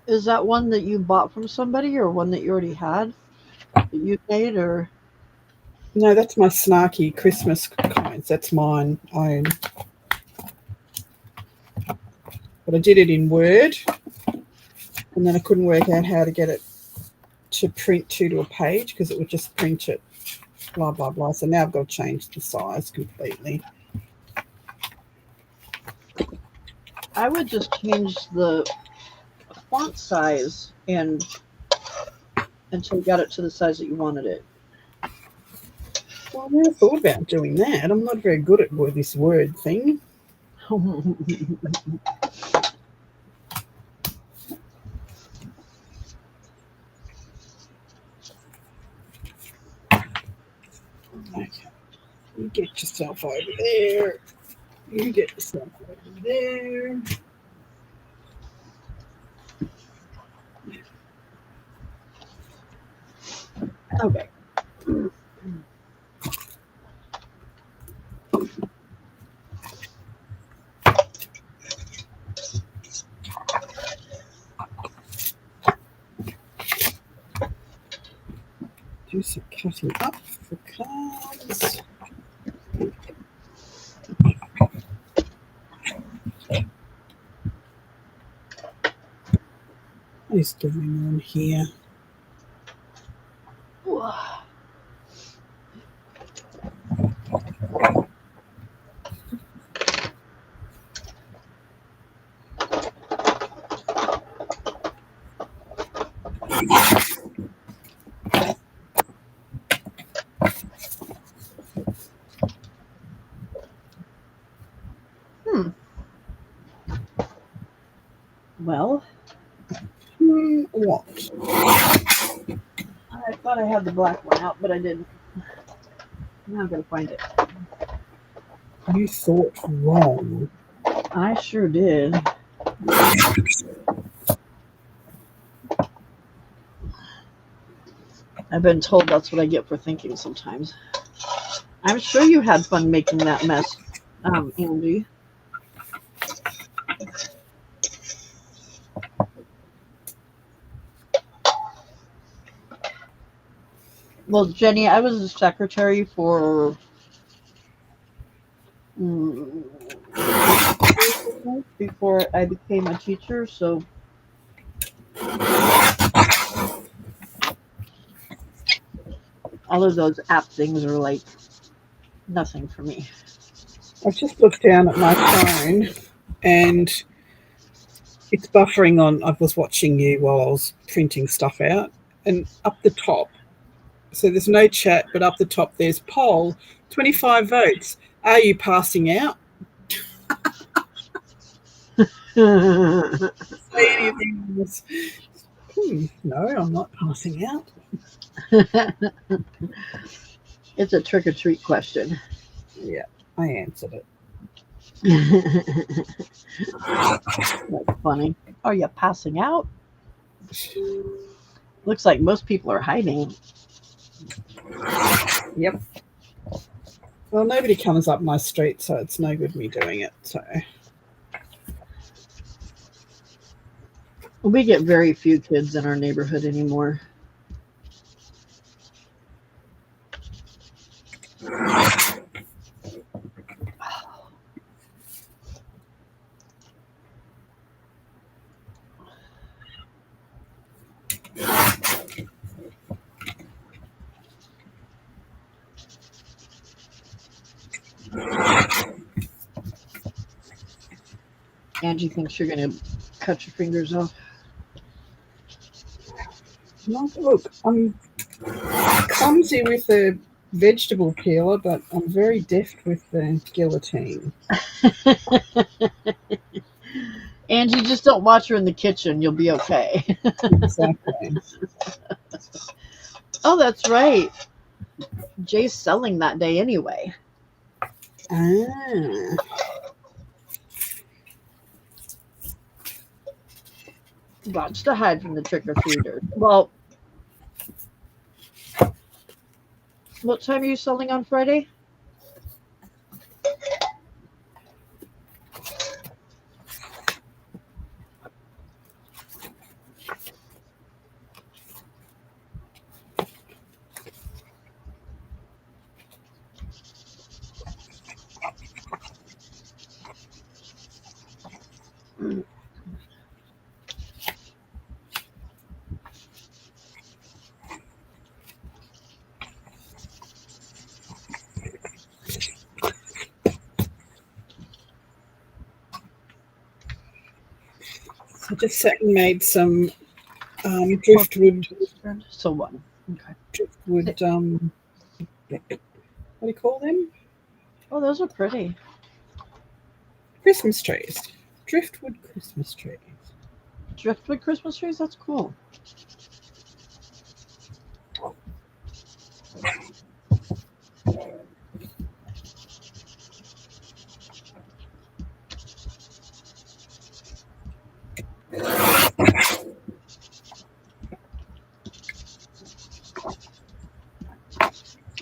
Is that one that you bought from somebody, or one that you already had that you made, or? No, that's my snarky Christmas coins. That's mine own. But I did it in Word, and then I couldn't work out how to get it to print to a page, because it would just print it, blah, blah, blah. So now I've got to change the size completely. I would just change the font size until you got it to the size that you wanted it. Well, I never thought about doing that. I'm not very good at this Word thing. Okay. You get yourself over there. You get yourself over there. Okay. Do some cutting up for cards. What is going on here? Well, What? I thought I had the black one out, but I didn't. Now I'm gonna find it. You thought wrong. I sure did. I've been told that's what I get for thinking sometimes. I'm sure you had fun making that mess, Angie. Well, Jenny, I was a secretary for before I became a teacher, so all of those app things are like nothing for me. I've just looked down at my phone and it's buffering on. I was watching you while I was printing stuff out, and up the top, so there's no chat, but up the top there's poll, 25 votes. Are you passing out? Say anything else? No, I'm not passing out. It's a trick or treat question. Yeah, I answered it. That's funny. Are you passing out? Looks like most people are hiding. Yep. Well, nobody comes up my street, so it's no good me doing it. So We get very few kids in our neighborhood anymore. Angie thinks you're going to cut your fingers off. look, I'm clumsy with the vegetable peeler, but I'm very deft with the guillotine. Angie, just don't watch her in the kitchen. You'll be okay. Exactly. Oh, that's right. Jay's selling that day anyway. Ah. Watch to hide from the trick-or-treaters. Well, what time are you selling on Friday? I just sat and made some driftwood. So one. Okay. Driftwood. What do you call them? Oh, those are pretty. Christmas trees. Driftwood Christmas trees. Driftwood Christmas trees? That's cool.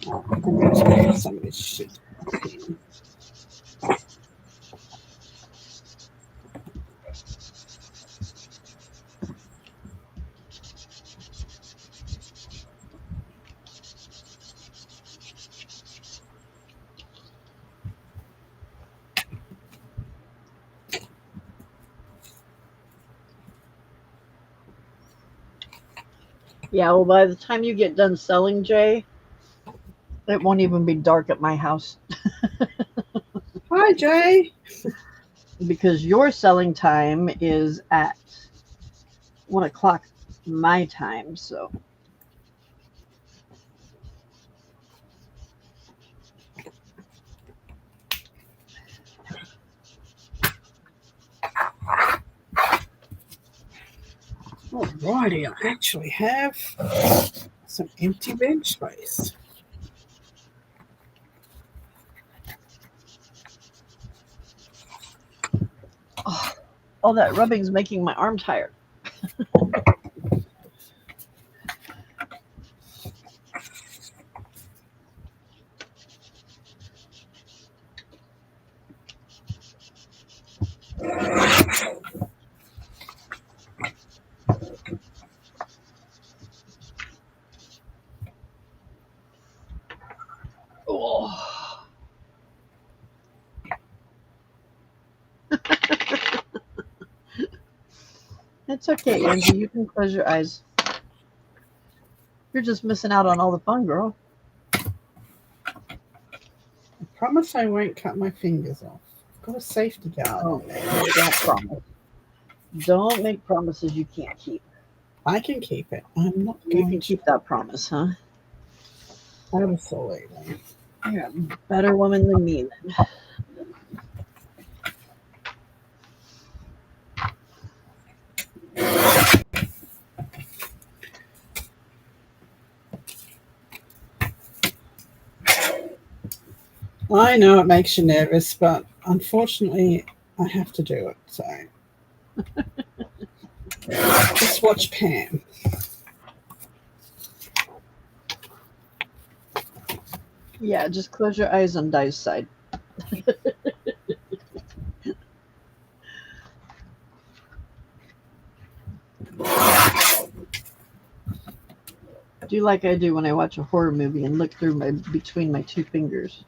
I'm going to make some of this shit. Yeah, well, by the time you get done selling, Jay, it won't even be dark at my house. Hi, Jay. Because your selling time is at 1 o'clock my time, so. Alrighty, I actually have some empty bench space. Oh, all that rubbing's making my arm tired. Oh. It's okay, Angie. You can close your eyes. You're just missing out on all the fun, girl. I promise I won't cut my fingers off. I've got a safety guard on there. Don't promise. Don't make promises you can't keep. I can keep it. I'm not You going can to. keep that promise, huh? Absolutely. You're a better woman than me, then. I know it makes you nervous, but unfortunately, I have to do it. So just watch Pam. Yeah, just close your eyes on Di's side. Do like I do when I watch a horror movie and look through between my two fingers.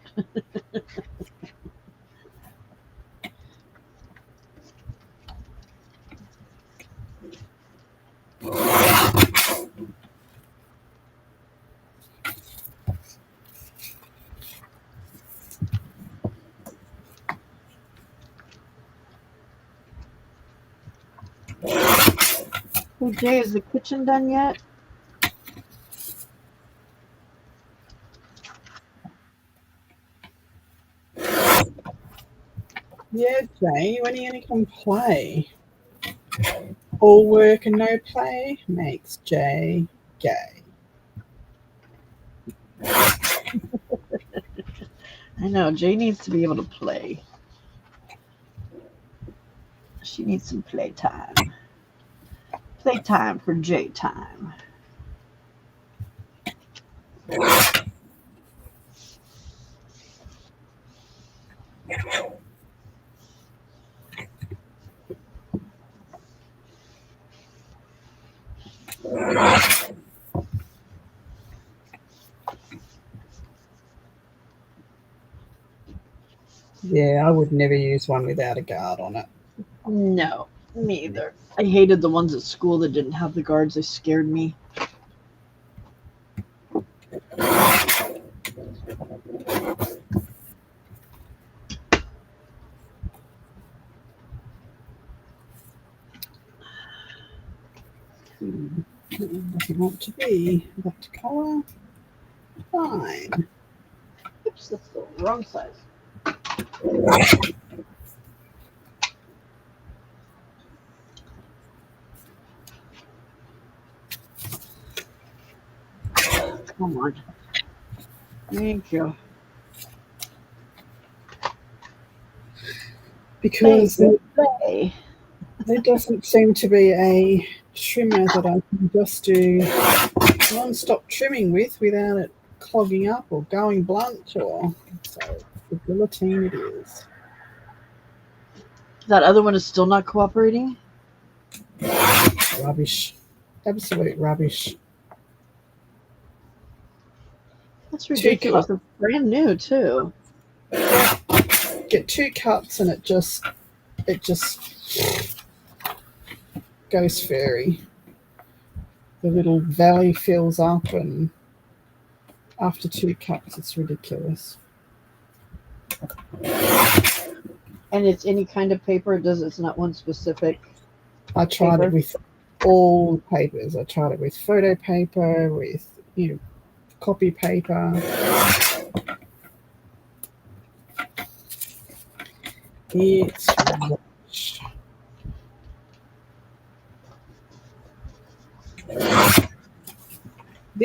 Hey Jay, is the kitchen done yet? Yeah, Jay, when are you going to come play? All work and no play makes Jay gay. I know, Jay needs to be able to play. She needs some playtime. Playtime for Jay time. Yeah, I would never use one without a guard on it. No, me either. I hated the ones at school that didn't have the guards. They scared me. Doesn't want to be that colour. Fine. Oops, that's the wrong size. Come on. Thank you. Because Hey. there doesn't seem to be a trimmer that I can just do non-stop trimming with without it clogging up or going blunt, or so the guillotine it is. That other one is still not cooperating? Rubbish. Absolute rubbish. That's ridiculous. It's brand new too. Get 2 cuts and it just goes fairy. The little valley fills up, and after 2 cuts it's ridiculous. And it's any kind of paper. It's not one specific. I tried paper? it with all papers. I tried it with photo paper, with copy paper. It's rubbish.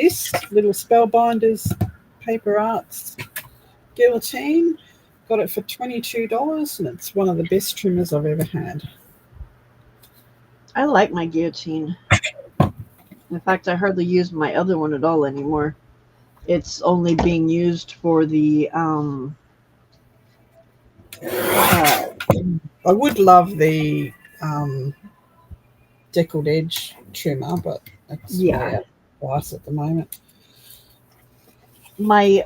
this little Spellbinders Paper Arts guillotine. Got it for $22, and it's one of the best trimmers I've ever had. I like my guillotine. In fact, I hardly use my other one at all anymore. It's only being used for the I would love the deckled edge trimmer, but it's way out of price at the moment. My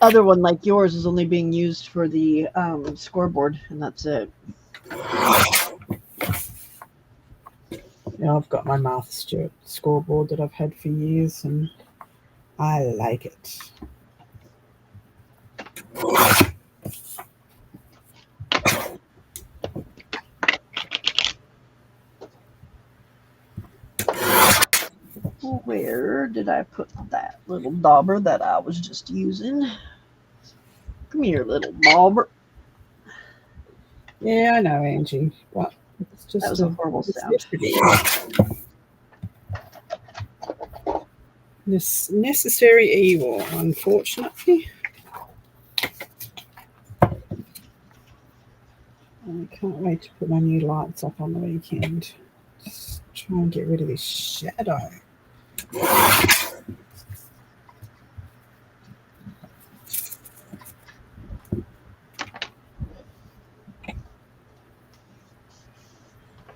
other one, like yours, is only being used for the scoreboard, and that's it. Yeah, I've got my Martha Stewart scoreboard that I've had for years, and I like it. Where did I put that little dauber that I was just using? Come here, little dauber. Yeah, I know, Angie, but it's just That was a horrible sound. This necessary evil, unfortunately. I can't wait to put my new lights up on the weekend. Just try and get rid of this shadow.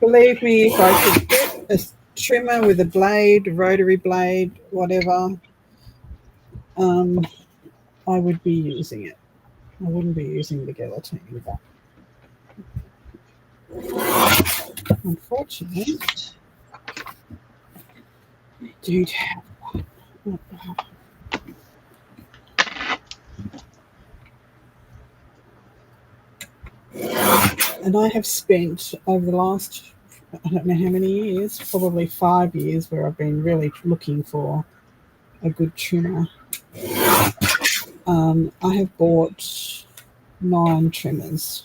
Believe me, if I could get a trimmer with a blade, rotary blade, whatever, I would be using it. I wouldn't be using the guillotine, but unfortunately, I do have one. And I have spent over the last, I don't know how many years, probably 5 years, where I've been really looking for a good trimmer. I have bought 9 trimmers.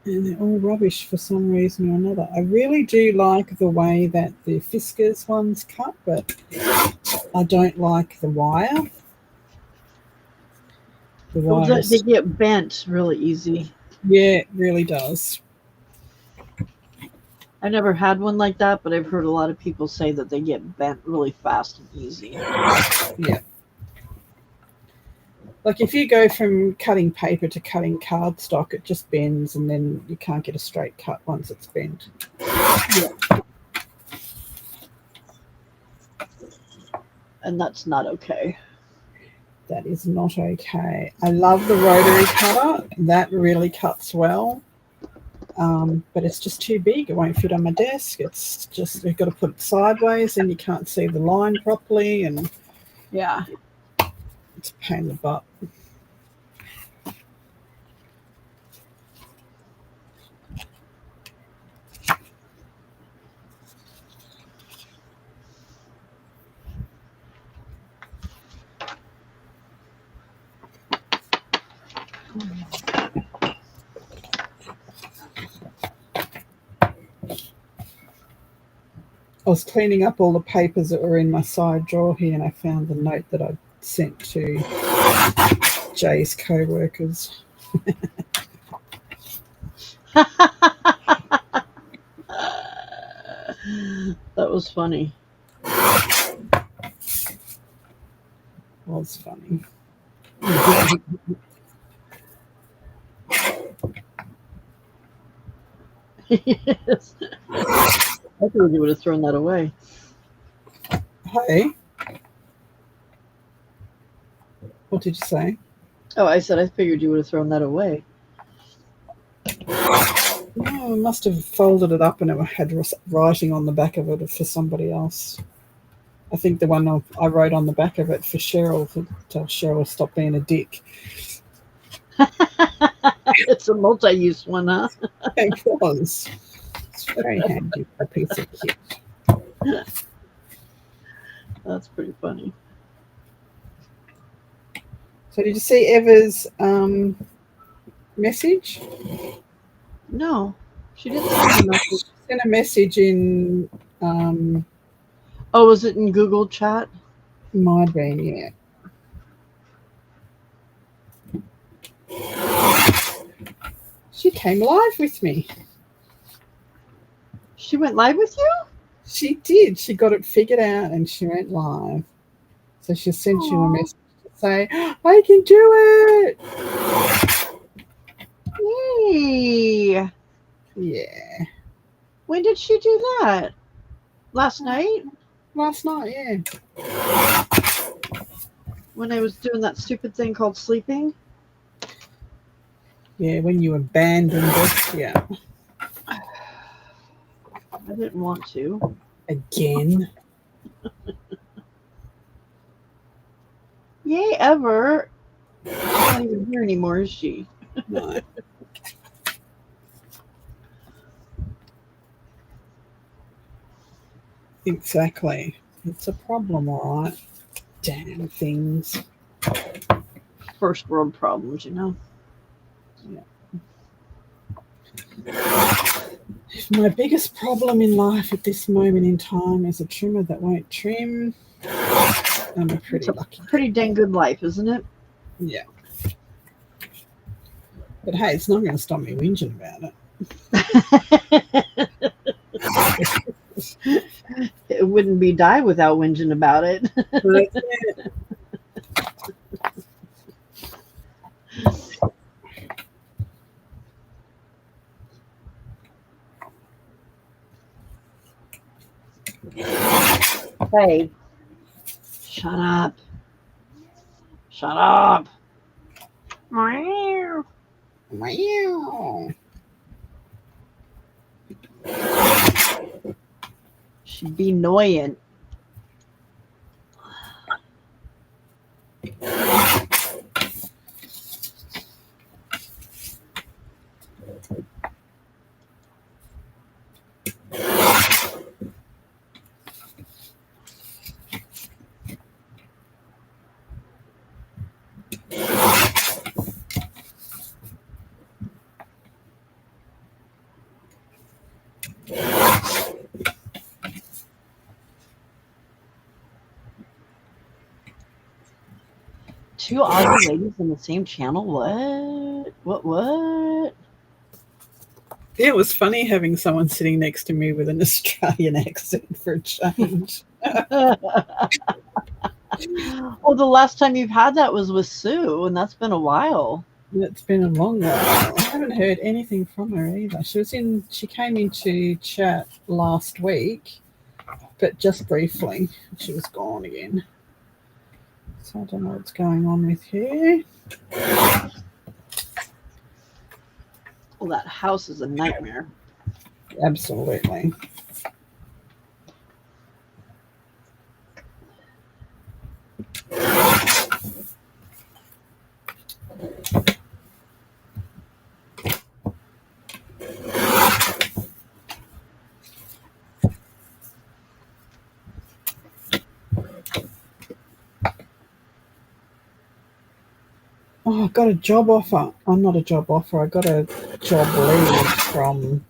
And they're all rubbish for some reason or another. I really do like the way that the Fiskars ones cut, but I don't like the wire. The wire They get bent really easy. Yeah, it really does. I never had one like that, but I've heard a lot of people say that they get bent really fast and easy. Yeah. Like if you go from cutting paper to cutting cardstock, it just bends, and then you can't get a straight cut once it's bent. Yeah. And that's not okay. That is not okay. I love the rotary cutter. That really cuts well. But it's just too big. It won't fit on my desk. It's just, you've got to put it sideways and you can't see the line properly, and yeah, it's a pain in the butt. I was cleaning up all the papers that were in my side drawer here, and I found the note that I sent to Jay's co-workers. That was funny. Was funny. Yes. I thought you would have thrown that away. Hey, what did you say? Oh, I said I figured you would have thrown that away. No, I must have folded it up and it had writing on the back of it for somebody else. I think the one I wrote on the back of it for Cheryl, to tell Cheryl to stop being a dick. It's a multi-use one, huh? It was. It's very handy, a piece of kit. That's pretty funny. So did you see Eva's message? No. She didn't send a message. Sent a message in Oh, was it in Google Chat? my brain, yeah. She came live with me. She went live with you? She did. She got it figured out and she went live. So she sent you a Aw. message to say, I can do it. Yay! Yeah. When did she do that? Last night? Last night, yeah. When I was doing that stupid thing called sleeping? Yeah, when you abandoned us, yeah. I didn't want to. Again. Yay, Ever. She's not even here anymore, is she? No. Exactly. It's a problem, all right. Damn things. First world problems, you know? My biggest problem in life at this moment in time is a trimmer that won't trim. I'm a pretty lucky. Pretty dang good life, isn't it? Yeah. But hey, it's not going to stop me whinging about it. It wouldn't be die without whinging about it. Hey, shut up. Shut up. Meow. Meow. She'd be annoying. Two Aussie ladies in the same channel? What? Yeah, it was funny having someone sitting next to me with an Australian accent for a change. Well, the last time you've had that was with Sue, and that's been a while. It's been a long while. I haven't heard anything from her either. She came into chat last week, but just briefly. She was gone again. So I don't know what's going on with her. Well, that house is a nightmare. Absolutely. Oh, I got a job offer. I'm not a job offer. I got a job lead from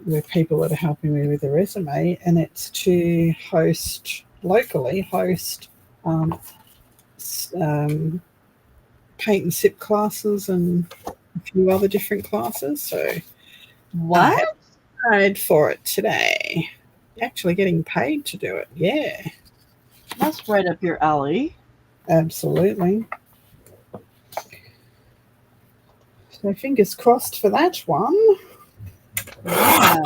the people that are helping me with the resume, and it's to locally host paint and sip classes and a few other different classes. So What? I paid for it today. Actually getting paid to do it. Yeah, That's right up your alley. absolutely. So fingers crossed for that one. Yeah.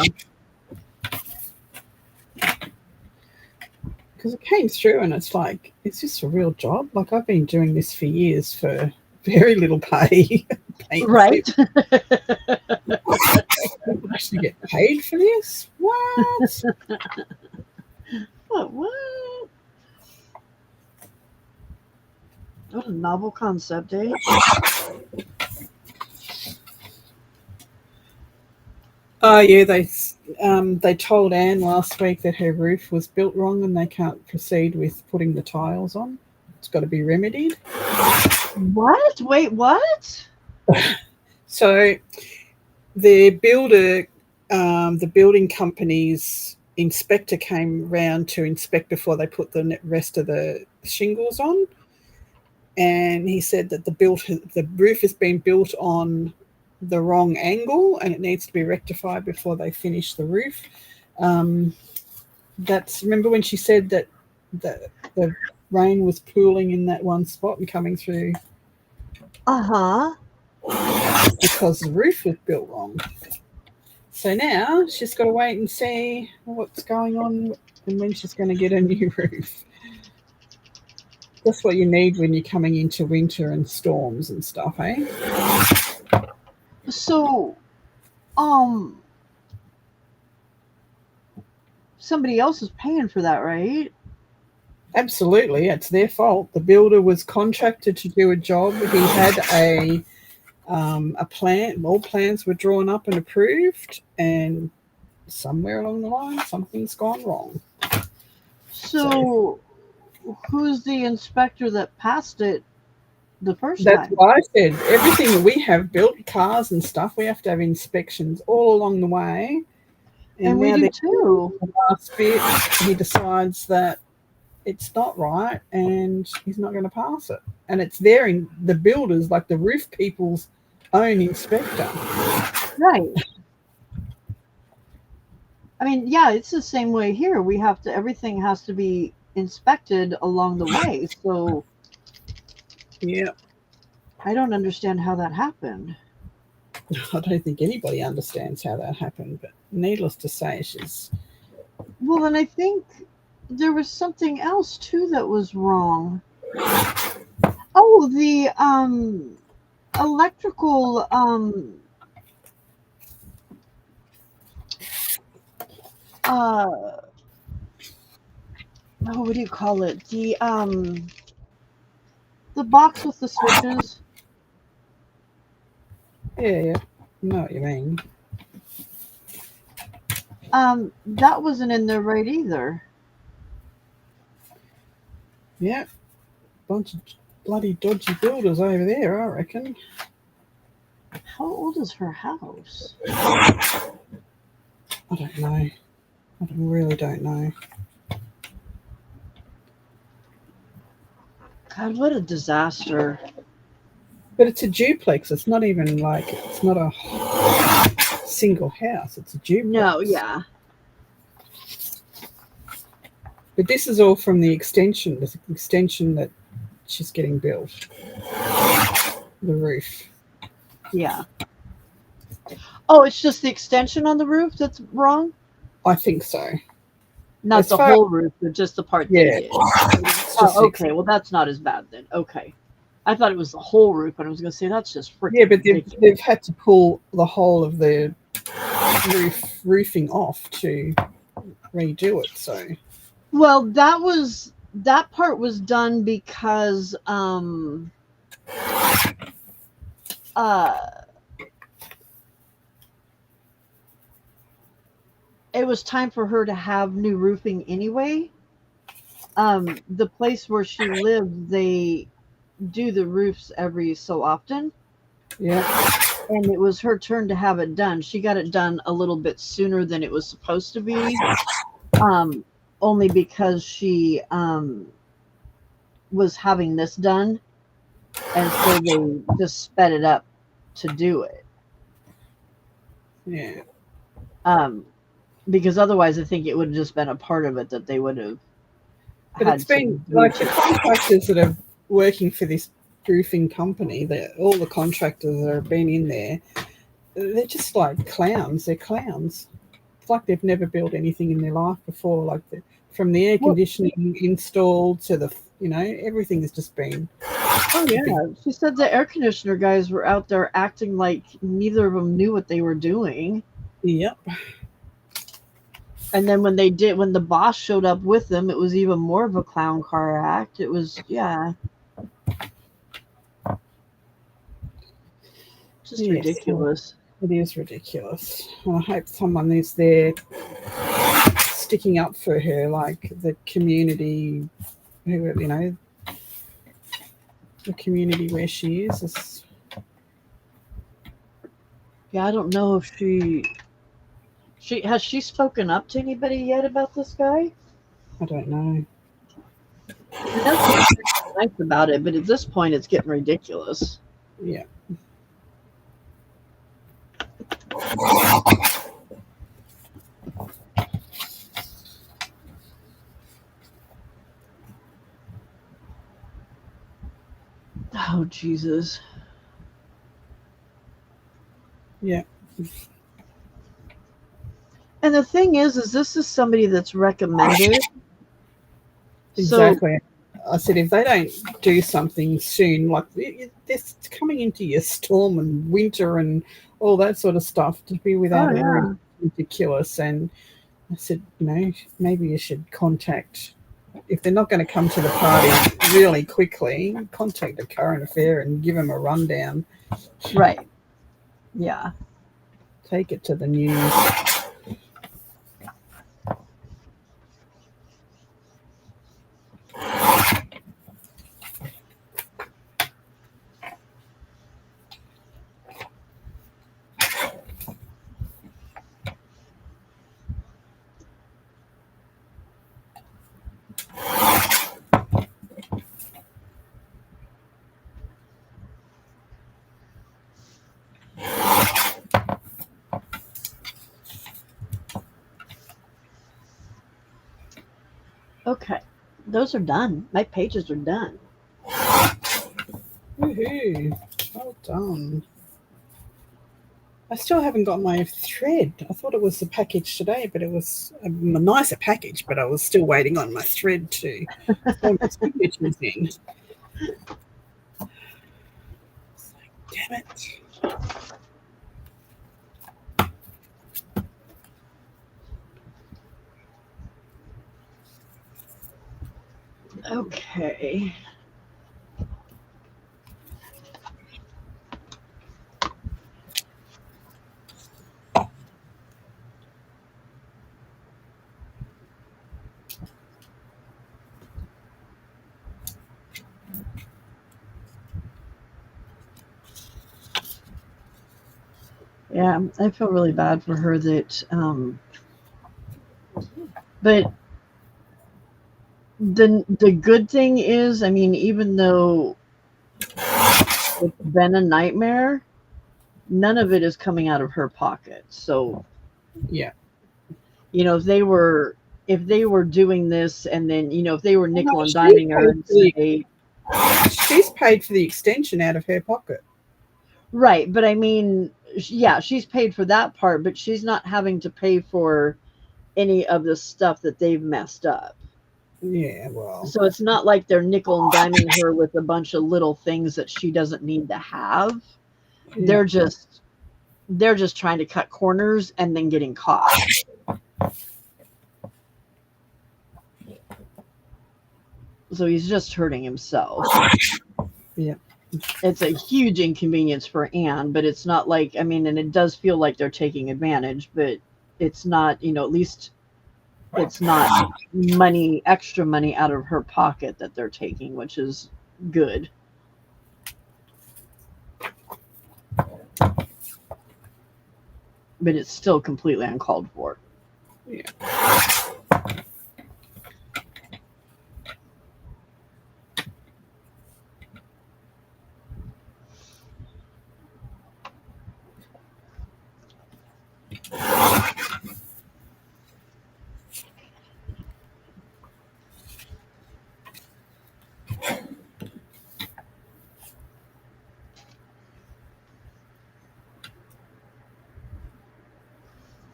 Because it came through and it's like, is this a real job? Like, I've been doing this for years for very little pay. Right? People actually get paid for this? What? What? What a novel concept, eh? Oh yeah, they told Anne last week that her roof was built wrong and they can't proceed with putting the tiles on. It's got to be remedied. What? Wait, what? So the builder, the building company's inspector came round to inspect before they put the rest of the shingles on, and he said that the roof has been built on the wrong angle and it needs to be rectified before they finish the roof. That's, remember when she said that the rain was pooling in that one spot and coming through because the roof was built wrong. So now she's got to wait and see what's going on and when she's going to get a new roof. That's what you need when you're coming into winter and storms and stuff, eh? So, somebody else is paying for that, right? Absolutely, it's their fault. The builder was contracted to do a job. He had a plan. All plans were drawn up and approved, and somewhere along the line, something's gone wrong. So who's the inspector that passed it the first That's time? why I said everything that we have built, cars and stuff, we have to have inspections all along the way. And we do too. The last bit, he decides that it's not right and he's not going to pass it. And it's there in the builders, like the roof people's own inspector. Right. I mean, yeah, it's the same way here. We have to, everything has to be inspected along the way. So Yeah. I don't understand how that happened. I don't think anybody understands how that happened, but needless to say, she's... Well, and I think there was something else too that was wrong. Oh, the electrical what do you call it? The box with the switches. Yeah, I know what you mean. That wasn't in there right either. Yeah, bunch of bloody dodgy builders over there, I reckon. How old is her house? I don't know. I really don't know. God, what a disaster. But it's a duplex. It's not even like, it's not a single house. It's a duplex. No, yeah. But this is all from the extension that she's getting built. The roof. Yeah. Oh, it's just the extension on the roof that's wrong? I think so. Not As the far- whole roof, but just the part they Yeah. did. It's just Oh, okay. Well, that's not as bad then. Okay. I thought it was the whole roof, but I was going to say that's just freaking Yeah, but ridiculous. they've had to pull the whole of the roofing off to redo it. So Well, that part was done because it was time for her to have new roofing anyway. The place where she lived, they do the roofs every so often. yeah, And it was her turn to have it done. She got it done a little bit sooner than it was supposed to be. Only because she was having this done, and so they just sped it up to do it. yeah. Because otherwise I think it would have just been a part of it that they would have But had it's been to like the contractors that are working for this roofing company, all the contractors that have been in there, they're just like clowns. They're clowns. It's like they've never built anything in their life before. Like from the air conditioning installed to the, everything has just been. Oh yeah, she said the air conditioner guys were out there acting like neither of them knew what they were doing. Yep. And then when the boss showed up with them, it was even more of a clown car act. It was, yeah. Just Yes. ridiculous. It is ridiculous. And I hope someone is there sticking up for her, like the community, the community where she is. Yeah, I don't know if she has she spoken up to anybody yet about this guy? I don't know. I know she's nice about it, but at this point, it's getting ridiculous. Yeah. Oh, Jesus. Yeah. And the thing is this is somebody that's recommended. So, Exactly. I said if they don't do something soon, like this coming into your storm and winter and all that sort of stuff, to be without oh, a yeah. room is ridiculous. And I said, maybe you should contact, if they're not going to come to the party really quickly, contact the current affair and give them a rundown. Right. Yeah. Take it to the news. Okay. Those are done. My pages are done. Woohoo! Well done. I still haven't got my thread. I thought it was the package today, but it was a nicer package, but I was still waiting on my thread to throw my signatures in. Damn it. Okay. Yeah, I feel really bad for her that but the good thing is, I mean, even though it's been a nightmare, none of it is coming out of her pocket. So, Yeah. if they were doing this and then, if they were nickel and she's diming her and paid say, she's paid for the extension out of her pocket. right, but I mean, yeah, she's paid for that part, but she's not having to pay for any of the stuff that they've messed up. Yeah, well. So it's not like they're nickel and diming her with a bunch of little things that she doesn't need to have. Yeah. They're just trying to cut corners and then getting caught. So he's just hurting himself. Yeah. It's a huge inconvenience for Anne, but it's not like, I mean, and it does feel like they're taking advantage, but it's not, at least it's not extra money out of her pocket that they're taking, which is good. But it's still completely uncalled for. Yeah.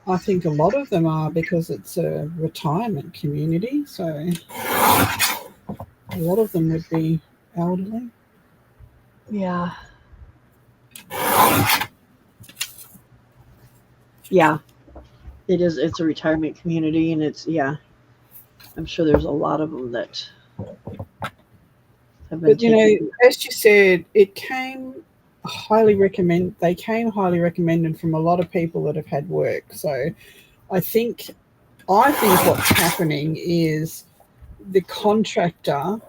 I think a lot of them are because it's a retirement community, so a lot of them would be elderly. Yeah. Yeah. It is. It's a retirement community, and I'm sure there's a lot of them that have been. But as you said, it came highly recommended. They came highly recommended from a lot of people that have had work. So I think what's happening is the contractor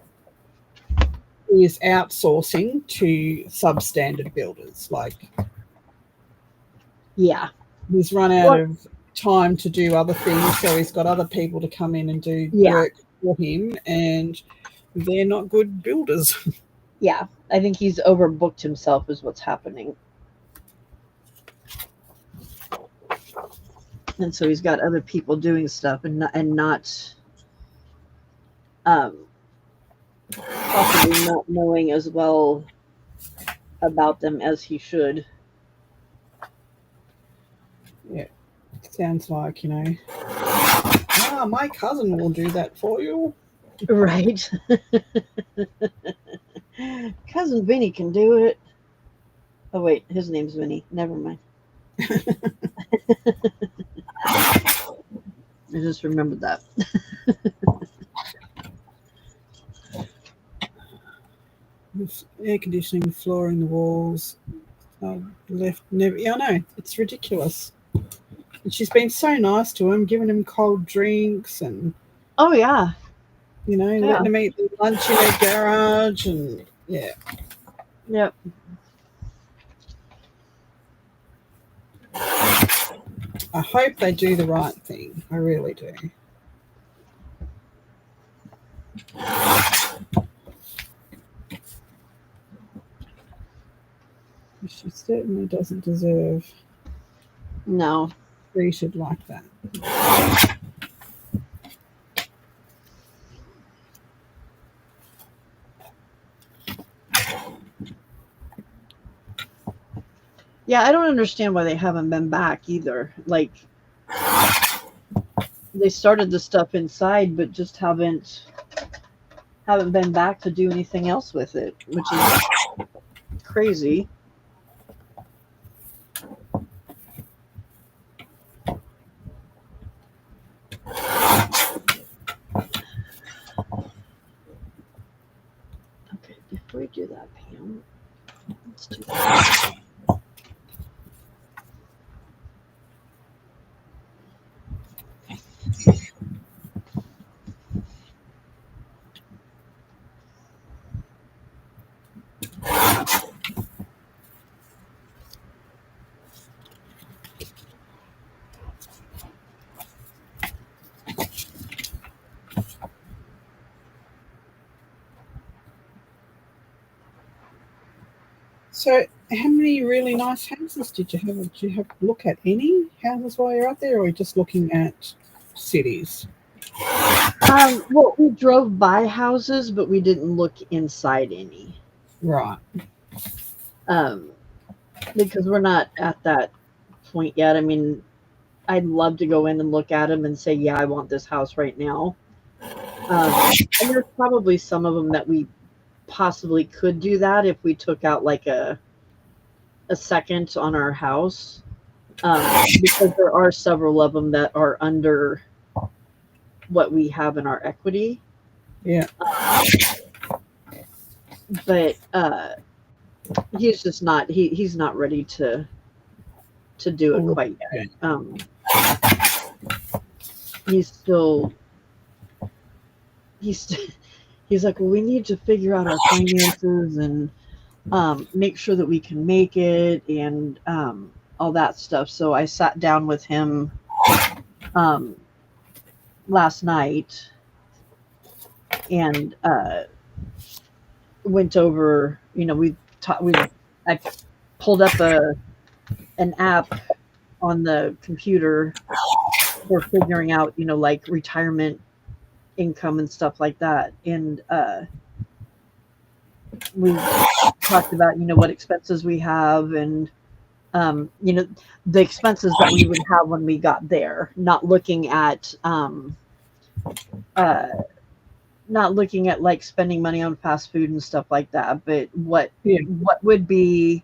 is outsourcing to substandard builders. Like Yeah. He's run out of time to do other things, so he's got other people to come in and do work for him, and they're not good builders. Yeah. I think he's overbooked himself is what's happening. And so he's got other people doing stuff and not possibly not knowing as well about them as he should. Yeah, sounds like, my cousin will do that for you. Right. Cousin Vinny can do it. Oh wait, his name's Vinny. Never mind. I just remembered that. Air conditioning, the floor and the walls. Left never. Yeah, I know. It's ridiculous. And she's been so nice to him, giving him cold drinks and. Oh yeah. Letting him eat the lunch in their garage and yeah. Yep. I hope they do the right thing. I really do. She certainly doesn't deserve treated like that. Yeah, I don't understand why they haven't been back either. Like, they started the stuff inside, but just haven't been back to do anything else with it, which is crazy. Okay, before we do that, Pam, let's do that. So, how many really nice houses did you have? Did you have to look at any houses while you're out there, or are you just looking at cities? Well, we drove by houses, but we didn't look inside any. Right. Because we're not at that point yet. I mean, I'd love to go in and look at them and say, yeah, I want this house right now. And there's probably some of them that we possibly could do that if we took out like a second on our house. Because there are several of them that are under what we have in our equity. Yeah. But he's just not he's not ready to do it quite yet. He's like, well, we need to figure out our finances and make sure that we can make it and all that stuff. So I sat down with him last night and went over, I pulled up an app on the computer for figuring out, like retirement income and stuff like that. And we talked about, what expenses we have and, the expenses that we would have when we got there, not looking at like spending money on fast food and stuff like that, but what would be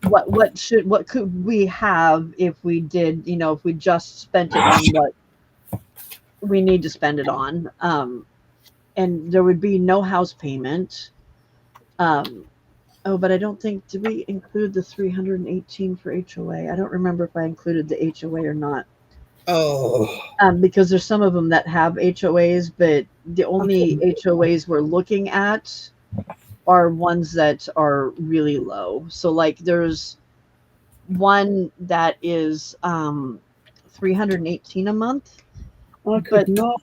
what could we have if we did, if we just spent it on what we need to spend it on, and there would be no house payment. But I don't think, did we include the 318 for HOA? I don't remember if I included the HOA or not. Oh. Because there's some of them that have HOAs, but the only HOAs we're looking at are ones that are really low. So like there's one that is $318 a month. I could But not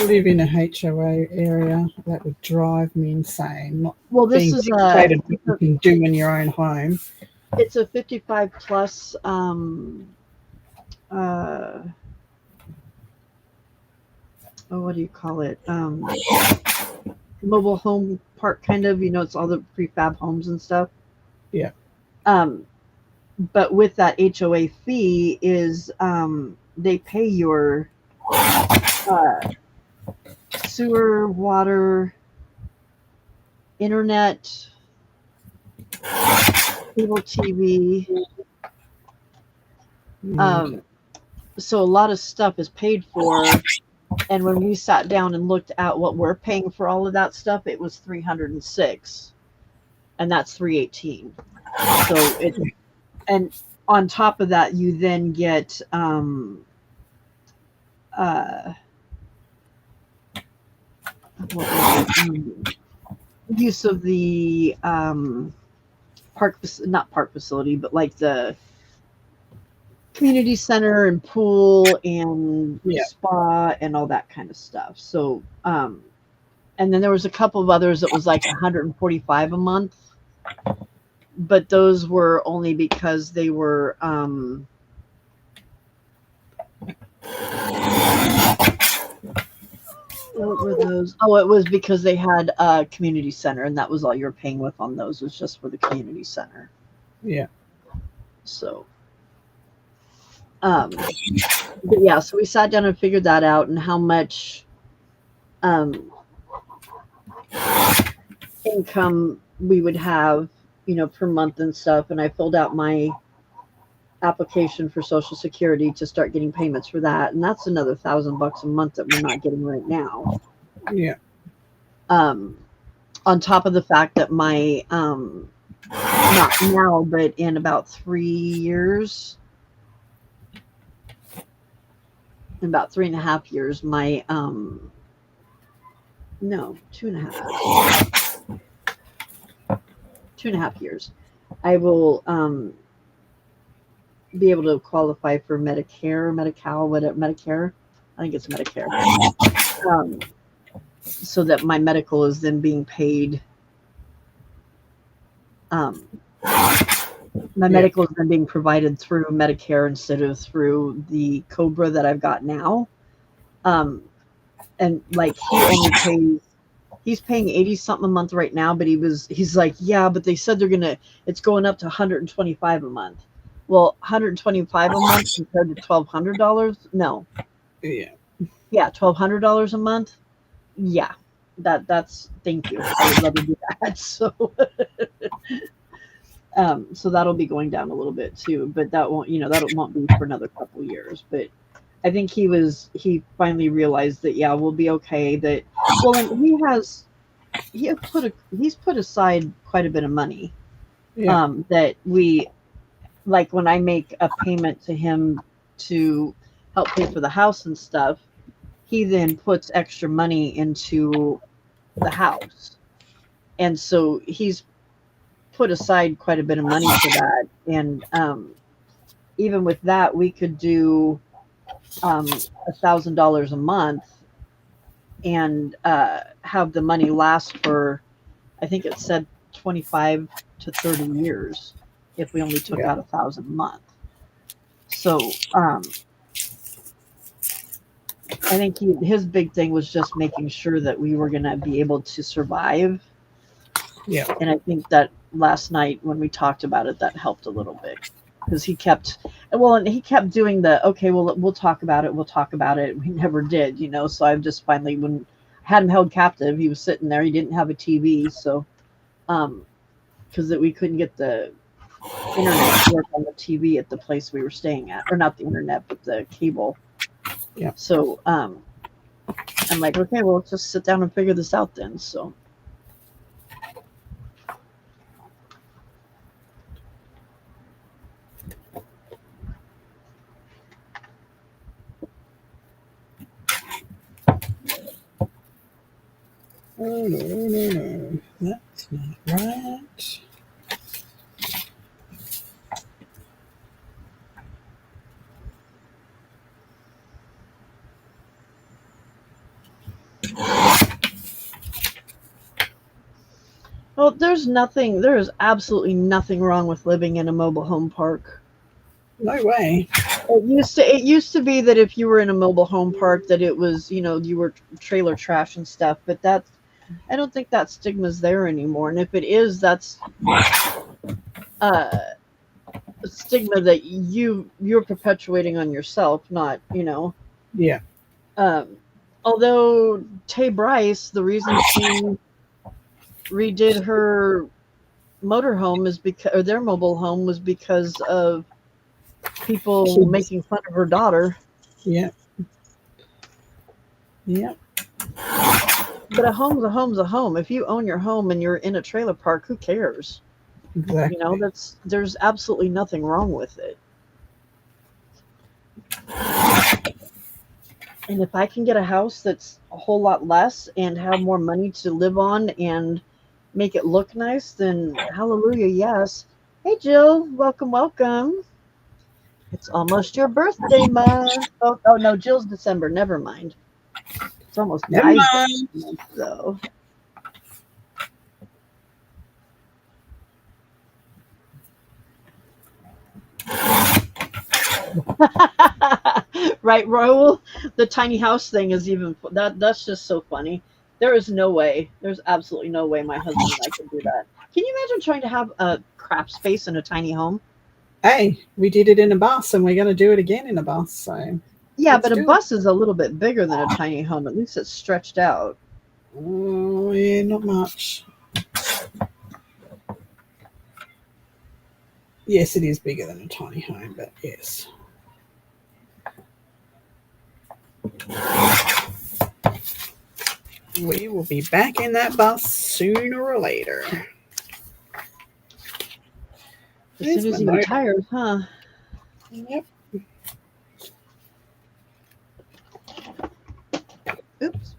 live in a HOA area. That would drive me insane. Not well, this being is dictated what you can do in your own home. it's a 55 plus what do you call it? Mobile home park kind of, it's all the prefab homes and stuff. Yeah. But with that HOA fee is they pay your sewer, water, internet, cable TV. So a lot of stuff is paid for. And when we sat down and looked at what we're paying for all of that stuff, it was 306, and that's 318. So it, and on top of that, you then get use of the not park facility, but like the community center and pool and spa and all that kind of stuff. So, and then there was a couple of others that was like 145 a month, but those were only because they were, what were those? Oh, it was because they had a community center, and that was all you were paying with on those, was just for the community center. Yeah. So, but yeah, so we sat down and figured that out, and how much income we would have, per month and stuff. And I filled out my application for Social Security to start getting payments for that, and that's another $1,000 a month that we're not getting right now. Yeah. On top of the fact that my not now, but in about 3 years, in about 3.5 years, my no, 2.5 2.5 years, I will be able to qualify for Medicare, Medi-Cal, whatever, Medicare. I think it's Medicare. So that my medical is then being paid. My medical is then being provided through Medicare instead of through the Cobra that I've got now. And like he's paying 80 something a month right now, but he's like, yeah, but they said it's going up to 125 a month. Well, 125 a month compared to $1,200? No. Yeah. Yeah, $1,200 a month. Yeah, that's thank you. I would love to do that. So, so that'll be going down a little bit too, but that won't be for another couple years. But I think he finally realized that we'll be okay. That and he's put aside quite a bit of money. Yeah. That we, like, when I make a payment to him to help pay for the house and stuff, he then puts extra money into the house. And so he's put aside quite a bit of money for that. And even with that, we could do $1,000 a month and have the money last for, I think it said 25 to 30 years if we only took out $1,000 a month. So I think his big thing was just making sure that we were going to be able to survive. Yeah. And I think that last night when we talked about it, that helped a little bit, because he kept doing we'll talk about it. We never did, so I've just finally, when I had him held captive, he was sitting there. He didn't have a TV. So, because we couldn't get the internet to work on the TV at the place we were staying at, or not the internet, but the cable. Yeah. So, I'm like, okay, well, let's just sit down and figure this out then. So. Oh, no. That's not right. Well, there is absolutely nothing wrong with living in a mobile home park. No way. It used to be that if you were in a mobile home park that it was, you were trailer trash and stuff, but I don't think that stigma's there anymore. And if it is, that's uh, a stigma that you're perpetuating on yourself, not. Yeah. Um, although Tay Bryce, the reason she redid her motorhome is because, or their mobile home was because of people Kids. making fun of her daughter. Yeah. Yeah. But a home's a home's a home. If you own your home and you're in a trailer park, who cares? Exactly. There's absolutely nothing wrong with it. And if I can get a house that's a whole lot less and have more money to live on and make it look nice, then hallelujah, yes. Hey Jill, welcome, welcome. It's almost your birthday month. Oh no, Jill's December. Never mind. It's almost Never Guy's mind. birthday month, though. Right, Raul? The tiny house thing is even that's just so funny. There is no way. There's absolutely no way my husband and I could do that. Can you imagine trying to have a crap space in a tiny home? Hey, we did it in a bus and we're going to do it again in a bus. So Yeah, let's but a do it. bus is a little bit bigger than a tiny home. At least it's stretched out. Oh, yeah, not much. Yes, it is bigger than a tiny home, but yes. We will be back in that bus sooner or later. As There's soon my as he note. retires, huh? Yep. Oops.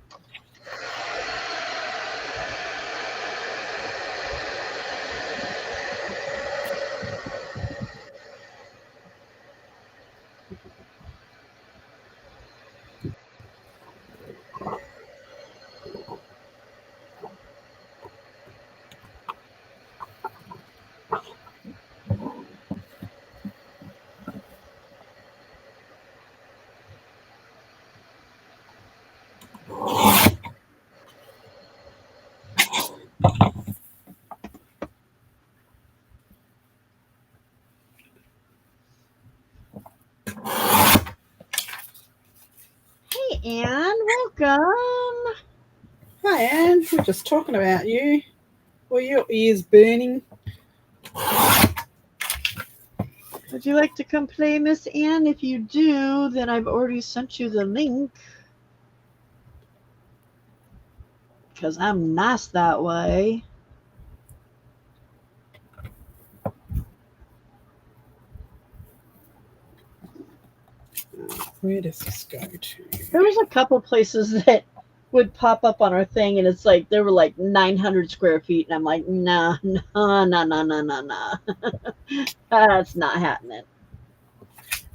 Hey, Anne, welcome. Hi, Anne. We're just talking about you. Were your ears burning? Would you like to come play, Miss Anne? If you do, then I've already sent you the link. Because I'm nice that way. Where does this go to? There was a couple places that would pop up on our thing, and it's like they were like 900 square feet, and I'm like, nah, nah, nah, nah, nah, nah, nah. That's not happening.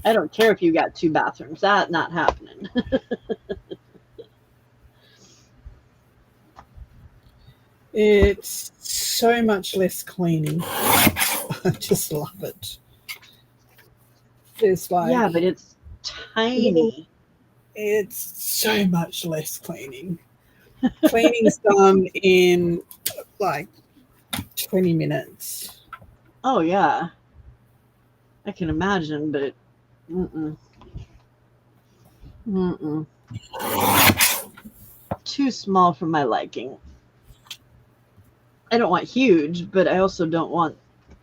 I don't care if you got 2 bathrooms. That's not happening. It's so much less cleaning. I just love it. It's like Yeah, but it's tiny. it's so much less cleaning. Cleaning's done in like 20 minutes. Oh yeah, I can imagine, but mm-mm. Mm-mm. Too small for my liking. I don't want huge, but I also don't want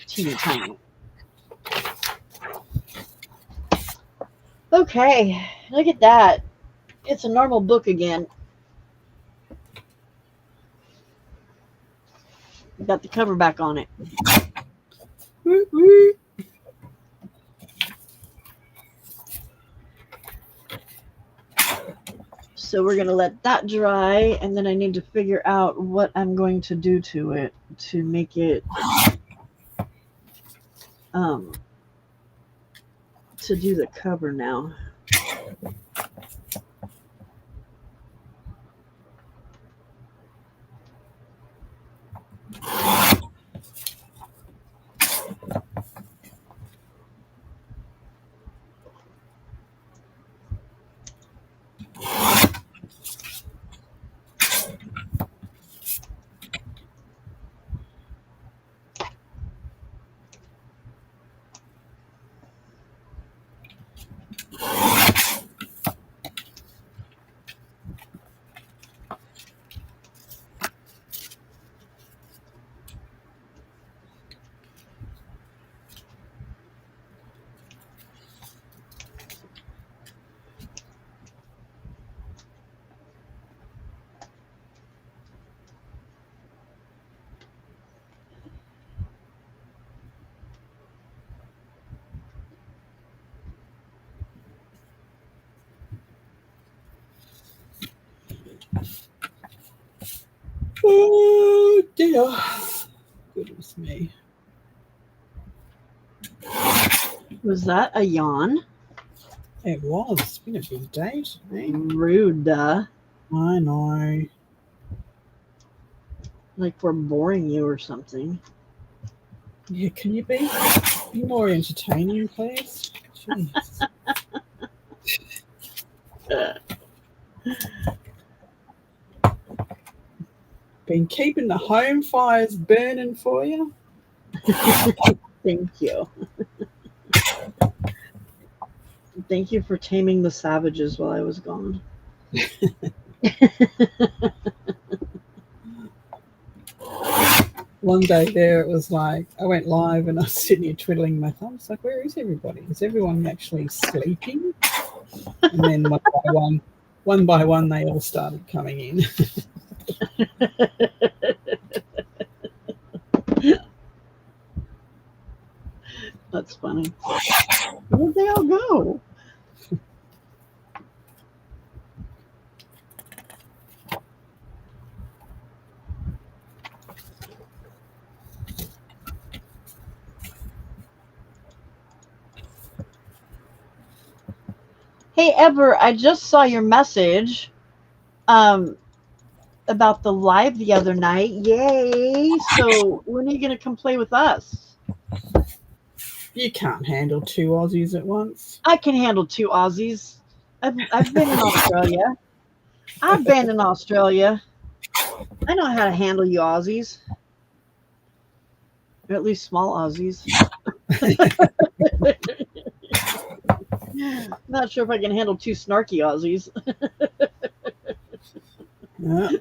teeny tiny. Okay, look at that. It's a normal book again. Got the cover back on it. So we're going to let that dry, and then I need to figure out what I'm going to do to it to make it to do the cover now. Oh dear. Goodness me. Was that a yawn? It was. It's been a big day today. Rude. I know. Like we're boring you or something. Yeah, can you be more entertaining, please? Jeez. Been keeping the home fires burning for you. Thank you. Thank you for taming the savages while I was gone. One day there, it was like I went live and I was sitting here twiddling my thumbs, like, where is everybody? Is everyone actually sleeping? And then one by one, they all started coming in. That's funny. Where'd they all go? Hey, Ever, I just saw your message about the live the other night. Yay! So when are you going to come play with us? You can't handle two Aussies at once. I can handle two Aussies. I've been in Australia. I've been in Australia. I know how to handle you Aussies. Or at least small Aussies. Not sure if I can handle two snarky Aussies.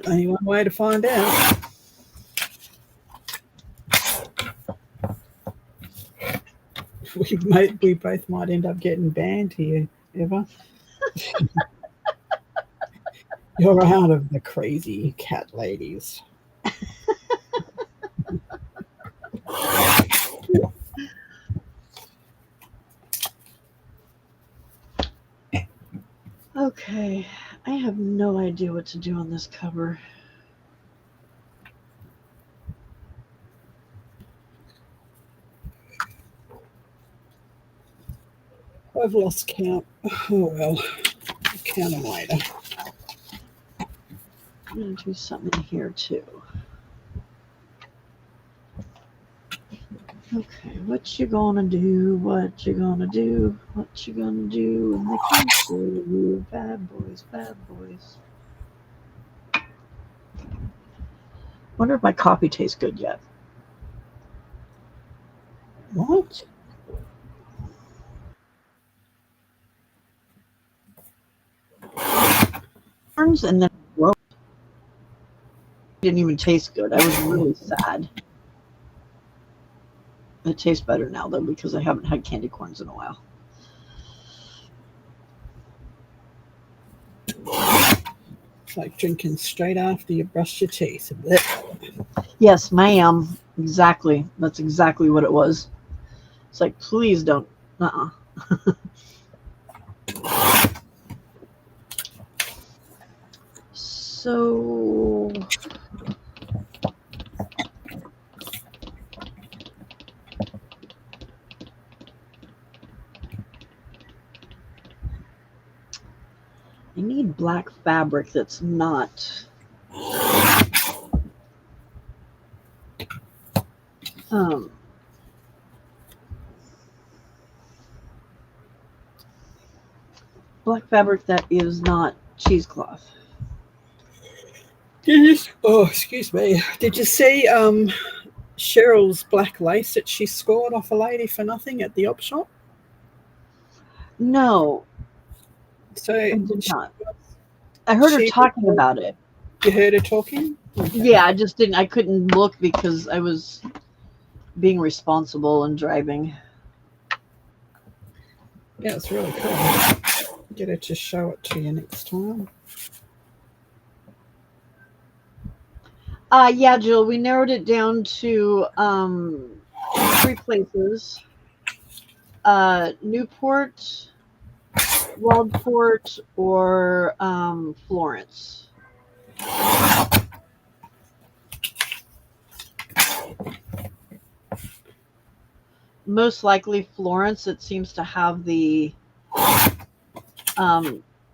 Only one way to find out. We both might end up getting banned here, Eva. You're out of the crazy cat ladies. Okay, I have no idea what to do on this cover. I've lost count. Oh well, I'll count them later. I'm going to do something here too. Okay, what you gonna do? What you gonna do? What you gonna do when they come to you? Bad boys, bad boys. Wonder if my coffee tastes good yet. What? And then it didn't even taste good. I was really sad. It tastes better now though because I haven't had candy corns in a while. It's like drinking straight after you brush your teeth. Yes, ma'am. Exactly. That's exactly what it was. It's like, please don't. So I need black fabric that's not black fabric that is not cheesecloth. Oh, excuse me. Did you see Cheryl's black lace that she scored off a lady for nothing at the op shop? No, So I did not. I heard her talking about it. You heard her talking? Okay. Yeah, I couldn't look because I was being responsible and driving. Yeah, it's really cool. Get her to show it to you next time. Yeah, Jill, we narrowed it down to 3 places. Newport, Waldport, or Florence. most likely Florence. It seems to have the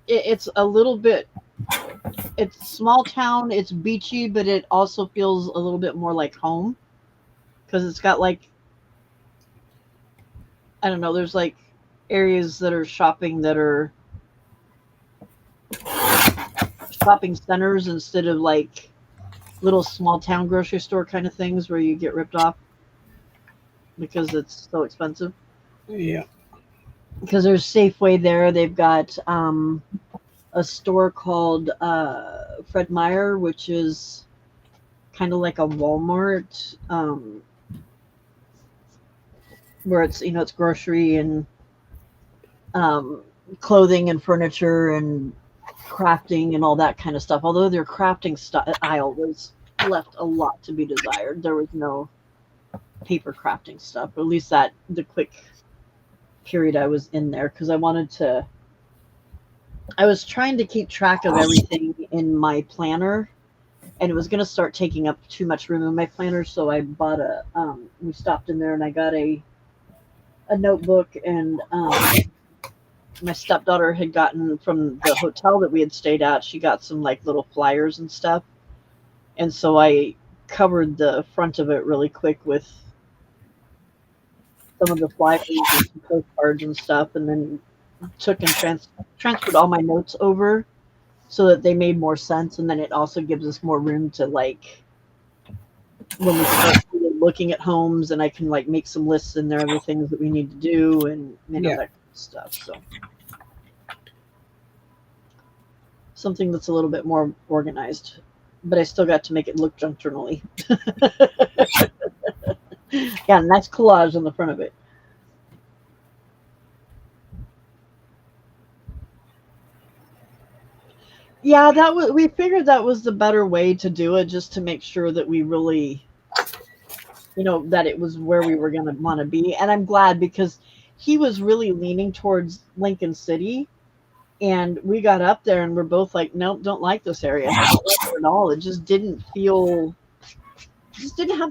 it's a little bit. It's small town. It's beachy, but it also feels a little bit more like home because it's got like I don't know. There's like areas that are shopping that are shopping centers instead of like little small town grocery store kind of things where you get ripped off because it's so expensive. Yeah. Because there's Safeway there. They've got a store called Fred Meyer, which is kind of like a Walmart, where it's it's grocery and um, clothing and furniture and crafting and all that kind of stuff. Although their crafting aisle was left a lot to be desired. There was no paper crafting stuff. At least that the quick period I was in there because I was trying to keep track of everything in my planner, and it was going to start taking up too much room in my planner. So I bought we stopped in there and I got a notebook, and my stepdaughter had gotten from the hotel that we had stayed at. She got some like little flyers and stuff, and so I covered the front of it really quick with some of the flyers and some postcards and stuff, and then took and transferred all my notes over so that they made more sense, and then it also gives us more room to like when we start really looking at homes, and I can like make some lists in there of the things that we need to do and that kind of stuff. So something that's a little bit more organized, but I still got to make it look junk journal-y. Yeah, nice collage on the front of it. Yeah, that was we figured that was the better way to do it, just to make sure that we really that it was where we were going to want to be. And I'm glad because he was really leaning towards Lincoln City, and we got up there and we're both like, nope, don't like this area. I don't like it at all. It just didn't have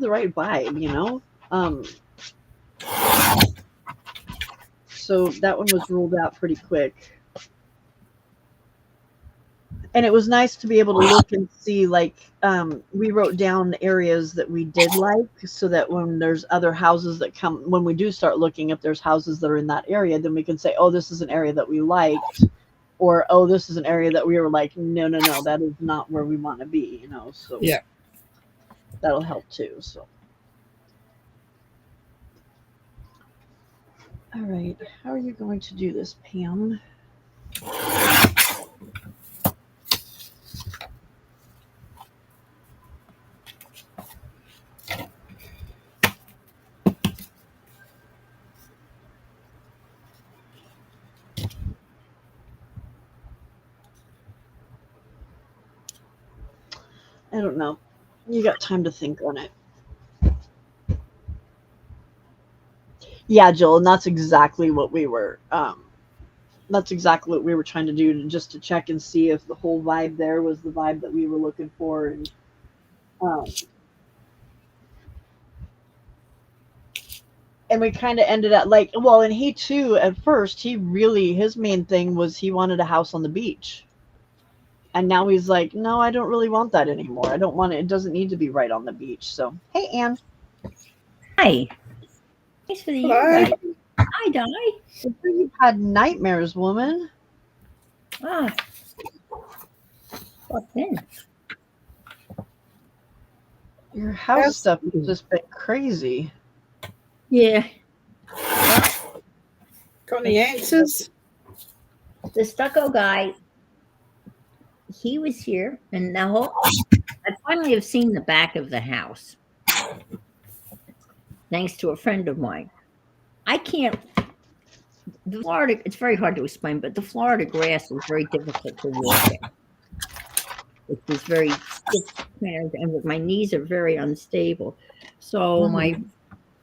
the right vibe. So that one was ruled out pretty quick. And it was nice to be able to look and see, like, we wrote down areas that we did like, so that when there's other houses that come, when we do start looking, if there's houses that are in that area, then we can say, oh, this is an area that we liked, or, oh, this is an area that we were like, no, that is not where we want to be, so yeah, that'll help too. So, all right, how are you going to do this, Pam? I don't know. You got time to think on it. Yeah, Joel, and that's exactly what we were. That's exactly what we were trying to do, just to check and see if the whole vibe there was the vibe that we were looking for, and we kind of ended up like, well, and he too. At first, his main thing was he wanted a house on the beach. And now he's like, no, I don't really want that anymore. I don't want it. It doesn't need to be right on the beach. So, hey, Anne. Hi. Thanks for the invite. Hi, Di. You've had nightmares, woman. Ah. What then? Your house stuff has just been crazy. Yeah. Got any answers? The stucco guy, he was here, and now I finally have seen the back of the house, thanks to a friend of mine. I can't. The Florida, it's very hard to explain, but the Florida grass is very difficult to walk in. It's very stiff, and my knees are very unstable. So my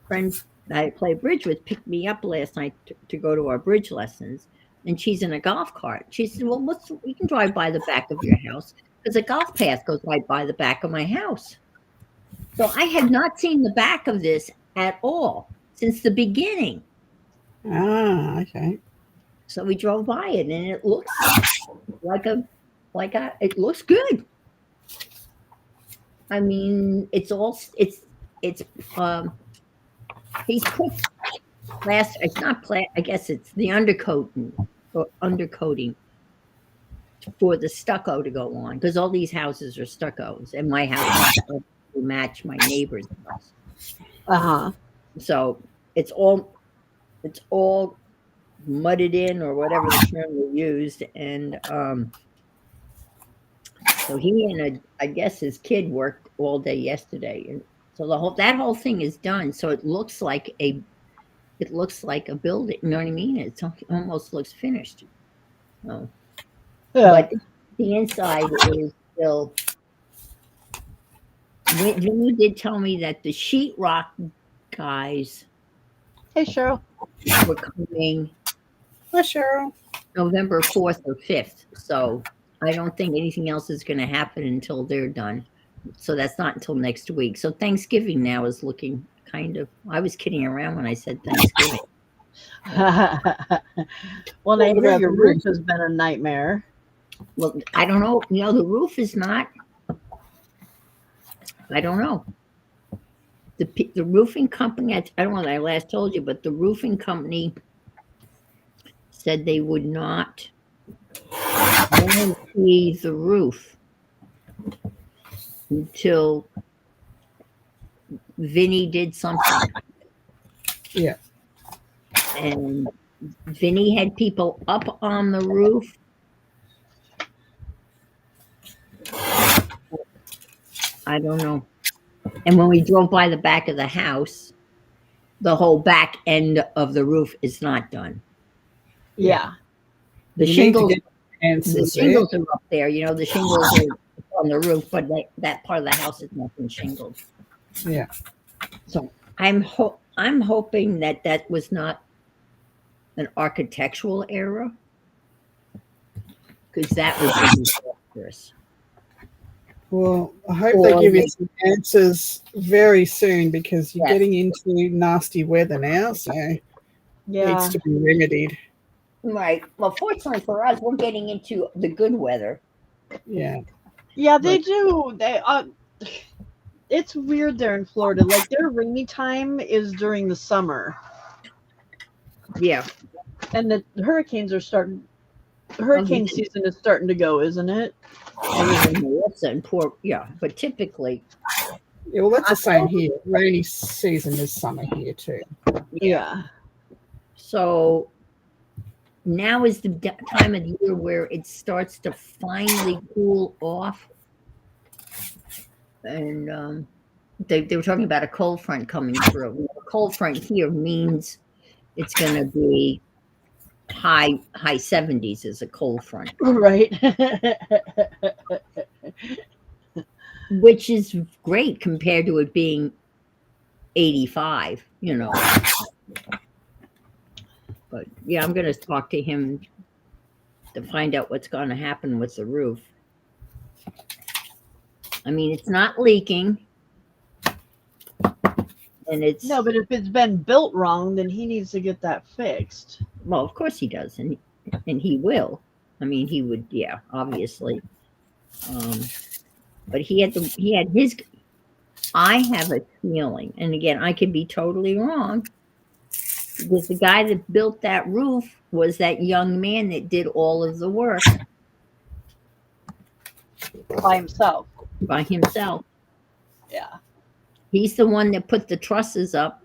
friend that I play bridge with picked me up last night to go to our bridge lessons, and she's in a golf cart. She said, well, we can drive by the back of your house because a golf path goes right by the back of my house. So I had not seen the back of this at all. since the beginning. Ah, okay. So we drove by it, and it looks it looks good. I mean, it's he's put plaster. It's not I guess it's the undercoating for the stucco to go on, because all these houses are stuccos, and my house to match my neighbor's house. Uh-huh. So it's all mudded in, or whatever the term they used, and so he and I guess his kid worked all day yesterday, and so that whole thing is done. So it looks like a building. You know what I mean? It almost looks finished. Oh. Yeah. But the inside is still. Jimmy did tell me that the sheetrock guys Hey, Cheryl. were coming Hi, Cheryl. November 4th or 5th. So I don't think anything else is going to happen until they're done. So that's not until next week. So Thanksgiving now is looking kind of. I was kidding around when I said Thanksgiving. Well, I What hear about your the roof roof? has been a nightmare. Well, I don't know. The roof is not. I don't know. The roofing company, I don't know what I last told you, but the roofing company said they would not guarantee the roof until Vinny did something. Yeah. And Vinny had people up on the roof. I don't know. And when we drove by the back of the house, the whole back end of the roof is not done. Yeah. The You need to shingles, get answers there. are up there. The shingles are on the roof, but that part of the house is nothing shingled. Yeah. So I'm hoping that was not an architectural error, because that would be disastrous. Well, I hope they Or give you they- some answers very soon, because you're Yes. getting into nasty weather now, so it Yeah. needs to be remedied. Right. Well, fortunately for us, we're getting into the good weather. Yeah. Yeah, they do. It's weird there in Florida. Like their rainy time is during the summer, Yeah. and the hurricane season is starting to go, isn't it? Melissa and poor, yeah. But typically, Yeah, well, that's the same here. Rainy season is summer here too. Yeah. so now is the time of year where it starts to finally cool off. And they were talking about a cold front coming through. A cold front here means it's going to be high 70s is a cold front, Right. which is great compared to it being 85, But yeah, I'm going to talk to him to find out what's going to happen with the roof. I mean, it's not leaking. And it's No, but if it's been built wrong, then he needs to get that fixed. well, of course he does, and he will. I mean, he would, yeah, obviously. But he had his. I have a feeling, and again, I could be totally wrong, because the guy that built that roof was that young man that did all of the work By himself. by himself. Yeah. He's the one that put the trusses up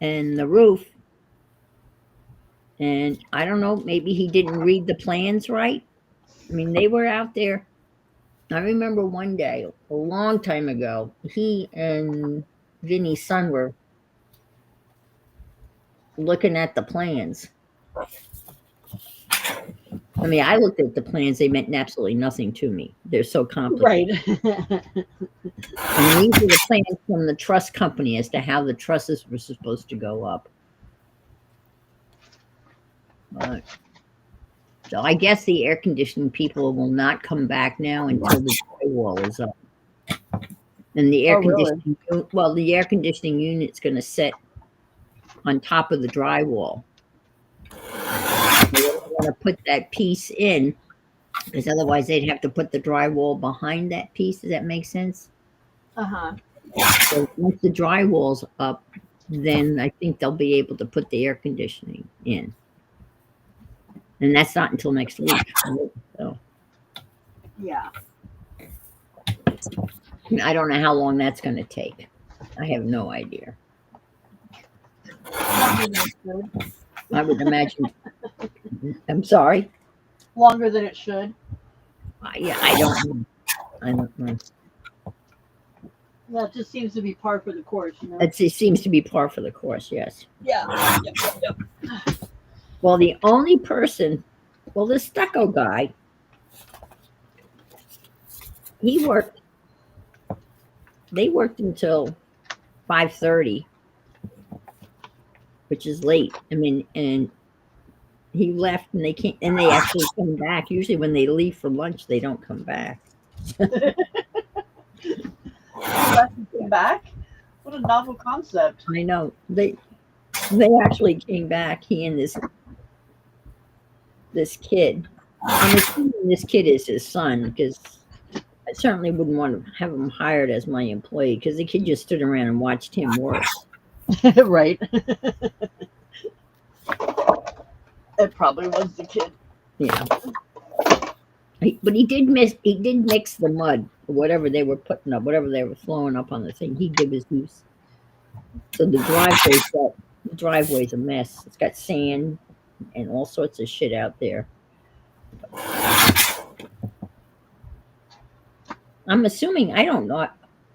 and the roof. And I don't know, maybe he didn't read the plans right. I mean, they were out there. I remember one day, a long time ago, he and Vinny's son were looking at the plans. I mean, I looked at the plans, they meant absolutely nothing to me. They're so complicated. Right. And these are the plans from the truss company as to how the trusses were supposed to go up. But, so I guess the air conditioning people will not come back now until the drywall is up. And the air Oh, really? conditioning, well, the air conditioning unit's going to sit on top of the drywall. They don't want to put that piece in because otherwise they'd have to put the drywall behind that piece. Does that make sense? Uh-huh. So once the drywall's up, then I think they'll be able to put the air conditioning in. And that's not until next week. So Yeah. I don't know how long that's going to take. I have no idea. I would imagine. I'm sorry. Longer than it should. Yeah, I don't know. I don't know. That just seems to be par for the course, you know? It seems to be par for the course, yes. Yeah. Yep. Well, the only person, the stucco guy, they worked until 5:30, which is late. I mean, and he left and they actually come back. Usually when they leave for lunch, they don't come back. Came back? What a novel concept. I know. They actually came back, he and this kid. I'm assuming this kid is his son because I certainly wouldn't want to have him hired as my employee because the kid just stood around and watched him work. Right. It probably was the kid. Yeah. But he did mix the mud, or whatever they were putting up, whatever they were throwing up on the thing. He did his use. So the driveway's a mess. It's got sand and all sorts of shit out there. I'm assuming, I don't know.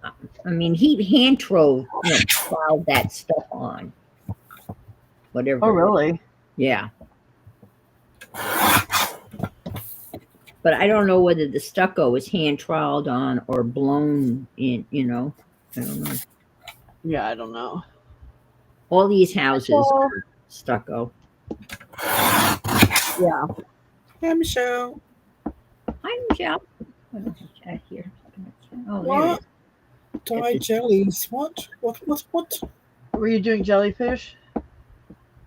I mean, he hand filed that stuff on. Whatever. Oh, really? Yeah. But I don't know whether the stucco was hand troweled on or blown in, I don't know. Yeah, I don't know. All these houses are stucco. Yeah. Hi, Michelle. Hi, Michelle. What is the chat here? Oh, there it What? is. Dye jellies. What? Were you doing jellyfish?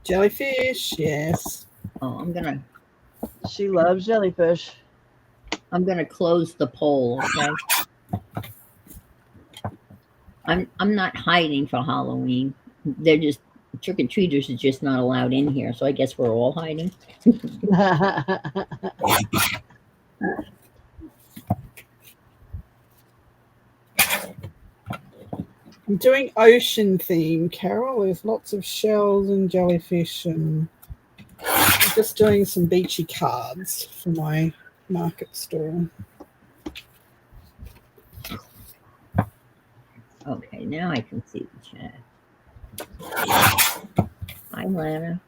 Jellyfish, yes. Oh, She loves jellyfish. I'm gonna close the poll, okay? I'm not hiding for Halloween. They're just trick-or-treaters are just not allowed in here, so I guess we're all hiding. I'm doing ocean theme, Carol. There's lots of shells and jellyfish, and I'm just doing some beachy cards for my market store. Okay, now I can see the chat. Hi, Lana.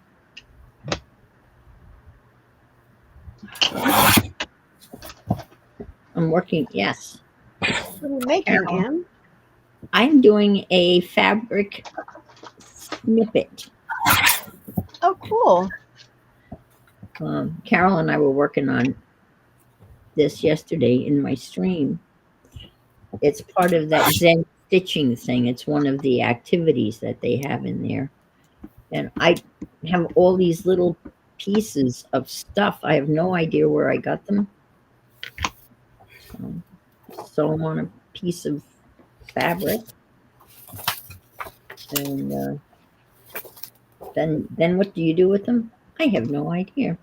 I'm working, yes. What are you making, Anne? I'm doing a fabric snippet. Oh, cool. Carol and I were working on this yesterday in my stream. It's part of that Zen stitching thing. It's one of the activities that they have in there. And I have all these little pieces of stuff. I have no idea where I got them. So I'm on a piece of fabric. And then what do you do with them? I have no idea.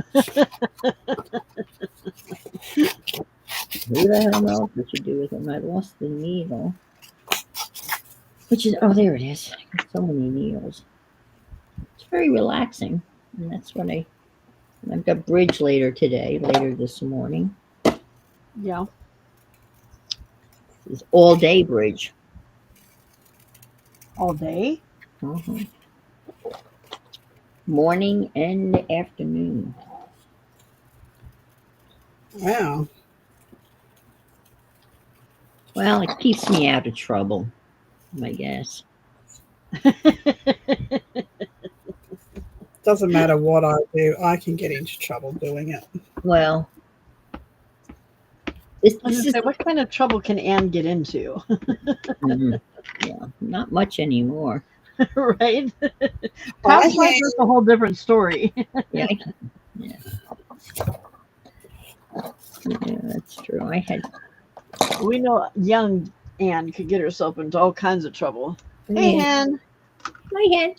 Who the hell knows what you do with them? I lost the needle. There it is. I got so many needles. It's very relaxing. And that's what I've got bridge later this morning. Yeah. This is all day bridge. All day? Uh-huh. Morning and afternoon. Wow. Well, it keeps me out of trouble, I guess. Doesn't matter what I do, I can get into trouble doing it. Well, This, I was this gonna is say, what kind of trouble can Anne get into? yeah, not much anymore. Right? I Past life is a whole different story. Yeah, yeah, yeah, that's true. I had We know young Anne could get herself into all kinds of trouble. Hey, yeah, Anne. my head.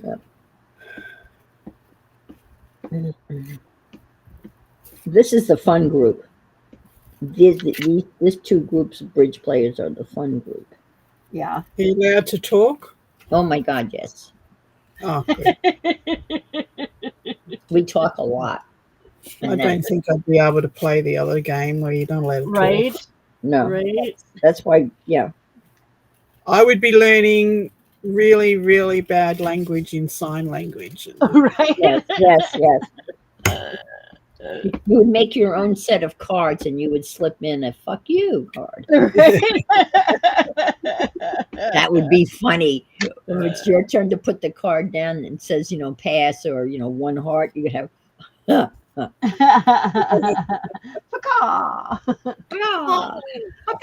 Yep. This is the fun group. These two groups of bridge players are the fun group. Yeah. Are you allowed to talk? Oh my God, yes. Oh, good. We talk a lot. I don't think I'd be able to play the other game where you don't let it Right? talk. No, Right? that's why. Yeah, I would be learning really, really bad language in sign language. Right? yes. You would make your own set of cards, and you would slip in a "fuck you" card. Right? That would be funny. When it's your turn to put the card down and it says, pass or one heart, you would have, huh, Fuck-ah. fuck, fuck.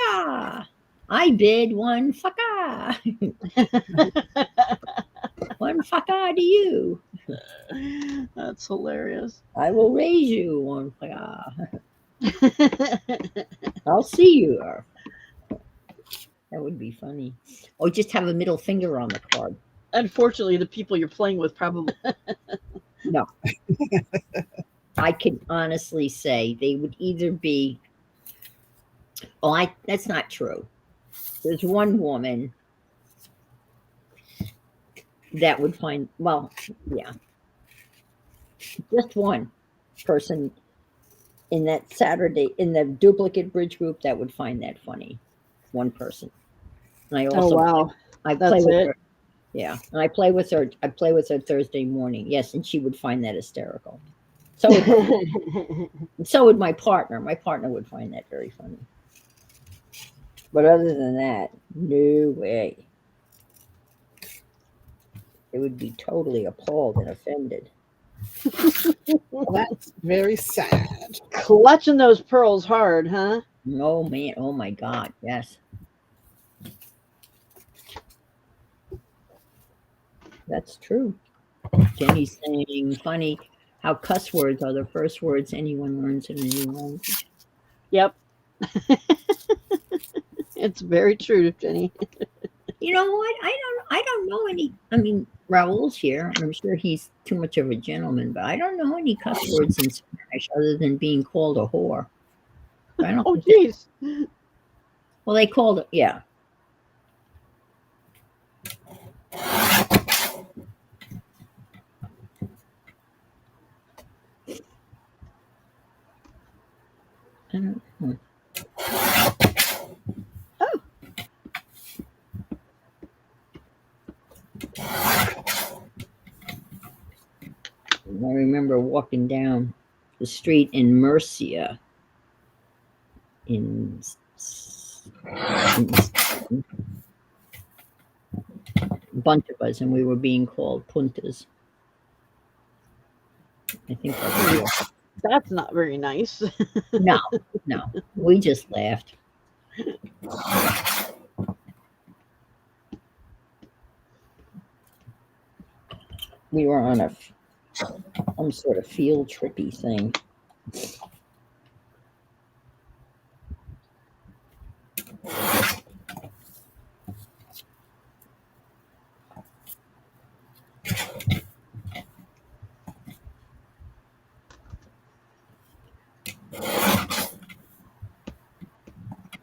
I bid one fucka. One fucka to you. That's hilarious. I will raise you one fucka. I'll see you. That would be funny. Or just have a middle finger on the card. Unfortunately, the people you're playing with probably. No. I can honestly say they would either be. Oh, that's not true. There's one woman that would find, well, yeah, just one person in that Saturday, in the duplicate bridge group that would find that funny. One person. And I Oh, also, wow. I play That's with it. her. Yeah. And I play with her Thursday morning. Yes. And she would find that hysterical. So would my partner. My partner would find that very funny. But other than that, no way. They would be totally appalled and offended. Well, that's very sad. Clutching those pearls hard, huh? Oh man, oh my God, yes. That's true. Jenny's saying, funny how cuss words are the first words anyone learns in a new language. Yep. It's very true, Jenny. You know what? I don't know any. I mean, Raul's here, and I'm sure he's too much of a gentleman, but I don't know any cuss words in Spanish other than being called a whore. I don't. Oh, jeez. Well, they called it, yeah. I don't know. Oh. I remember walking down the street in Murcia in a bunch of us, and we were being called puntas. I think that's not very nice. No, we just laughed. We were on some sort of field trippy thing.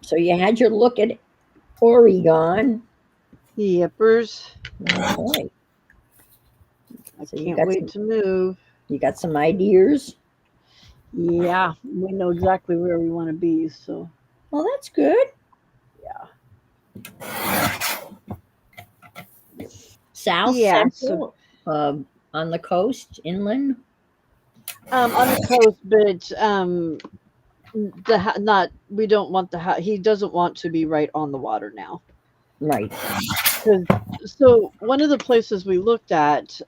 So you had your look at Oregon. Yippers. Okay. I So can't wait to move. You got some ideas? Yeah, we know exactly where we want to be. So, well, that's good. Yeah. South, Central, on the coast, inland. On the coast, but we don't want the house. He doesn't want to be right on the water now. Right. So one of the places we looked at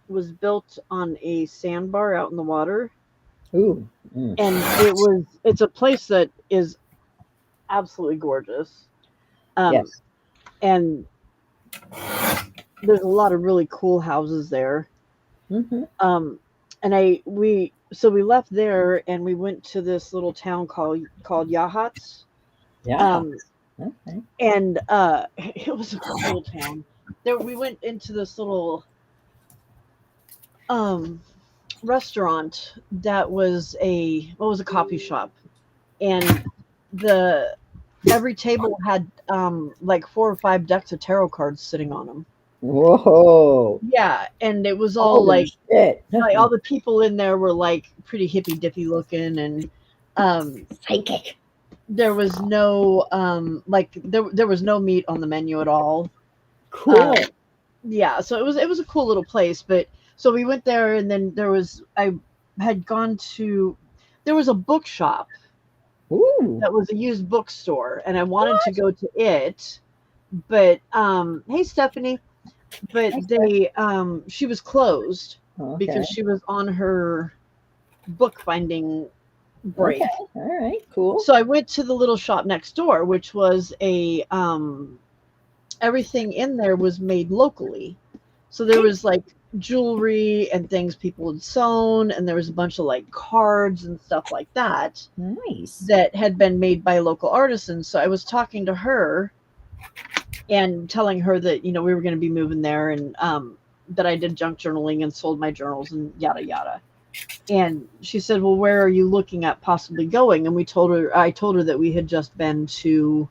was built on a sandbar out in the water. Ooh. And it's a place that is absolutely gorgeous. Yes. And there's a lot of really cool houses there. Mm-hmm. And we left there and we went to this little town called Yahats. Yeah. Um, Okay. and it was a cool town. There we went into this little um restaurant that was a coffee shop, and the every table had like 4 or 5 decks of tarot cards sitting on them. Whoa. Yeah, and it was all Holy shit. like all the people in there were like pretty hippy dippy looking, and Psychic. there was no there was no meat on the menu at all. Cool. Yeah, so it was a cool little place. But so we went there, and then I had gone to there was a bookshop Ooh. that was a used bookstore, and I wanted to go to it, but hey Stephanie, but they she was closed Okay. because she was on her bookbinding break. Okay. All right. Cool. So I went to the little shop next door, which was everything in there was made locally. So there was like jewelry and things people had sewn, and there was a bunch of like cards and stuff like that Nice. that had been made by local artisans. So I was talking to her and telling her that, we were going to be moving there, and that I did junk journaling and sold my journals and yada yada. And she said, well, where are you looking at possibly going? And I told her that we had just been to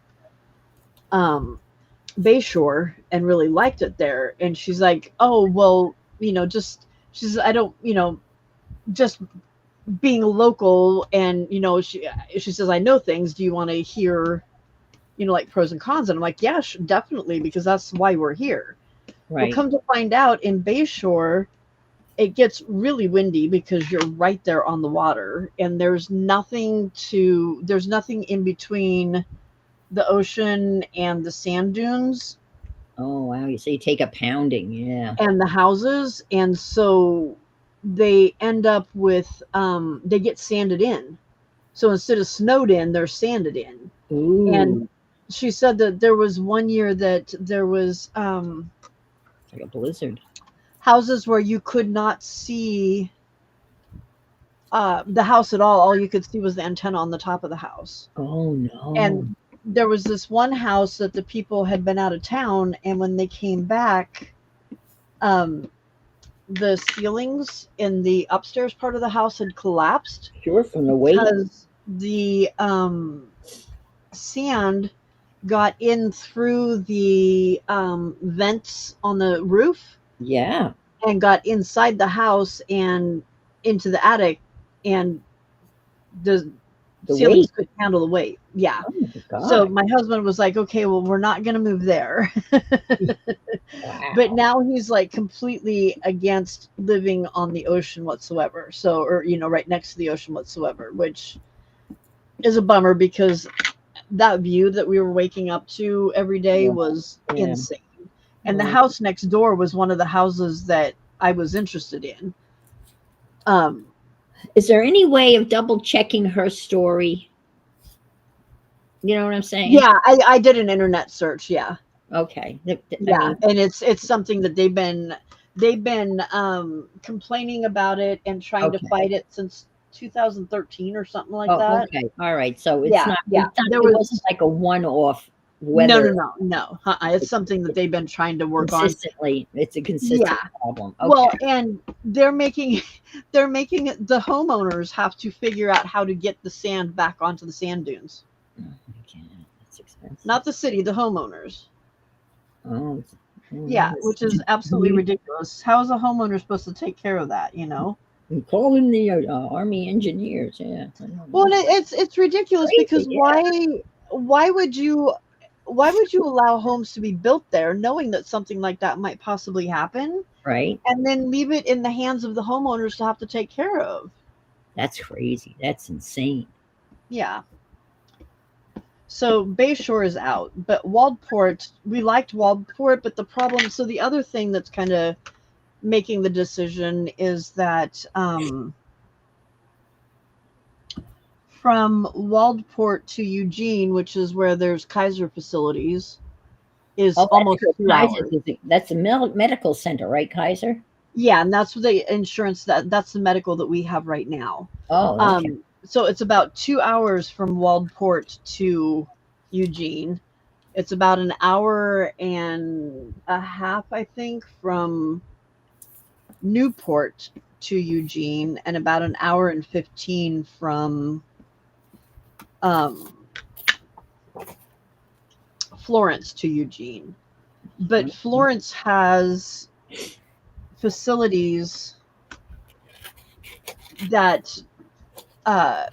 Bayshore and really liked it there. And she's like, oh, well, she says, I don't, just being local, and, she says, I know things. Do you want to hear, like pros and cons? And I'm like, yeah, definitely, because that's why we're here. Right. Well, come to find out, in Bayshore, it gets really windy because you're right there on the water, and there's nothing in between the ocean and the sand dunes. Oh wow! So you take a pounding, yeah. And the houses, and so they end up with they get sanded in. So instead of snowed in, they're sanded in. Ooh. And she said that there was one year that there was like a blizzard. Houses where you could not see the house at all. All you could see was the antenna on the top of the house. Oh no. And there was this one house that the people had been out of town, and when they came back, the ceilings in the upstairs part of the house had collapsed. Sure, from the weight. Because the sand got in through the vents on the roof. Yeah. And got inside the house and into the attic, and the ceilings weight. couldn't handle the weight. Yeah. Oh my God. So my husband was like, okay, well, we're not going to move there. Wow. But now he's like completely against living on the ocean whatsoever. So, or, right next to the ocean whatsoever, which is a bummer, because that view that we were waking up to every day was insane. And the house next door was one of the houses that I was interested in. Is there any way of double checking her story? You know what I'm saying? Yeah, I did an internet search. Yeah. Okay. Yeah, and it's something that they've been complaining about it and trying to fight it since 2013 or something like that. Okay. All right. So it's not. Yeah. It wasn't like a one-off. No. It's something that they've been trying to work consistently. It's a consistent problem. Okay. Well, and they're making the homeowners have to figure out how to get the sand back onto the sand dunes. Okay. That's expensive. Not the city, the homeowners. Oh. Yeah, which is absolutely ridiculous. How is a homeowner supposed to take care of that? We call them the Army engineers. Yeah. Well, it's ridiculous because why would you allow homes to be built there knowing that something like that might possibly happen? Right. And then leave it in the hands of the homeowners to have to take care of. That's crazy. That's insane. Yeah. So Bayshore is out, but Waldport, we liked Waldport, but the other thing that's kind of making the decision is that from Waldport to Eugene, which is where there's Kaiser facilities, is Oh, almost that's 2 where Kaiser hours. is. That's a medical center, right, Kaiser? Yeah, and that's the insurance that's the medical that we have right now. Oh, okay. So it's about 2 hours from Waldport to Eugene. It's about an hour and a half, I think, from Newport to Eugene, and about an hour and 15 from um, Florence to Eugene. But Florence has facilities that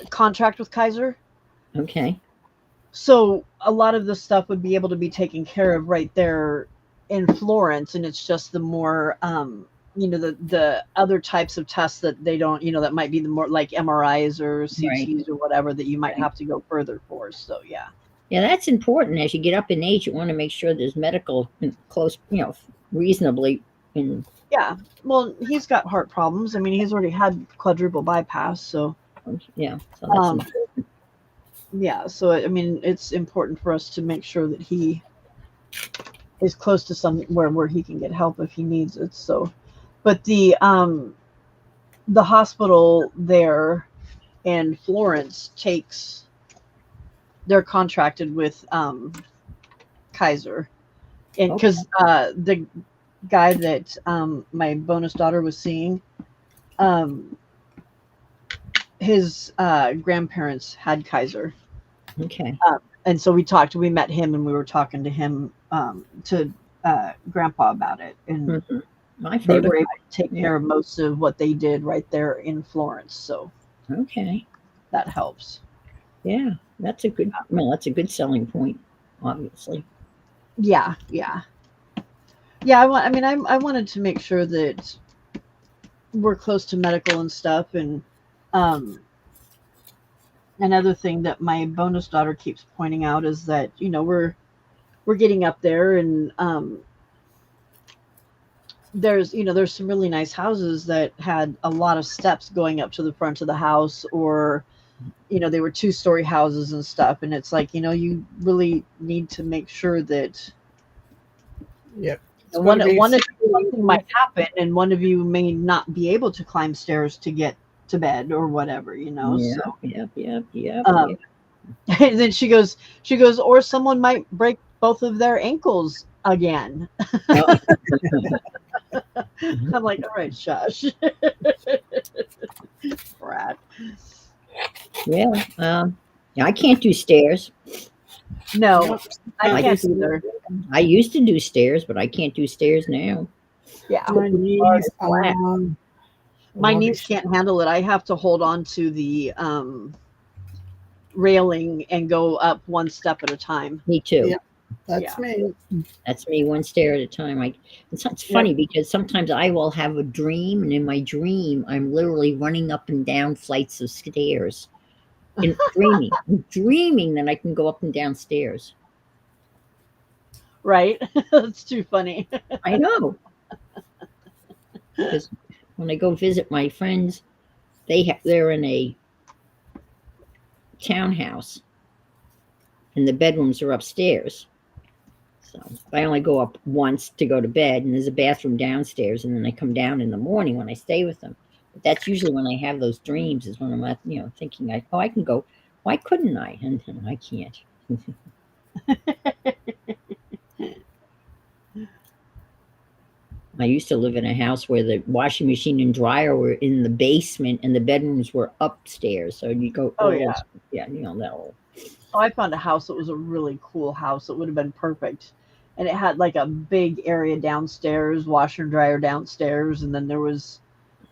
contract with Kaiser. Okay. So a lot of the stuff would be able to be taken care of right there in Florence, and it's just the more the other types of tests that they don't, that might be the more like MRIs or CTs or whatever that you might have to go further for. So yeah. Yeah, that's important. As you get up in age, you want to make sure there's medical close, reasonably. Yeah. Well, he's got heart problems. I mean, he's already had quadruple bypass, so Yeah. So that's important. yeah. So I mean, it's important for us to make sure that he is close to somewhere where he can get help if he needs it. So, but the hospital there in Florence they're contracted with Kaiser, and because the guy that my bonus daughter was seeing, his grandparents had Kaiser. Okay. And so we met him, and we were talking to him, to Grandpa about it, and they were able to take care of most of what they did right there in Florence. So okay, that helps. Yeah, that's a good selling point, obviously. Yeah. I wanted to make sure that we're close to medical and stuff, and another thing that my bonus daughter keeps pointing out is that we're getting up there, and there's some really nice houses that had a lot of steps going up to the front of the house, or they were 2-story houses and stuff, and it's like you really need to make sure that one of something might happen, and one of you may not be able to climb stairs to get to bed or whatever, so and then she goes, or someone might break both of their ankles again. I'm like, all right, shush. Brat. Yeah, I can't do stairs. No, I can't either. I used to do stairs, but I can't do stairs now. Yeah, my knees can't handle it. I have to hold on to the railing and go up one step at a time. Me too. Yeah, that's me. That's me, one stair at a time. It's funny because sometimes I will have a dream, and in my dream, I'm literally running up and down flights of stairs. And dreaming that I can go up and down stairs. Right? That's too funny. I know. Because when I go visit my friends, they're in a townhouse, and the bedrooms are upstairs. So I only go up once to go to bed, and there's a bathroom downstairs, and then I come down in the morning when I stay with them. But that's usually when I have those dreams, is when I'm thinking I can go. Why couldn't I? And I can't. I used to live in a house where the washing machine and dryer were in the basement, and the bedrooms were upstairs. So you go, that old. Oh, I found a house that was a really cool house. It would have been perfect. And it had like a big area downstairs, washer and dryer downstairs, and then there was,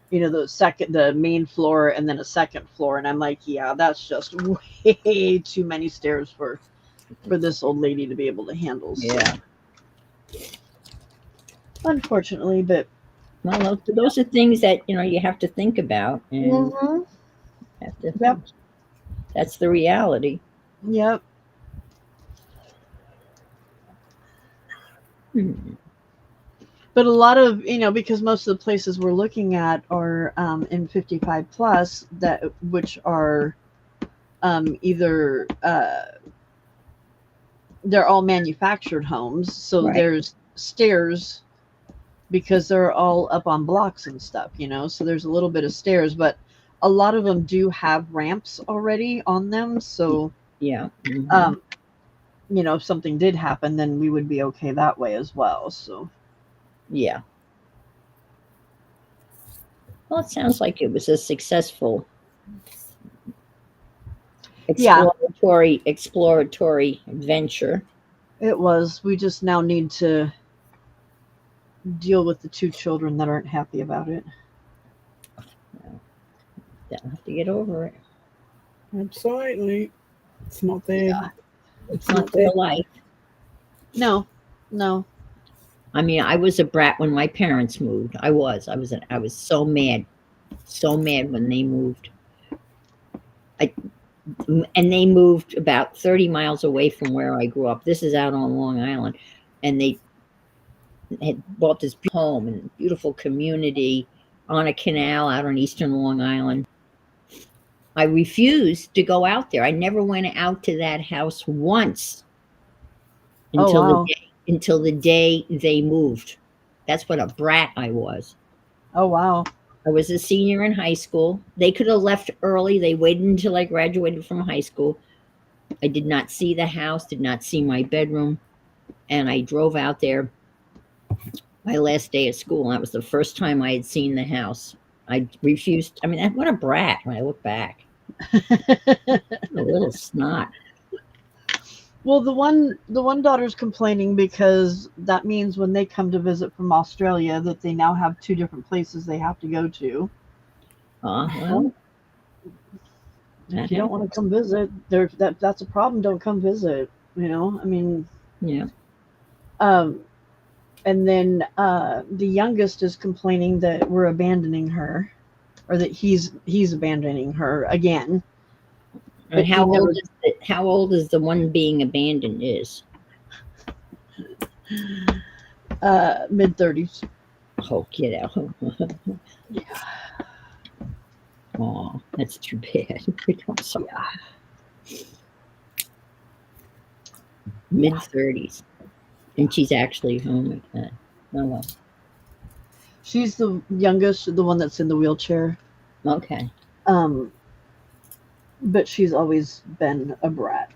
the main floor, and then a second floor. And I'm like, yeah, that's just way too many stairs for this old lady to be able to handle. So. Yeah. Unfortunately, but those are things that you have to think about, and that's the reality. Yep. But a lot of because most of the places we're looking at are in 55 plus, which are either they're all manufactured homes, so Right. there's stairs because they're all up on blocks and stuff, so there's a little bit of stairs, but a lot of them do have ramps already on them, so Yeah. Mhm. if something did happen, then we would be okay that way as well. So Yeah. Well, it sounds like it was a successful Yeah. exploratory adventure. it was. We just now need to deal with the two children that aren't happy about it. They'll have to get over it. Absolutely. It's not their. Yeah. It's not their life. No. I mean, I was a brat when my parents moved. I was so mad when they moved. And they moved about 30 miles away from where I grew up. This is out on Long Island, and they had bought this home and beautiful community on a canal out on eastern Long Island. I refused to go out there. I never went out to that house once until wow. until the day they moved. That's what a brat I was. Oh wow. I was a senior in high school. They could have left early. They waited until I graduated from high school. I did not see the house, did not see my bedroom, and I drove out there my last day of school. That was the first time I had seen the house. I refused. I mean, what a brat when I look back. A little snot. Well, the one daughter's complaining because that means when they come to visit from Australia that they now have two different places they have to go to. Well, If you don't want to come visit, that's a problem. Don't come visit. I mean, yeah. And then the youngest is complaining that we're abandoning her, or that he's abandoning her again. And how old is the one being abandoned? Is mid-30s. Oh, get out! Yeah. Oh, that's too bad. I'm sorry. Yeah. Mid-30s, and she's actually home at that. Oh well. She's the youngest, the one that's in the wheelchair. Okay. But she's always been a brat.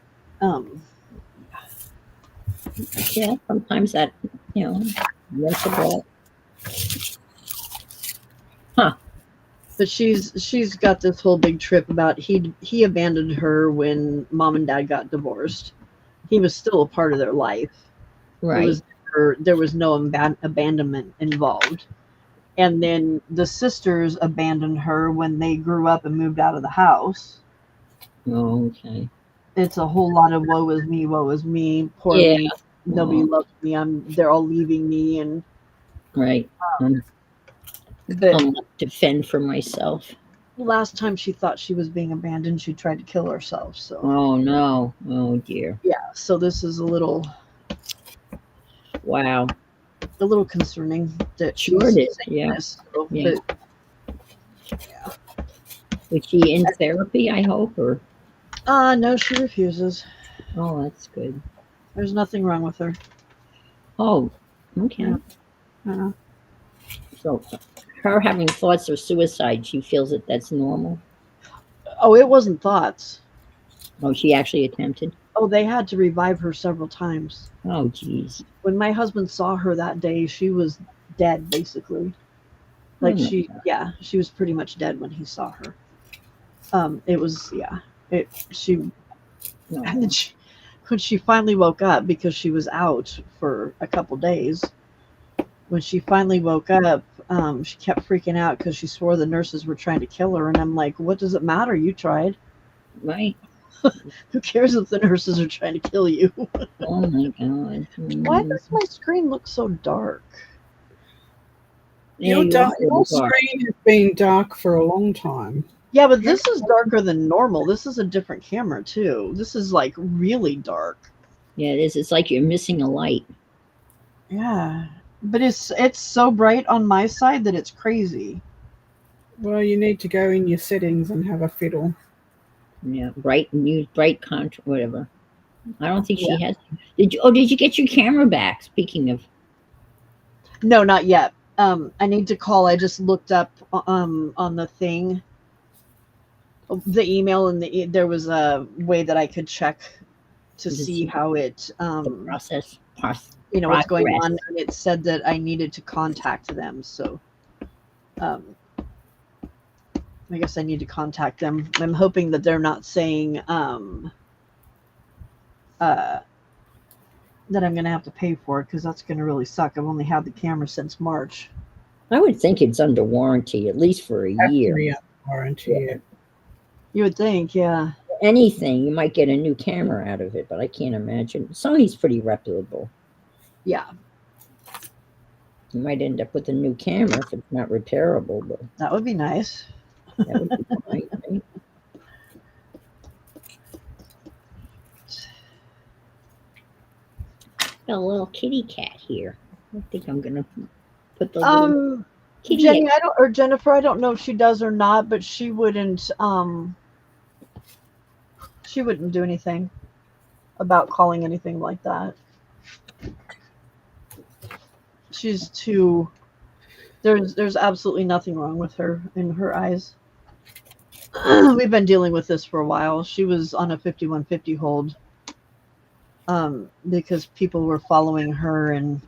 Yeah, sometimes that, that's a brat. Huh. But she's got this whole big trip about he abandoned her when mom and dad got divorced. He was still a part of their life. Right. There was no abandonment involved. And then the sisters abandoned her when they grew up and moved out of the house. Oh, okay. It's a whole lot of woe is me, poor me, nobody loves me, they're all leaving me, and right. But I'm left to fend for myself. last time she thought she was being abandoned, she tried to kill herself. So Oh no! Oh dear! yeah, so this is a little concerning. That Sure it is. Yeah. So, Yeah. But, Was she in therapy? I hope, or no, she refuses. oh, that's good. There's nothing wrong with her. Oh, okay. Yeah. So, her having thoughts of suicide, she feels that that's normal. Oh, it wasn't thoughts. Oh, she actually attempted. Oh, they had to revive her several times. Oh, geez. When my husband saw her that day, she was dead, basically. Like she was pretty much dead when he saw her. It was, and then when she finally woke up, because she was out for a couple days, when she finally woke up, she kept freaking out because she swore the nurses were trying to kill her. And I'm like, what does it matter? You tried. Right. Who cares if the nurses are trying to kill you? Oh my God. Why does my screen look so dark? Yeah, Your screen has been dark for a long time. Yeah, but this is darker than normal. This is a different camera too. This is like really dark. Yeah, it is. It's like you're missing a light. Yeah, but it's so bright on my side that it's crazy. Well, you need to go in your settings and have a fiddle. Yeah, bright contrast, whatever. I don't think Yeah. she has. Did you get your camera back? Speaking of, No, not yet. I need to call. I just looked up on the thing, the email, and there was a way that I could check to see how it the what's going progress. on, and it said that I needed to contact them. So I guess I need to contact them. I'm hoping that they're not saying that I'm going to have to pay for it, because that's going to really suck. I've only had the camera since March. I would think it's under warranty at least for a year. Actually, warranty. Yeah. You would think, yeah. Anything, you might get a new camera out of it, but I can't imagine. Sony's pretty reputable. Yeah, You might end up with a new camera if it's not repairable, but that would be nice. that would be fine, right? Got a little kitty cat here. I think I'm gonna put the little kitty. Jenny, or Jennifer, I don't know if she does or not, but she wouldn't do anything about calling anything like that. She's too there's absolutely nothing wrong with her in her eyes. We've been dealing with this for a while. She was on a 5150 hold because people were following her and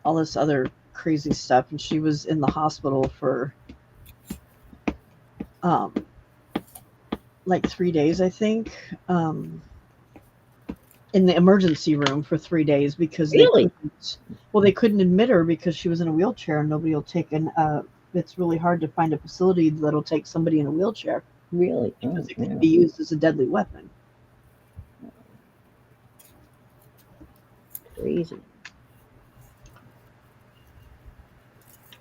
all this other crazy stuff, and she was in the hospital for like 3 days, I think, in the emergency room for 3 days, because Really? they couldn't admit her because she was in a wheelchair, and nobody will take it's really hard to find a facility that'll take somebody in a wheelchair, Really? because it could be used as a deadly weapon. Crazy.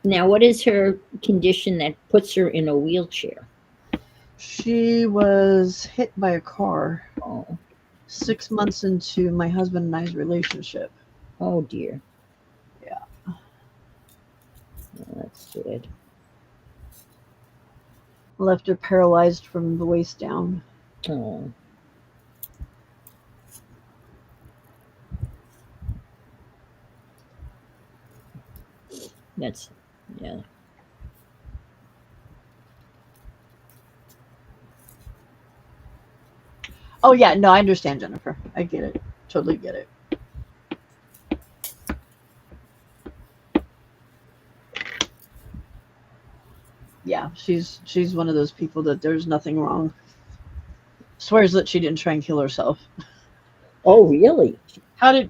Now, what is her condition that puts her in a wheelchair? She was hit by a car Oh, 6 months into my husband and I's relationship. oh dear. Yeah. Oh, that's sad. Left her paralyzed from the waist down. Oh. That's, yeah. Oh yeah, no, I understand, Jennifer. I get it. Totally get it. Yeah, she's one of those people that there's nothing wrong. Swears that she didn't try and kill herself. Oh, really? How did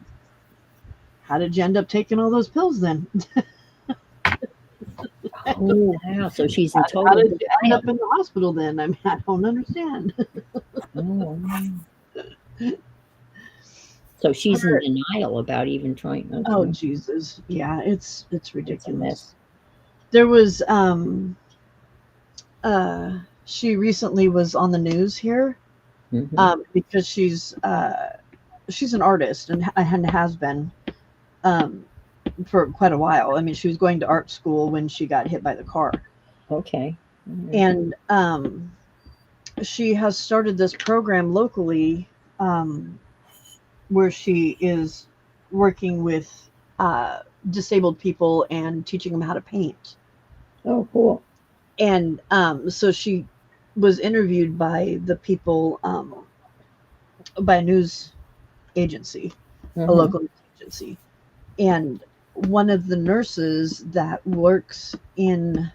you end up taking all those pills then? Oh, wow. So she's in How total did you end denial. up in the hospital then? I mean, I don't understand. Oh, wow. So she's in denial about even trying. Okay. Oh Jesus, yeah, it's It's a ridiculous. mess. There was she recently was on the news here Mhm. because she's an artist and has been for quite a while. I mean, she was going to art school when she got hit by the car. Okay. Mhm. And she has started this program locally where she is working with disabled people and teaching them how to paint. Oh, cool. And so she was interviewed by the people, by a news agency, a Mhm. local news agency. And one of the nurses that works in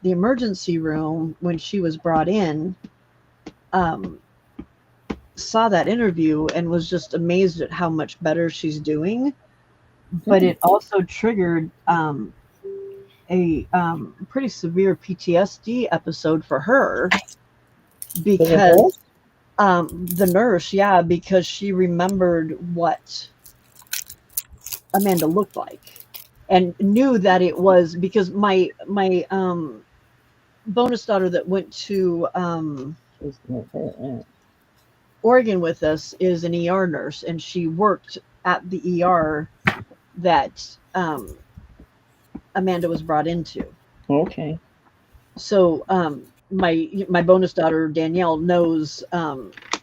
the emergency room when she was brought in saw that interview and was just amazed at how much better she's doing. But it also triggered a pretty severe PTSD episode for her, because the nurse, yeah, because she remembered what Amanda looked like and knew that it was because my bonus daughter that went to Oregon with us is an ER nurse, and she worked at the ER that Amanda was brought into. Okay. So my bonus daughter Danielle knows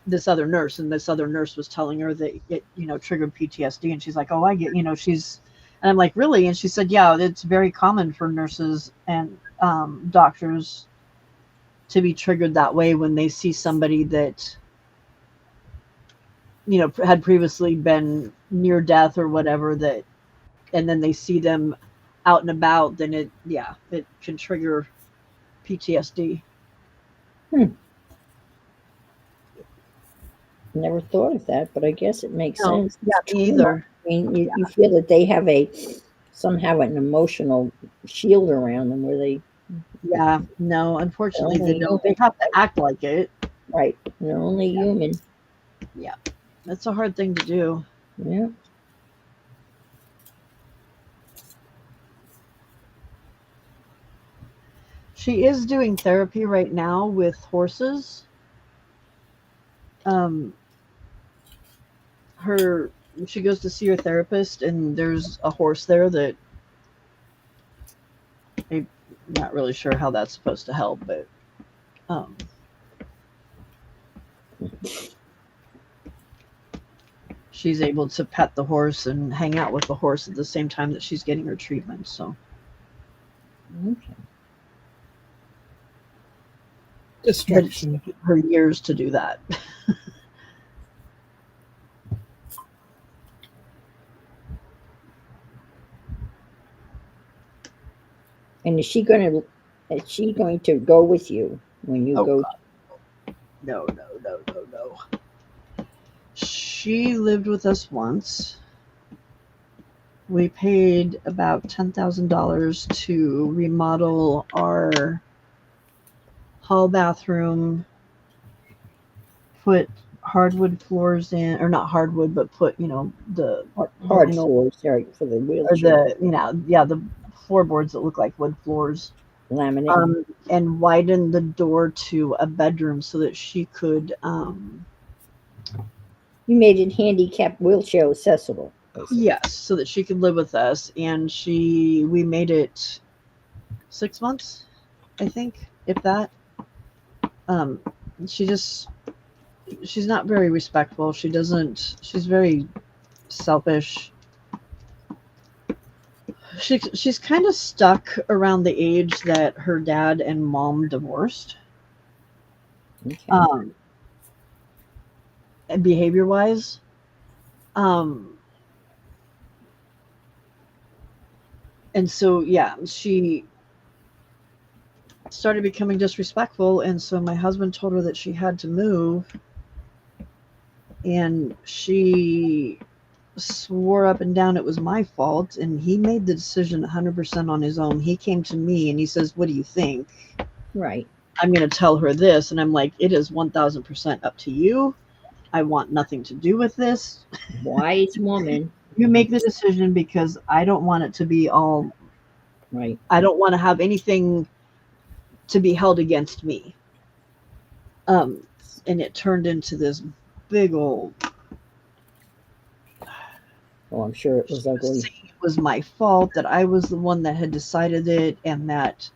this other nurse, and this other nurse was telling her that it triggered PTSD, and she's like, oh, I get, she's, and I'm like, really? And she said, yeah, it's very common for nurses and doctors to be triggered that way when they see somebody that had previously been near death or whatever, that, and then they see them out and about, then it can trigger PTSD. Never thought of that, but I guess it makes No, sense. yeah, me either. I mean, you feel that they have somehow an emotional shield around them where they Yeah, no, unfortunately they don't. They have to act like it. right. They're only human. Yeah, that's a hard thing to do. Yeah. She is doing therapy right now with horses. She goes to see her therapist, and there's a horse there that I'm not really sure how that's supposed to help, but she's able to pet the horse and hang out with the horse at the same time that she's getting her treatment. So Okay. Distraction. her years to do that. And is she going to go with you when you go? No. She lived with us once. We paid about $10,000 to remodel our hall bathroom, put hardwood floors in, or not hardwood, but put the Hard floors, right, for the or wheelchair. the floorboards that look like wood floors. Laminate. And widen the door to a bedroom so that she could. You made it handicap wheelchair accessible. Basically. Yes, so that she could live with us, and we made it 6 months, I think, if that. She's not very respectful. She's very selfish. She's kind of stuck around the age that her dad and mom divorced. Okay. Behavior wise. And so, yeah, she started becoming disrespectful. And so my husband told her that she had to move. And she swore up and down it was my fault. And he made the decision 100% on his own. He came to me and he says, what do you think? Right. I'm going to tell her this. And I'm like, it is 1,000% up to you. I want nothing to do with this. Wise woman. You make the decision, because I don't want it to be all right. I don't want to have anything to be held against me. And it turned into this big old. Oh, I'm sure it was ugly. It was my fault, that I was the one that had decided it, and that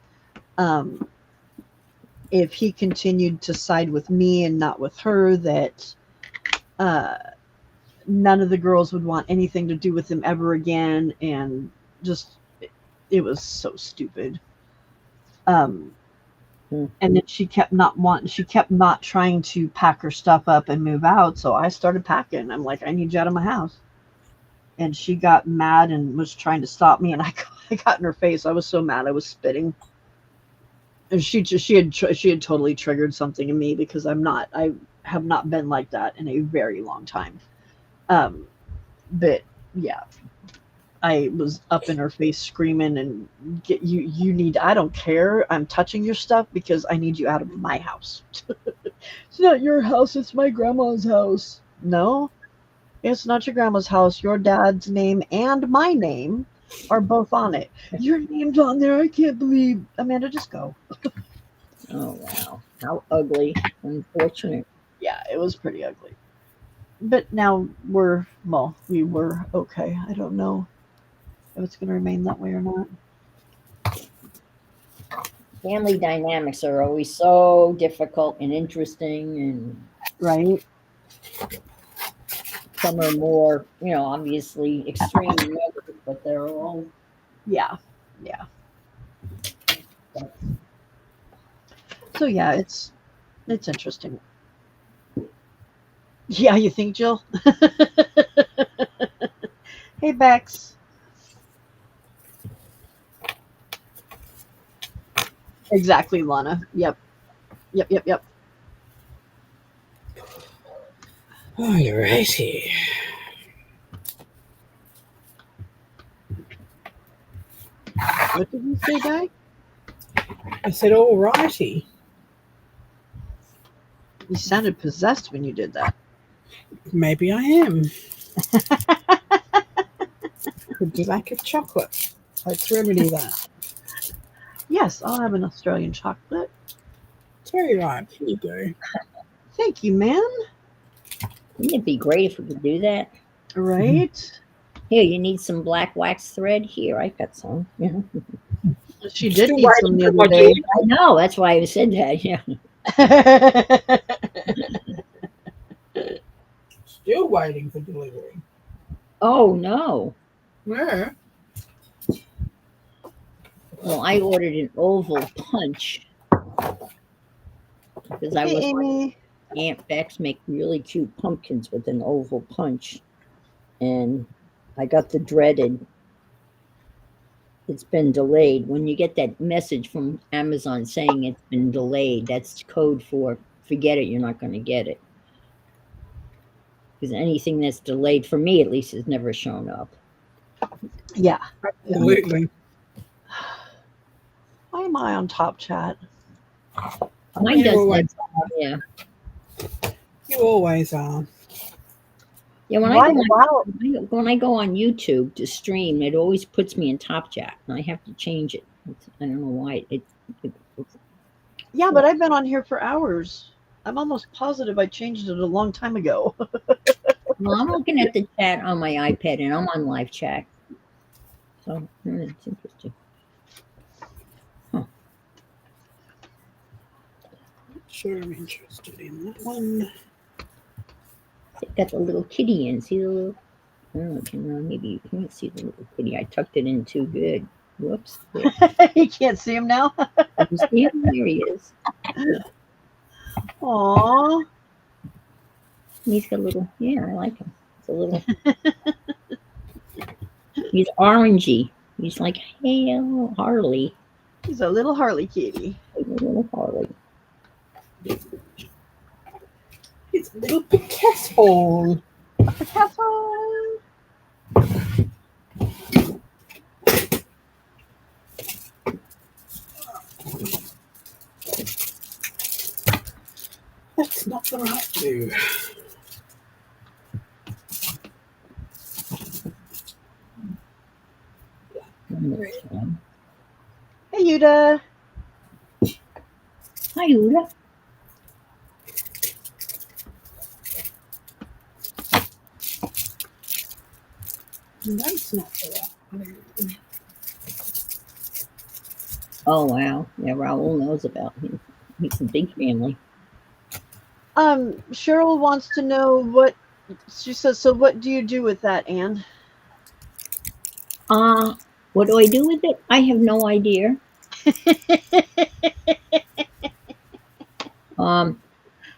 if he continued to side with me and not with her, that none of the girls would want anything to do with him ever again. And just, it was so stupid. And then she kept not trying to pack her stuff up and move out. So I started packing. I'm like, I need you out of my house. And she got mad and was trying to stop me. And I got in her face. I was so mad. I was spitting. And she had totally triggered something in me, because I have not been like that in a very long time. But yeah, I was up in her face screaming, and I don't care. I'm touching your stuff because I need you out of my house. It's not your house. It's my grandma's house. No, it's not your grandma's house. Your dad's name and my name are both on it. Your name's on there. I can't believe. Amanda, just go. Oh, wow. How ugly. Unfortunate. Yeah, it was pretty ugly. But now we were okay. I don't know if it's going to remain that way or not. family dynamics are always so difficult and interesting, and Right? some are more, obviously extreme, than others, but they're all. Yeah. Yeah. So yeah, it's interesting. Yeah, you think, Jill? Hey, Bex. Exactly, Lana. Yep. Yep. Yep. Yep. Alrighty. What did you say, Guy? I said, alrighty. You sounded possessed when you did that. Maybe I am. Could be lack of chocolate. Let's remedy that. Yes, I'll have an Australian chocolate. It's very right. Here you go. Thank you, man. Wouldn't it be great if we could do that? Right? Here, you need some black wax thread? Here, I got some. Yeah. She did Still need some the waiting for other my day. I know, that's why I said that. Yeah. Still waiting for delivery. Oh no. Yeah. Well, I ordered an oval punch because I Hey, was Amy. Aunt Bex make really cute pumpkins with an oval punch, and I got the dreaded. It's been delayed. When you get that message from Amazon saying it's been delayed, that's code for forget it. You're not going to get it, because anything that's delayed, for me at least, has never shown up. Yeah. Absolutely. Why am I on top chat? Mine You does always, that. Yeah. you always are. Yeah, Why? Wow. when I go on YouTube to stream, it always puts me in top chat, and I have to change it. I don't know why. It's, Yeah, but I've been on here for hours. I'm almost positive I changed it a long time ago. well, I'm looking at the chat on my iPad, and I'm on live chat. So it's interesting. Sure, I'm interested in that one. They got the little kitty in. See the little. I don't know, maybe you can't see the little kitty. I tucked it in too good. Whoops. There. You can't see him now. You see him? There he is. Aww. He's got a little. Yeah, I like him. It's a little. He's orangey. He's like, hey, Harley. He's a little Harley kitty. Like a little Harley. It's a little Picasso. Picasso. That's not the right do. Hey, Yuda. Hi, Uda. That's not the right do. Oh, wow. Yeah, Raul knows about him. He's a big family. Cheryl wants to know what she says. So, what do you do with that, Anne? What do I do with it? I have no idea.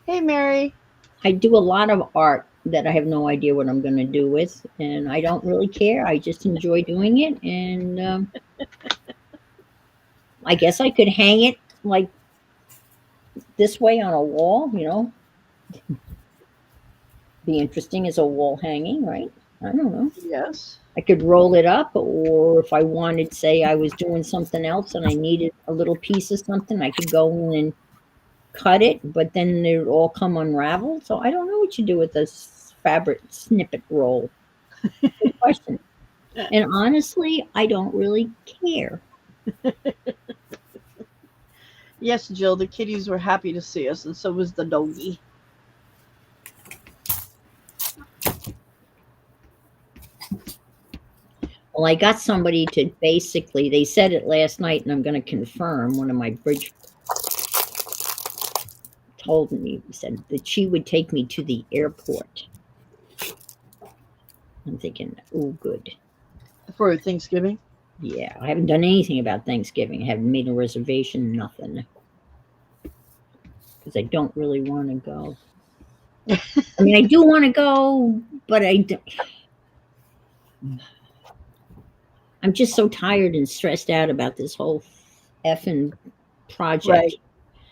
Hey, Mary. I do a lot of art that I have no idea what I'm going to do with, and I don't really care. I just enjoy doing it, and I guess I could hang it like this way on a wall, Be interesting as a wall hanging, right? I don't know. Yes. I could roll it up, or if I wanted, say I was doing something else and I needed a little piece of something, I could go in and cut it, but then it would all come unraveled. So I don't know what you do with this fabric snippet roll. Good question. And honestly, I don't really care. Yes, Jill, the kitties were happy to see us, and so was the doggy. Well, I got somebody to basically, they said it last night, and I'm going to confirm. One of my bridge told me, said that she would take me to the airport. I'm thinking, oh, good. For Thanksgiving? Yeah, I haven't done anything about Thanksgiving. I haven't made a reservation, nothing. Because I don't really want to go. I mean, I do want to go, but I don't. I'm just so tired and stressed out about this whole effing project. Right.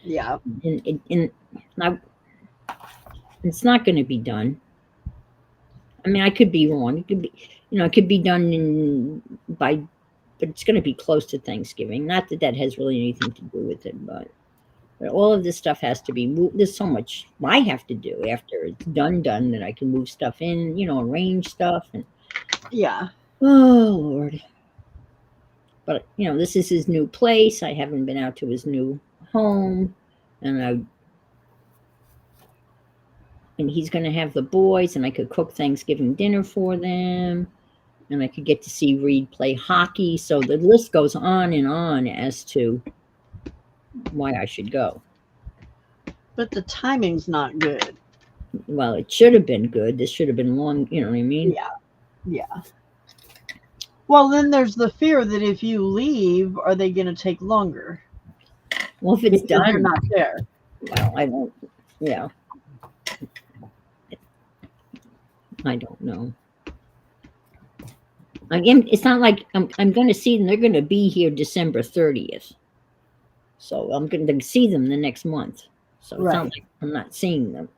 Yeah. And it's not going to be done. I mean, I could be wrong. It could be, it could be done but it's going to be close to Thanksgiving. Not that that has really anything to do with it, but all of this stuff has to be moved. There's so much I have to do after it's done that I can move stuff in, arrange stuff. And Yeah. oh, Lord. But, this is his new place. I haven't been out to his new home. And he's going to have the boys, and I could cook Thanksgiving dinner for them. And I could get to see Reed play hockey. So the list goes on and on as to why I should go. But the timing's not good. Well, it should have been good. This should have been long, you know what I mean? Yeah. Yeah. Well, then there's the fear that if you leave, are they going to take longer? Well, if it's Because done, you're not there. well, I don't, yeah. I don't know. Again, it's not like I'm going to see them. They're going to be here December 30th. So I'm going to see them the next month. So it's not like I'm not seeing them.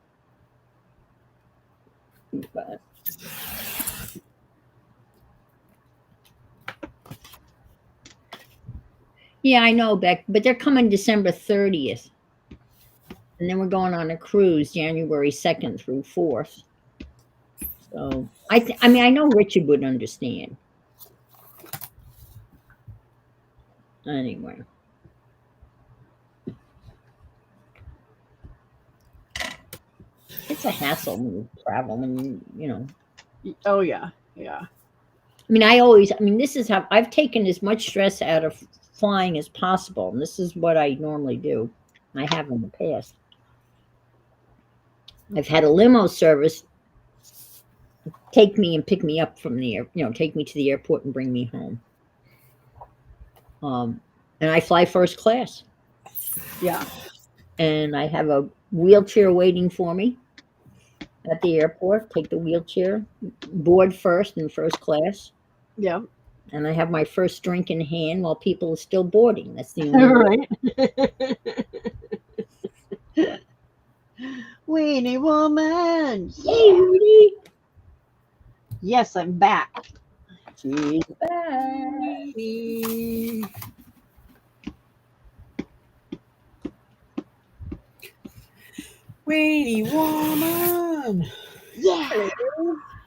But yeah, I know, Beck, but they're coming December 30th. And then we're going on a cruise January 2nd through 4th. So I mean, I know Richard would understand. Anyway. It's a hassle when you travel, when Oh, yeah. Yeah. I mean, this is how I've taken as much stress out of flying as possible. And this is what I normally do. I have in the past. I've had a limo service take me and pick me up from the take me to the airport and bring me home. And I fly first class. Yeah. And I have a wheelchair waiting for me at the airport. Take the wheelchair, board first in first class. Yeah. And I have my first drink in hand while people are still boarding. That's the only right. Weenie woman. Hey, Rudy. Yes, I'm back. She's back. Weenie woman. Yeah.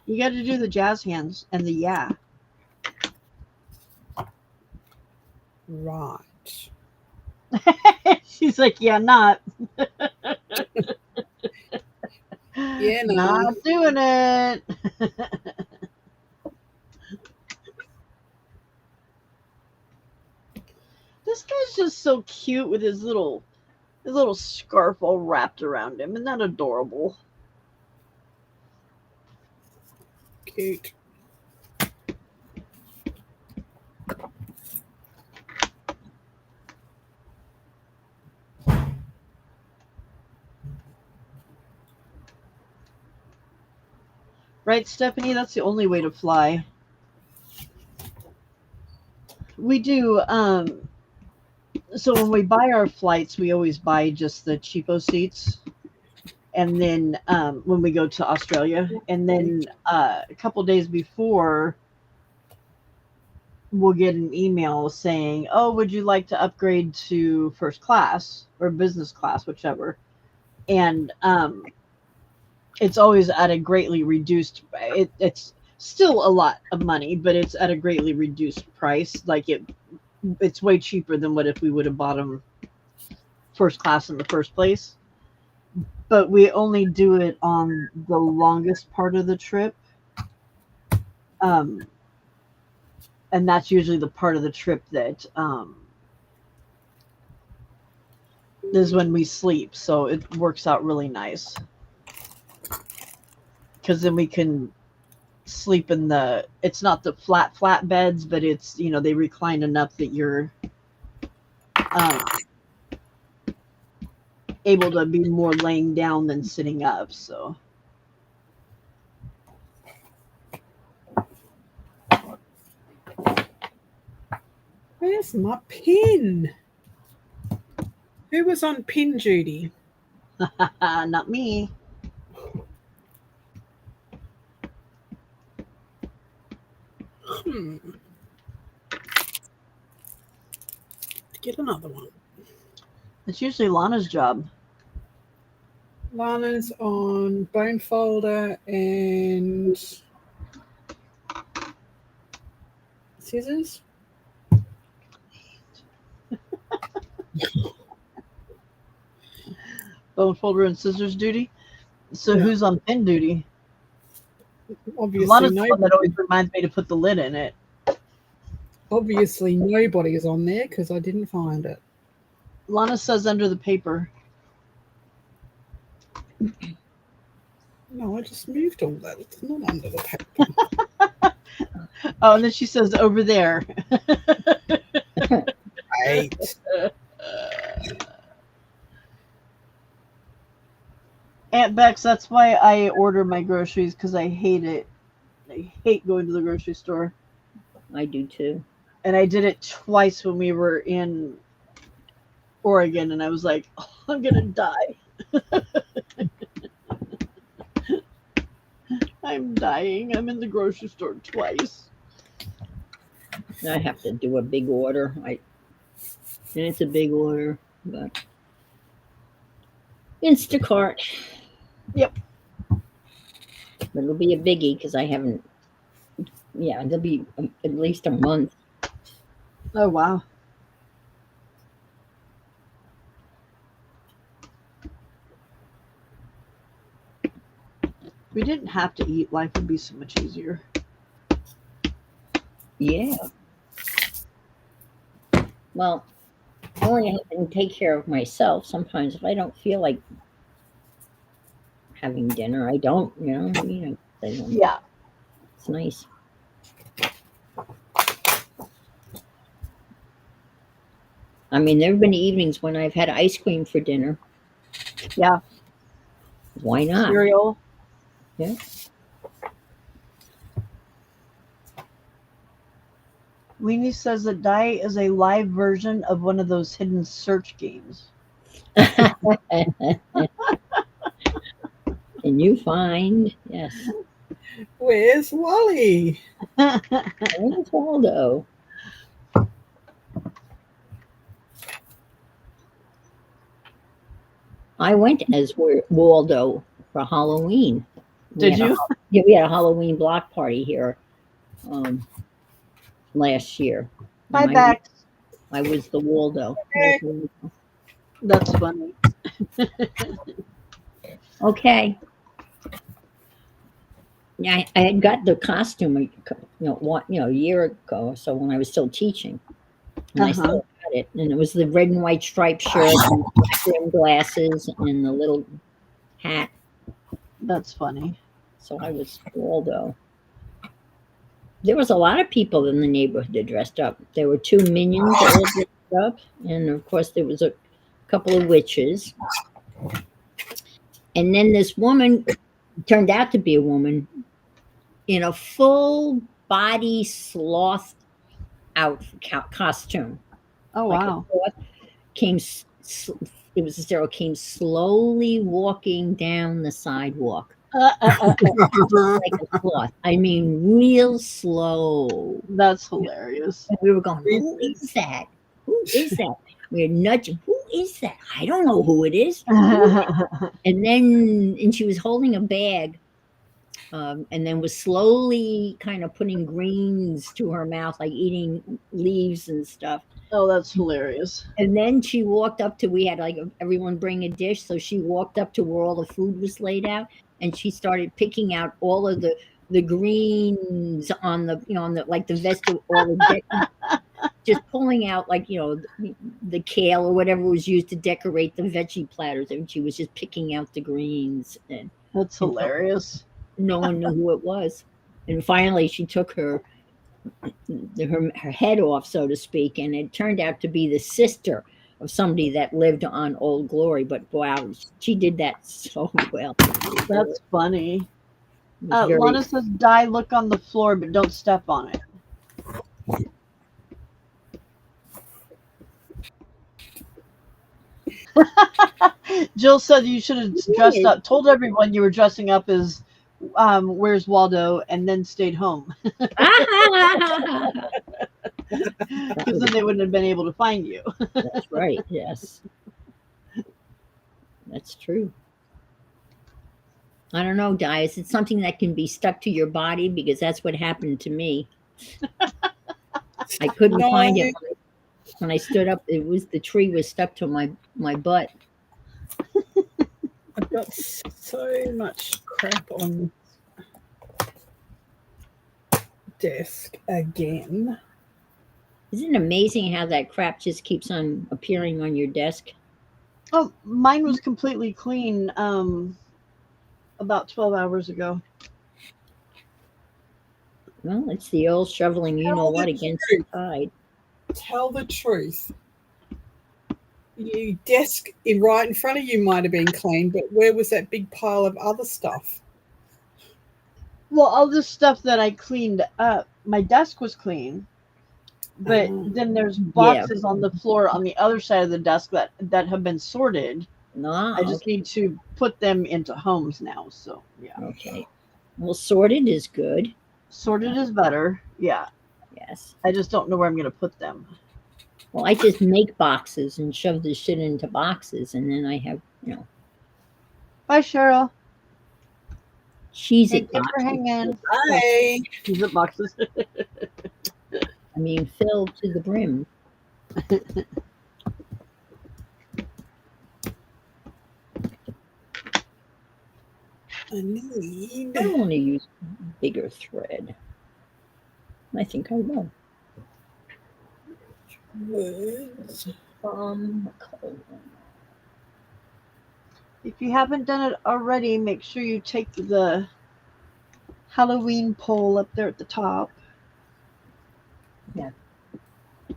You got to do the jazz hands and the yeah. Right. She's like, yeah, not. Yeah, no. Not doing it. This guy's just so cute with his little scarf all wrapped around him. Isn't that adorable? Cute. Right, Stephanie? That's the only way to fly. We do, so when we buy our flights, we always buy just the cheapo seats. And then when we go to Australia, and then a couple days before, we'll get an email saying, oh, would you like to upgrade to first class or business class, whichever. And it's always at a greatly reduced, it's still a lot of money, but it's at a greatly reduced price. Like it's way cheaper than what if we would have bought them first class in the first place. But we only do it on the longest part of the trip. and that's usually the part of the trip that is when we sleep. So it works out really nice because then we can sleep in the. It's not the flat beds, but it's they recline enough that you're um, able to be more laying down than sitting up. So. Where's my pin? Who was on pin duty? Not me. Get another one. It's usually Lana's job. Lana's on bone folder and scissors. Bone folder and scissors duty. So Yeah. who's on pin duty? Obviously, Lana's the one that nobody, always reminds me to put the lid in it. obviously nobody is on there because I didn't find it. Lana says under the paper. No, I just moved all that. It's not under the paper. Oh, and then she says over there. Right. Aunt Bex, that's why I order my groceries, because I hate it. I hate going to the grocery store. I do too. And I did it twice when we were in Oregon, and I was like, oh, I'm going to die. I'm dying. I'm in the grocery store twice. I have to do a big order. And it's a big order, but Instacart. Yep. But it'll be a biggie because I haven't. Yeah, it'll be at least a month. Oh, wow. If we didn't have to eat, life would be so much easier. Yeah. Well, I only have to take care of myself. Sometimes if I don't feel like having dinner, I don't, I mean, Yeah. It's nice. I mean, there have been evenings when I've had ice cream for dinner. Yeah. Why not? Cereal. Yeah. Weenie says that Die is a live version of one of those hidden search games. Can you find? Yes. Where's Wally? Where's Waldo? I went as Waldo for Halloween. Did you? Yeah, we had a Halloween block party here last year. Bye, Bex. I was the Waldo. Okay. That's funny. Okay. Yeah, I had got the costume, a year ago or so when I was still teaching, and I still had it. And it was the red and white striped shirt, and black rimmed glasses, and the little hat. That's funny. So I was Waldo. There was a lot of people in the neighborhood that dressed up. There were 2 minions that all dressed up, and of course there was a couple of witches. And then this woman turned out to be a woman in a full body sloth costume. Oh, Like wow. came slowly walking down the sidewalk. Like a sloth. I mean, real slow. That's hilarious. And we were going, who is that? Who is that? We were nudging. Who is that? I don't know who it is. And she was holding a bag, and then was slowly kind of putting greens to her mouth, like eating leaves and stuff. Oh, that's hilarious. And then she walked up to, we had like everyone bring a dish. So she walked up to where all the food was laid out, and she started picking out all of the the greens on the on the like the vegetable all the just pulling out like the kale or whatever was used to decorate the veggie platters, and she was just picking out the greens, That's and hilarious. no one knew who it was. And finally, she took her head off, so to speak, and it turned out to be the sister of somebody that lived on Old Glory. But wow, she did that so well. That's funny. It was very, Lana says, "Die, look on the floor, but don't step on it." Jill said you should have dressed up, told everyone you were dressing up as Where's Waldo, and then stayed home. Because then they wouldn't have been able to find you. That's right. Yes, that's true. I don't know, Di. Is it something that can be stuck to your body? Because that's what happened to me. I couldn't find it when I stood up. The tree was stuck to my butt. I've got so much crap on the desk again. Isn't it amazing how that crap just keeps on appearing on your desk? Oh, mine was completely clean about 12 hours ago. Well, it's the old shoveling you know what against the tide. Tell the truth. Your desk right in front of you might have been clean, but where was that big pile of other stuff? Well, all the stuff that I cleaned up, my desk was clean, but then there's boxes on the floor on the other side of the desk that have been sorted. I just need to put them into homes now. So yeah. Okay. Well, sorted is good. Sorted is better. Yeah. Yes. I just don't know where I'm going to put them. Well, I just make boxes and shove the shit into boxes, and then I have, Bye, Cheryl. Cheese Thank it you boxes. for hanging. Bye. Cheese it boxes. I mean, filled to the brim. I want to use bigger thread. I think I will. Words. If you haven't done it already, make sure you take the Halloween poll up there at the top. Yeah.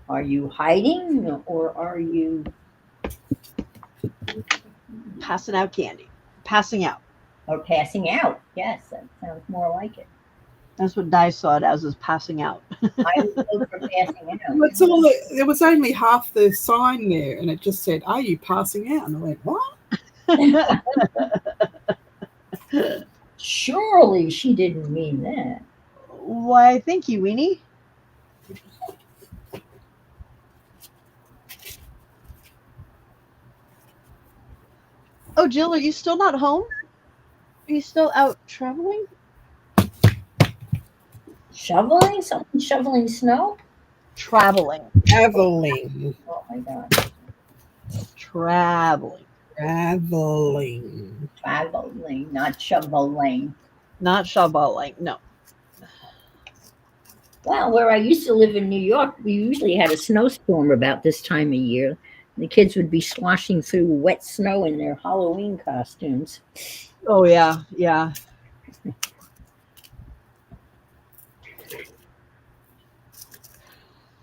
Are you hiding or are you passing out candy? Passing out. Or passing out. Yes, that sounds more like it. That's what Di saw it as, is passing out. I would go for passing out. That's all. There was only half the sign there, and it just said, "Are you passing out?" And I went, "What?" Surely she didn't mean that. Why, thank you, Weenie. Oh, Jill, are you still not home? Are you still out traveling? Shoveling? Something shoveling snow? Traveling. Traveling. Oh my God. Traveling. Traveling. Traveling, not shoveling. Not shoveling, no. Well, where I used to live in New York, we usually had a snowstorm about this time of year. The kids would be sloshing through wet snow in their Halloween costumes. Oh, yeah, yeah.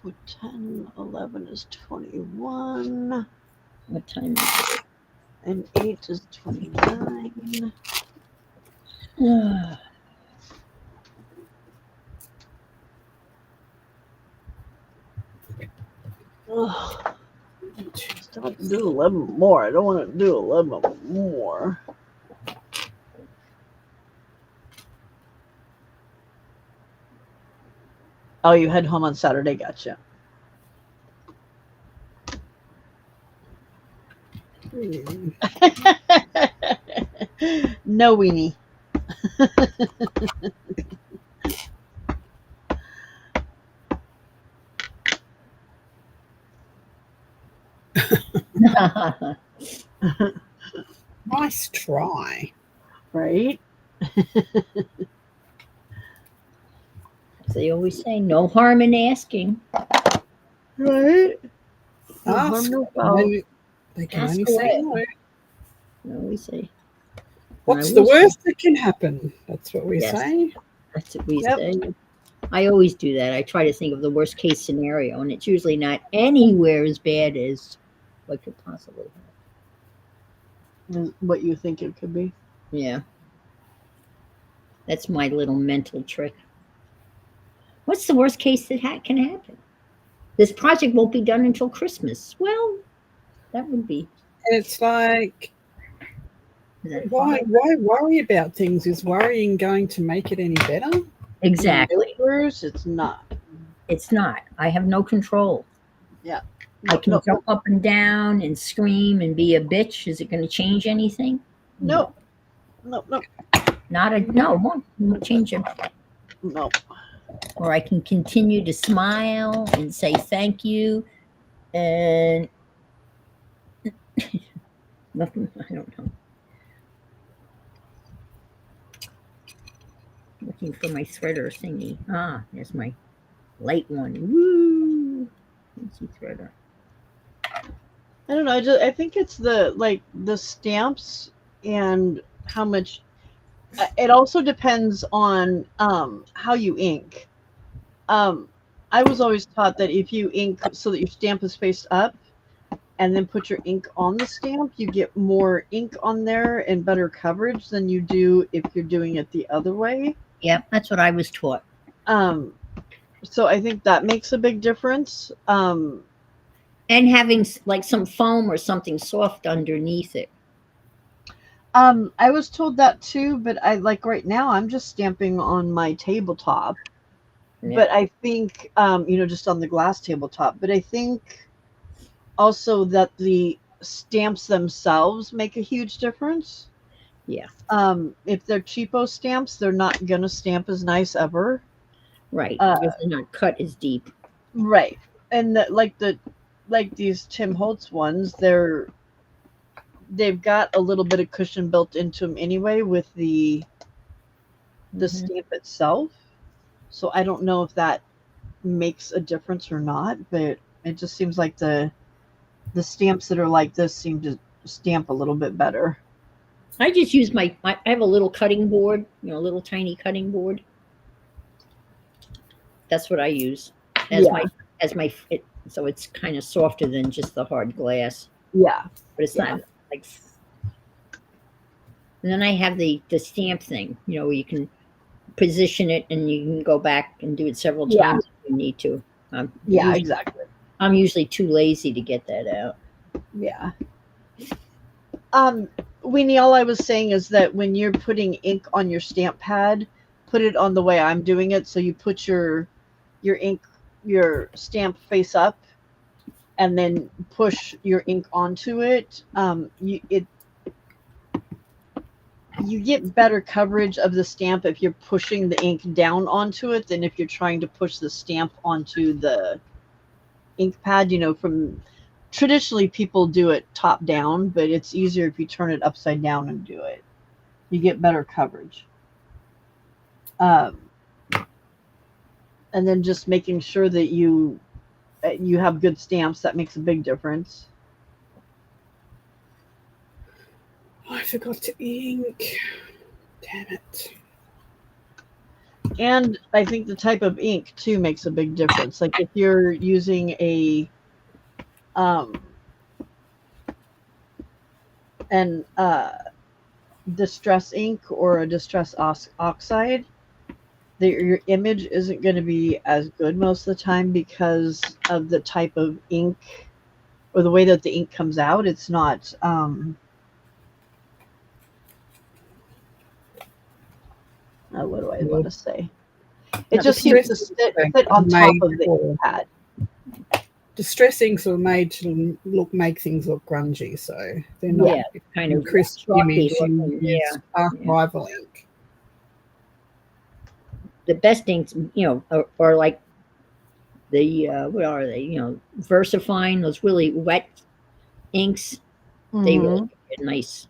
Well, 10, 11 is 21. What time is it? And 8 is 29. Ugh. Still have to do 11 more. I don't want to do 11 more. Oh, you head home on Saturday. Gotcha. No, Weenie. Nice try. Right? They always say no harm in asking. Right? No harm, Ask. no foul. They can Ask only say away. no. They always say. What's I the will say- worst that can happen? That's what we Yes. say. That's what we Yep. say. I always do that. I try to think of the worst case scenario, and it's usually not anywhere as bad as what could possibly happen. Is what you think it could be. Yeah. That's my little mental trick. What's the worst case that can happen? This project won't be done until Christmas. Well, that would be. And it's like, Is that why hard? worry about things? Is worrying going to make it any better? Exactly. No, Bruce, it's not. It's not. I have no control. Yeah. I can No, jump up and down and scream and be a bitch. Is it going to change anything? no, no, no, Not a no. Won't change it. no. Or I can continue to smile and say thank you, and nothing. I don't know. Looking for my threader thingy. Ah, there's my light one. Woo! Fancy threader. I don't know. I think it's the stamps and how much. It also depends on how you ink. I was always taught that if you ink so that your stamp is faced up, and then put your ink on the stamp, you get more ink on there and better coverage than you do if you're doing it the other way. Yeah, that's what I was taught. So I think that makes a big difference. And having like some foam or something soft underneath it. I was told that too, but I like right now I'm just stamping on my tabletop. Yeah. But I think just on the glass tabletop. But I think also that the stamps themselves make a huge difference. Yeah. If they're cheapo stamps, they're not gonna stamp as nice ever. Right. Because they're not cut as deep. Right. And like these Tim Holtz ones, they've got a little bit of cushion built into them anyway with the stamp itself. So I don't know if that makes a difference or not, but it just seems like the stamps that are like this seem to stamp a little bit better. I just use I have a little cutting board, a little tiny cutting board. That's what I use so it's kind of softer than just the hard glass. Yeah. But it's not like. And then I have the stamp thing, where you can position it and you can go back and do it several times if you need to. Exactly. I'm usually too lazy to get that out. Yeah. Weenie, all I was saying is that when you're putting ink on your stamp pad, put it on the way I'm doing it. So you put your stamp face up and then push your ink onto it. You get better coverage of the stamp if you're pushing the ink down onto it than if you're trying to push the stamp onto the ink pad. From traditionally people do it top down, but it's easier if you turn it upside down and do it. You get better coverage. And then just making sure that you have good stamps, that makes a big difference. I forgot to ink. Damn it. And I think the type of ink too makes a big difference. Like if you're using a distress ink or a distress oxide, your image isn't going to be as good most of the time because of the type of ink or the way that the ink comes out. It's not what do I want to say? It just seems to sit on top of the pad. Distress inks are made to make things look grungy, so they're not kind of crisp image. Archival ink. The best inks, are like the what are they? VersaFine, those really wet inks. They really get nice.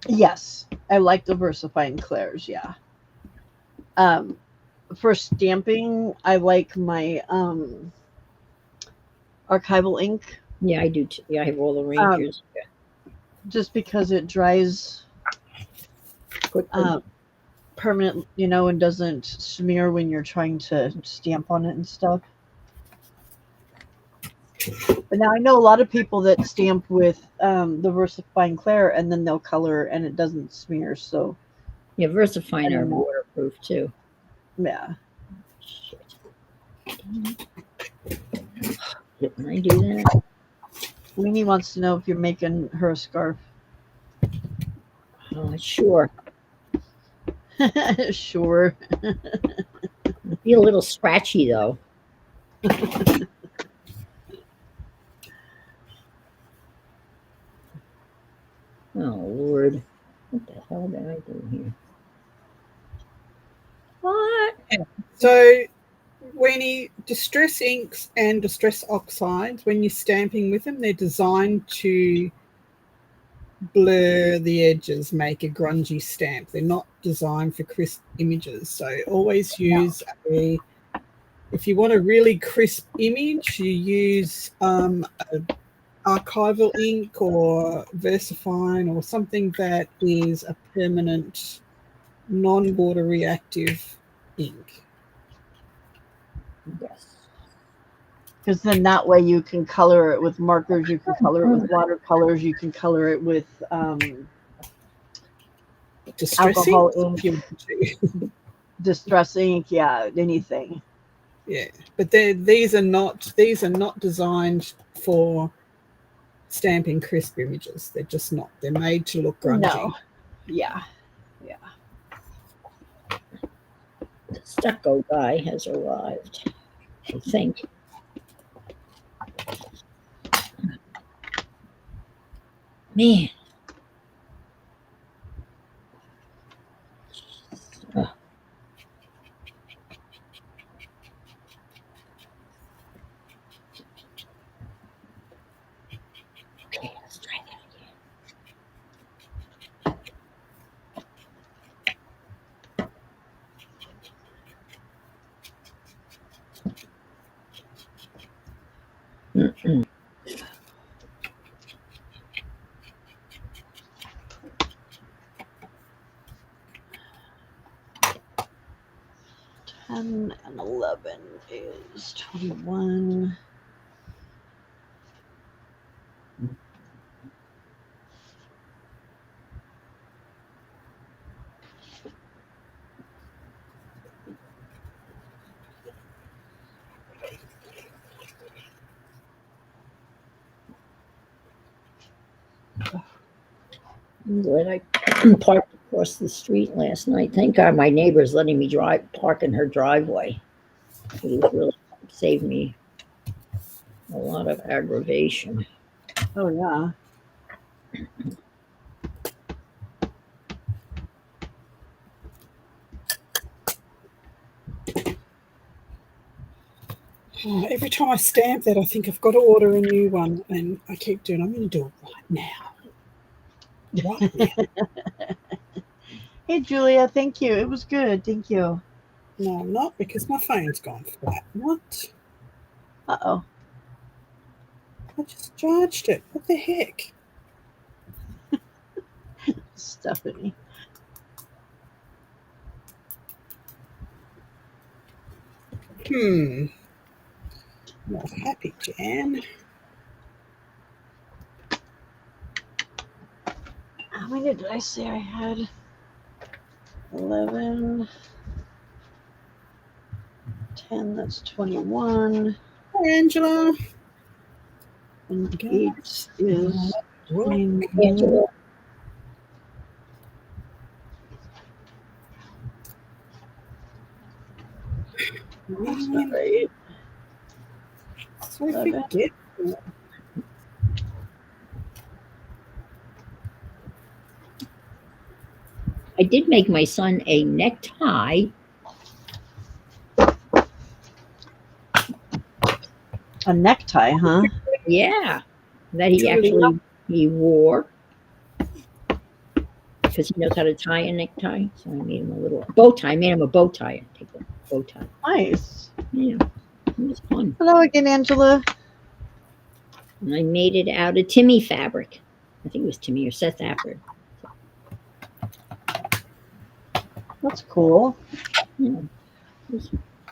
Yes, I like the VersaFine Clairs. Yeah. Um, for stamping, I like my archival ink, Yeah, I do. Yeah, I have all the um, Rangers. just because it dries Quickly. permanent, and doesn't smear when you're trying to stamp on it and stuff. But now I know a lot of people that stamp with the VersaFine Clair and then they'll color and it doesn't smear. So Yeah, I VersaFine are don't know. waterproof too. Yeah. Shit. Didn't I do that? Weenie wants to know if you're making her a scarf. Oh, sure. Sure. It'd be a little scratchy though. Oh Lord. What the hell did I do here? What? So, Weenie, distress inks and distress oxides, when you're stamping with them, they're designed to blur the edges, make a grungy stamp. They're not designed for crisp images. So always use if you want a really crisp image, you use archival ink or VersaFine or something that is a permanent, non-water reactive ink. Yes. Because then that way you can color it with markers, you can color it with watercolors, you can color it with Distressing, alcohol if you ink, want to. distress ink, yeah, anything. Yeah, but these are not designed for stamping crisp images. They're just not. They're made to look grungy. No. Yeah. Yeah. The stucco guy has arrived, I think. Man. Okay, let's try that again. 10 and 11 is 21. I'm glad I parked across the street last night. Thank God my neighbor's letting me park in her driveway. It has really saved me a lot of aggravation. Oh, yeah. Oh, every time I stamp that, I think I've got to order a new one, and I keep doing. I'm going to do it right now. Right now. Hey, Julia, thank you. It was good. Thank you. No, I'm not, because my phone's gone flat. What? Uh-oh. I just charged it. What the heck? Stephanie. Not happy, Jan. How many did I say I had? 11. 10, that's 21. Hi, Angela. And 8 is Angela. That's not right. So forgetful. I did make my son a necktie. A necktie, huh? Yeah, that he actually wore. because he knows how to tie a necktie. So I made him a little bow tie. I made him a bow tie. Take a bow tie. Nice. Yeah, it was fun. Hello again, Angela. And I made it out of Timmy fabric. I think it was Timmy or Seth fabric. That's cool. Yeah. I was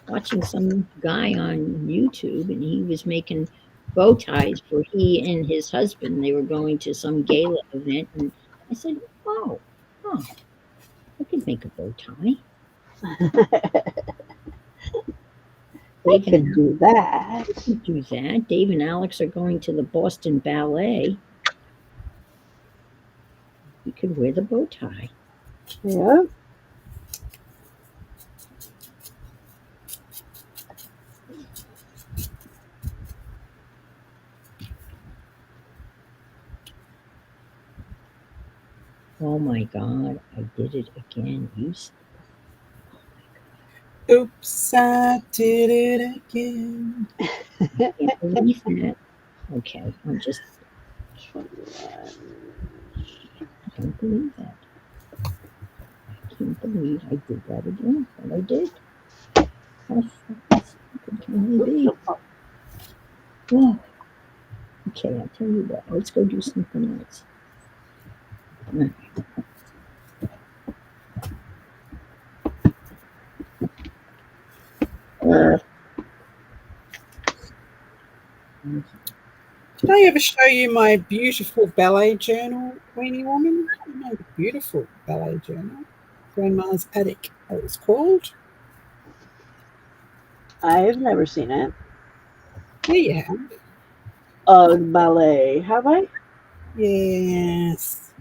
watching some guy on YouTube, and he was making bow ties for he and his husband. They were going to some gala event, and I said, "Oh, huh, I could make a bow tie." I Dave could and do that. Alex could do that. Dave and Alex are going to the Boston Ballet. You could wear the bow tie. Yeah. Oh my God, I did it again. Oops, I did it again. I can't believe that. Okay, I'm just, 21. I don't believe that. I can't believe I did that again. What I did. How stupid can I be? Oh, okay, I'll tell you what. Let's go do something else. Did I ever show you my beautiful ballet journal, Weenie Woman? I made a beautiful ballet journal. Grandma's Attic, it was called. I've never seen it. Yeah, you have. Ballet. Have I? Yes.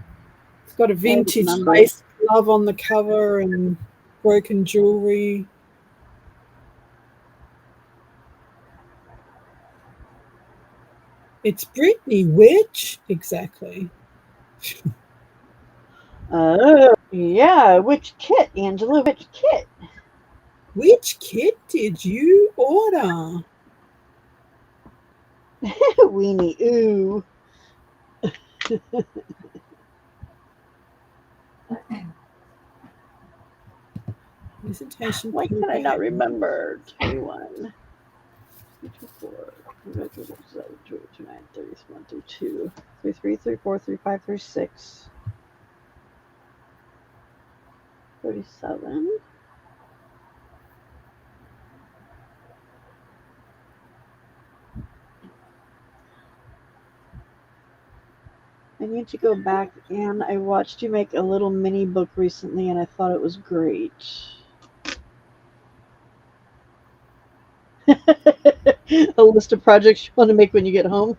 It's got a I don't vintage remember. lace glove on the cover and broken jewelry. It's Brittany, which exactly? Oh, yeah. Which kit, Angela? Which kit? Which kit did you order? Weenie. Ooh. Presentation. Why can I not remember? 21. 24. 27, 29, 30, 1, 32, 33, 34, 35, 36. 37. I need to go back, and I watched you make a little mini book recently, and I thought it was great. A list of projects you want to make when you get home.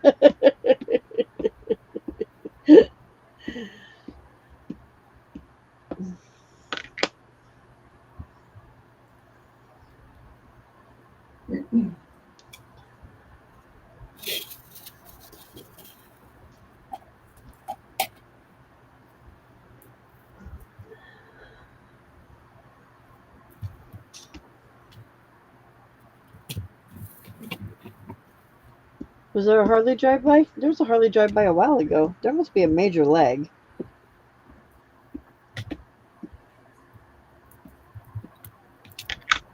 Was there a Harley drive-by? There was a Harley drive-by a while ago. There must be a major lag.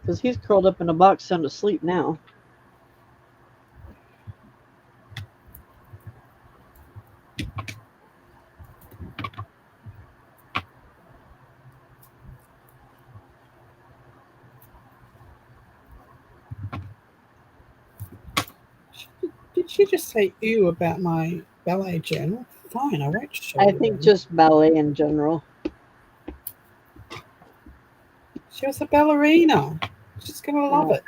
Because he's curled up in a box sound asleep now. Did she just say ew about my ballet journal? Fine, I won't show I you think them. just ballet in general. She was a ballerina. She's going to love it.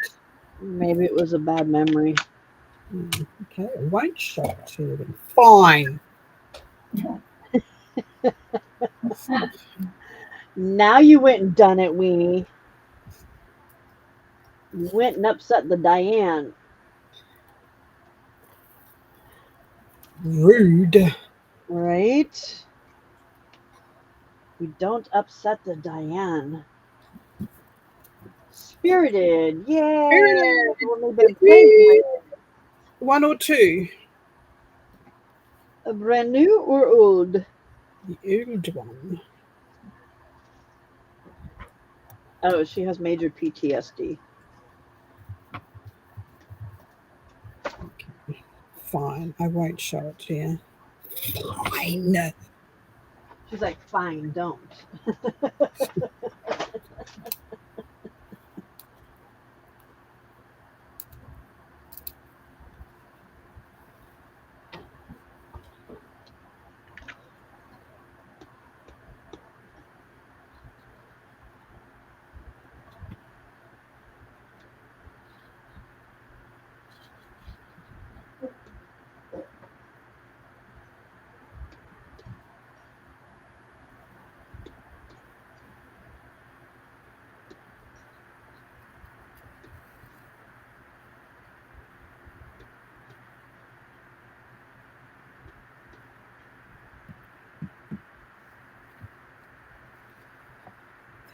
Maybe it was a bad memory. Okay, I won't show it to you then. Fine. Now you went and done it, Weenie. You went and upset the Diane. Rude. Right? You don't upset the Diane. Spirited. Yay! Only been playing 1 or 2? a brand new or old? The old one. Oh, she has major PTSD. Okay. Fine, I won't show it to you. Fine. She's like, fine, don't.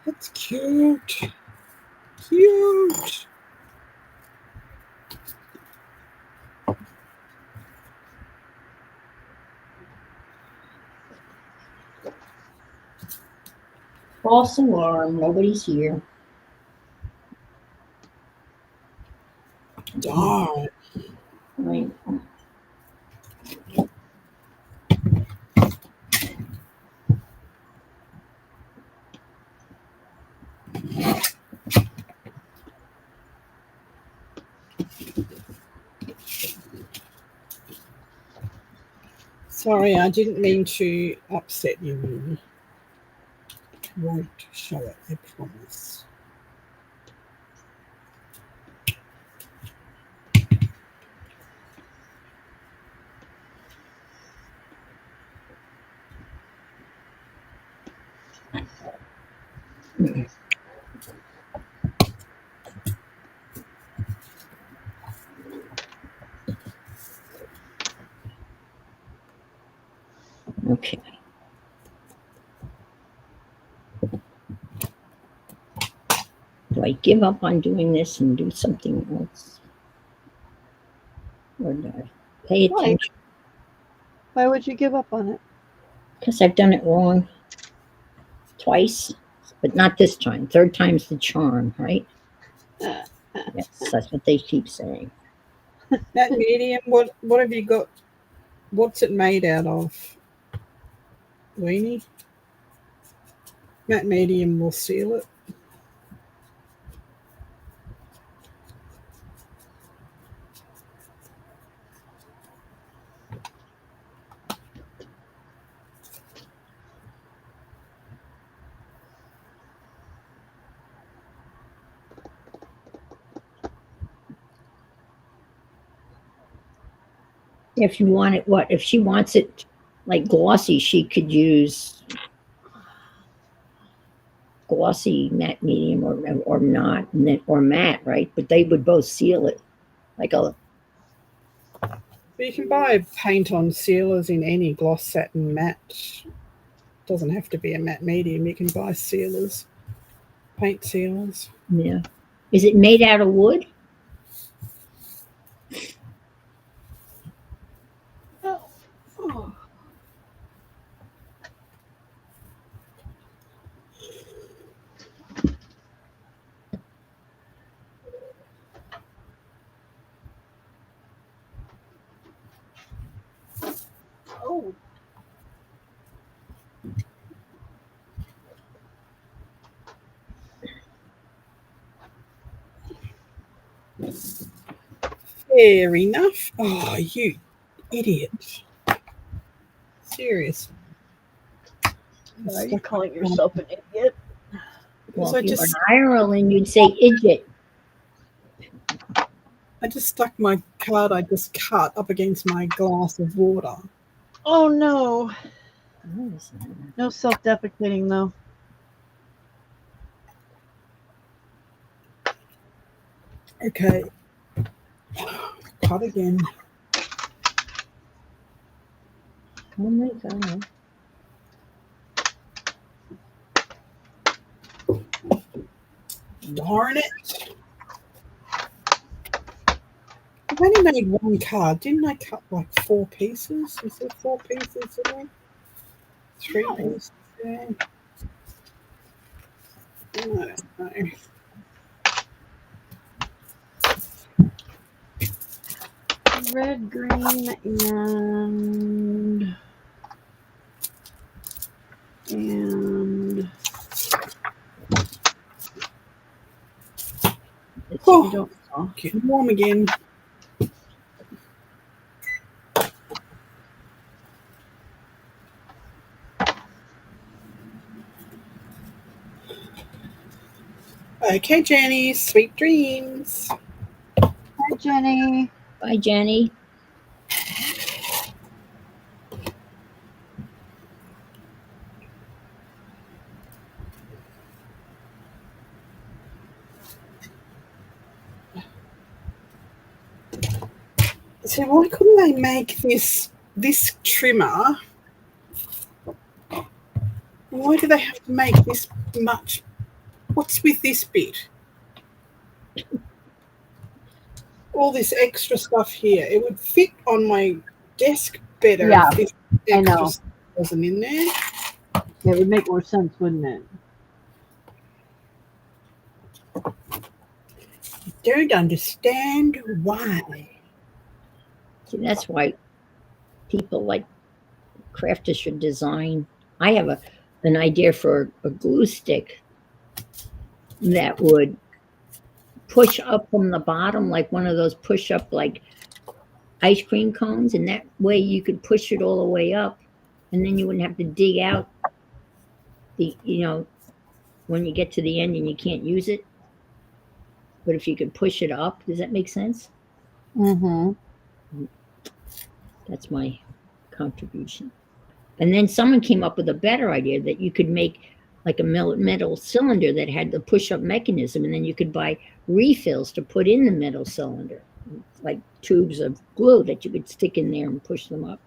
That's cute. Cute. False alarm. Nobody's here. Darn. Right. Sorry, I didn't mean to upset you. Won't show it, I promise. Okay. Do I give up on doing this and do something else? Or do I pay Why? attention? Why would you give up on it? Because I've done it wrong twice, but not this time. Third time's the charm, right? Yes, that's what they keep saying. That medium, what have you got? What's it made out of? Weenie? That medium will seal it. If you want it, what? If she wants it like glossy, she could use glossy matte medium or not, and then, or matte, right? But they would both seal it like a. But you can buy paint on sealers in any gloss satin matte. Doesn't have to be a matte medium. You can buy sealers, paint sealers. Yeah. Is it made out of wood? Oh. Oh. Fair enough. Oh, you idiot. Seriously. Why are you calling yourself an idiot? Because Well, if you were an Ireland, you'd say idiot. I just stuck my card I just cut up against my glass of water. Oh no. No self-deprecating though. Okay. Cut again. Oh my god. Darn it. I've only made one card. Didn't I cut like 4 pieces? Is there 4 pieces in there? 3 pieces there. don't know. Red, green, and Oh, don't know. getting warm again. Okay, Jenny, sweet dreams. Hi, Jenny. Bye, Jenny. So why couldn't they make this trimmer? Why do they have to make this much? What's with this bit? All this extra stuff here. It would fit on my desk better Yeah, if this I extra know. stuff wasn't in there. It would make more sense, wouldn't it? Don't understand why. See, that's why people like crafters should design. I have an idea for a glue stick that would push up from the bottom, like one of those push up like ice cream cones, and that way you could push it all the way up, and then you wouldn't have to dig out the, when you get to the end and you can't use it. But if you could push it up, does that make sense? Mm-hmm. That's my contribution. And then someone came up with a better idea that you could make like a metal cylinder that had the push-up mechanism, and then you could buy refills to put in the metal cylinder, like tubes of glue that you could stick in there and push them up.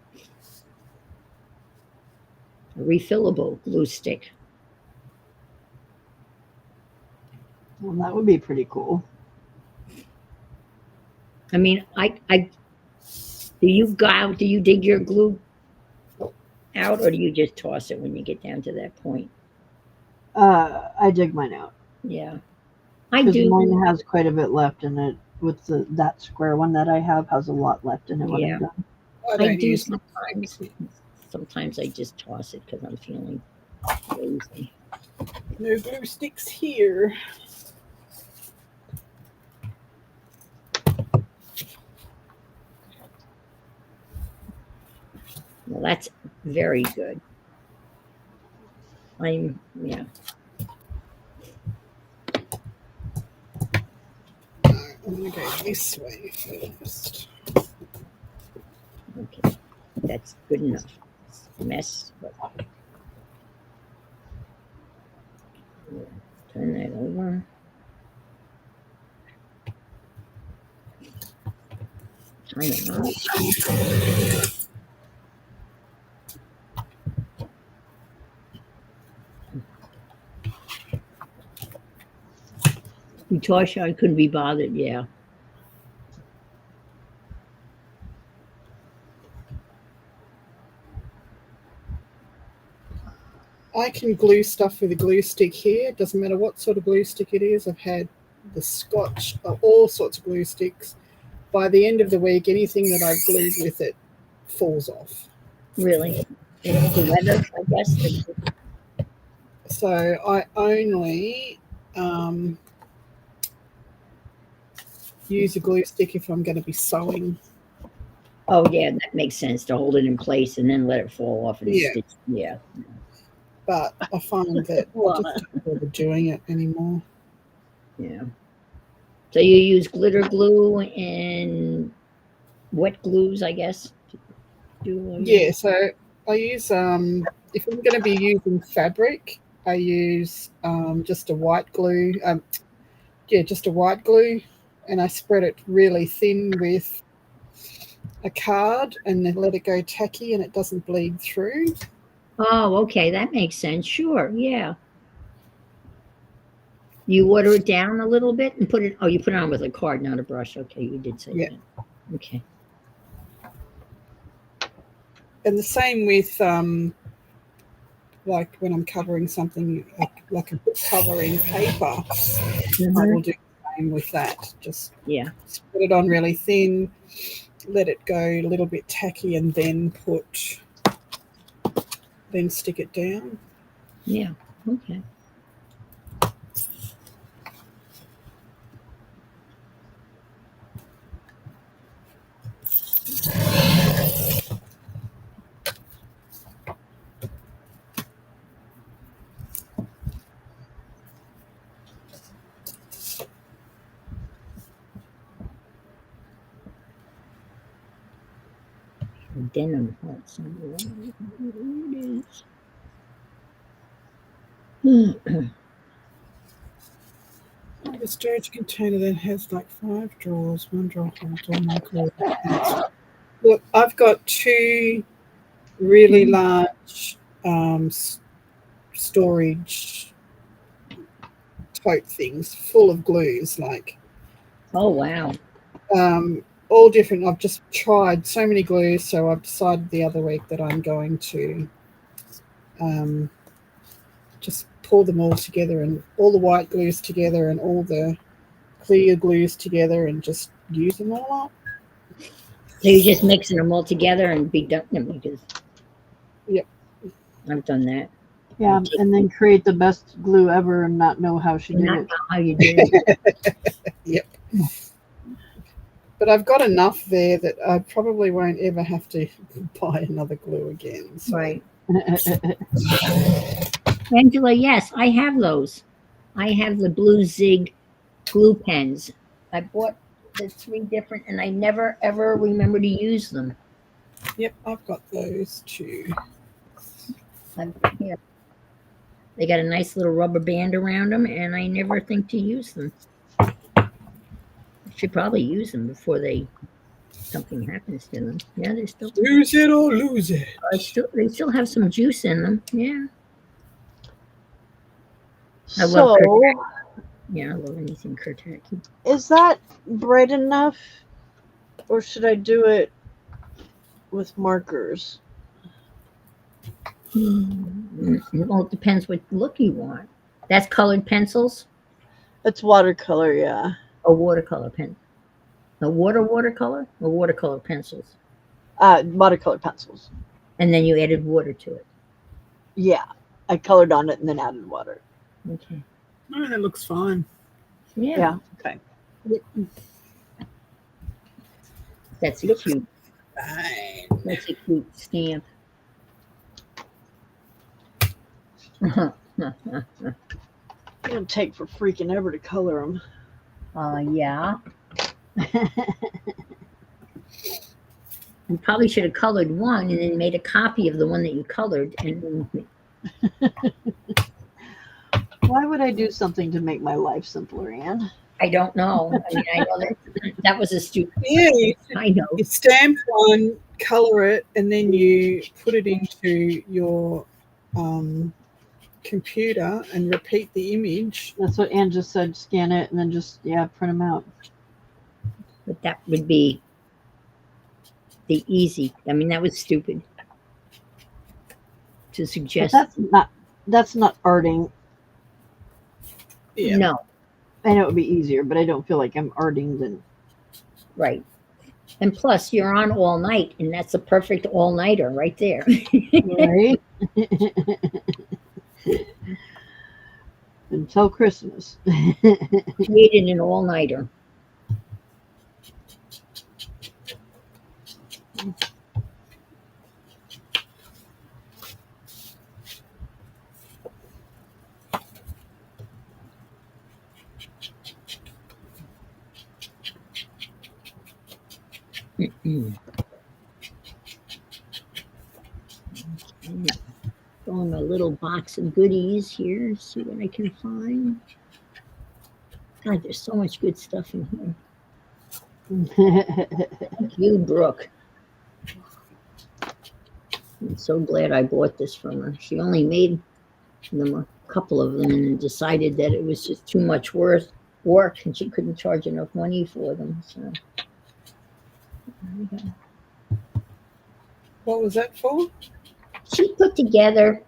A refillable glue stick. Well, that would be pretty cool. I mean, do you dig your glue out, or do you just toss it when you get down to that point? I dig mine out. Yeah, I Because do. mine has quite a bit left in it. With that square one that I have has a lot left in it when Yeah. I'm done. I do use sometimes. Sometimes I just toss it because I'm feeling lazy. no glue sticks here. Well, that's very good. Yeah. I'm going to go this way first. Okay, that's good enough. It's a mess, but turn that over. Turn it on. Tasha, I couldn't be bothered. Yeah. I can glue stuff with a glue stick here. It doesn't matter what sort of glue stick it is. I've had the Scotch, all sorts of glue sticks. By the end of the week, anything that I've glued with it falls off. Really? It's the weather, I guess. So I only use a glue stick if I'm going to be sewing. Oh, yeah, that makes sense, to hold it in place and then let it fall off and Yeah. stitch. Yeah. But I find that I just don't bother doing it anymore. Yeah. So you use glitter glue and wet glues, I guess? Yeah, so I use, if I'm going to be using fabric, I use just a white glue. Just a white glue, and I spread it really thin with a card and then let it go tacky and it doesn't bleed through. Oh, okay, that makes sense. Sure, yeah. You water it down a little bit and put it. Oh, you put it on with a card, not a brush. Okay, you did say Yeah. that. Okay. And the same with like when I'm covering something like a book covering paper, I Mhm. will do the same with that. Just Yeah. spread it on really thin, let it go a little bit tacky, and then stick it down. Yeah. Okay. Denim heart somewhere. It is. I have a storage container that has like 5 drawers. One drawer holds all my clothes. Look, I've got 2 really large storage tote things full of glues, like Oh wow. all different. I've just tried so many glues, so I've decided the other week that I'm going to just pour them all together, and all the white glues together and all the clear glues together, and just use them all up. So you're just mixing them all together and be done because Yep. I've done that. Yeah, and then create the best glue ever and not know how she did Not it. know how you do it. Yep. But I've got enough there that I probably won't ever have to buy another glue again. So. Right. Angela, yes, I have those. I have the blue Zig glue pens. I bought the 3 different and I never ever remember to use them. Yep, I've got those too. Here. They got a nice little rubber band around them and I never think to use them. I should probably use them before something happens to them. Yeah, they're still Use it or lose it. they still have some juice in them. Yeah. I love So, Yeah, I love anything Kurtaki. is that bright enough? Or should I do it with markers? Well, it depends what look you want. That's colored pencils It's watercolor, yeah. or watercolor pen. A watercolor or watercolor pencils. Watercolor pencils. And then you added water to it. Yeah. I colored on it and then added water. Okay. Oh, that looks fine. Yeah. Okay. That's a Looks cute. fine. That's a cute stamp. It's gonna take for freaking ever to color them. Yeah. You probably should have colored one and then made a copy of the one that you colored. And Why would I do something to make my life simpler, Anne? I don't know. I mean, I know that was a stupid. Yeah, I know. you stamp one, color it, and then you put it into your computer and repeat the image. That's what Anne just said. Scan it and then just, print them out. But that would be the easy. I mean, that was stupid to But suggest. that's not arting. Yeah. No, I know it would be easier, but I don't feel like I'm arting then. right. And plus, you're on all night, and that's a perfect all-nighter right there. Right? Until Christmas. Created an all-nighter. Throwing a little box of goodies here, see what I can find. God, there's so much good stuff in here. Thank you, Brooke. I'm so glad I bought this from her. She only made them a couple of them and decided that it was just too much work and she couldn't charge enough money for them. So What was that for? she put together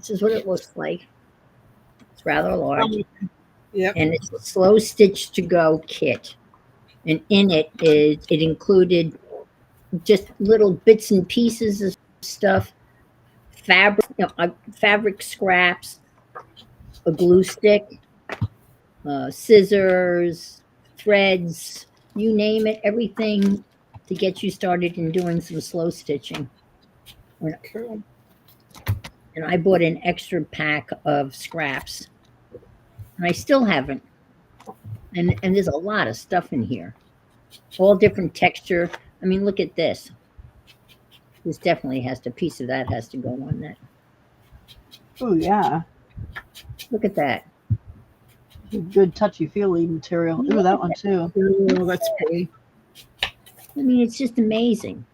This is what it looks like. It's rather large. Yep. And it's a slow stitch to go kit. And in it included just little bits and pieces of stuff, fabric scraps, a glue stick, scissors, threads, you name it, everything to get you started in doing some slow stitching. Cool. And I bought an extra pack of scraps. And I still haven't. And there's a lot of stuff in here. All different texture. I mean, look at this. This definitely has to, piece of that has to go on that. Oh, yeah. Look at that. Good touchy-feely material. Ooh, that one too. Oh, that's pretty. I mean, it's just amazing.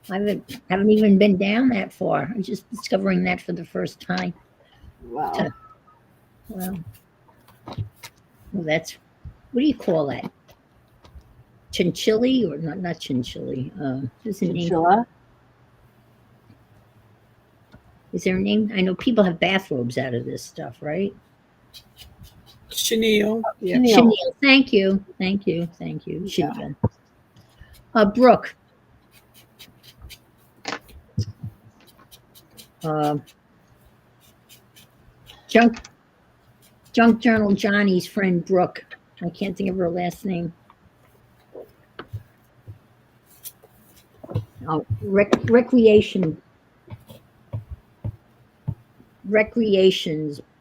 I haven't even been down that far. I'm just discovering that for the first time. Wow. Well, that's, what do you call that? Chinchilli or not chinchilli? What's the name? Chinchilla? Is there a name? I know people have bathrobes out of this stuff, right? Chenille. Yeah. Chenille. Chenille. Thank you. Chenille. Brooke. Junk Journal Johnny's friend Brooke. I can't think of her last name. Oh, Recreations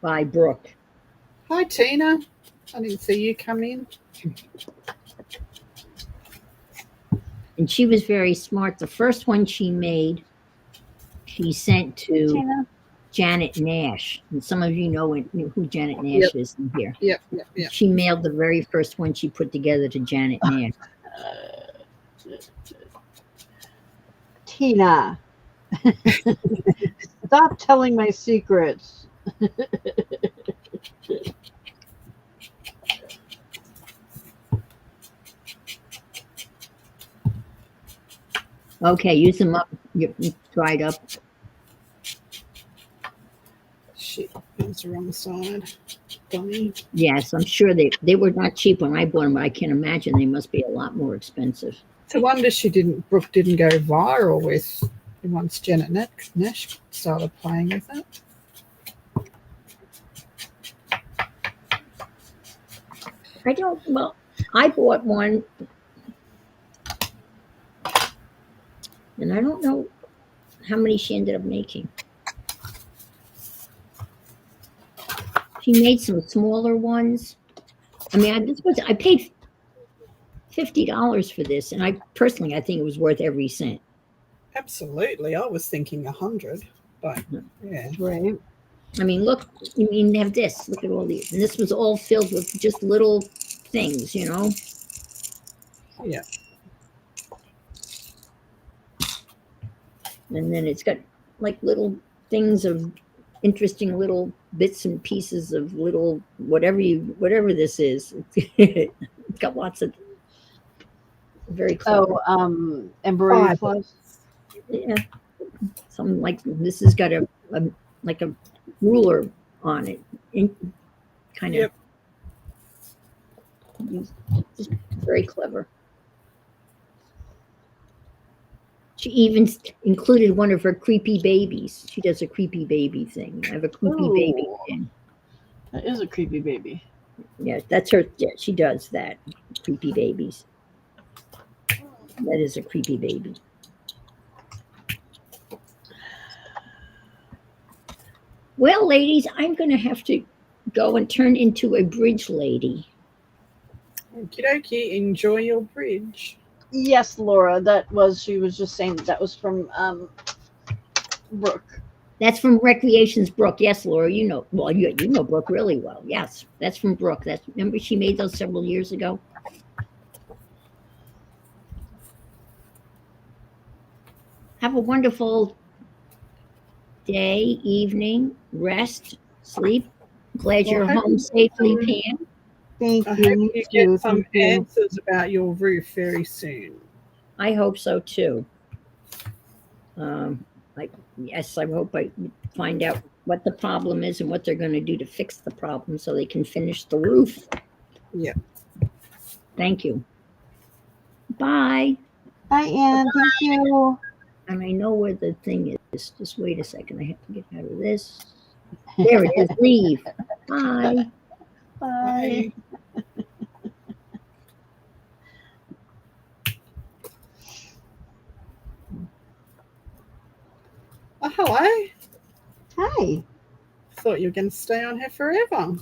by Brooke. Hi, Tina. I didn't see you come in. And she was very smart. The first one she made, she sent to Tina? Janet Nash. And some of you know who Janet Nash is in here. Yep. She mailed the very first one she put together to Janet Nash. Tina. Stop telling my secrets. Okay, use them up. You're dried up. Shit, that's the wrong side. Dummy. Yes, I'm sure they were not cheap when I bought them, but I can imagine they must be a lot more expensive. It's a wonder Brooke didn't go viral with once Janet Nash started playing with it. I bought one, and I don't know how many she ended up making. She made some smaller ones. I mean, I paid $50 for this, and I think it was worth every cent. Absolutely. I was thinking 100, but yeah. Right. I mean, look, they have this. Look at all these. And this was all filled with just little things, Yeah. And then it's got like little things of interesting little bits and pieces of little whatever this is. It's got lots of very clever. Embroidery floss. Yeah. Something like this has got a ruler on it. Kind of. Yep. Just very clever. She even included one of her creepy babies. She does a creepy baby thing. I have a creepy baby pin. That is a creepy baby. Yeah, that's her. Yeah, she does that. Creepy babies. That is a creepy baby. Well, ladies, I'm going to have to go and turn into a bridge lady. Okie dokie. Enjoy your bridge. Yes, Laura. She was just saying that was from Brooke. That's from Recreations Brooke. Yes, Laura, you know Brooke really well. Yes, that's from Brooke. Remember she made those several years ago? Have a wonderful day, evening, rest, sleep. Glad you're home safely, Pam. Thank I you. hope you get some answers about your roof very soon. I hope so too. I hope I find out what the problem is and what they're going to do to fix the problem so they can finish the roof. Yeah. Thank you. Bye. Hi, Anne. Thank you. And I know where the thing is. Just wait a second. I have to get out of this. There it is. Leave. Bye. Bye. Oh, hello. Hi. Thought you were going to stay on here forever.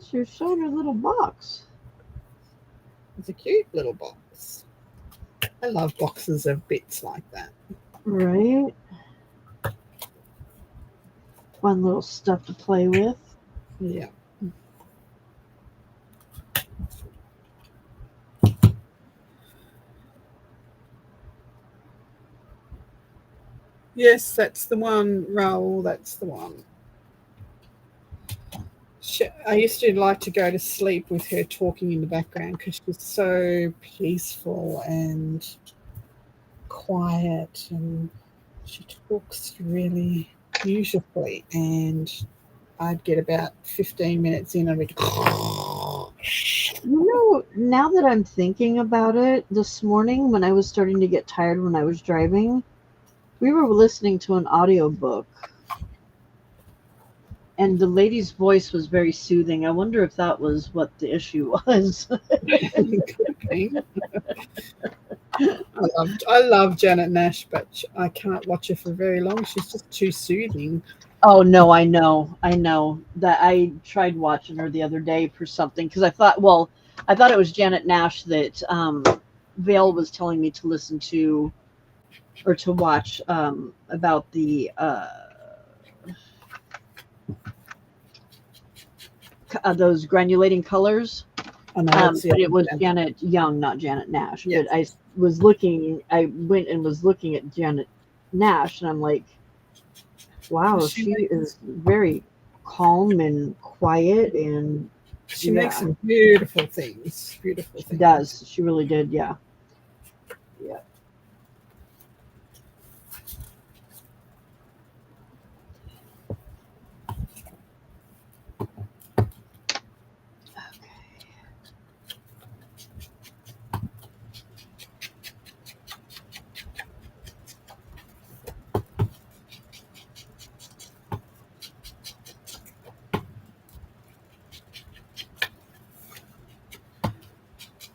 She showed her little box. It's a cute little box. I love boxes of bits like that. Right. Fun little stuff to play with. Yeah. Yes, that's the one, Raoul. That's the one. I used to like to go to sleep with her talking in the background because she's so peaceful and quiet, and she talks really beautifully. And I'd get about 15 minutes in and I'd go, Now that I'm thinking about it, this morning when I was starting to get tired when I was driving, we were listening to an audiobook. And the lady's voice was very soothing. I wonder if that was what the issue was. I love Janet Nash, but I can't watch her for very long. She's just too soothing. Oh no, I know that I tried watching her the other day for something because I thought it was Janet Nash that Vale was telling me to listen to or to watch about the those granulating colors. But it was Janet Young, not Janet Nash. Yes. But I went and was looking at Janet Nash, and I'm like, wow, she is very calm and quiet, and she makes some beautiful things. Beautiful things. She does. She really did. Yeah. Yeah.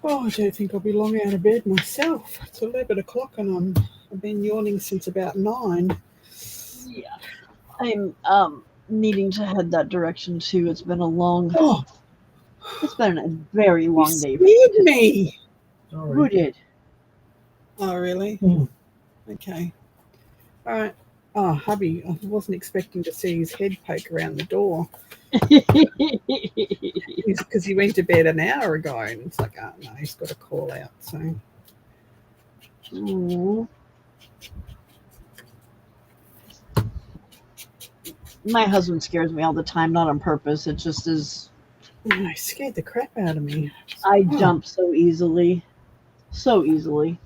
Oh, I don't think I'll be long out of bed myself. It's 11 o'clock and I've been yawning since about 9. Yeah. I'm needing to head that direction too. It's been it's been a very long day. You scared me. Sorry. Who did? Oh, really? Okay. All right. Oh, hubby, I wasn't expecting to see his head poke around the door. Because he went to bed an hour ago, and it's like, oh no, he's got a call out. So, my husband scares me all the time, not on purpose. It just is. He scared the crap out of me. I jump so easily, so easily.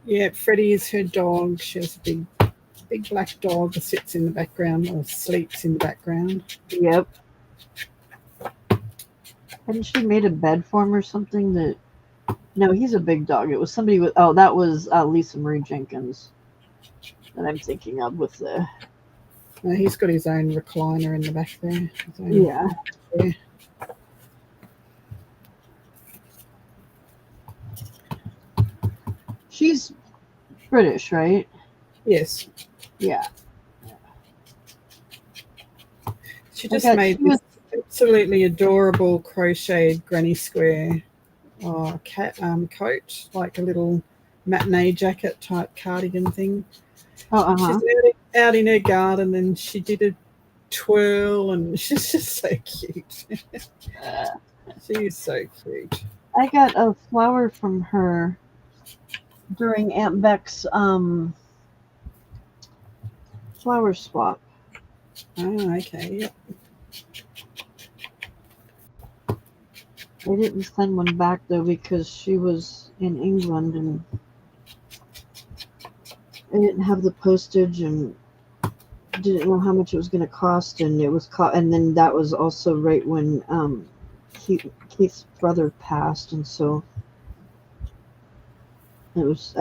Yeah, Freddie is her dog. She has a big black dog that sits in the background or sleeps in the background. Yep. Hadn't she made a bed for him or something? No, he's a big dog. It was somebody with. Oh, that was Lisa Marie Jenkins that I'm thinking of with the. He's got his own recliner in the back there. Yeah. She's British, right? Yes. Yeah. She just made this absolutely adorable crocheted granny square cat coat, like a little matinee jacket type cardigan thing. She's out in her garden and she did a twirl and she's just so cute. She is so cute. I got a flower from her during Aunt Beck's flower swap. Oh, okay. Yep. I didn't send one back though because she was in England and I didn't have the postage and didn't know how much it was going to cost, and it was and then that was also right when Keith's brother passed, and so it was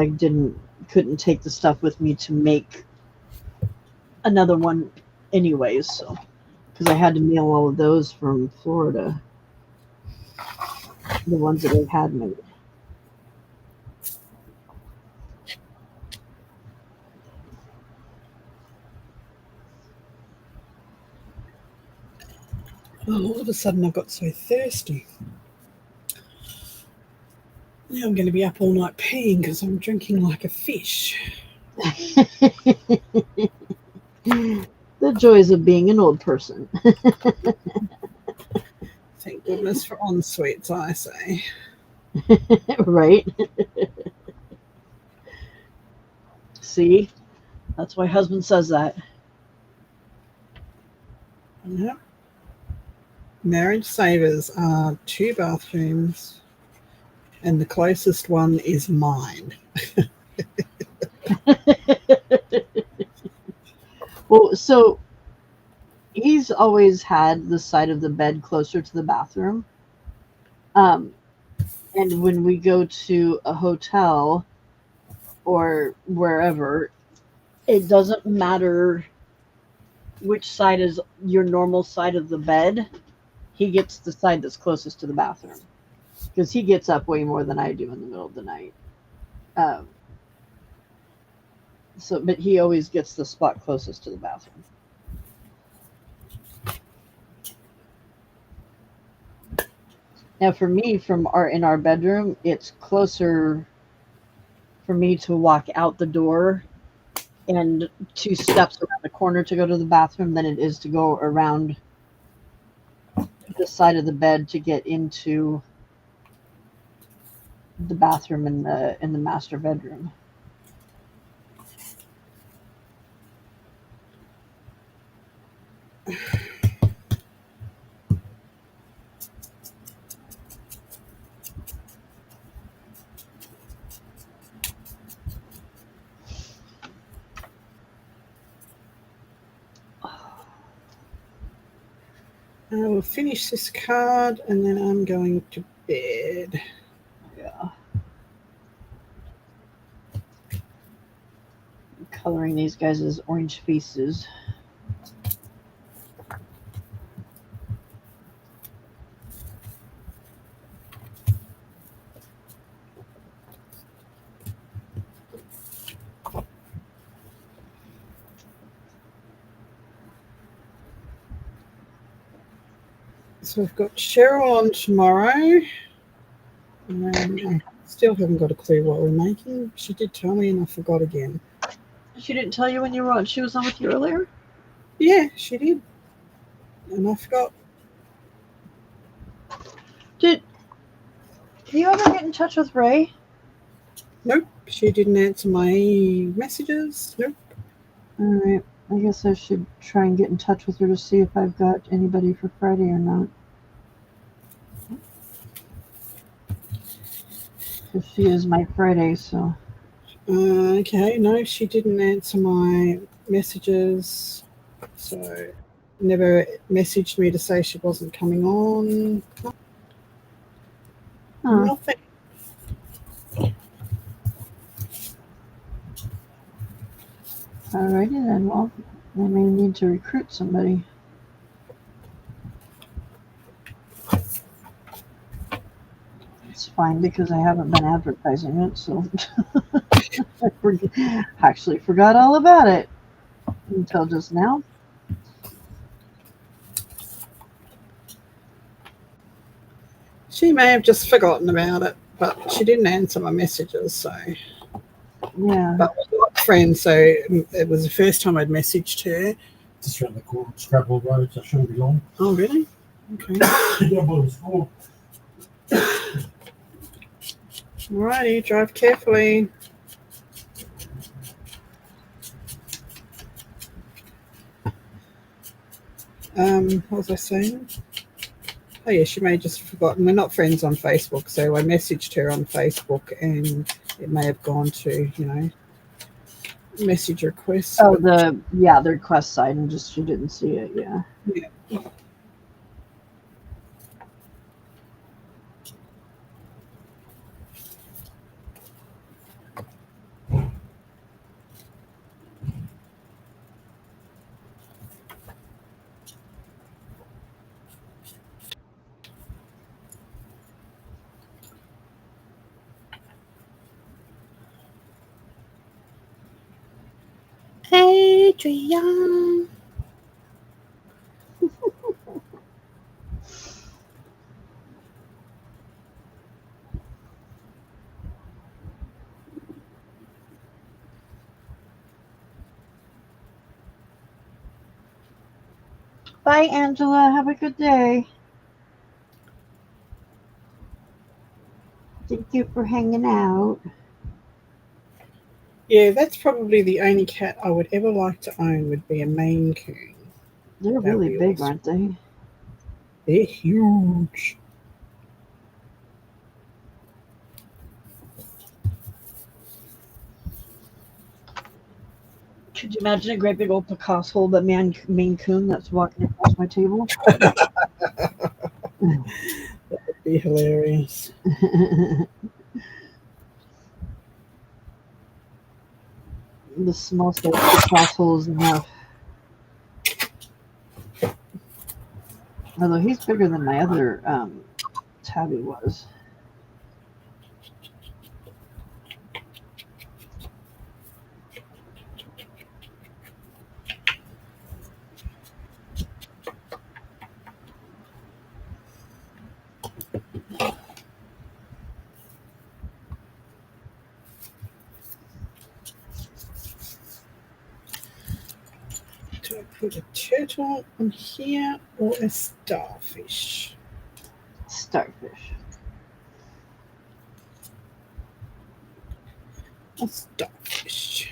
couldn't take the stuff with me to make another one anyways, so because I had to mail all of those from Florida, the ones that I had made. Oh, all of a sudden I got so thirsty. Now I'm going to be up all night peeing because I'm drinking like a fish. The joys of being an old person. Thank goodness for en-suites, I say. Right? See? That's why husband says that. Yep. Marriage savers are 2 bathrooms, and the closest one is mine. Well, so he's always had the side of the bed closer to the bathroom. And when we go to a hotel or wherever, it doesn't matter which side is your normal side of the bed. He gets the side that's closest to the bathroom because he gets up way more than I do in the middle of the night. But he always gets the spot closest to the bathroom. Now, for me, in our bedroom, it's closer for me to walk out the door and 2 steps around the corner to go to the bathroom than it is to go around the side of the bed to get into the bathroom in the master bedroom. I will finish this card and then I'm going to bed. Yeah. I'm coloring these guys as orange faces. So we've got Cheryl on tomorrow. I still haven't got a clue what we're making. She did tell me and I forgot again. She didn't tell you when you were on. She was on with you earlier? Yeah, she did. And I forgot. Did you ever get in touch with Ray? Nope. She didn't answer my messages. Nope. All right. I guess I should try and get in touch with her to see if I've got anybody for Friday or not. Because she is my Friday, so. Okay, no, she didn't answer my messages. So never messaged me to say she wasn't coming on. Nothing. Alrighty then. Well, I may need to recruit somebody. It's fine because I haven't been advertising it, so I actually forgot all about it until just now. She may have just forgotten about it, but she didn't answer my messages, so. Yeah. But we're not friends, so it was the first time I'd messaged her. Just around the corner, Scrabble Road, so it shouldn't be long. Oh, really? Okay. Yeah, well, it's cool. Alrighty, drive carefully. What was I saying? Oh yeah, she may have just forgotten. We're not friends on Facebook, so I messaged her on Facebook, and it may have gone to message requests. Oh, But the request side, and just she didn't see it. Yeah. yeah. Adrian. Bye, Angela. Have a good day. Thank you for hanging out. Yeah, that's probably the only cat I would ever like to own. Would be a Maine Coon. They're That would really be big, awesome. aren't they? They're huge. Could you imagine a great big old Picasso but Maine Coon that's walking across my table? That'd be hilarious. The small size Picasso is enough. Although he's bigger than my other tabby was. Do I put a turtle on here or a starfish? Starfish. A starfish.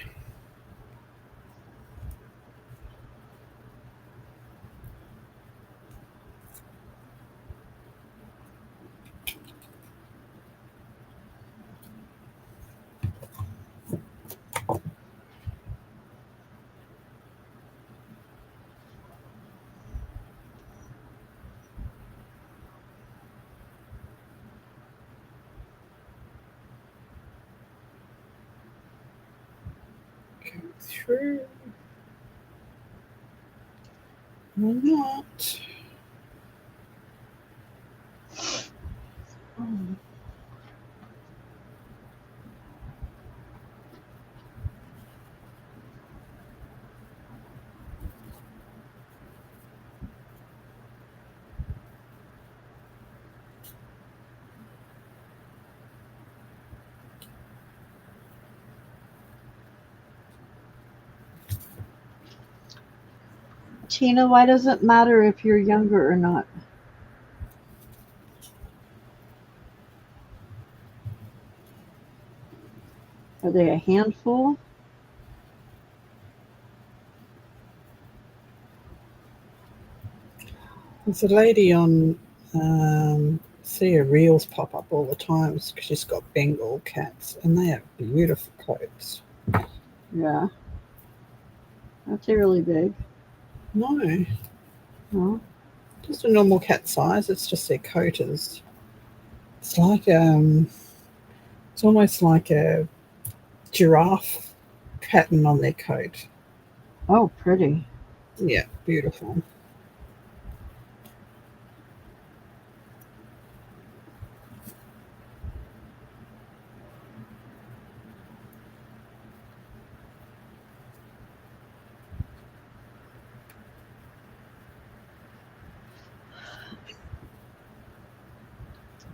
Go through. Or not. Tina, why does it matter if you're younger or not? Are they a handful? There's a lady on, see her reels pop up all the time because she's got Bengal cats and they have beautiful coats. Yeah. Aren't they really big? No, No. just a normal cat size. It's just their coat is. It's like it's almost like a giraffe pattern on their coat. Oh, pretty. Yeah, beautiful.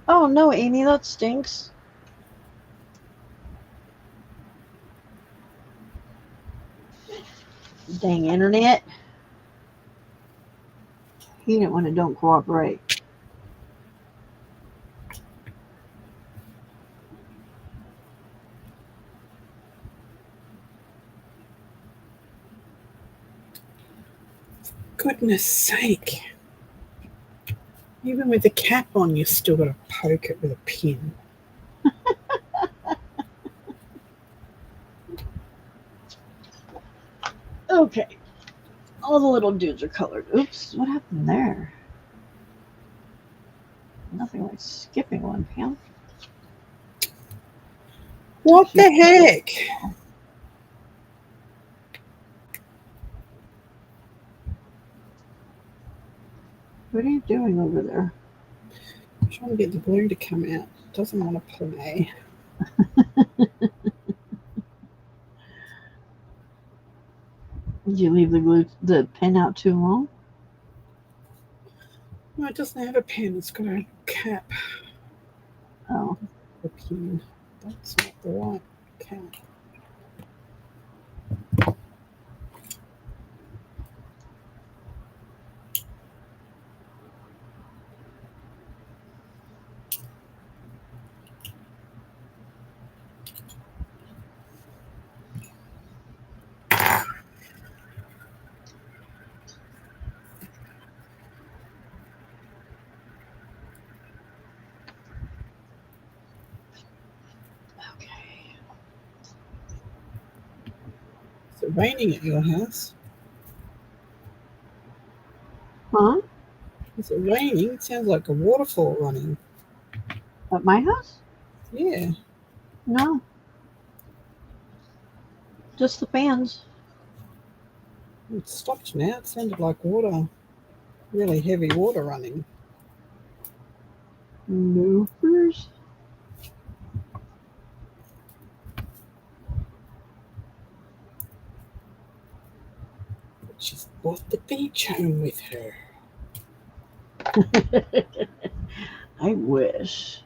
Oh no, Amy, that stinks. Dang internet. Hate it when it don't cooperate. Goodness sake. Even with the cap on, you still got to poke it with a pin. Okay. All the little dudes are colored. Oops, what happened there? Nothing like skipping one, Pam. What the heck? What are you doing over there? I'm trying to get the glue to come out. It doesn't want to play. Did you leave the pin out too long? No, it doesn't have a pin. It's got a cap. Oh. A pin. That's not the right cap. Is it raining at your house? Huh? Is it raining? It sounds like a waterfall running. At my house? Yeah. No. Just the fans. It stopped now. It sounded like water. Really heavy water running. Loopers? She's brought the beach home with her. I wish.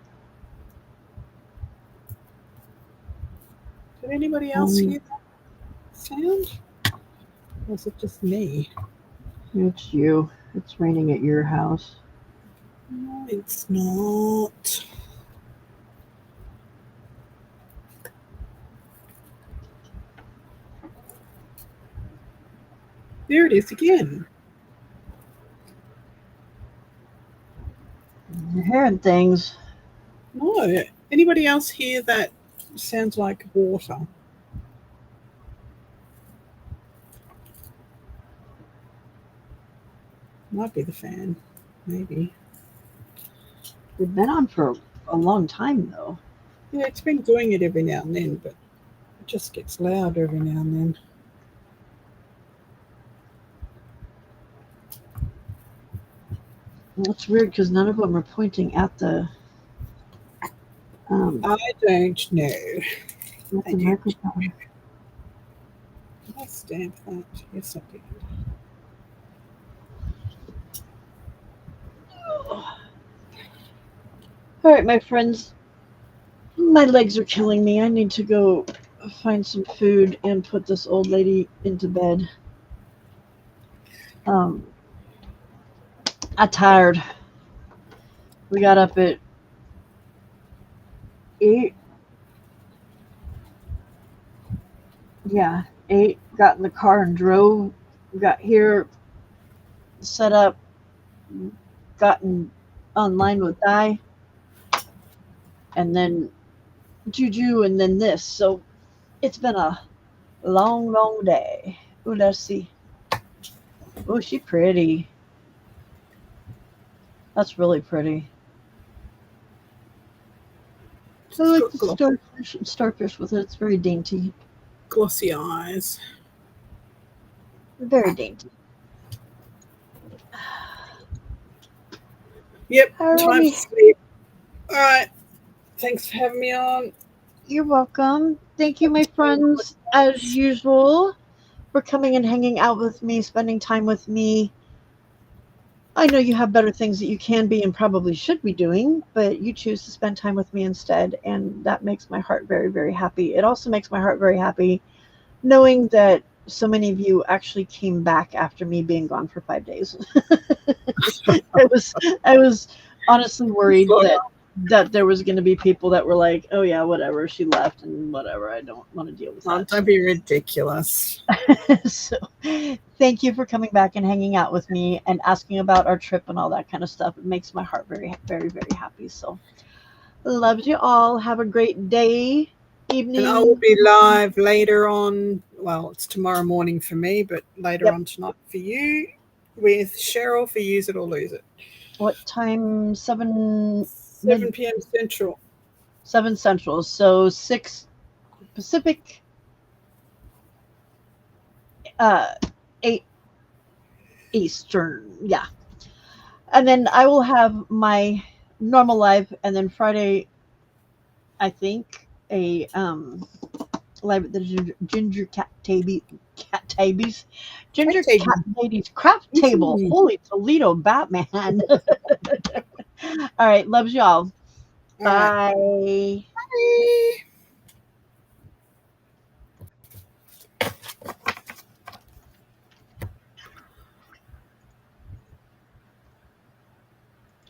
Did anybody else hear that sound? Or is it just me? It's you. It's raining at your house. No, it's not. There it is again. You're hearing things. No. Anybody else hear that sounds like water? Might be the fan. Maybe. We've been on for a long time, though. Yeah, it's been doing it every now and then, but it just gets loud every now and then. It's weird because none of them are pointing at the I don't know. at the microphone. Did I stamp that? Yes, I did. All right, my friends. My legs are killing me. I need to go find some food and put this old lady into bed. I'm tired. We got up at 8. Yeah, 8. Got in the car and drove. Got here, set up, gotten online with Di, and then Juju, and then this. So it's been a long, long day. Oh, let's see. Oh, she's pretty. That's really pretty. I like the starfish with it. It's very dainty. Glossy eyes. Very dainty. Yep, time Alrighty. to sleep. All right. Thanks for having me on. You're welcome. Thank you, my friends, as usual, for coming and hanging out with me, spending time with me. I know you have better things that you can be and probably should be doing, but you choose to spend time with me instead, and that makes my heart very, very happy. It also makes my heart very happy knowing that so many of you actually came back after me being gone for 5 days. I was honestly worried that that there was going to be people that were like, oh yeah, whatever, she left and whatever, I don't want to deal with Oh, that. don't be ridiculous. So thank you for coming back and hanging out with me and asking about our trip and all that kind of stuff. It makes my heart very, very, very happy. So love you all. Have a great day, evening. And I will be live later on. Well, it's tomorrow morning for me, but later Yep. on tonight for you with Cheryl for Use It or Lose It. What time? 7 p.m. Central. 7 Central. So 6 Pacific, 8 Eastern. Yeah. And then I will have my normal live, and then Friday, I think, a live at the Ginger Cat Tabies. Ginger Cat Cat Ladies Craft Table. Holy Toledo Batman. All right. Loves y'all. All right. Bye. Bye.